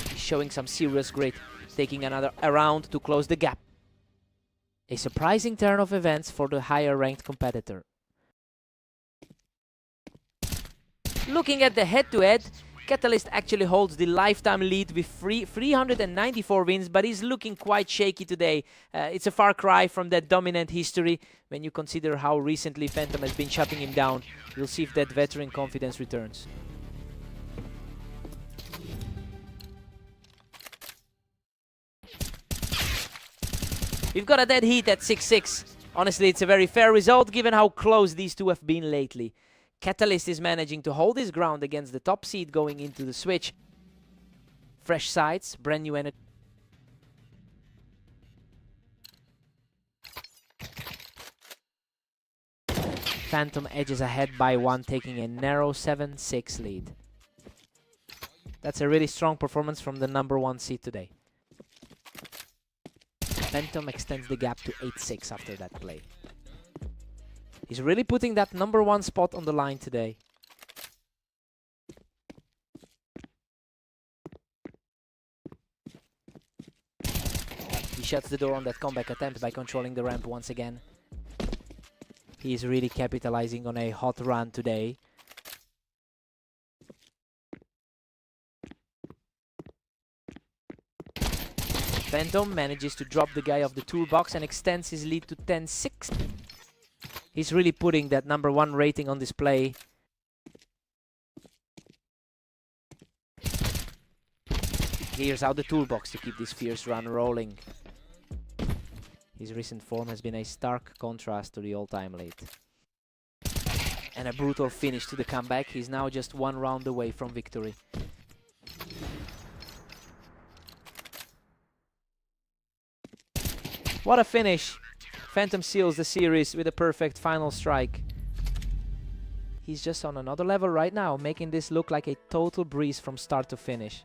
S1: He's showing some serious grit, taking another round to close the gap. A surprising turn of events for the higher ranked competitor. Looking at the head-to-head, Catalyst actually holds the lifetime lead with 394 wins, but he's looking quite shaky today. It's a far cry from that dominant history when you consider how recently Phantom has been shutting him down. We'll see if that veteran confidence returns. We've got a dead heat at 6-6. Honestly, it's a very fair result given how close these two have been lately. Catalyst is managing to hold his ground against the top seed going into the switch. Fresh sights, brand new energy. Phantom edges ahead by 1, taking a narrow 7-6 lead. That's a really strong performance from the #1 seed today. Phantom extends the gap to 8-6 after that play. He's really putting that #1 spot on the line today. He shuts the door on that comeback attempt by controlling the ramp once again. He is really capitalizing on a hot run today. Phantom manages to drop the guy off the toolbox and extends his lead to 10-6. He's really putting that #1 rating on display. He clears out the toolbox to keep this fierce run rolling. His recent form has been a stark contrast to the all-time lead. And a brutal finish to the comeback. He's now just 1 round away from victory. What a finish! Phantom seals the series with a perfect final strike. He's just on another level right now, making this look like a total breeze from start to finish.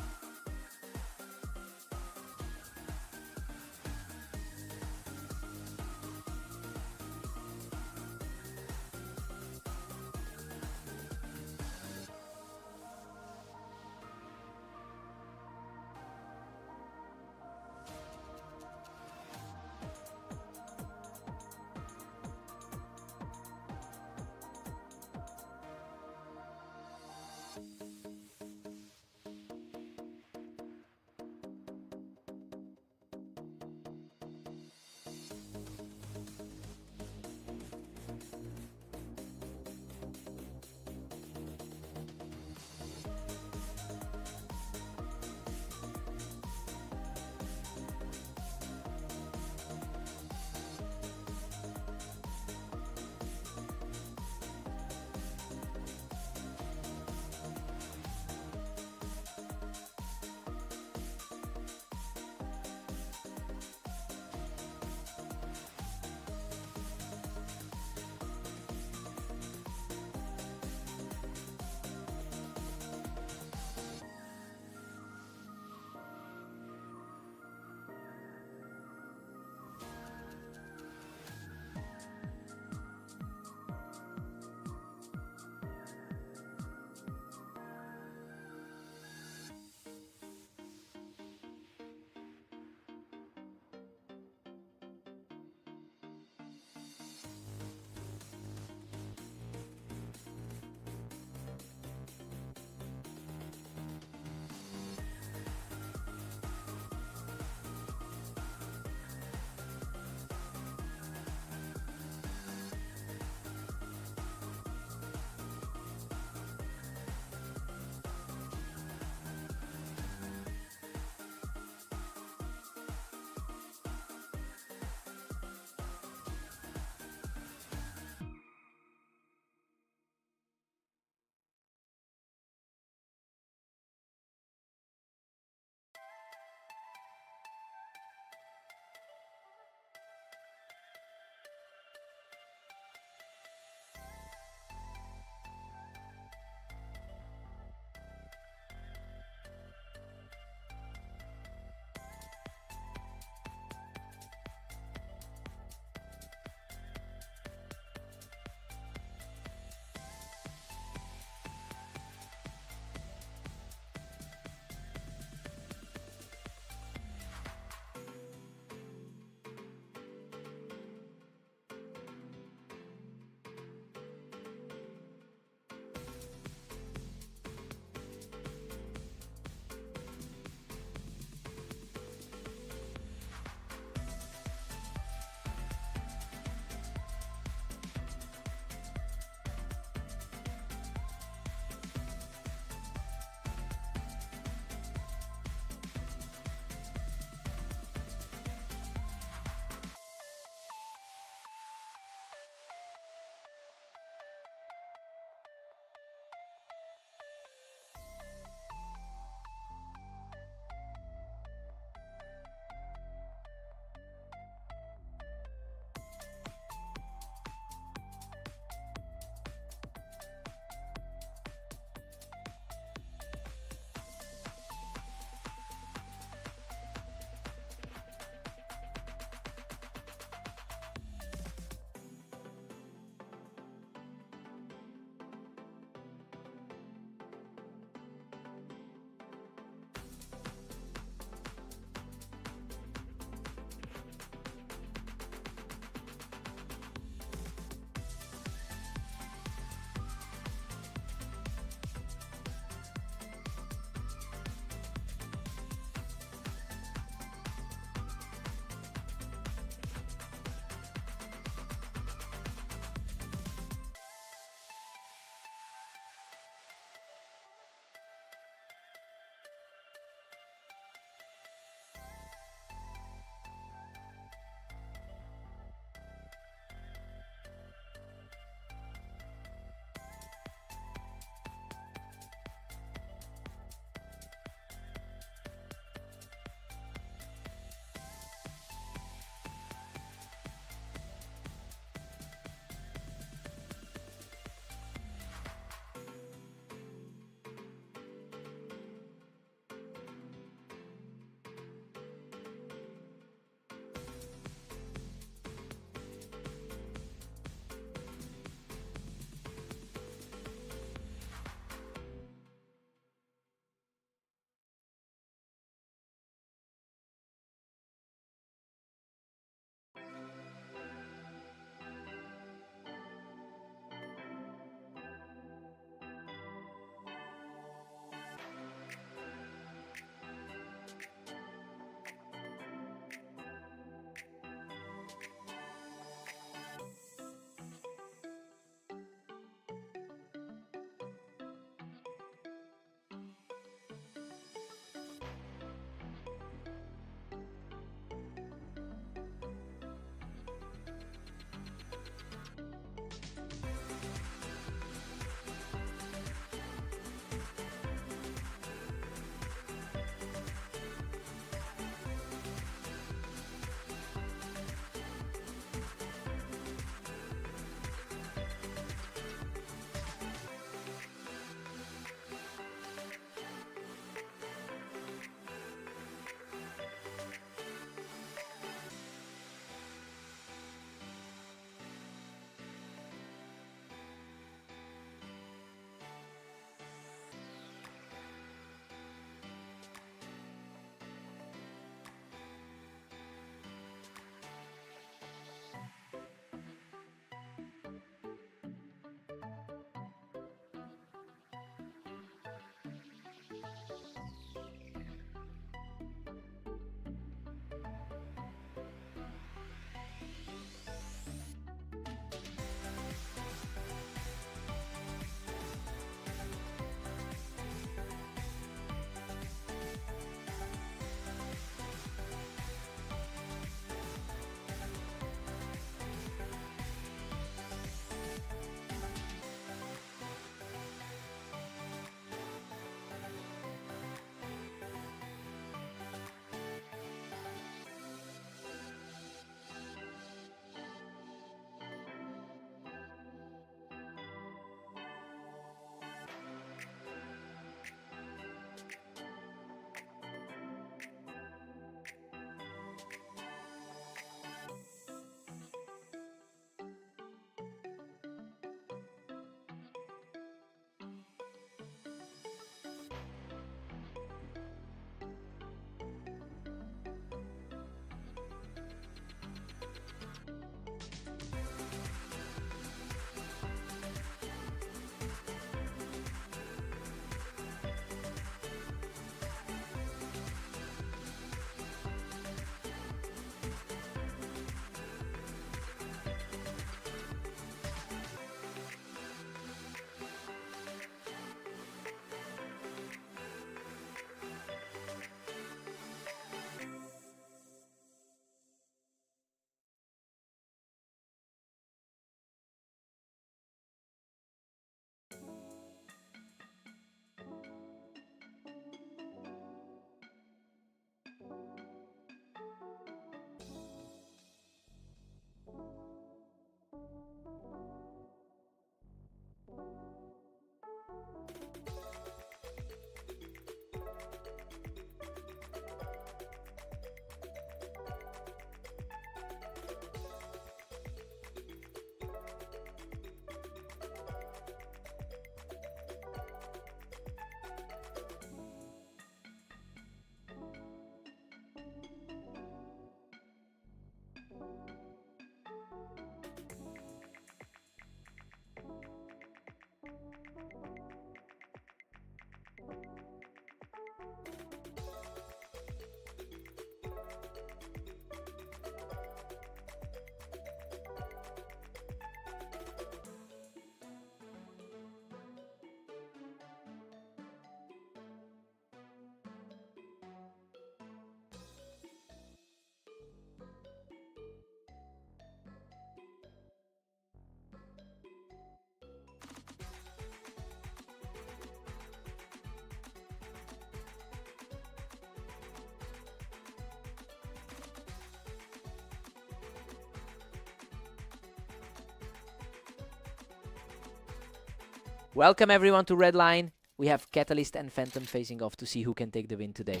S1: Welcome everyone to Red Line. We have Catalyst and Phantom facing off to see who can take the win today.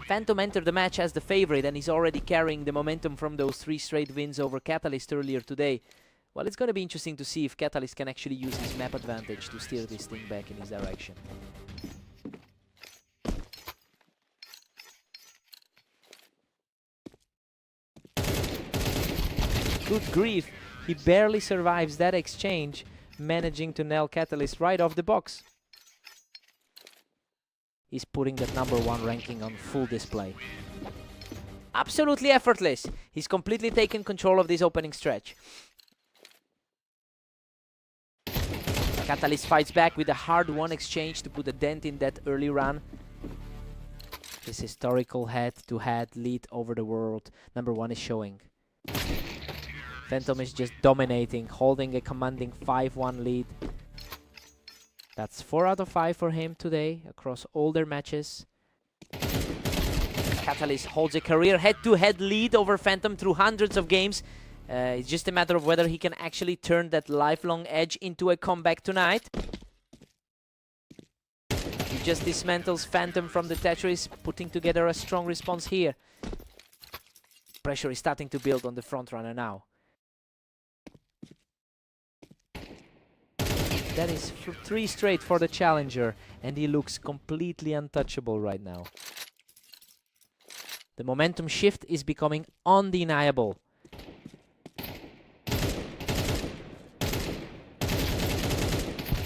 S1: Phantom entered the match as the favorite and he's already carrying the momentum from those 3 straight wins over Catalyst earlier today. Well, it's going to be interesting to see if Catalyst can actually use his map advantage to steer this thing back in his direction. Good grief, he barely survives that exchange, managing to nail Catalyst right off the box. He's putting that #1 ranking on full display. Absolutely effortless. He's completely taken control of this opening stretch. Catalyst fights back with a hard-won exchange to put a dent in that early run. This historical head-to-head lead over the world #1 is showing. Phantom is just dominating, holding a commanding 5-1 lead. That's 4 out of 5 for him today across all their matches. Catalyst holds a career head-to-head lead over Phantom through hundreds of games. It's just a matter of whether he can actually turn that lifelong edge into a comeback tonight. He just dismantles Phantom from the Tetris, putting together a strong response here. Pressure is starting to build on the frontrunner now. That is 3 straight for the challenger, and he looks completely untouchable right now. The momentum shift is becoming undeniable.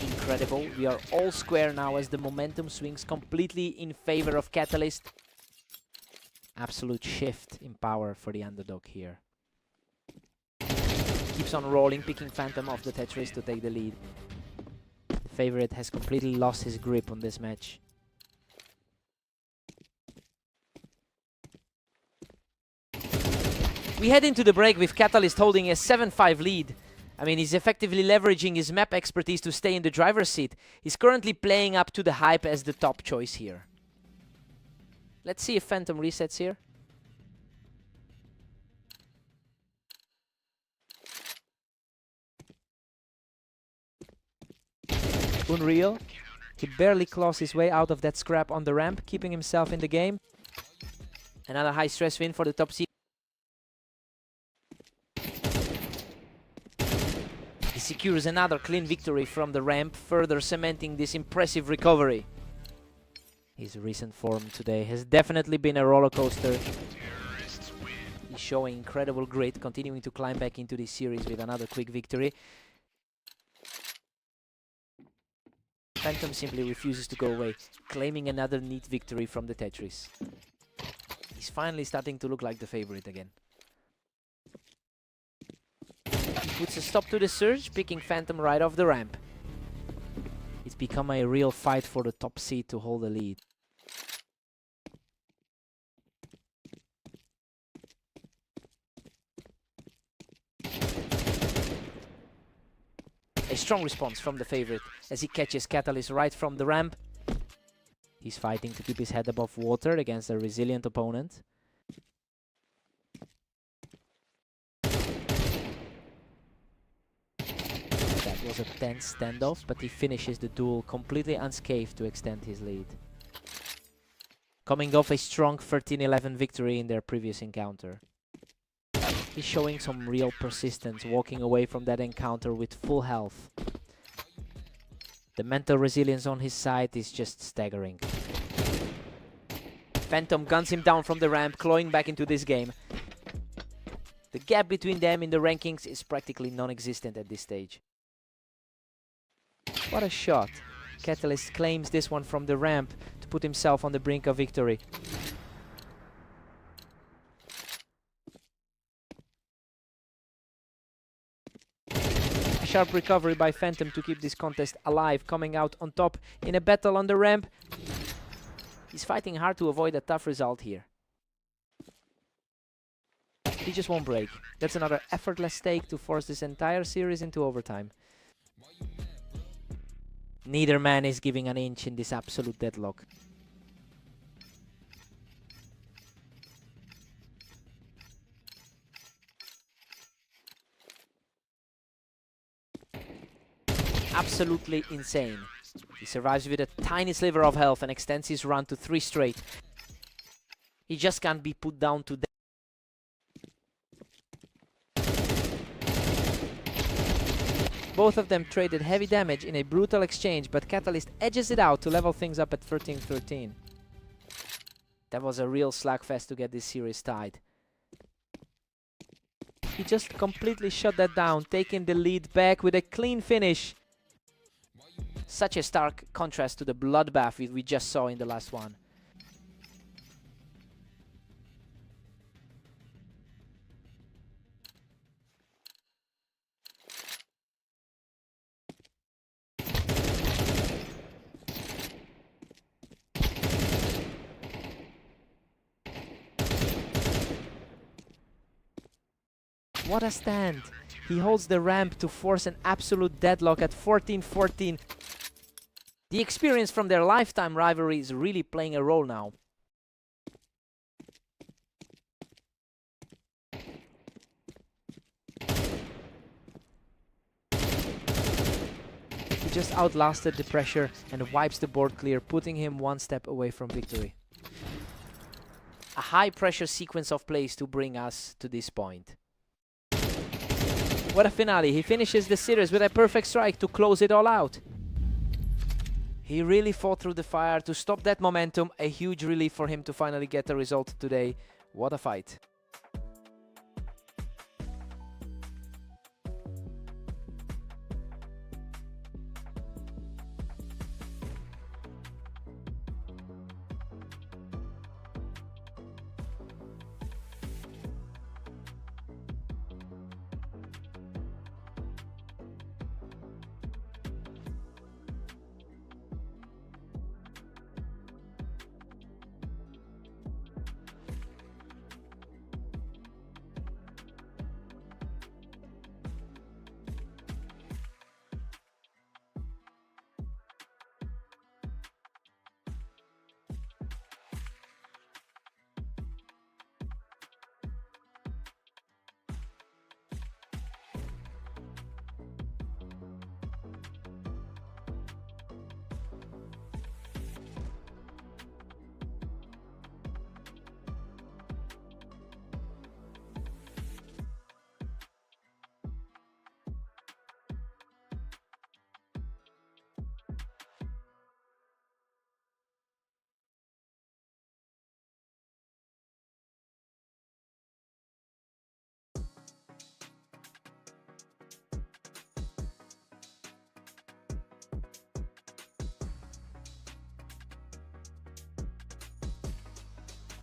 S1: Incredible. We are all square now as the momentum swings completely in favor of Catalyst. Absolute shift in power for the underdog here. Keeps on rolling, picking Phantom off the Tetris to take the lead. The favorite has completely lost his grip on this match. We head into the break with Catalyst holding a 7-5 lead. I mean, he's effectively leveraging his map expertise to stay in the driver's seat. He's currently playing up to the hype as the top choice here. Let's see if Phantom resets here. Unreal. He barely claws his way out of that scrap on the ramp, keeping himself in the game. Another high stress win for the top seed. He secures another clean victory from the ramp, further cementing this impressive recovery. His recent form today has definitely been a roller coaster. He's showing incredible grit, continuing to climb back into this series with another quick victory. Phantom simply refuses to go away, claiming another neat victory from the Tetris. He's finally starting to look like the favorite again. He puts a stop to the surge, picking Phantom right off the ramp. It's become a real fight for the top seed to hold the lead. A strong response from the favorite as he catches Catalyst right from the ramp. He's fighting to keep his head above water against a resilient opponent. That was a tense standoff, but he finishes the duel completely unscathed to extend his lead. Coming off a strong 13-11 victory in their previous encounter. He's showing some real persistence, walking away from that encounter with full health. The mental resilience on his side is just staggering. Phantom guns him down from the ramp, clawing back into this game. The gap between them in the rankings is practically non-existent at this stage. What a shot. Catalyst claims this one from the ramp to put himself on the brink of victory. Sharp recovery by Phantom to keep this contest alive, coming out on top in a battle on the ramp. He's fighting hard to avoid a tough result here. He just won't break. That's another effortless take to force this entire series into overtime. Neither man is giving an inch in this absolute deadlock. absolutely insane. He survives with a tiny sliver of health and extends his run to 3 straight. He just can't be put down to death. Both of them traded heavy damage in a brutal exchange, but Catalyst edges it out to level things up at 13-13. That was a real slugfest to get this series tied. He just completely shut that down, taking the lead back with a clean finish. Such a stark contrast to the bloodbath we just saw in the last one. What a stand! He holds the ramp to force an absolute deadlock at 14-14. The experience from their lifetime rivalry is really playing a role now. He just outlasted the pressure and wipes the board clear, putting him one step away from victory. A high pressure sequence of plays to bring us to this point. What a finale. He finishes the series with a perfect strike to close it all out. He really fought through the fire to stop that momentum. A huge relief for him to finally get a result today. What a fight.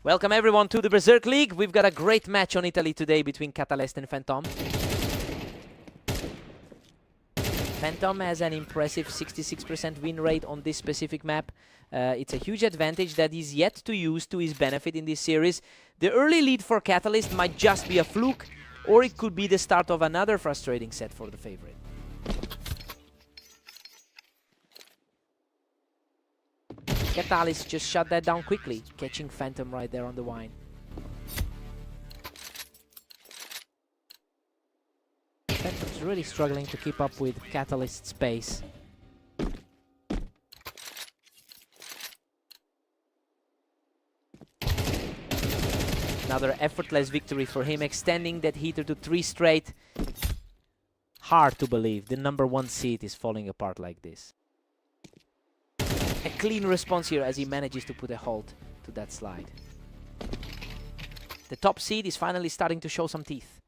S1: Welcome everyone to the Berserk League. We've got a great match on Italy today between Catalyst and Phantom. Phantom has an impressive 66% win rate on this specific map. It's a huge advantage that he's yet to use to his benefit in this series. The early lead for Catalyst might just be a fluke, or it could be the start of another frustrating set for the favorite. Catalyst just shut that down quickly, catching Phantom right there on the wine. Phantom's really struggling to keep up with Catalyst's pace. Another effortless victory for him, extending that heater to 3 straight. Hard to believe the #1 seed is falling apart like this. A clean response here as he manages to put a halt to that slide. The top seed is finally starting to show some teeth.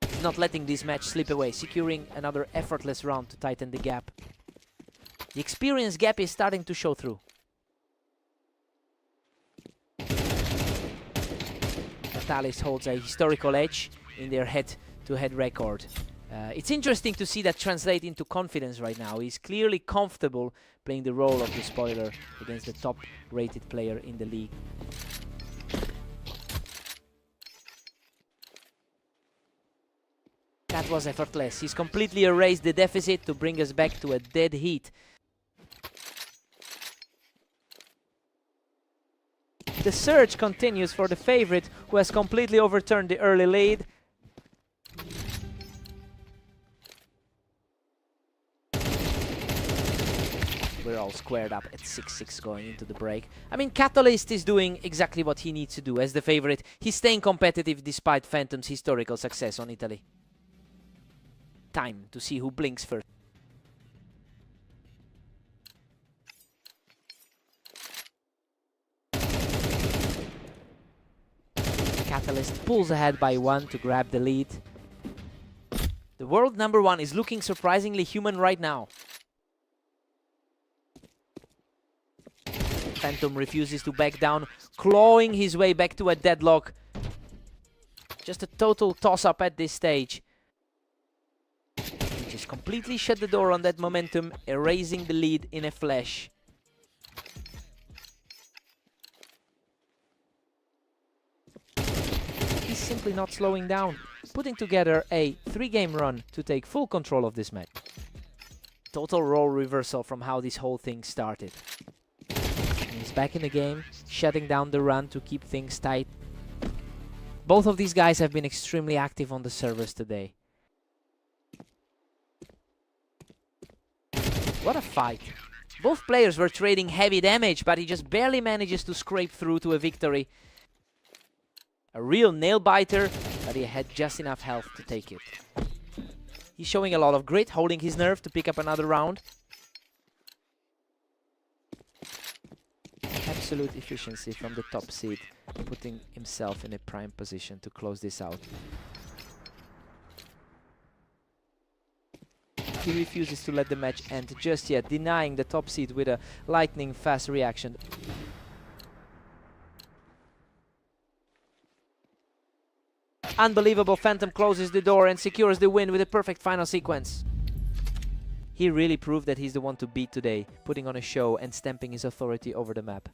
S1: He's not letting this match slip away, securing another effortless round to tighten the gap. The experience gap is starting to show through. Catalyst holds a historical edge in their head-to-head record. It's interesting to see that translate into confidence right now. He's clearly comfortable playing the role of the spoiler against the top-rated player in the league. That was effortless. He's completely erased the deficit to bring us back to a dead heat. The surge continues for the favorite, who has completely overturned the early lead. we're all squared up at 6-6 going into the break. I mean, Catalyst is doing exactly what he needs to do. As the favorite, he's staying competitive despite Phantom's historical success on Italy. Time to see who blinks first. Catalyst pulls ahead by 1 to grab the lead. The world #1 is looking surprisingly human right now. Phantom refuses to back down, clawing his way back to a deadlock. Just a total toss-up at this stage. He just completely shut the door on that momentum, erasing the lead in a flash. He's simply not slowing down, putting together a 3-game run to take full control of this match. Total role reversal from how this whole thing started. And he's back in the game, shutting down the run to keep things tight. Both of these guys have been extremely active on the servers today. What a fight. Both players were trading heavy damage, but he just barely manages to scrape through to a victory. A real nail-biter, but he had just enough health to take it. He's showing a lot of grit, holding his nerve to pick up another round. Absolute efficiency from the top seed, putting himself in a prime position to close this out. He refuses to let the match end just yet, denying the top seed with a lightning-fast reaction. Unbelievable, Phantom closes the door and secures the win with a perfect final sequence. He really proved that he's the one to beat today, putting on a show and stamping his authority over the map.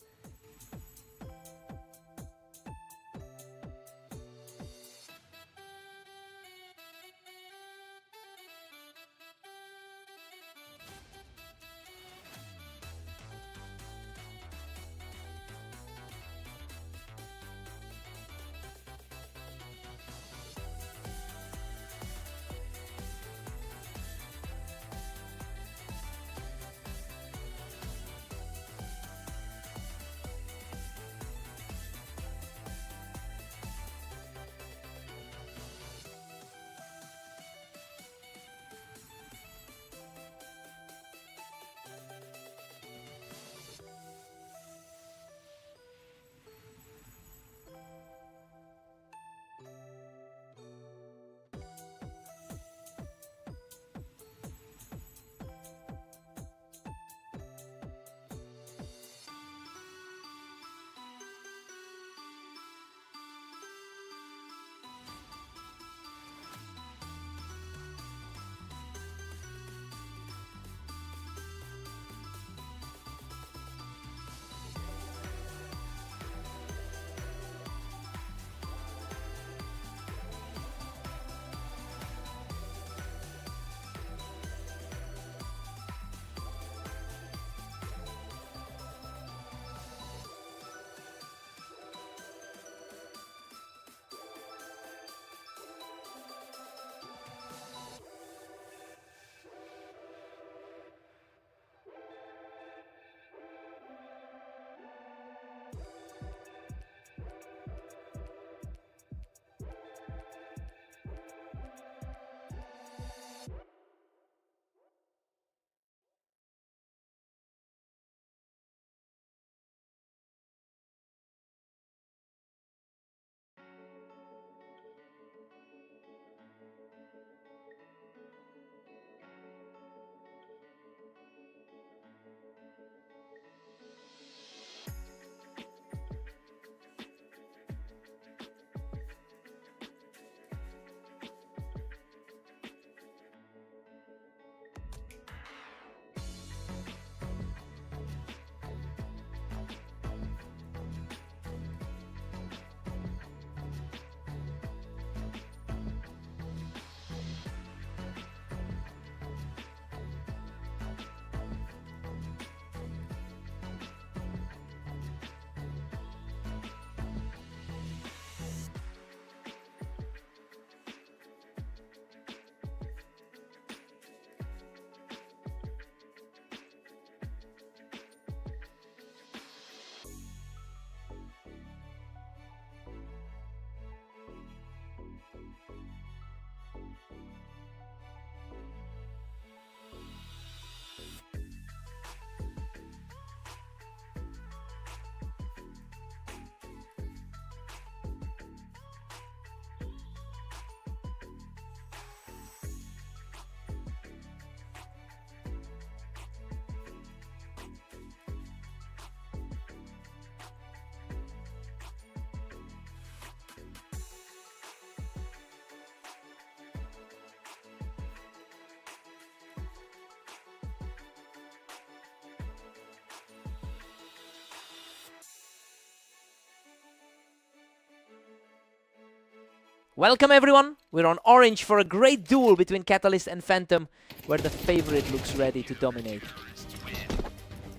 S1: Welcome everyone, we're on Orange for a great duel between Catalyst and Phantom, where the favorite looks ready to dominate.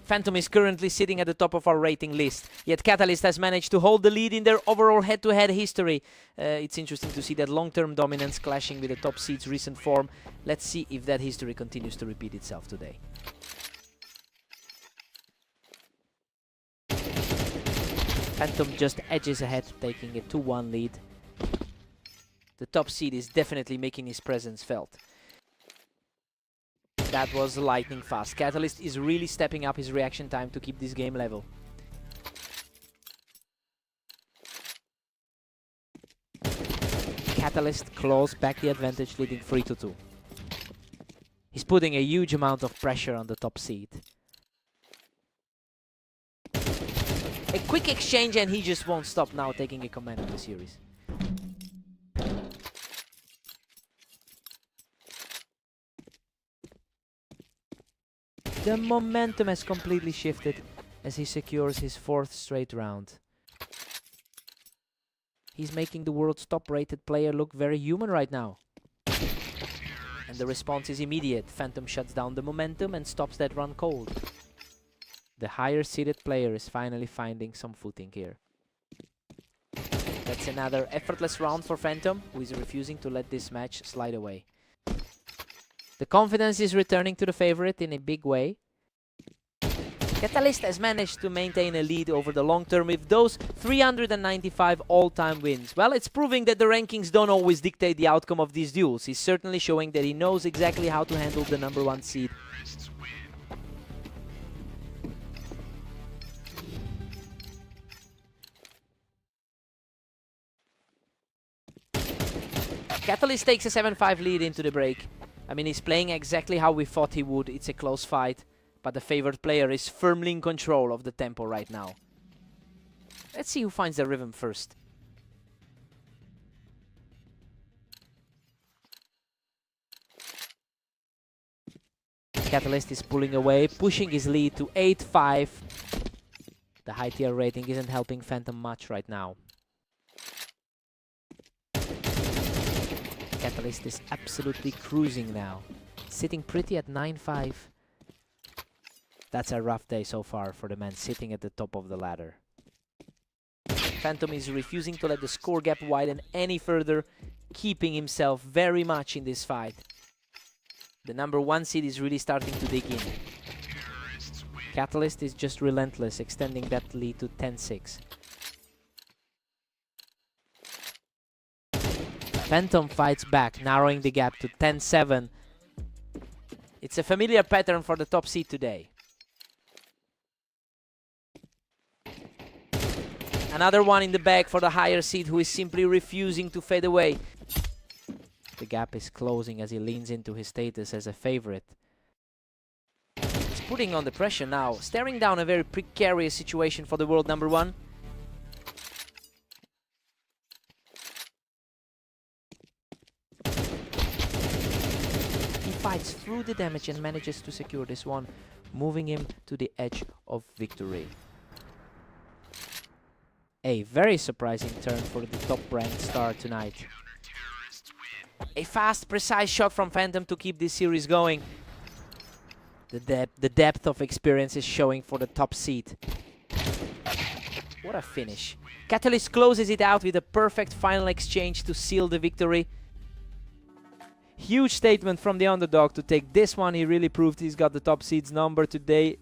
S1: Phantom is currently sitting at the top of our rating list, yet Catalyst has managed to hold the lead in their overall head-to-head history. It's interesting to see that long-term dominance clashing with the top seed's recent form. Let's see if that history continues to repeat itself today. Phantom just edges ahead, taking a 2-1 lead. The top seed is definitely making his presence felt. That was lightning fast. Catalyst is really stepping up his reaction time to keep this game level. Catalyst claws back the advantage, leading 3-2. He's putting a huge amount of pressure on the top seed. A quick exchange and he just won't stop now, taking a command of the series. The momentum has completely shifted as he secures his 4th straight round. He's making the world's top-rated player look very human right now. And the response is immediate. Phantom shuts down the momentum and stops that run cold. The higher-seeded player is finally finding some footing here. That's another effortless round for Phantom, who is refusing to let this match slide away. The confidence is returning to the favorite in a big way. Catalyst has managed to maintain a lead over the long term with those 395 all-time wins. Well, it's proving that the rankings don't always dictate the outcome of these duels. He's certainly showing that he knows exactly how to handle the #1 seed. Catalyst takes a 7-5 lead into the break. I mean, he's playing exactly how we thought he would. It's a close fight, but the favored player is firmly in control of the tempo right now. Let's see who finds the rhythm first. Catalyst is pulling away, pushing his lead to 8-5. The high tier rating isn't helping Phantom much right now. Catalyst is absolutely cruising now, sitting pretty at 9-5. That's a rough day so far for the man sitting at the top of the ladder. Phantom is refusing to let the score gap widen any further, keeping himself very much in this fight. The #1 seed is really starting to dig in. Catalyst is just relentless, extending that lead to 10-6. Phantom fights back, narrowing the gap to 10-7. It's a familiar pattern for the top seed today. Another one in the bag for the higher seed, who is simply refusing to fade away. The gap is closing as he leans into his status as a favorite. He's putting on the pressure now, staring down a very precarious situation for the world #1. Fights through the damage and manages to secure this one, moving him to the edge of victory. A very surprising turn for the top-ranked star tonight. A fast, precise shot from Phantom to keep this series going. The depth of experience is showing for the top seed. What a finish. Catalyst closes it out with a perfect final exchange to seal the victory. Huge statement from the underdog to take this one. He really proved he's got the top seed's number today.